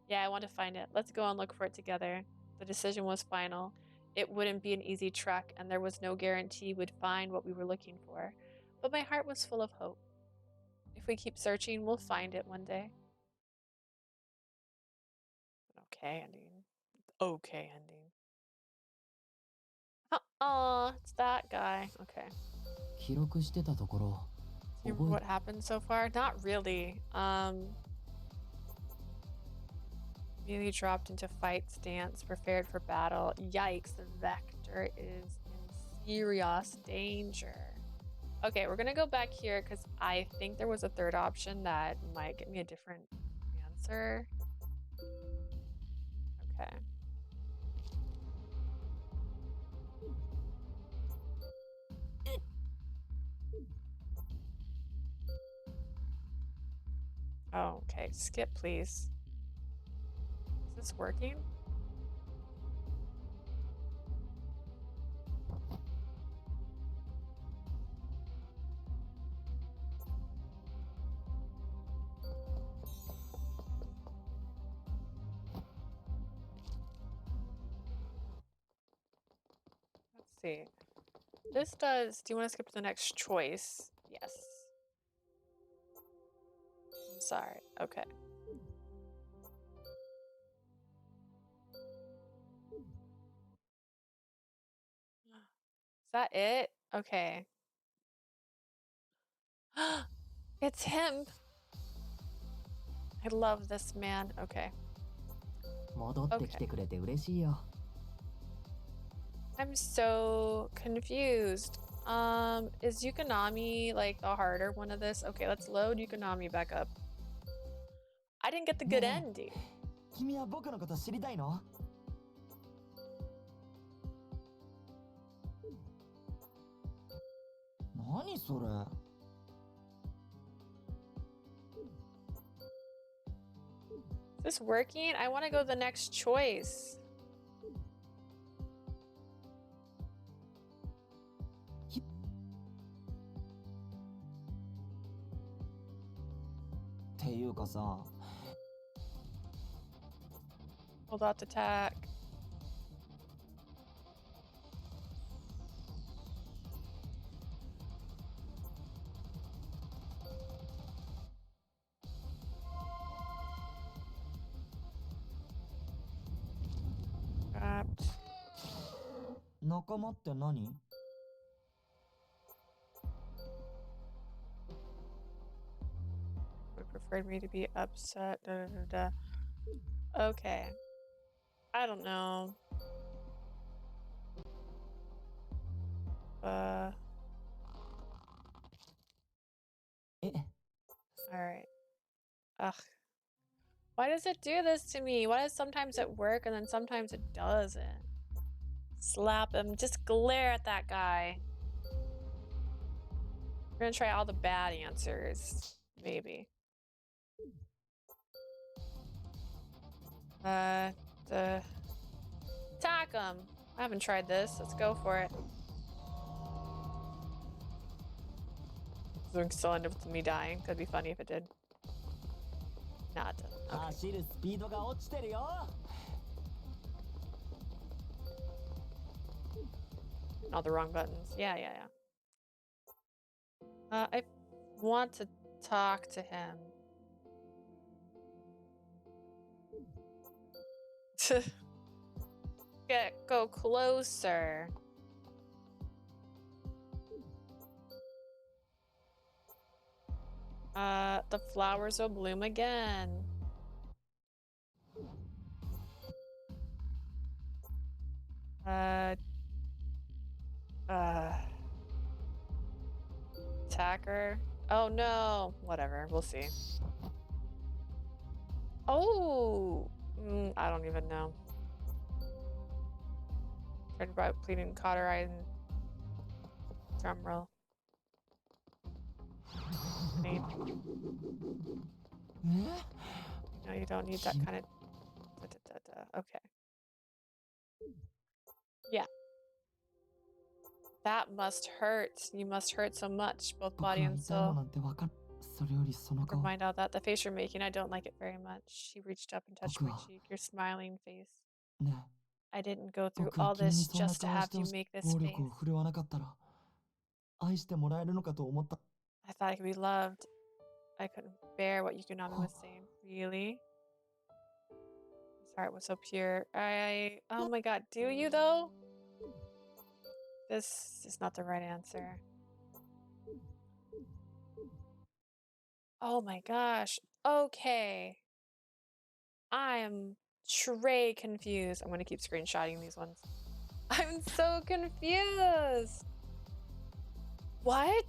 Yeah, I want to find it. Let's go and look for it together. The decision was final. It wouldn't be an easy trek, and there was no guarantee we'd find what we were looking for. But my heart was full of hope. If we keep searching, we'll find it one day. Okay ending. Okay ending. It's that guy. Okay. 記録してたところ Do you remember what happened so far? Not really. Immediately dropped into fight stance, prepared for battle. Yikes, the Vector is in serious danger. Okay, we're gonna go back here because I think there was a third option that might get me a different answer. Okay. Oh, okay. Skip, please. Is this working? Let's see. This does. Do you want to skip to the next choice? Yes. I'm sorry. Okay. Is that it? Okay. It's him. I love this man. Okay. 戻ってきてくれて嬉しいよ。I'm so confused. Is Yukinami like the harder one of this? Okay, let's load Yukinami back up. I didn't get the good ね ending. 君は僕のこと知りたいの？何それ？ Is this working? I want to go to the next choice. っていうかさ、 Hold out attack. Trapped. 仲間って何？ Would preferred me to be upset. Da, da, da, da. Okay. I don't know. Eh. Alright. Ugh. Why does it do this to me? Why does sometimes it work and then sometimes it doesn't? Slap him. Just glare at that guy. We're gonna try all the bad answers. Maybe. The attack him. I haven't tried this. Let's go for it. Doing still end up with me dying. That'd be funny if it did. Nah, it doesn't. Okay. 走るスピードが落ちてるよ。 All the wrong buttons. Yeah, yeah, yeah. I want to talk to him. Go closer. The flowers will bloom again. Attacker. Oh no. Whatever. We'll see. Oh. I don't even know. Tried about pleading cauterize and drum roll. Need. No, you don't need that kind of. Okay. Yeah. That must hurt. You must hurt so much, both 僕 body は and 痛いの soul. なんてわかん。それよりその Never 顔。 mind all that. The face you're making, I don't like it very much. She reached up and touched my僕は- cheek. Your smiling face. ね I didn't go through 僕は all 君に this そんな just to 顔 have して you ほしい make this 暴 face. 力を振るわなかったら愛してもらえるのかと思った。 I thought I could be loved. I couldn't bear what Yukinami was saying. Really? His heart was so pure. Oh my god, do you though? This is not the right answer. Oh my gosh. Okay. I am Trey confused. I'm gonna keep screenshotting these ones. I'm so confused. What?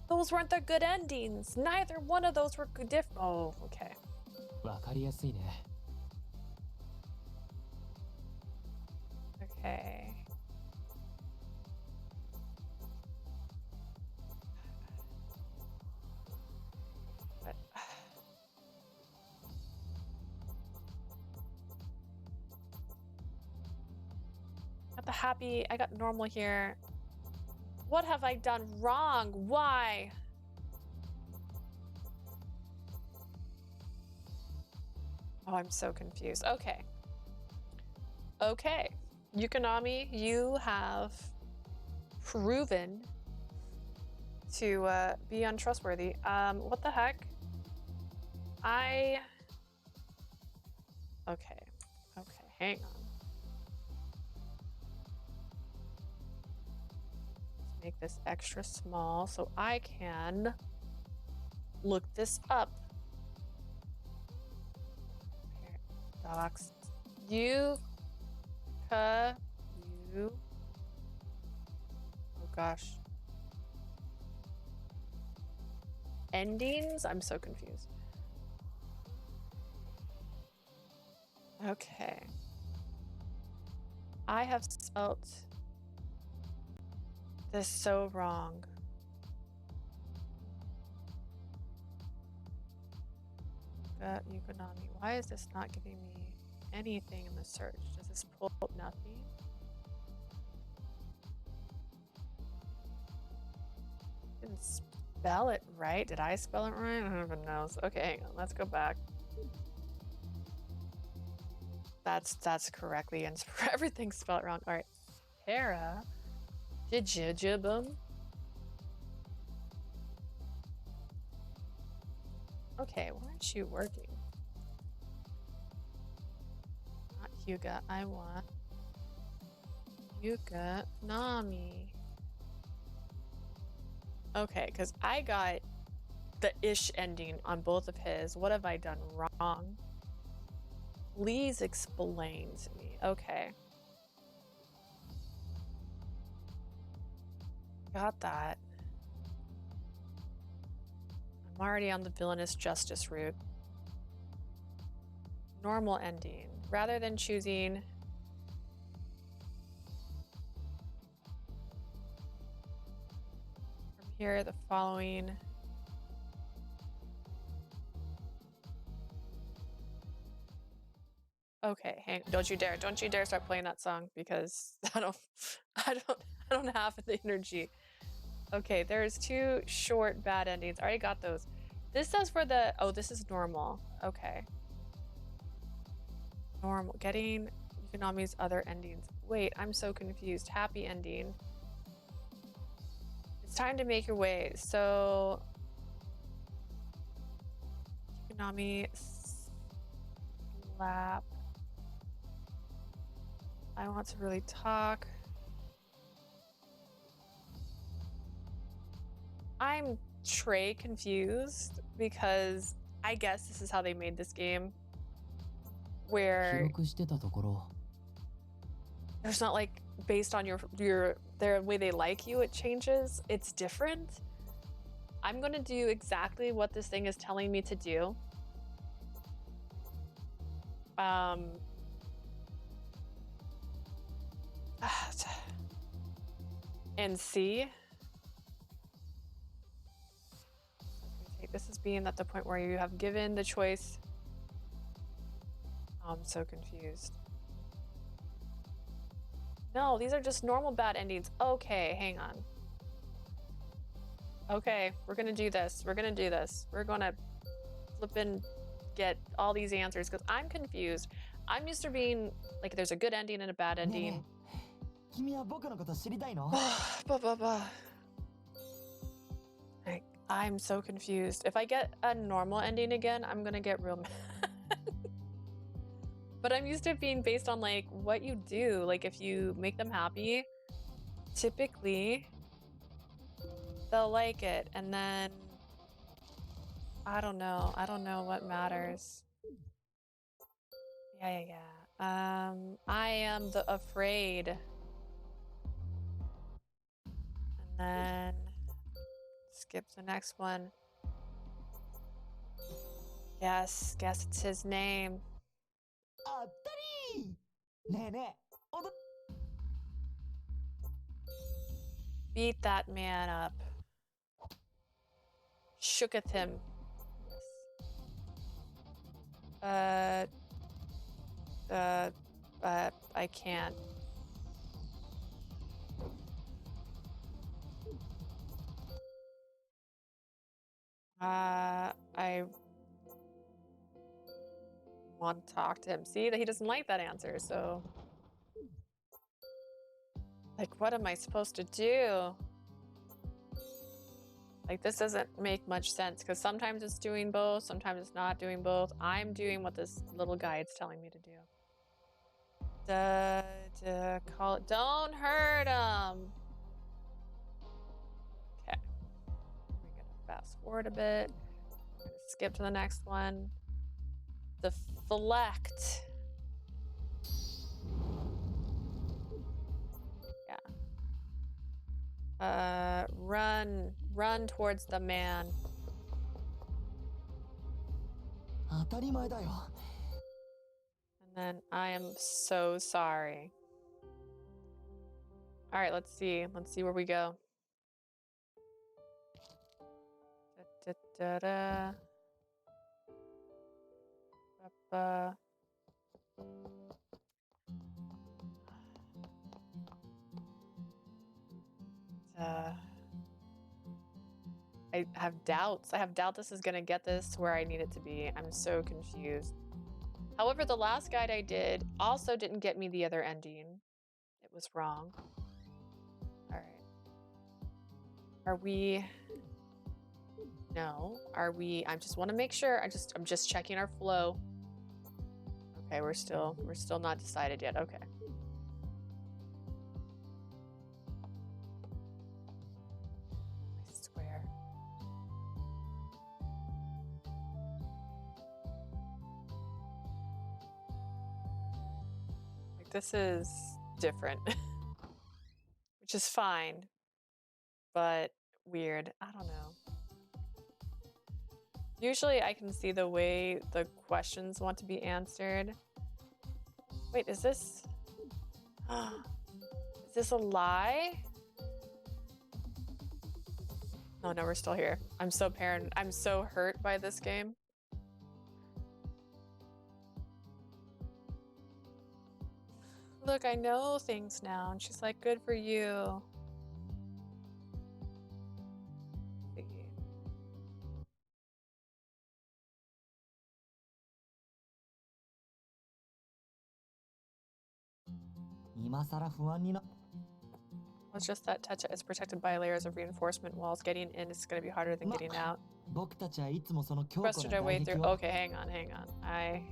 Those weren't the good endings. Neither one of those were good. Oh, okay. わかりやすいね。 Okay. But got the happy. I got normal here. What have I done wrong? Why? Oh, I'm so confused. Okay. Okay. Yukinami, you have proven to be untrustworthy. What the heck? Okay. Okay, hang on. make this extra small so I can look this up. Docs. You. Oh gosh. Endings? I'm so confused. Okay. I have spelt this so wrong. Yukinami. Why is this not giving me anything in the search? Does this pull up nothing? Didn't spell it right. Did I spell it right? I don't even know. Okay, hang on. Let's go back. That's correctly, and everything's spelled wrong. All right. Hera. Jijibum. Okay, why aren't you working? Not Hyuga. I want Yukinami. Okay, because I got the ish ending on both of his. What have I done wrong? Please explain to me. Okay. Got that. I'm already on the villainous justice route. Normal ending. Rather than choosing from here the following. Okay, hang. Don't you dare start playing that song because I don't have the energy. Okay, there's 2 short bad endings. I already got those. This says for the this is normal. Okay. Normal. Getting Yukinami's other endings. Wait, I'm so confused. Happy ending. It's time to make your way. So Yukinami slap. I want to really talk. I'm Trey confused because I guess this is how they made this game. Where there's not like based on their way they like you, it changes. It's different. I'm gonna do exactly what this thing is telling me to do. And see. Take this as being at the point where you have given the choice. Oh, I'm so confused. No, these are just normal bad endings. Okay, hang on. Okay, we're gonna do this. We're gonna do this. We're gonna flip and get all these answers because I'm confused. I'm used to being like there's a good ending and a bad ending. I'm so confused. If I get a normal ending again, I'm gonna get real mad. But I'm used to it being based on like what you do. Like if you make them happy, typically they'll like it. And then I don't know what matters. Yeah. I am the afraid. And then skip the next one. Yes, guess it's his name. Beat that man up. Shooketh him. I can't. I want to talk to him. See that he doesn't like that answer, so like what am I supposed to do? Like this doesn't make much sense because sometimes it's doing both, sometimes it's not doing both. I'm doing what this little guide's telling me to do. Call it. Don't hurt him. Fast forward a bit. Skip to the next one. Deflect. Yeah. Run towards the man. 当たり前だよ。 And then I am so sorry. All right, let's see. Let's see where we go. Da, da, da, da. Ba, ba. I have doubts. I have doubt this is gonna get this where I need it to be. I'm so confused. However, the last guide I did also didn't get me the other ending. It was wrong. All right. Are we? No. Are we? I just want to make sure. I'm just checking our flow. Okay, we're still not decided yet. Okay. I swear. Like, this is different. Which is fine, but weird. I don't know. Usually I can see the way the questions want to be answered. Wait, is this... is this a lie? Oh no, we're still here. I'm so I'm so hurt by this game. Look, I know things now. And she's like, good for you. It's just that Techa is protected by layers of reinforcement walls. Getting in is going to be harder than getting out. Questioned our way through. Okay, hang on. I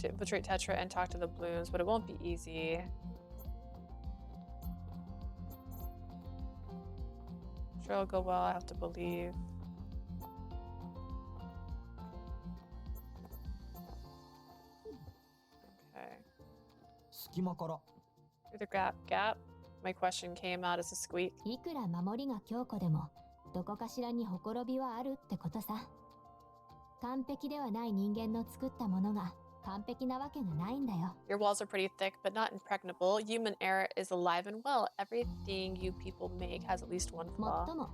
to infiltrate Tetra and talk to the balloons, but it won't be easy. Sure, it'll go well. I have to believe. Okay. Through the gap. My question came out as a squeak. いくら守りが強固でも、どこかしらにほころびはあるってことさ。完璧ではない人間の作ったものが完璧なわけがないんだよ。Your walls are pretty thick, but not impregnable. Human error is alive and well. Everything you people make has at least one も flaw. っとも、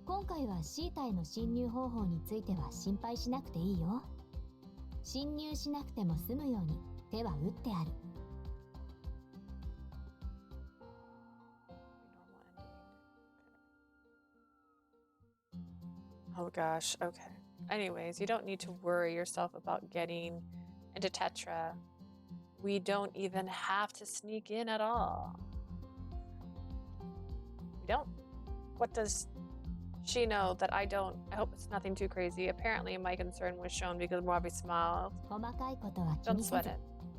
今回はシータへの侵入方法については心配しなくていいよ。侵入しなくても済むように手は打ってある。 Oh gosh, okay. Anyways, you don't need to worry yourself about getting into Tetra. We don't even have to sneak in at all. We don't? What does she know that I don't? I hope it's nothing too crazy. Apparently my concern was shown because Moabi smiled. 細かいことは気 Don't にせ sweat ず。 it.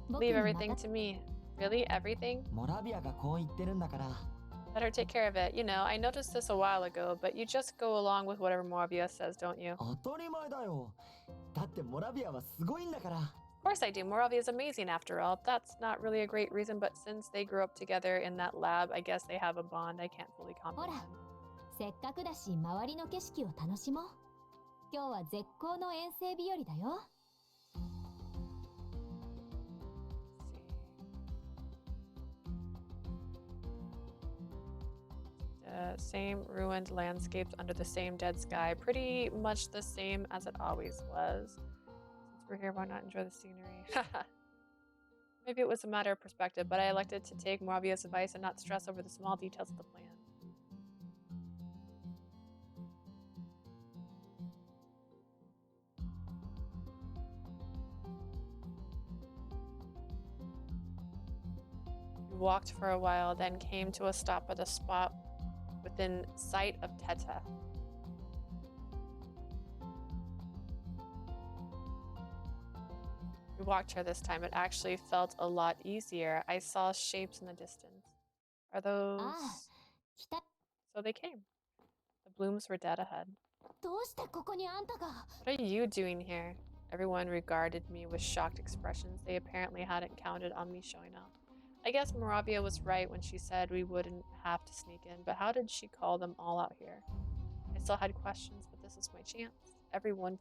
僕 Leave に everything 任 to me. Really? Everything? モラビアがこう言ってるんだから。 Let her take care of it. You know, I noticed this a while ago, but you just go along with whatever Moabia says, don't you? 当たり前だよ。だってモラビアはすごいんだから。 Of course I do. Moravia is amazing after all. That's not really a great reason, but since they grew up together in that lab, I guess they have a bond I can't fully ほら、 comprehend. せっかくだし周りの景色を楽しもう。今日は絶好の遠征日和だよ。 Same ruined landscapes under the same dead sky. Pretty much the same as it always was. Since we're here, why not enjoy the scenery? Maybe it was a matter of perspective, but I elected to take Moravia's advice and not stress over the small details of the plan. We walked for a while, then came to a stop at a spot within sight of Teta. We walked here this time. It actually felt a lot easier. I saw shapes in the distance. Are those... Ah, 来た。 So they came. blooms were dead ahead. どうしてここにあんたが What are you doing here? Everyone regarded me with shocked expressions. They apparently hadn't counted on me showing up. I guess Moravia was right when she said we wouldn't have to sneak in, but how did she call them all out here? I still had questions, but this was my chance. Everyone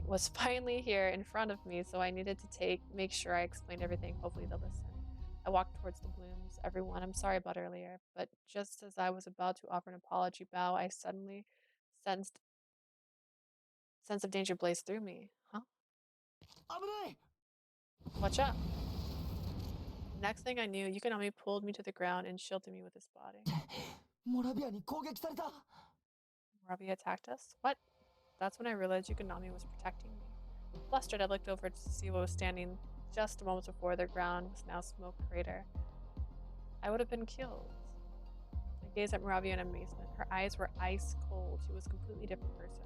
was finally here in front of me, so I needed to make sure I explained everything. Hopefully they'll listen. I walked towards the blooms. Everyone, I'm sorry about earlier, but just as I was about to offer an apology bow, I suddenly sensed sense of danger blazed through me. Huh? 危ない Watch out. Next thing I knew, Yukinami pulled me to the ground and shielded me with his body. モラビアに攻撃された Moravia attacked us? What? That's when I realized Yukinami was protecting me. Flustered, I looked over to see what was standing just a moment before. The ground was now smoke crater. I would have been killed. I gazed at Moravia in amazement. Her eyes were ice cold. She was a completely different person.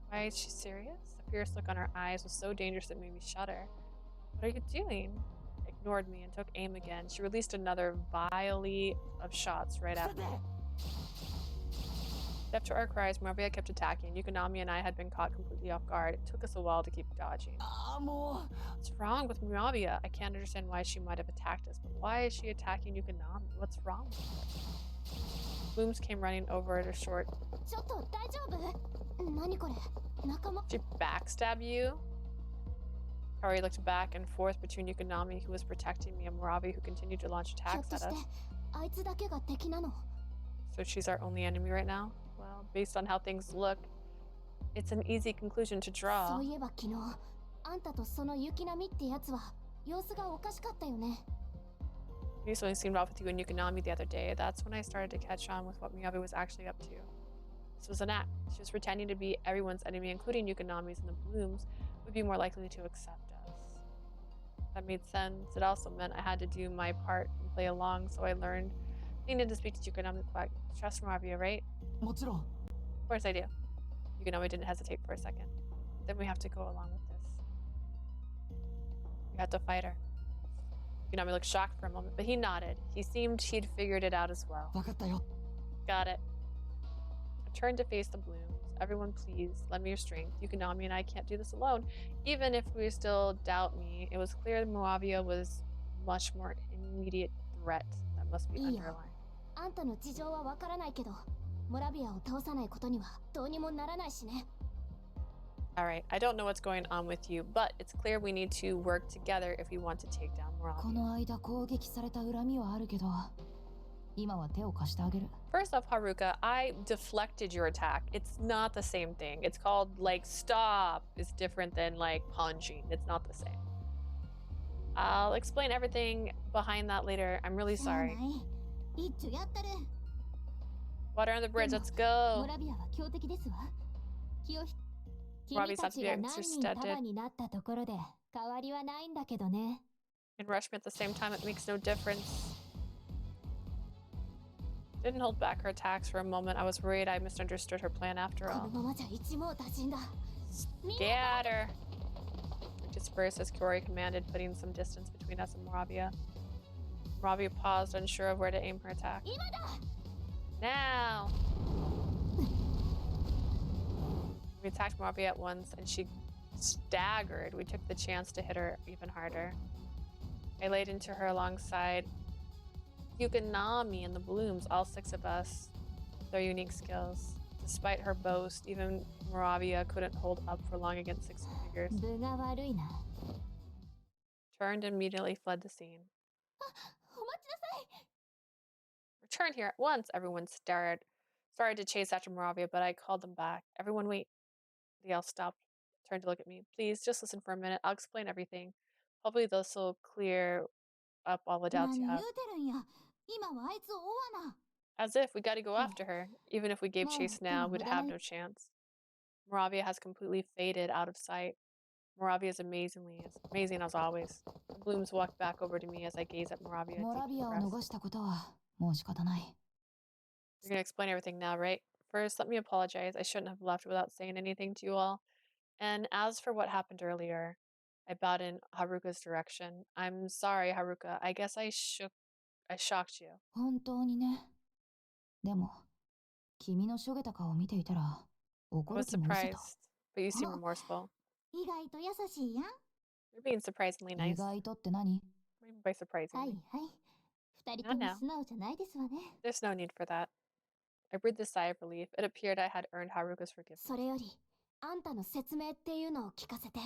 Why is she serious? The fierce look on her eyes was so dangerous it made me shudder. What are you doing? Ignored me and took aim again. She released another volley of shots right at me. Deaf to our cries, Moravia kept attacking. Yukinami and I had been caught completely off guard. It took us a while to keep dodging. ああもう What's wrong with Moravia? I can't understand why she might have attacked us, but why is she attacking Yukinami? What's wrong with her? Blooms came running over at a short. ちょっと大丈夫何これ仲間 She backstab you? Kari looked back and forth between Yukinami, who was protecting me, and Moravia, who continued to launch ひょっ attacks と at して us. あいつだけが敵なの So she's our only enemy right now? Well, based on how things look, it's an easy conclusion to そ draw. ういえば昨日あんたとその雪並みってやつは様子がおかしかったよね You something seemed off with you and Yukinami the other day. That's when I started to catch on with what Miyabi was actually up to. This was an act. She was pretending to be everyone's enemy, including Yukinami's, and the Blooms would be more likely to accept us. That made sense. It also meant I had to do my part and play along, so I learned I needed to speak to Yukinami quick. Trust Moravia, right? もちろん Of course I do. Yukinami didn't hesitate for a second. Then we have to go along with this. We have to fight her. Yukinami looked shocked for a moment, but he nodded. He seemed he'd figured it out as well. 分かったよ Got it. I turned to face the Blooms. Everyone, please, lend me your strength. Yukinami and I can't do this alone. Even if we still doubt me, it was clear that Moravia was much more immediate threat that must be いいよ underlined. あんたの事情はわからないけどモラビアを倒さないことにはどうにもならないしね Alright, I don't know what's going on with you, but it's clear we need to work together if we want to take down こ Moravia. の間攻撃された恨みはあるけど今は手を貸してあげる First off, Haruka, I deflected your attack. It's not the same thing. It's called, like, stop. It's different than, like, punching. It's not the same. I'll explain everything behind that later. I'm really しゃあない sorry. 一丁やったる Water on the bridge, でも let's モ go. ラビアは強敵ですわ気をひ Robbie's 君たちが not 何 to be 人 exerted. 束になったところで変わりはないんだけどね And rush me at the same time, it makes no difference. Didn't hold back her attacks for a moment. I was worried I misunderstood her plan after この all. ままじゃ一網打尽だ Scatter! We dispersed as Kiori commanded, putting some distance between us and Moravia. Moravia paused, unsure of where to aim her attack. 今だ Now! We attacked Moravia at once, and she staggered. We took the chance to hit her even harder. I laid into her alongside Yukinami and the Blooms, all six of us, with our unique skills. Despite her boast, even Moravia couldn't hold up for long against six figures. 分が悪いな Turned and immediately fled the scene. お待ちなさい Return here at once! Everyone started to chase after Moravia, but I called them back. Everyone wait. They all stopped, turned to look at me. Please, just listen for a minute. I'll explain everything. Hopefully this will clear up all the doubts 何 you 言う have. てるんや今はあいつを追わな As if we gotta go after her. Even if we gave Well, chase now, no, we'd but have I- no chance. Moravia has completely faded out of sight. Moravia is amazing as always. The Blooms walked back over to me as I gaze at Moravia. モラ deep ビアを breaths. 逃したことはもう仕方ない You're gonna explain everything now, right? First, let me apologize. I shouldn't have left without saying anything to you all. And as for what happened earlier, I bowed in Haruka's direction. I'm sorry, Haruka. I guess I shocked you. 本当にねでも君のしょげた顔を見ていたら I 怒る was 気も失せた。 surprised, but you seem remorseful. 意外と優しいやん。 You're being surprisingly 意 nice. 外とって何？ What do you mean by はい surprisingly? はい。二人と No, も no. 素直じゃないですわね。 There's no need for that. I breathed a sigh of relief. It appeared I had earned Haruka's forgiveness. それより、あんたの説明っていうのを聞かせて。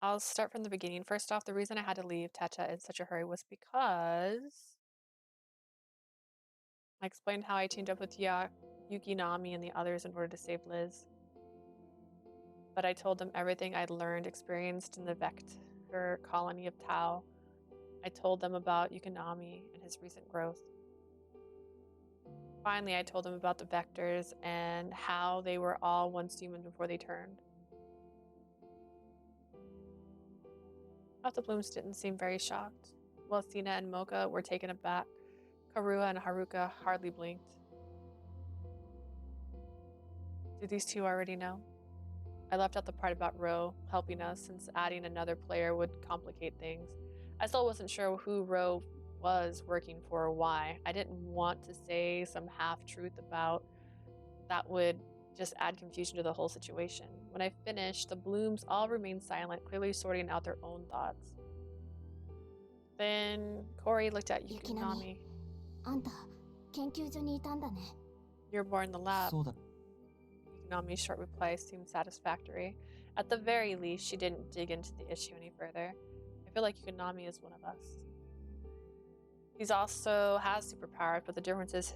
I'll start from the beginning. First off, the reason I had to leave Tacha in such a hurry was because I explained how I teamed up with Yukinami and the others in order to save Liz. But I told them everything I'd learned, experienced in the Vector colony of Tau. I told them about Yukinami and his recent growth. Finally, I told them about the Vectors and how they were all once human before they turned. Half the Blooms didn't seem very shocked. While Sina and Mocha were taken aback, Karua and Haruka hardly blinked. Do these two already know? I left out the part about Ro helping us, since adding another player would complicate things. I still wasn't sure who Ro was working for or why. I didn't want to say some half-truth about that would just add confusion to the whole situation. When I finished, the Blooms all remained silent, clearly sorting out their own thoughts. Then Corey looked at Yukinami. あんた、研究所にいたんだね。 You're more in the lab. そうだ。 Yukinami's short reply seemed satisfactory. At the very least, she didn't dig into the issue any further. I feel like Yukinami is one of us. He also has superpowers, but the difference is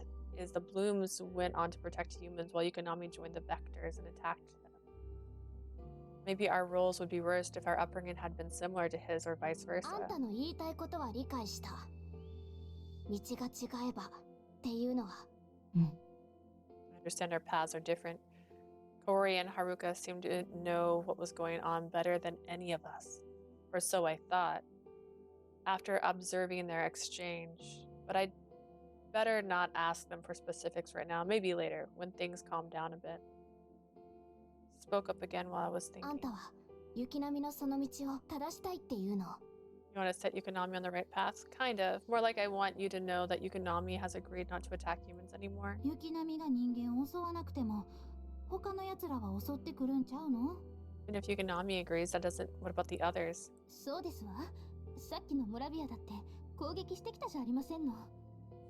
the Blooms went on to protect humans while Yukinami joined the Vectors and attacked them. Maybe our roles would be reversed if our upbringing had been similar to his or vice versa. あんたの言いたいことは理解した。道が違えばっていうのは。I understand our paths are different. Corey and Haruka seemed to know what was going on better than any of us. Or so I thought, after observing their exchange. But I'd better not ask them for specifics right now. Maybe later, when things calm down a bit. Spoke up again while I was あん thinking. たは雪並みのその道を正したいっていうの。 You want to set Yukinami on the right path? Kind of. More like I want you to know that Yukinami has agreed not to attack humans anymore. 雪並みが人間を襲わなくても、他の奴らは襲ってくるんちゃうの？ And if Yukinami agrees, that doesn't... What about the others? そうですわ。さっきのモラビアだって攻撃してきたじゃありませんの。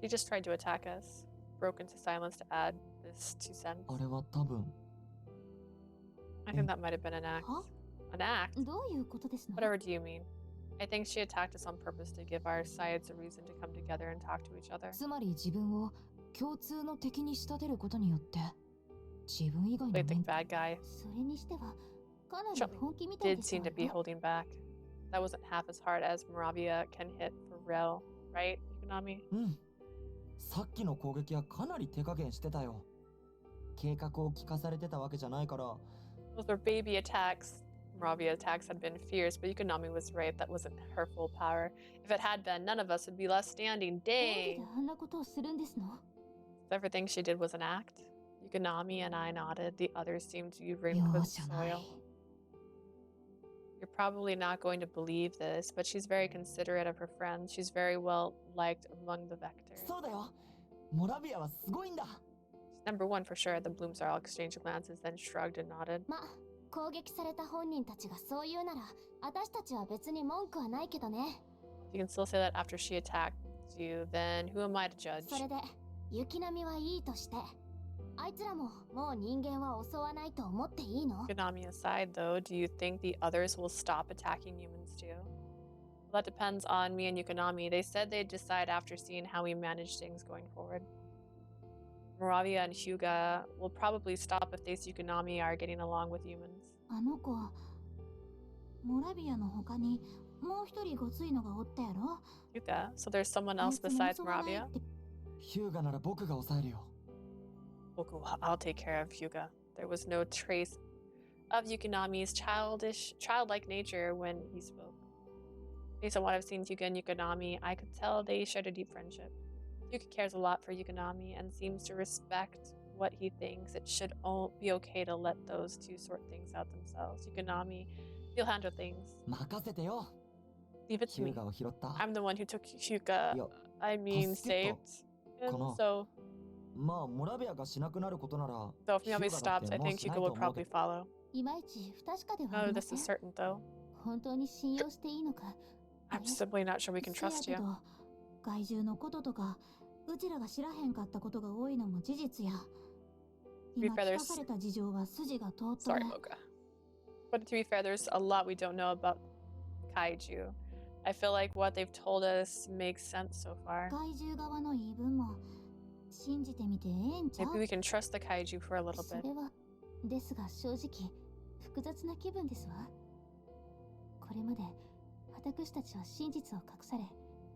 He just tried to attack us. Broke into silence to add this 2 cents. あれは多分 I think that might have been an act. は？ An act? どういうことですの？ Whatever do you mean? I think she attacked us on purpose to give our sides a reason to come together and talk to each other. つまり自分を共通の敵に仕立てることによって自分以外の Played the 面 bad guy. それにしてはかなり Certainly 本気みたい did ですわ seem to be ね。 holding back. That wasn't half as hard as Moravia can hit for real, right, Yukinami? うんさっきの攻撃はかなり手加減してたよ計画を聞かされてたわけじゃないから Those were baby attacks. Moravia attacks had been fierce, but Yukinami was right. That wasn't her full power. If it had been, none of us would be left standing. なんで Dang! あんなことをするんですの？ So everything she did was an act. Yukinami and I nodded. The others seemed to be 容 rimmed with 赦ない。 soil. You're probably not going to believe this, but she's very considerate of her friends. She's very well liked among the Vectors. そうだよモラビアはすごいんだ She's number one for sure. The Blooms all exchanged glances, then shrugged and nodded. ま、攻撃された本人たちがそう言うなら、私たちは別に文句はないけどね。 If you can still say that after she attacked you, then who am I to judge? それで、雪並みはいいとして、あいつらももう人間は襲わないと思っていいの？ Yukinami aside, though, do you think the others will stop attacking humans too? Well, that depends on me and Yukinami. They said they'd decide after seeing how we manage things going forward. Moravia and Hyuga will probably stop if they see Yukinami are getting along with humans. あの子、モラビアの他にもう一人ごついのがおったやろ？ Hyuga? So there's someone あい else つも besides 襲わない Moravia? って。ヒューガなら僕が抑えるよ I'll take care of Hyuga. There was no trace of Yukinami's childlike nature when he spoke. Based on what I've seen Hyuga and Yukinami, I could tell they shared a deep friendship. Hyuga cares a lot for Yukinami and seems to respect what he thinks. It should be okay to let those two sort things out themselves. Yukinami, you'll handle things. 任せてよ Leave it ヒ to ュ me. ーガを拾った I'm the one who took Hyuga. いや I mean, 助けた saved him. かな。 So まあモラビアがしなくなることなら Though if ヒュー Yukinami ガだって stops, I もう think しない Hyuga と will 思うけ probably ど follow. いまいち不確かではあ Oh, りま this せん is。certain though. 本当に信用していいのか。 I'm simply not sure we can せや trust け you. ど、怪獣のこととか、うちらが知らへんかったことが多いのも事実や。 To be 今 fair, 聞かされた事情は筋が通っと Sorry, る。 Mocha. But to be fair, there's a lot we don't know about kaiju. I feel like what they've told us makes sense so far. 怪獣側の言い分も信じてみてええんちゃ Maybe う？ we can trust the kaiju for a little そ bit. れはですが正直複雑な気分ですわ。これまで私たちは真実を隠され、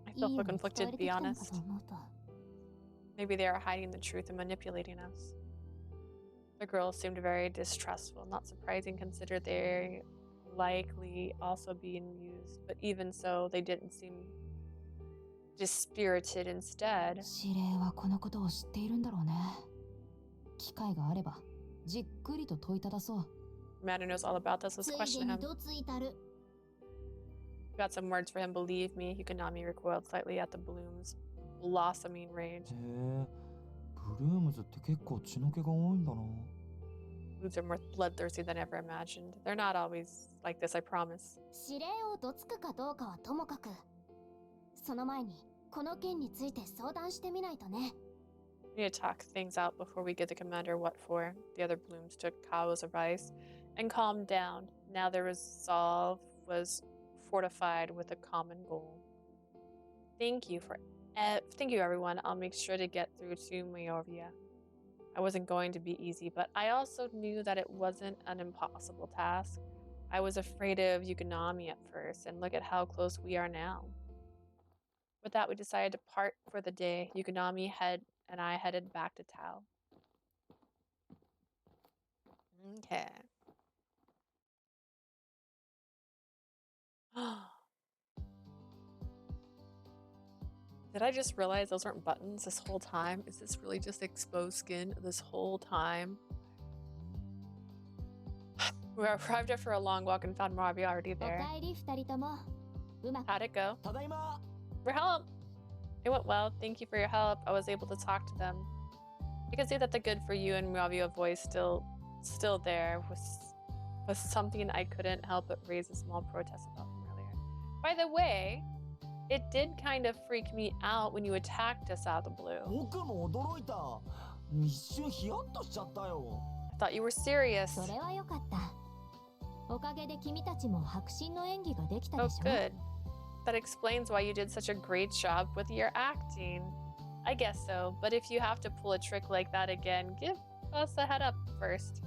I いい feel よ so うに使わ conflicted, れ to て be きたのか honest. と思うと、 Maybe they are hiding the truth and manipulating us. The girls seemed very distrustful, not surprising considering they're likely also being used. But even so, they didn't seem dispirited instead. 司令はこのことを知っているんだろうね。機会があればじっくりと問いただそう。 Matter knows all about this. つ Let's い question で him. にどついたる。 Got some words for him. Believe me, Yukinami recoiled slightly at the bloom's blossoming rage. へえブルームズって結構血の気が多いんだな。 Blooms are more bloodthirsty than ever imagined. They're not always like this, I promise. 指令をどつくかどうかはともかく、その前にこの件について相談してみないとね。 We need to talk things out before we give the commander what for. The other blooms took Kao's advice and calmed down. Now their resolve was fortified with a common goal. Thank you everyone. I'll make sure to get through to Myovia. I wasn't going to be easy, but I also knew that it wasn't an impossible task. I was afraid of Yukinami at first, and look at how close we are now. With that, we decided to part for the day. Yukinami and I headed back to Tao. Okay. Did I just realize those aren't buttons this whole time? Is this really just exposed skin this whole time? We arrived after a long walk and found Marby already お there. かえり二人とも。うまく How'd it go? ただいま For help! It went well. Thank you for your help. I was able to talk to them. I could see that the good for you and Muravio voice still there was something I couldn't help but raise a small protest about from earlier. By the way, it did kind of freak me out when you attacked us out of the blue. 僕も驚いた。一瞬ヒヤッとしちゃったよ。 I thought you were serious. それはよかった。おかげで君たちも迫真の演技ができたで Oh, しょ。 good. That explains why you did such a great job with your acting. I guess so, but if you have to pull a trick like that again, give us a head up first.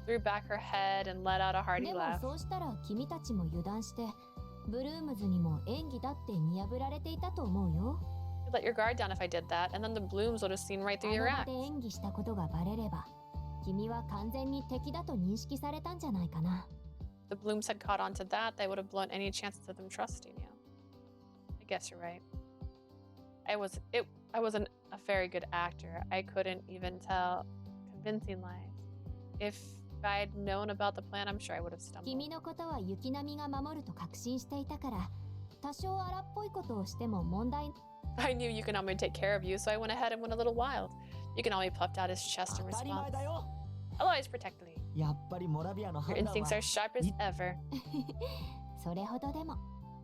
Threw back her head and let out a hearty でも laugh. そうしたら君たちも油断して、ブルームズにも演技だって見破られていたと思うよ。 You'd let your guard down if I did that, and then the blooms would have seen right あ through の your 場 act. で演技したことがバレれば、君は完全に敵だと認識されたんじゃないかな。 If the blooms had caught on to that, they would have blown any chances of them trusting you. I guess you're right. I wasn't a very good actor. I couldn't even tell convincing lies. If I'd known about the plan, I'm sure I would have stumbled. 君のことは雪並みが守ると確信していたから、多少荒っぽいことをしても問題。 I knew Yukinami would take care of you, so I went ahead and went a little wild. Yukinami puffed out his chest in 当たり前 response. だよ。 I'll always protect me. やっぱりモラビアの Your 判断 instincts は are sharp as ever. それほどでも。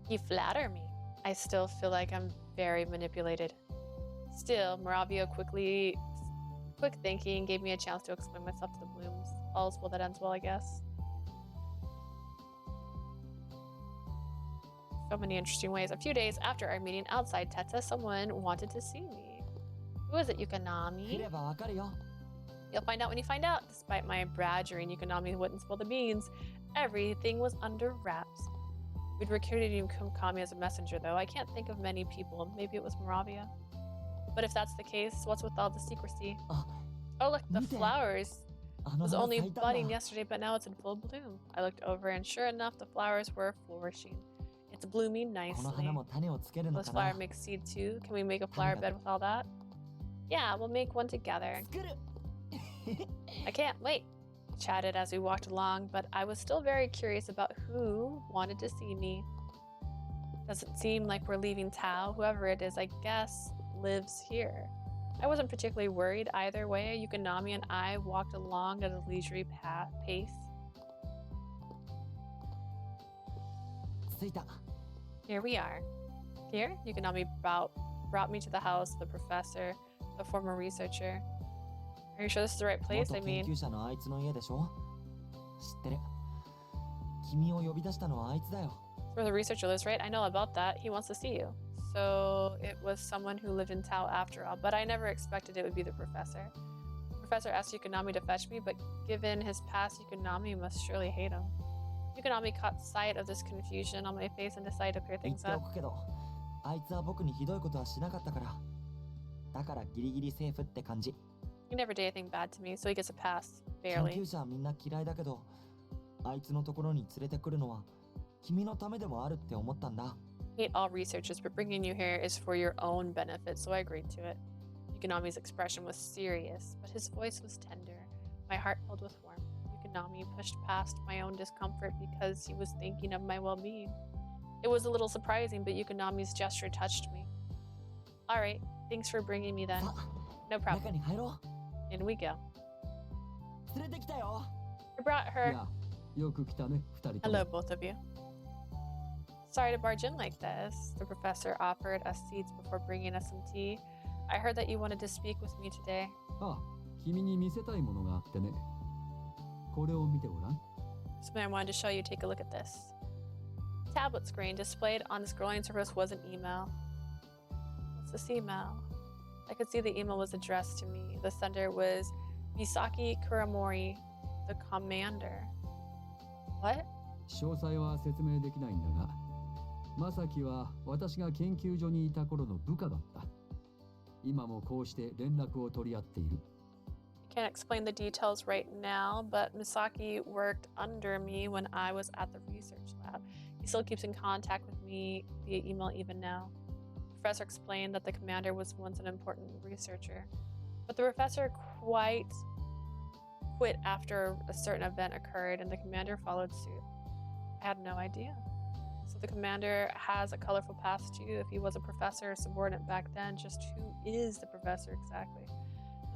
You flatter me. I still feel like I'm very manipulated. Still, Moravia quick thinking gave me a chance to explain myself to the blooms. All's well that ends well, I guess. So many interesting ways. A few days after our meeting outside Teta, someone wanted to see me. Who is it, 来 Yukinami? ればわかるよ。 You'll find out when you find out. Despite my badgering, Yukinami wouldn't spill the beans. Everything was under wraps. We'd recruited Yukinami as a messenger, though. I can't think of many people. Maybe it was Moravia. But if that's the case, what's with all the secrecy? Ah, Oh, look, the 見て。 flowers. あの Was 花 only 咲いたん budding だ。 yesterday, but now it's in full bloom. I looked over, and sure enough, the flowers were flourishing. It's blooming この nicely. 花も種をつける Will の this かな flower make seed too? Can we make a flower bed with all that? Yeah, we'll make one together. 作る I can't wait. Chatted as we walked along, but I was still very curious about who wanted to see me. Doesn't seem like we're leaving Tao. Whoever it is, I guess, lives here. I wasn't particularly worried either way. Yukinami and I walked along at a leisurely pace. 着いた。 Here we are. Here, Yukinami brought me to the house of the professor, the former researcher. Are you sure this is the right place? 元 I 研 mean, 究者のあいつの家でしょ。知ってる。君を呼び出したのはあいつだよ。 where the researcher lives, right? I know about that. He wants to see you. So it was someone who lived in Tao after all, but I never expected it would be the professor. The professor asked Yukinami to fetch me, but given his past, Yukinami must surely hate him. Yukinami caught sight of this confusion on my face and decided to clear 言っ things てお up. くけど、あいつは僕にひどいことはしなかったから。だからギリギリセーフって感じ。 He never did anything bad to me, so he gets a pass, 研 barely. 究者はみんな嫌いだけど、あいつのところに連れてくるのは君のためでもあるって思ったんだ。 Hate all researchers, but bringing you here is for your own benefit, so I agreed to it. Yukinami's expression was serious, but his voice was tender. My heart filled with warmth. Yukinami pushed past my own discomfort because he was thinking of my well-being. It was a little surprising, but Yukinami's gesture touched me. All right, thanks for bringing me then. さ No あ、 problem. 中に入ろ In we go. う。連れてきたよ。 I brought い her. や、よく来たね、二人とも。 Hello, both of you. Sorry to barge in like this. The professor offered us seats before bringing us some tea. I heard that you wanted to speak with me today. ああ、君に見せたいものがあってね。これを見てごらん。 Something I wanted to show you. Take a look at this. Tablet screen displayed on the scrolling surface was an email. What's this email? I could see the email was addressed to me. The sender was Misaki Kuramori, the commander. What? 詳細は説明できないんだが、まさきは私が研究所にいた頃の部下だった。今もこうして連絡を取り合っている。I can't explain the details right now, but Misaki worked under me when I was at the research lab. He still keeps in contact with me via email even now. The professor explained that the commander was once an important researcher, but the professor quit after a certain event occurred and the commander followed suit. I had no idea. So the commander has a colorful past too. If he was a professor or subordinate back then, just who is the professor exactly?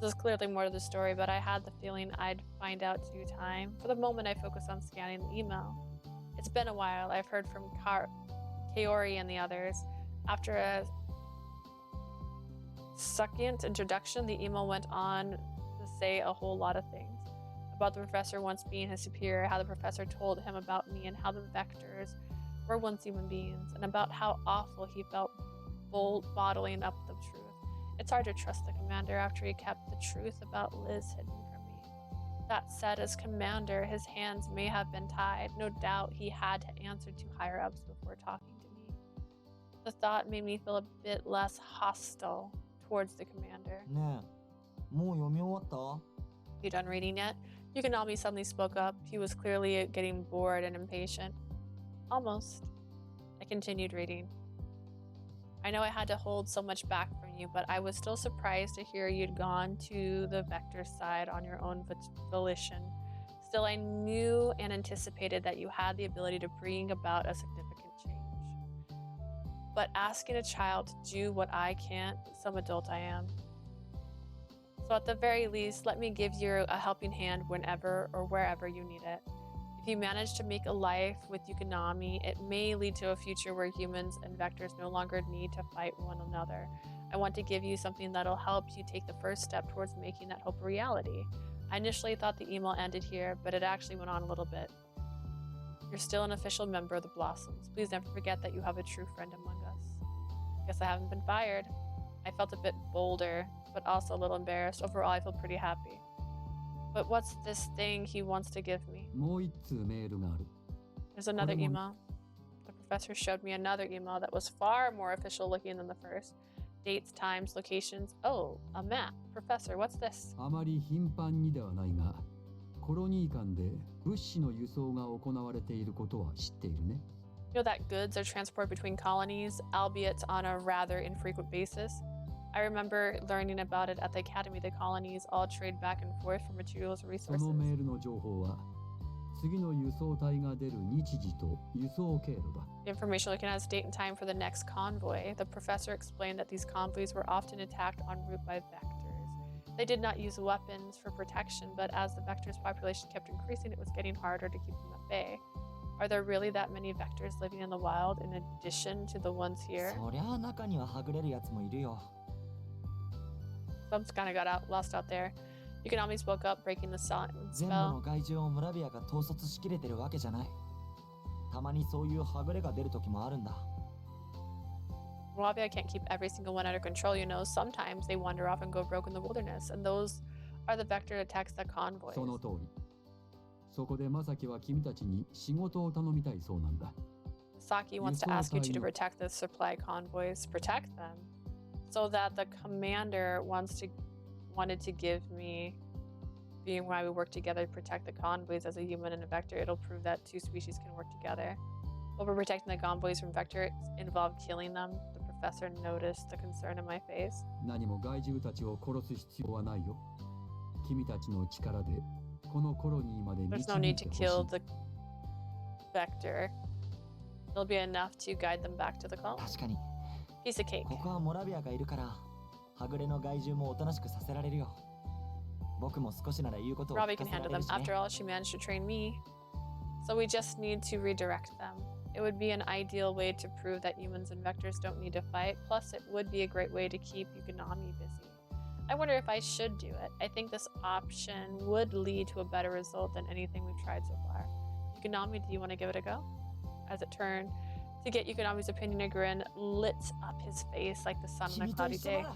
This is clearly more to the story, but I had the feeling I'd find out due time. For the moment, I focused on scanning the email. It's been a while. I've heard from Kaori and the others. After a succinct introduction, the email went on to say a whole lot of things. About the professor once being his superior, how the professor told him about me and how the vectors were once human beings, and about how awful he felt bottling up the truth. It's hard to trust the commander after he kept the truth about Liz hidden from me. That said, as commander, his hands may have been tied. No doubt he had to answer to higher-ups before talking to me. The thought made me feel a bit less hostile towards the commander. ねえ、もう読み終わっ You done reading yet? Yukinami suddenly spoke up. He was clearly getting bored and impatient. Almost. I continued reading. I know I had to hold so much back from you, but I was still surprised to hear you'd gone to the Vector side on your own volition. Still, I knew and anticipated that you had the ability to bring about a significant change. But asking a child to do what I can't, some adult I am. So at the very least, let me give you a helping hand whenever or wherever you need it. If you manage to make a life with Yukinami, it may lead to a future where humans and vectors no longer need to fight one another. I want to give you something that'll help you take the first step towards making that hope a reality. I initially thought the email ended here, but it actually went on a little bit. You're still an official member of the Blossoms. Please never forget that you have a true friend among us. Guess I haven't been fired. I felt a bit bolder, but also a little embarrassed. Overall, I feel pretty happy. But what's this thing he wants to give me? もう一通メールがある。 There's another email. The professor showed me another email that was far more official looking than the first. Dates, times, locations. Oh, a map. Professor, what's this? あまり頻繁にではないが、コロニー間で物資の輸送が行われていることは知っているね。You know that goods are transported between colonies, albeit on a rather infrequent basis? I remember learning about it at the academy. The colonies all trade back and forth for materials and その resources. メールの情報は、次の輸送隊が出る日時と輸送経路だ。The information looking at is date and time for the next convoy. The professor explained that these convoys were often attacked en route by vectors. They did not use weapons for protection, but as the vector's population kept increasing, it was getting harder to keep them at bay. Are there really that many vectors living in the wild in addition to the ones here? そりゃあ中にははぐれるやつもいるよ。 Some kind of got lost out there. Yukinami woke up, breaking the 全部の spell. 害獣をムラビアが統率しきれてるわけじゃない。たまにそういうはぐれが出る時もあるんだ。 Moravia can't keep every single one under control, you know. Sometimes they wander off and go rogue in the wilderness, and those are the vector attacks that convoys. その通り。そこでマサキは君たちに仕事を頼みたいそうなんだ。 Saki wants to ask you to protect the supply convoys. Protect them? So that the commander wanted to give me, being why we work together to protect the convoys as a human and a vector, it'll prove that two species can work together. Will we protecting the convoys from vector involve killing them? The professor noticed the concern in my face. 何も害獣たちを殺す必要はないよ。君たちの力でこのコロニーまで There's 導 no い need て to ほしい。 kill the vector. It'll be enough to guide them back to the colony. 確かに。 Piece of cake. ここはモラビアがいるから、はぐれの害獣もおとなしくさせられるよ。僕も少しなら言うことを Robbie 聞か can せら handle れる them. しね。 After all, she managed to train me. So we just need to redirect them. It would be an ideal way to prove that humans and vectors don't need to fight. Plus, it would be a great way to keep Yukinami busy. I wonder if I should do it. I think this option would lead to a better result than anything we've tried so far. Yukinami, do you want to give it a go? As it turned to get Yukinami's opinion, a grin lit up his face like the sun on a 君と cloudy 一緒 day. なら。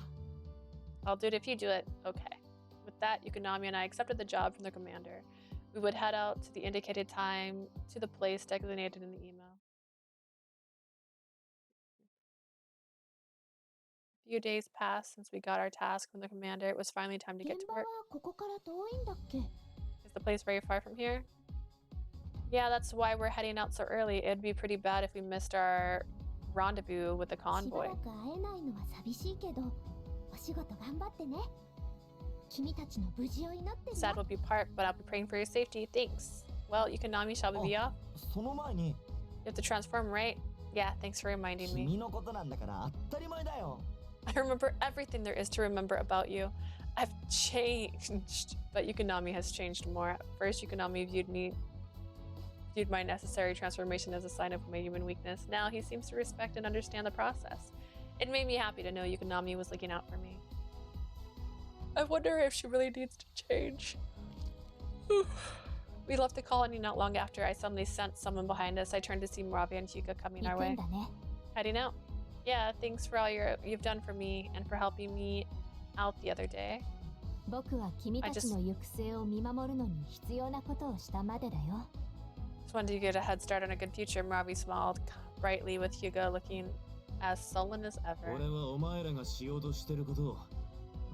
I'll do it if you do it. Okay. With that, Yukinami and I accepted the job from the commander. We would head out to the indicated time to the place designated in the email. A few days passed since we got our task from the commander. It was finally time to 現 get to 場は work. ここから遠いんだっけ？ Is the place very far from here? Yeah, that's why we're heading out so early. It'd be pretty bad if we missed our rendezvous with the しば convoy. らく会えないのは寂しいけど、お仕事頑張ってね。君たちの無事を祈ってる Sad よ。 we'll be part, but I'll be praying for your safety. Thanks. Well, Yukinami, shall we be off? その前に、 You have to transform, right? Yeah, thanks for reminding me. 君のことなんだから当たり前だよ。 I remember everything there is to remember about you. I've changed, but Yukinami has changed more. At first, Yukinami viewed my necessary transformation as a sign of my human weakness. Now he seems to respect and understand the process. It made me happy to know Yukinami was looking out for me. I wonder if she really needs to change. We left the colony not long after. I suddenly sensed someone behind us. I turned to see Moravia and Hyuga coming 行 our くん way. だね。 Heading out. Yeah, thanks for all you've done for me and for helping me out the other day. 僕は君たちの行く末を見守るのに必要なことをしたまでだよ。 Just wanted to get a head start on a good future. Moravia smiled brightly with Hyuga looking as sullen as ever. 俺はお前らがしようとしてることを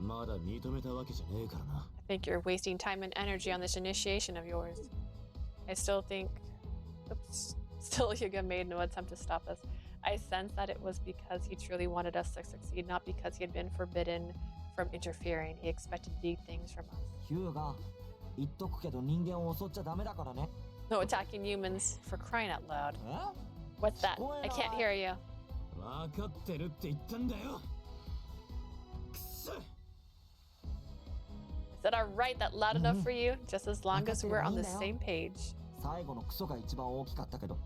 まだ認めたわけじゃねえからな。 I think you're wasting time and energy on this initiation of yours. I still think... Oops. Still, Hyuga made no attempt to stop us. I sensed that it was because he truly wanted us to succeed, not because he had been forbidden from interfering. He expected big things from us. ヒューが、言っとくけど人間を襲っちゃダメだからね。 No attacking humans, for crying out loud. え？ What's that? I can't hear you. 分かってるって言ったんだよ。くそ。 Is that alright? That loud enough for you? Just as long as we're on the same page. 最後のクソが一番大きかったけど。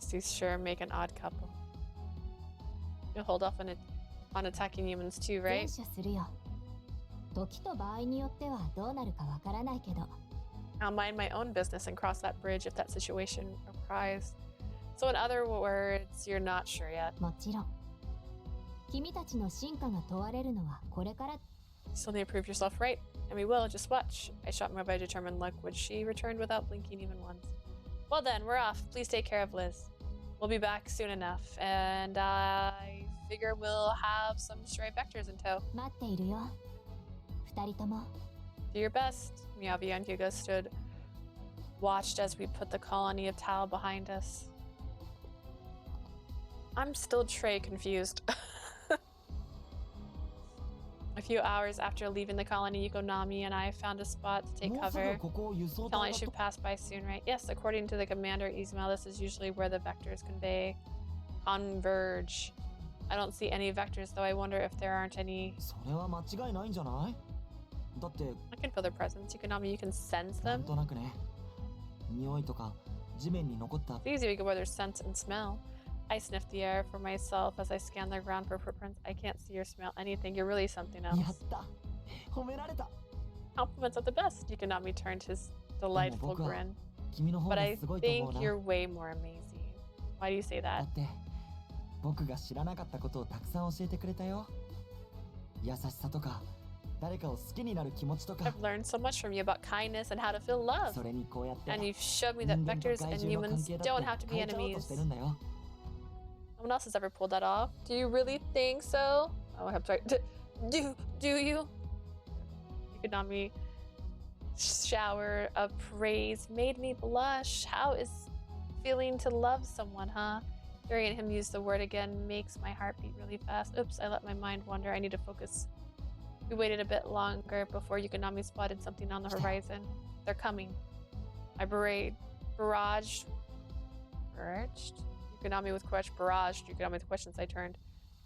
These two sure make an odd couple. You'll hold off on attacking humans too, 善 right? 処するよ。時と場合によってはどうなるかわからないけど。 I'll mind my own business and cross that bridge if that situation arises. So in other words, you're not sure yet. もちろん。君たちの進化が問われるのはこれから。 You still need to prove yourself right, and we will. Just watch. I shot my by determined look, which she returned without blinking even once. Well then, we're off. Please take care of Liz. We'll be back soon enough, and I figure we'll have some stray vectors in tow. 待っているよ。二人とも。 Do your best. Miyabi and Hyuga watched as we put the colony of Tal behind us. I'm still Trey confused. A few hours after leaving the colony, Yukinami and I found a spot to take もうすぐ cover. ここを輸送 Colony 隊が should pass by soon, right? Yes, according to the commander Ismail, this is usually where the vectors converge. I don't see any vectors, though. I wonder if there aren't any. それは間違いないんじゃない？だって I can feel their presence. Yukinami, you can sense な them. んとなくね。匂いとか地面に残った It's easy to go by their scent and smell. I sniff the air for myself as I scan the ground for footprints. I can't see or smell anything. You're really something や else. った。褒められた。 Compliments are the best. Yukinami turned his でも delightful 僕は grin. 君の方 But が I すごいと思う think な。 you're way more amazing. Why do you say だ that? って僕が知らなかったことをたくさん教えてくれたよ。優しさとか誰かを好きになる気持ちとか。 I've learned so much from you about kindness and how to feel love. それにこうやって And you've showed me 人 that 間と vectors 怪 and 獣の関 humans 係だ don't っ have て to 変 be えちゃおうと enemies. してるんだよ。 No one else has ever pulled that off. Do you really think so? Oh, I'm sorry. Do you? Yukinami shower of praise made me blush. How is feeling to love someone, huh? Hearing him use the word again makes my heart beat really fast. Oops, I let my mind wander. I need to focus. We waited a bit longer before Yukinami spotted something on the horizon. They're coming. I barraged. Yukinami with question. Barraged. Yukinami with questions. I turned.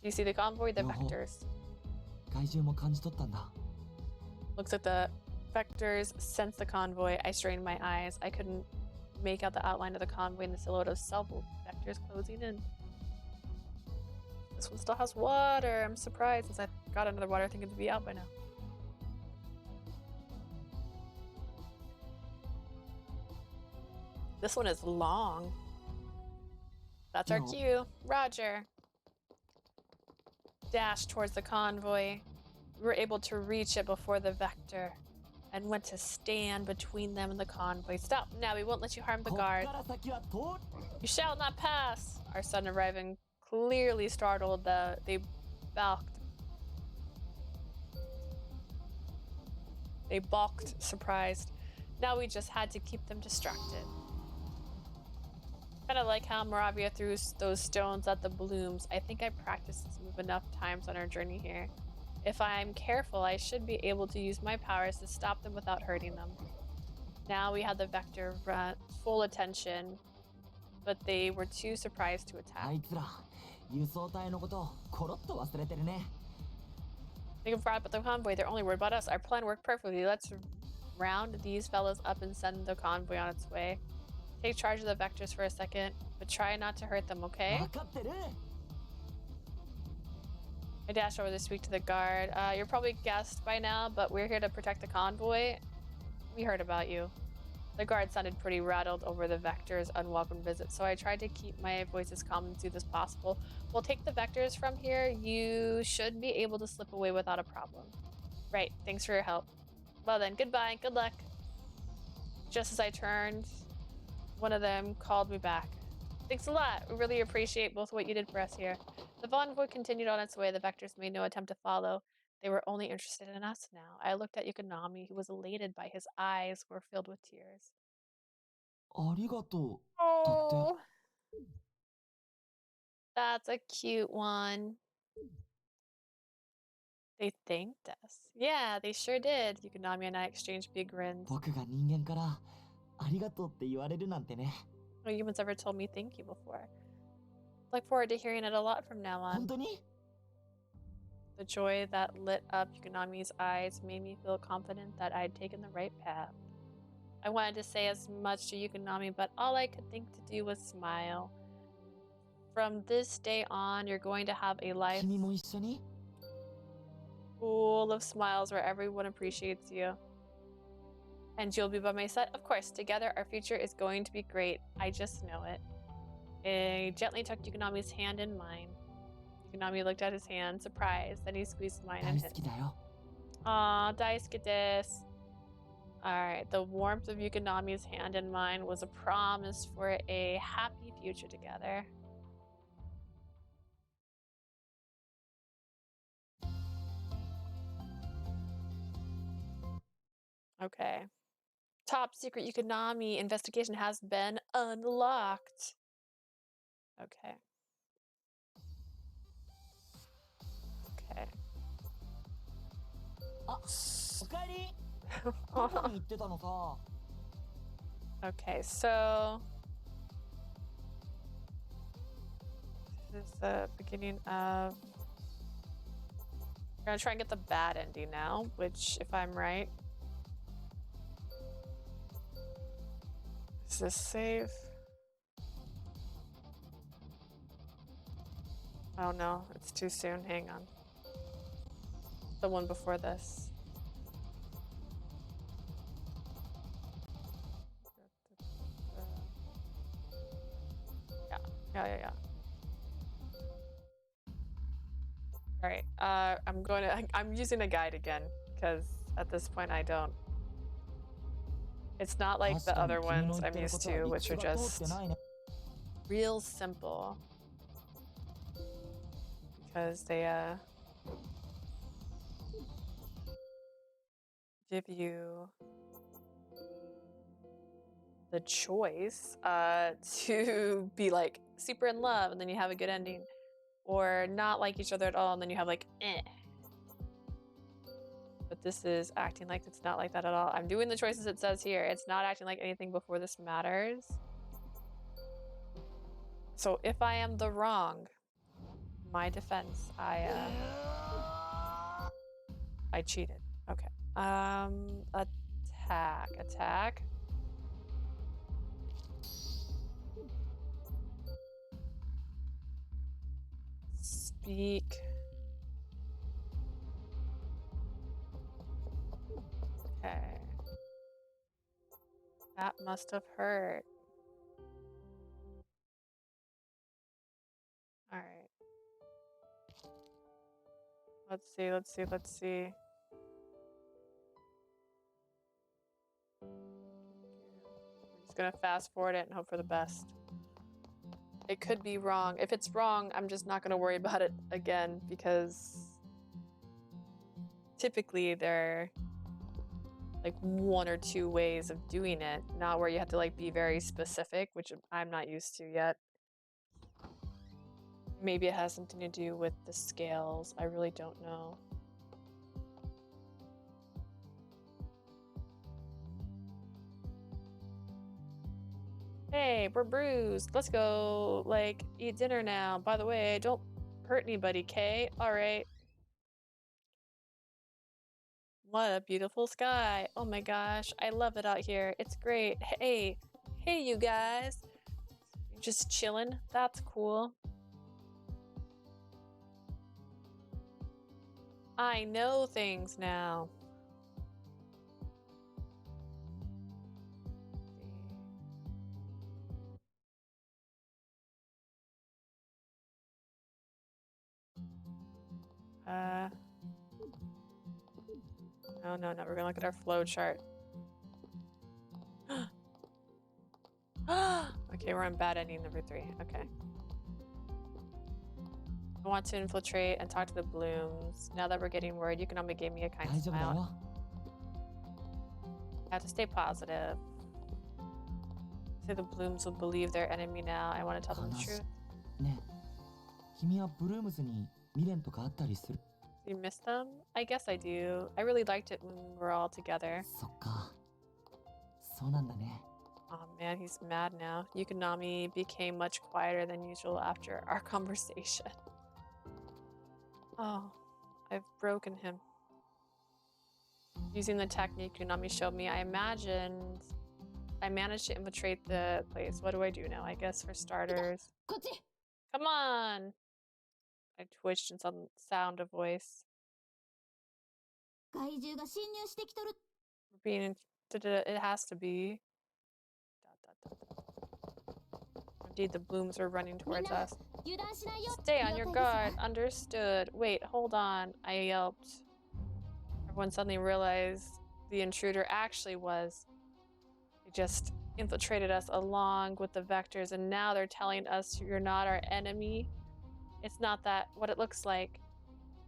Do you see the convoy? The Yo. vectors. 怪獣も感じ取ったんだ。 Looks like the vectors sense the convoy. I strained my eyes. I couldn't make out the outline of the convoy and the silhouette of several vectors closing in. This one still has water. I'm surprised since I got another water thinking to be out by now. This one is long. That's our Yo. cue. Roger. Dashed towards the convoy. We were able to reach it before the vector and went to stand between them and the convoy. Stop now, we won't let you harm the こっ guard. から先は通 You shall not pass! Our son arriving clearly startled. They balked, surprised. Now we just had to keep them distracted. Kind of like how Moravia threw those stones at the blooms. I think I practiced this move enough times on our journey here. If I'm careful, I should be able to use my powers to stop them without hurting them. Now we had the vector full attention, but they were too surprised to あ attack. いつら輸送隊のことをコロッと忘れてるね。 They forgot about the convoy. They're only worried about us. Our plan worked perfectly. Let's round these fellas up and send the convoy on its way. Take charge of the vectors for a second, but try not to hurt them, okay? 分かってる。 I dashed over to speak to the guard. You're probably guessed by now, but we're here to protect the convoy. We heard about you. The guard sounded pretty rattled over the vector's unwelcome visit, so I tried to keep my voice as calm and soothed as possible. We'll take the vectors from here. You should be able to slip away without a problem. Right, thanks for your help. Well then, goodbye, good luck. Just as I turned, one of them called me back. Thanks a lot. We really appreciate both what you did for us here. The convoy continued on its way. The vectors made no attempt to follow. They were only interested in us now. I looked at Yukinami, who was elated by his eyes were filled with tears. ありがとう。 Oh, that's a cute one. They thanked us. Yeah, they sure did. Yukinami and I exchanged big grins. 僕が人間からありがとうって言われるなんてね。 No humans ever told me thank you before. Look forward to hearing it a lot from now 本 on. 当に？ The joy that lit up Yukinami's eyes made me feel confident that I'd taken the right path. I wanted to say as much to Yukinami, but all I could think to do was smile. From this day on, you're going to have a life 君も一緒に？ full of smiles where everyone appreciates you. And you'll be by my side? Of course, together our future is going to be great. I just know it. I gently took Yukinami's hand in mine. Yukinami looked at his hand, surprised. Then he squeezed mine 大 and 好 his. きだよ。 Aw, daisuke desu. Alright, the warmth of Yukinami's hand in mine was a promise for a happy future together. Okay. Top secret Yukinami investigation has been unlocked. Okay. Okay. あ、おかえり。どこに行ってたのさ。 Okay, so This is the beginning of... We're gonna try and get the bad ending now, which, if I'm right... Is this safe? Oh no, it's too soon. Hang on. The one before this. Yeah. All right. I'm using a guide again because at this point I don't. It's not like the other ones I'm used to, which are just real simple. Because they give you the choice to be like super in love and then you have a good ending, or not like each other at all and then you have like eh. But this is acting like it's not like that at all. I'm doing the choices it says here. It's not acting like anything before this matters. So if I am the wrong, my defense, I cheated. Okay. Attack. Speak. Okay. That must have hurt. All right. Let's see. I'm just gonna fast forward it and hope for the best. It could be wrong. If it's wrong, I'm just not gonna worry about it again because typically there are like one or two ways of doing it, not where you have to like be very specific, which I'm not used to yet. Maybe it has something to do with the scales. I really don't know. Hey, we're bruised. Let's go, like, eat dinner now. By the way, don't hurt anybody, Kay? Alright. What a beautiful sky. Oh my gosh, I love it out here. It's great. Hey, you guys. You're just chilling? That's cool. I know things now. No, we're gonna look at our flow chart. Okay, we're on bad ending number 3. Okay. I want to infiltrate and talk to the blooms. Now that we're getting word, Yukinami gave me a kind smile. I have to stay positive. Say the blooms will believe their enemy now. I want to tell them the truth. You miss them? I guess I do. I really liked it when we were all together. Oh man, he's mad now. Yukinami became much quieter than usual after our conversation. Oh, I've broken him. Using the technique Yukinami showed me, I managed to infiltrate the place. What do I do now? I guess for starters... Come on! I twitched and sound a voice. It has to be. Indeed, the blooms are running towards us. Stay on your guard. Understood. Wait, hold on. I yelped. Everyone suddenly realized the intruder actually was. They just infiltrated us along with the vectors, and now they're telling us you're not our enemy. It's not that what it looks like.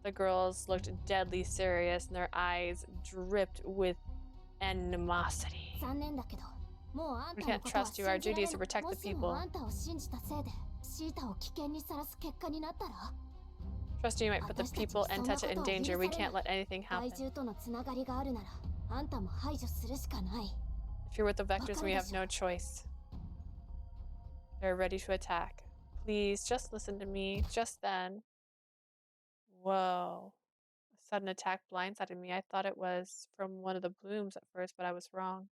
The girls looked deadly serious, and their eyes dripped with animosity. We can't trust you. Our duty is to protect the people. Trusting you might put the people and Techa in danger. We can't let anything happen. If you're with the vectors, we have no choice. They're ready to attack. Please, just listen to me. Just then. Whoa. A sudden attack blindsided me. I thought it was from one of the blooms at first, but I was wrong.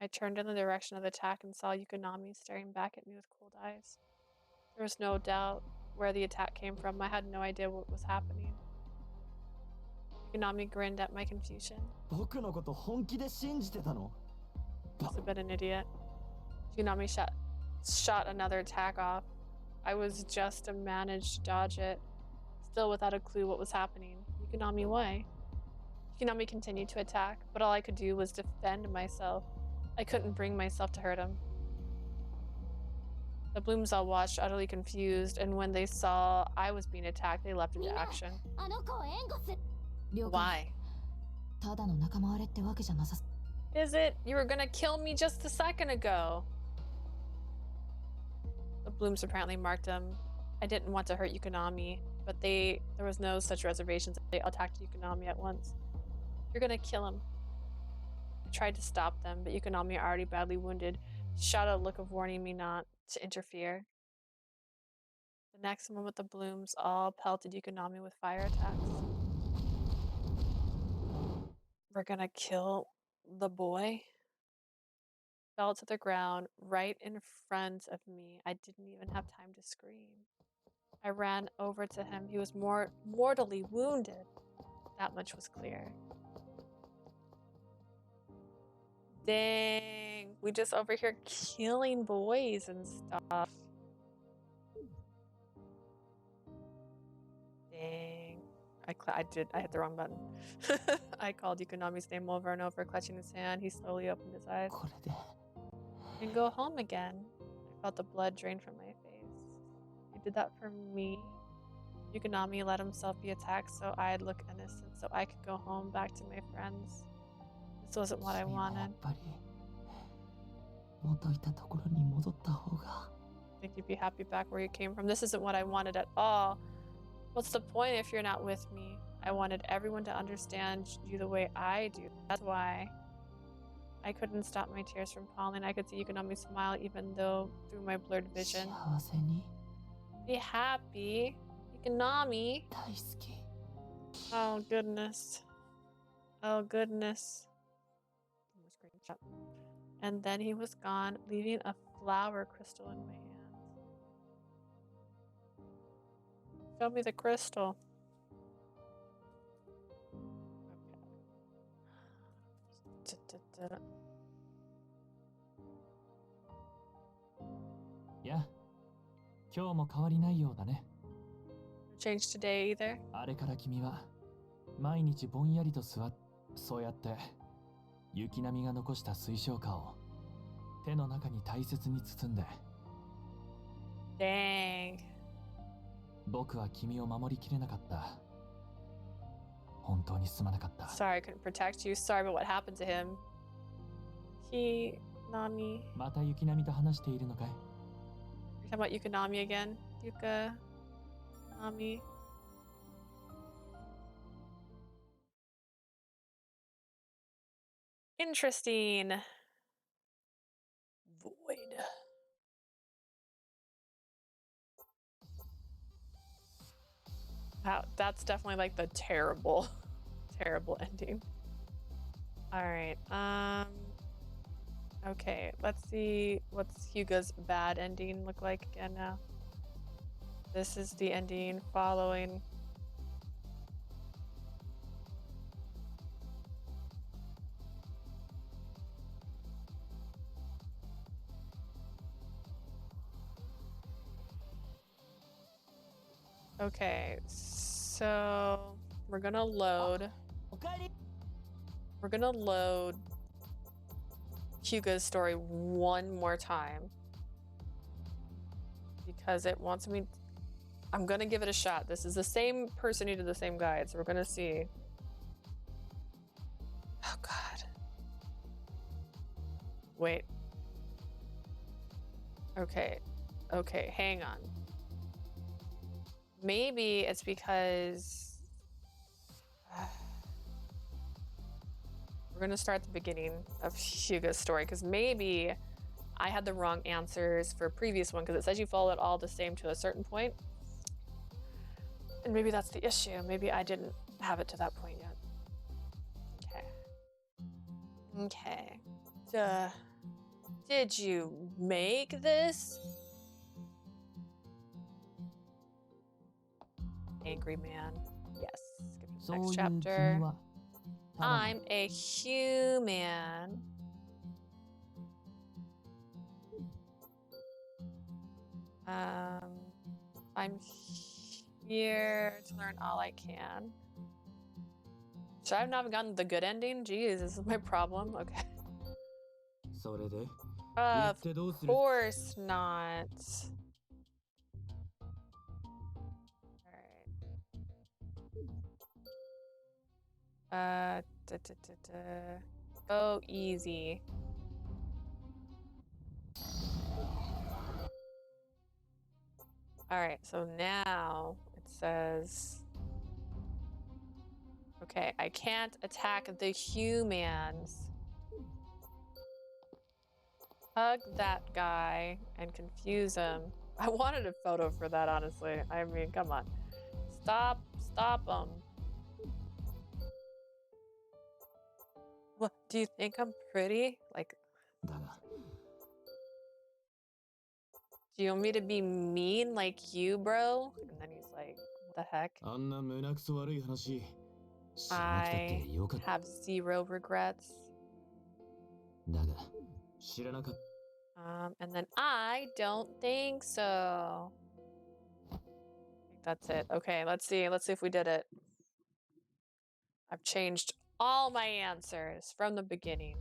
I turned in the direction of the attack and saw Yukinami staring back at me with cold eyes. There was no doubt where the attack came from. I had no idea what was happening. Yukinami grinned at my confusion. 僕のこと本気で信じてたの？ Must have been an idiot. Yukinami shot another attack off. I was just managed to dodge it, still without a clue what was happening. Yukinami, why? Yukinami continued to attack, but all I could do was defend myself. I couldn't bring myself to hurt him. The blooms all watched, utterly confused, and when they saw I was being attacked, they leapt into action. あの子を援護する。了解。 Why? ただの仲間割れってわけじゃなさ。 Is it? You were gonna kill me just a second ago. The blooms apparently marked him. I didn't want to hurt Yukinami, but there was no such reservations. They attacked Yukinami at once. You're gonna kill him. I tried to stop them, but Yukinami, already badly wounded, shot a look of warning me not to interfere. The next moment, the blooms all pelted Yukinami with fire attacks. We're gonna kill the boy. Fell to the ground right in front of me. I didn't even have time to scream. I ran over to him. He was mortally wounded. That much was clear. Dang, we just over here killing boys and stuff. Dang. I hit the wrong button. I called Yukinami's name over and over, clutching his hand. He slowly opened his eyes. これで And go home again. I felt the blood drain from my face. He did that for me. Yukinami let himself be attacked so I'd look innocent, so I could go home back to my friends. This wasn't what I 君はや wanted. っぱり元いたところに戻った方が I think you'd be happy back where you came from. This isn't what I wanted at all. What's the point if you're not with me? I wanted everyone to understand you the way I do. That's why. I couldn't stop my tears from falling. I could see Yukinami smile even though through my blurred vision. 幸せに Be happy. Yukinami. 大好き Oh goodness. Oh goodness. Screenshot. And then he was gone, leaving a flower crystal in my hand. Show me the crystal. Okay. や、今日も変わりないようだね。 Change today either. あれから君は毎日ぼんやりとそうやって雪並みが残した水晶花を手の中に大切に包んで。 Dang. 僕は君を守りきれなかった。本当にすまなかった。 Sorry I couldn't protect you. Sorry about what happened to him. Nami. また雪並みと話しているのかい？ You're talking about Yukinami again? Nami. Interesting. Void. Wow, that's definitely like the terrible, terrible ending. All right. Okay, let's see what's Hyuga's bad ending look like again now. This is the ending following. Okay, so we're gonna load. おかえり We're gonna load Hyuga's story one more time because it wants me. I'm gonna give it a shot. This is the same person who did the same guide, so we're gonna see. Oh God. Wait. Okay. Okay, hang on. Maybe it's because we're gonna start at the beginning of Hyuga's story because maybe I had the wrong answers for previous one because it says you followed all the same to a certain point. And maybe that's the issue. Maybe I didn't have it to that point yet. Okay. Okay. Did you make this? Angry man. Yes. Skip to the next chapter. I'm a human. I'm here to learn all I can. Should I have not gotten the good ending? Jeez, this is my problem. Okay. Of course not. Alright. Go easy. Alright, so now it says... Okay, I can't attack the humans. Hug that guy and confuse him. I wanted a photo for that, honestly. I mean, come on. Stop him. What, do you think I'm pretty? Like, do you want me to be mean like you, bro? And then he's like, what the heck? I have zero regrets. And then I don't think so. I think that's it. Okay, let's see. Let's see if we did it. I've changed all my answers from the beginning.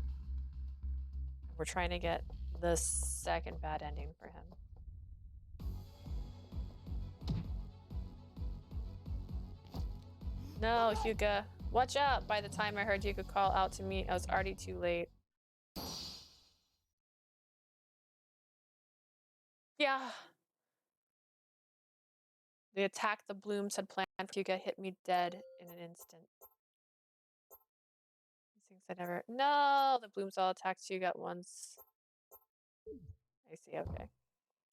We're trying to get the second bad ending for him. No, Hyuga. Watch out! By the time I heard Hyuga call out to me, I was already too late. Yeah. The attack the Blooms had planned for Hyuga hit me dead in an instant. These things I never... No! The Blooms all attacked Hyuga at once. I see, okay.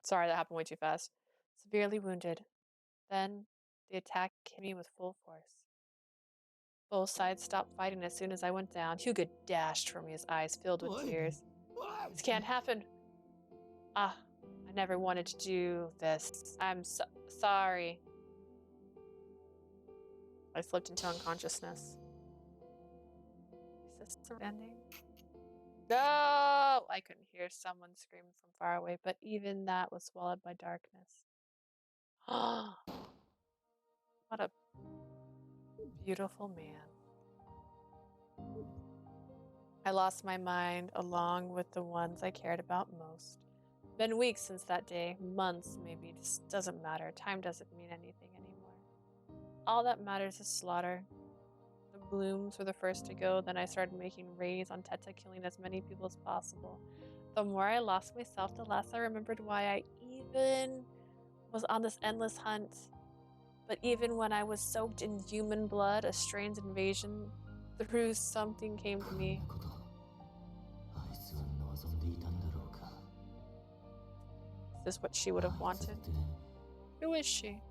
Sorry, that happened way too fast. Severely wounded. Then, the attack hit me with full force. Both sides stopped fighting as soon as I went down. Hyuga dashed from me, his eyes filled with tears. This can't happen. Ah, I never wanted to do this. I'm sorry. I slipped into unconsciousness. Is this the ending? No! I couldn't hear someone scream from far away, but even that was swallowed by darkness. What a beautiful man. I lost my mind along with the ones I cared about most. Been weeks since that day, months maybe, just doesn't matter. Time doesn't mean anything anymore. All that matters is slaughter. The Blooms were the first to go, then I started making raids on Teta, killing as many people as possible. The more I lost myself, the less I remembered why I even was on this endless hunt. But even when I was soaked in human blood, a strange invasion through something came to me. Is this what she would have wanted? Who is she?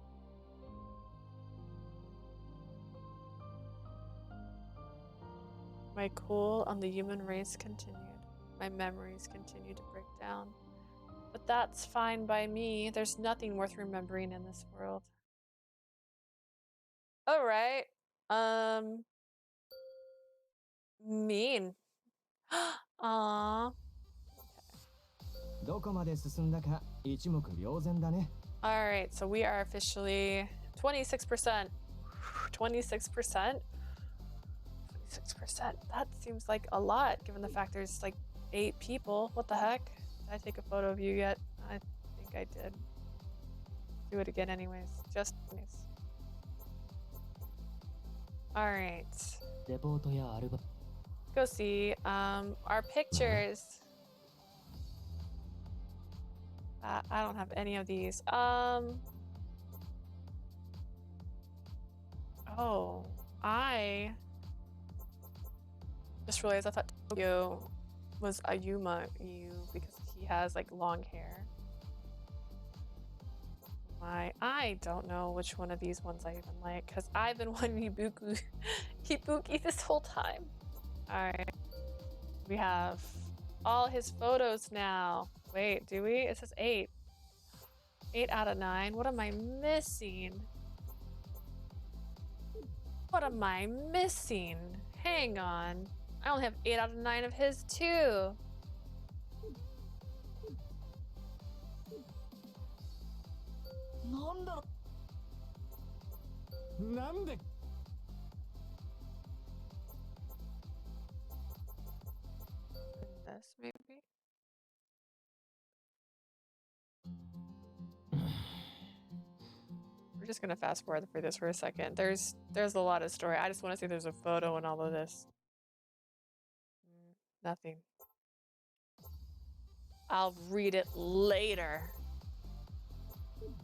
My cool on the human race continued. My memories continued to break down. But that's fine by me. There's nothing worth remembering in this world. Alright. Mean. Aww. Alright, so we are officially 26%. 26%? 26%. That seems like a lot, given the fact there's like 8 people. What the heck? Did I take a photo of you yet? I think I did. Do it again anyways. Just nice. Alright. Go see. Our pictures. I don't have any of these. Oh, I just realized I thought Tokyo was Ayuma you because he has like long hair. I don't know which one of these ones I even like because I've been wanting Ibuki this whole time. Alright. We have all his photos now. Wait, do we? It says 8. 8 out of 9. What am I missing? What am I missing? Hang on. I only have 8 out of 9 of his too. This maybe? We're just gonna fast forward for this for a second. There's a lot of story. I just want to see if there's a photo in all of this. Nothing. I'll read it later.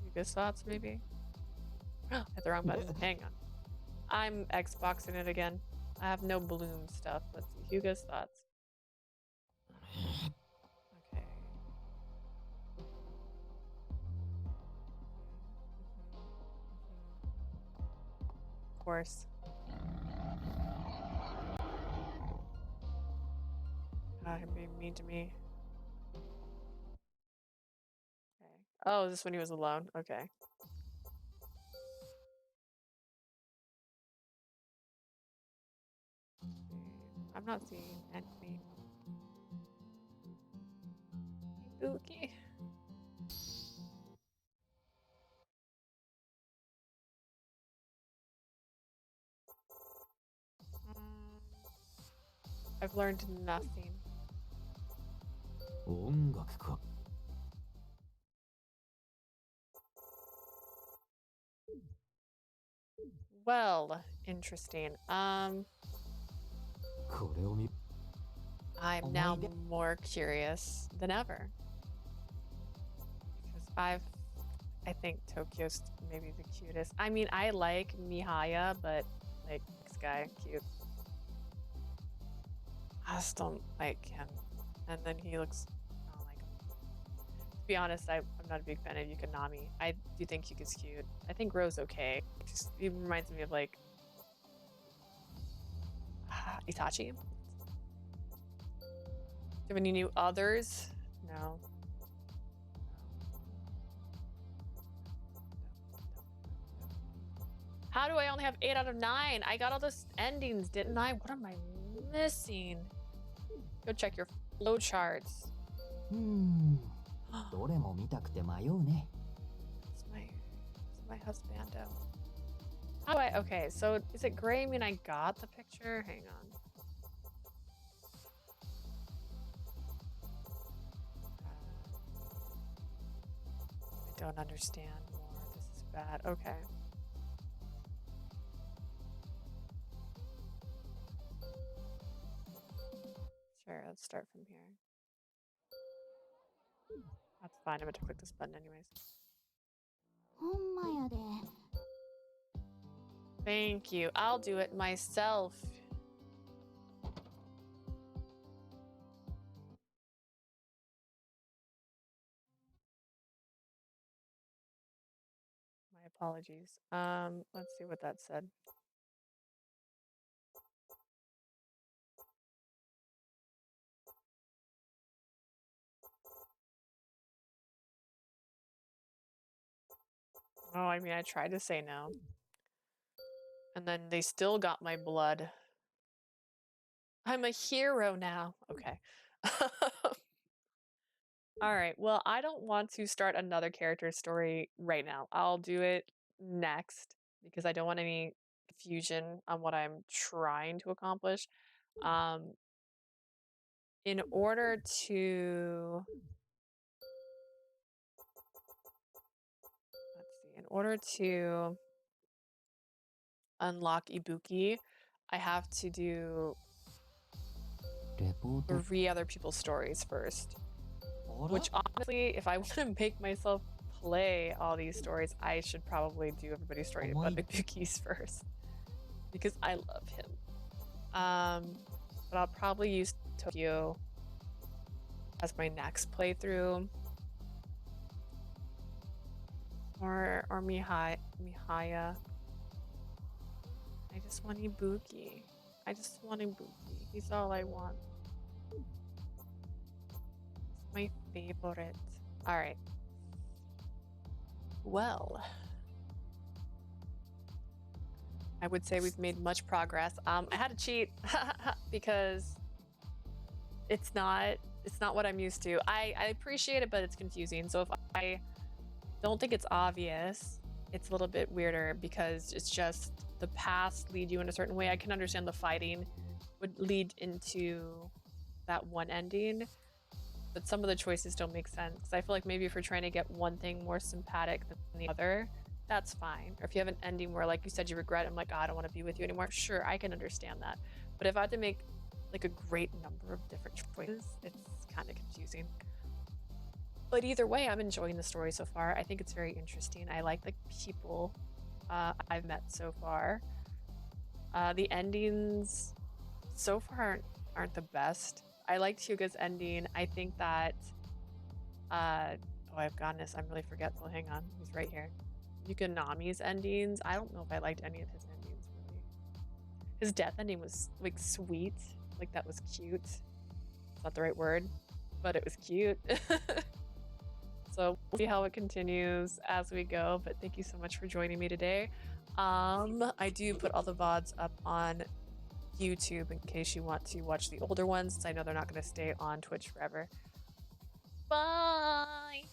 Yuga's thoughts, maybe? Hit the wrong button. Hang on. I'm Xboxing it again. I have no Bloom stuff. Let's see. Hyuga's thoughts. Okay. Of course. Him being mean to me. Okay. Oh, is this when he was alone? Okay. I'm not seeing anything. Ibuki. I've learned nothing. 音楽か。 Well, interesting. これを見 I'm now more curious than ever. Because I think Tokyo's maybe the cutest. I mean, I like Mihaya, but like this guy, cute. I just don't like him. And then he looks, I don't like him. To be honest, I'm not a big fan of Yukinami. I do think Hyuga's cute. I think Ro's okay. He reminds me of like Itachi. Do you have any new others? No. How do I only have 8 out of 9? I got all those endings, didn't I? What am I missing? Go check your flow charts. どれも見たくて迷うね。 It's my husbando. How do I? Okay, so is it gray mean I got the picture? Hang on. I don't understand more. This is bad. Okay. Sure, let's start from here. That's fine. I'm going to click this button anyways. ほんまやで。 Thank you. I'll do it myself. My apologies. Let's see what that said. Oh, I mean, I tried to say no. And then they still got my blood. I'm a hero now. Okay. All right. Well, I don't want to start another character story right now. I'll do it next because I don't want any confusion on what I'm trying to accomplish. In order to... Let's see. In order to unlock Ibuki, I have to do 3 other people's stories first. Which honestly, if I want to make myself play all these stories, I should probably do everybody's story but Ibuki's first. Because I love him. But I'll probably use Tokyo as my next playthrough. Or Mihaya. I just want Ibuki. I just want Ibuki. He's all I want. It's my favorite. Alright. Well, I would say we've made much progress. I had to cheat because it's not what I'm used to. I appreciate it, but it's confusing. So if I don't think it's obvious, it's a little bit weirder because it's just the paths lead you in a certain way. I can understand the fighting would lead into that one ending, but some of the choices don't make sense. Because I feel like maybe if you're trying to get one thing more sympathetic than the other, that's fine. Or if you have an ending where, like you said, you regret, I'm like, oh, I don't want to be with you anymore. Sure, I can understand that. But if I had to make like a great number of different choices, it's kind of confusing. But either way, I'm enjoying the story so far. I think it's very interesting. I like the people I've met so far. The endings so far aren't the best. I liked Hyuga's ending. I think that oh, I've gotten this. I'm really forgetful. Hang on, he's right here. Yukinami's endings. I don't know if I liked any of his endings really. His death ending was like sweet. Like that was cute. It's not the right word, but it was cute. So we'll see how it continues as we go, but thank you so much for joining me today. I do put all the VODs up on YouTube in case you want to watch the older ones, since I know they're not going to stay on Twitch forever. Bye!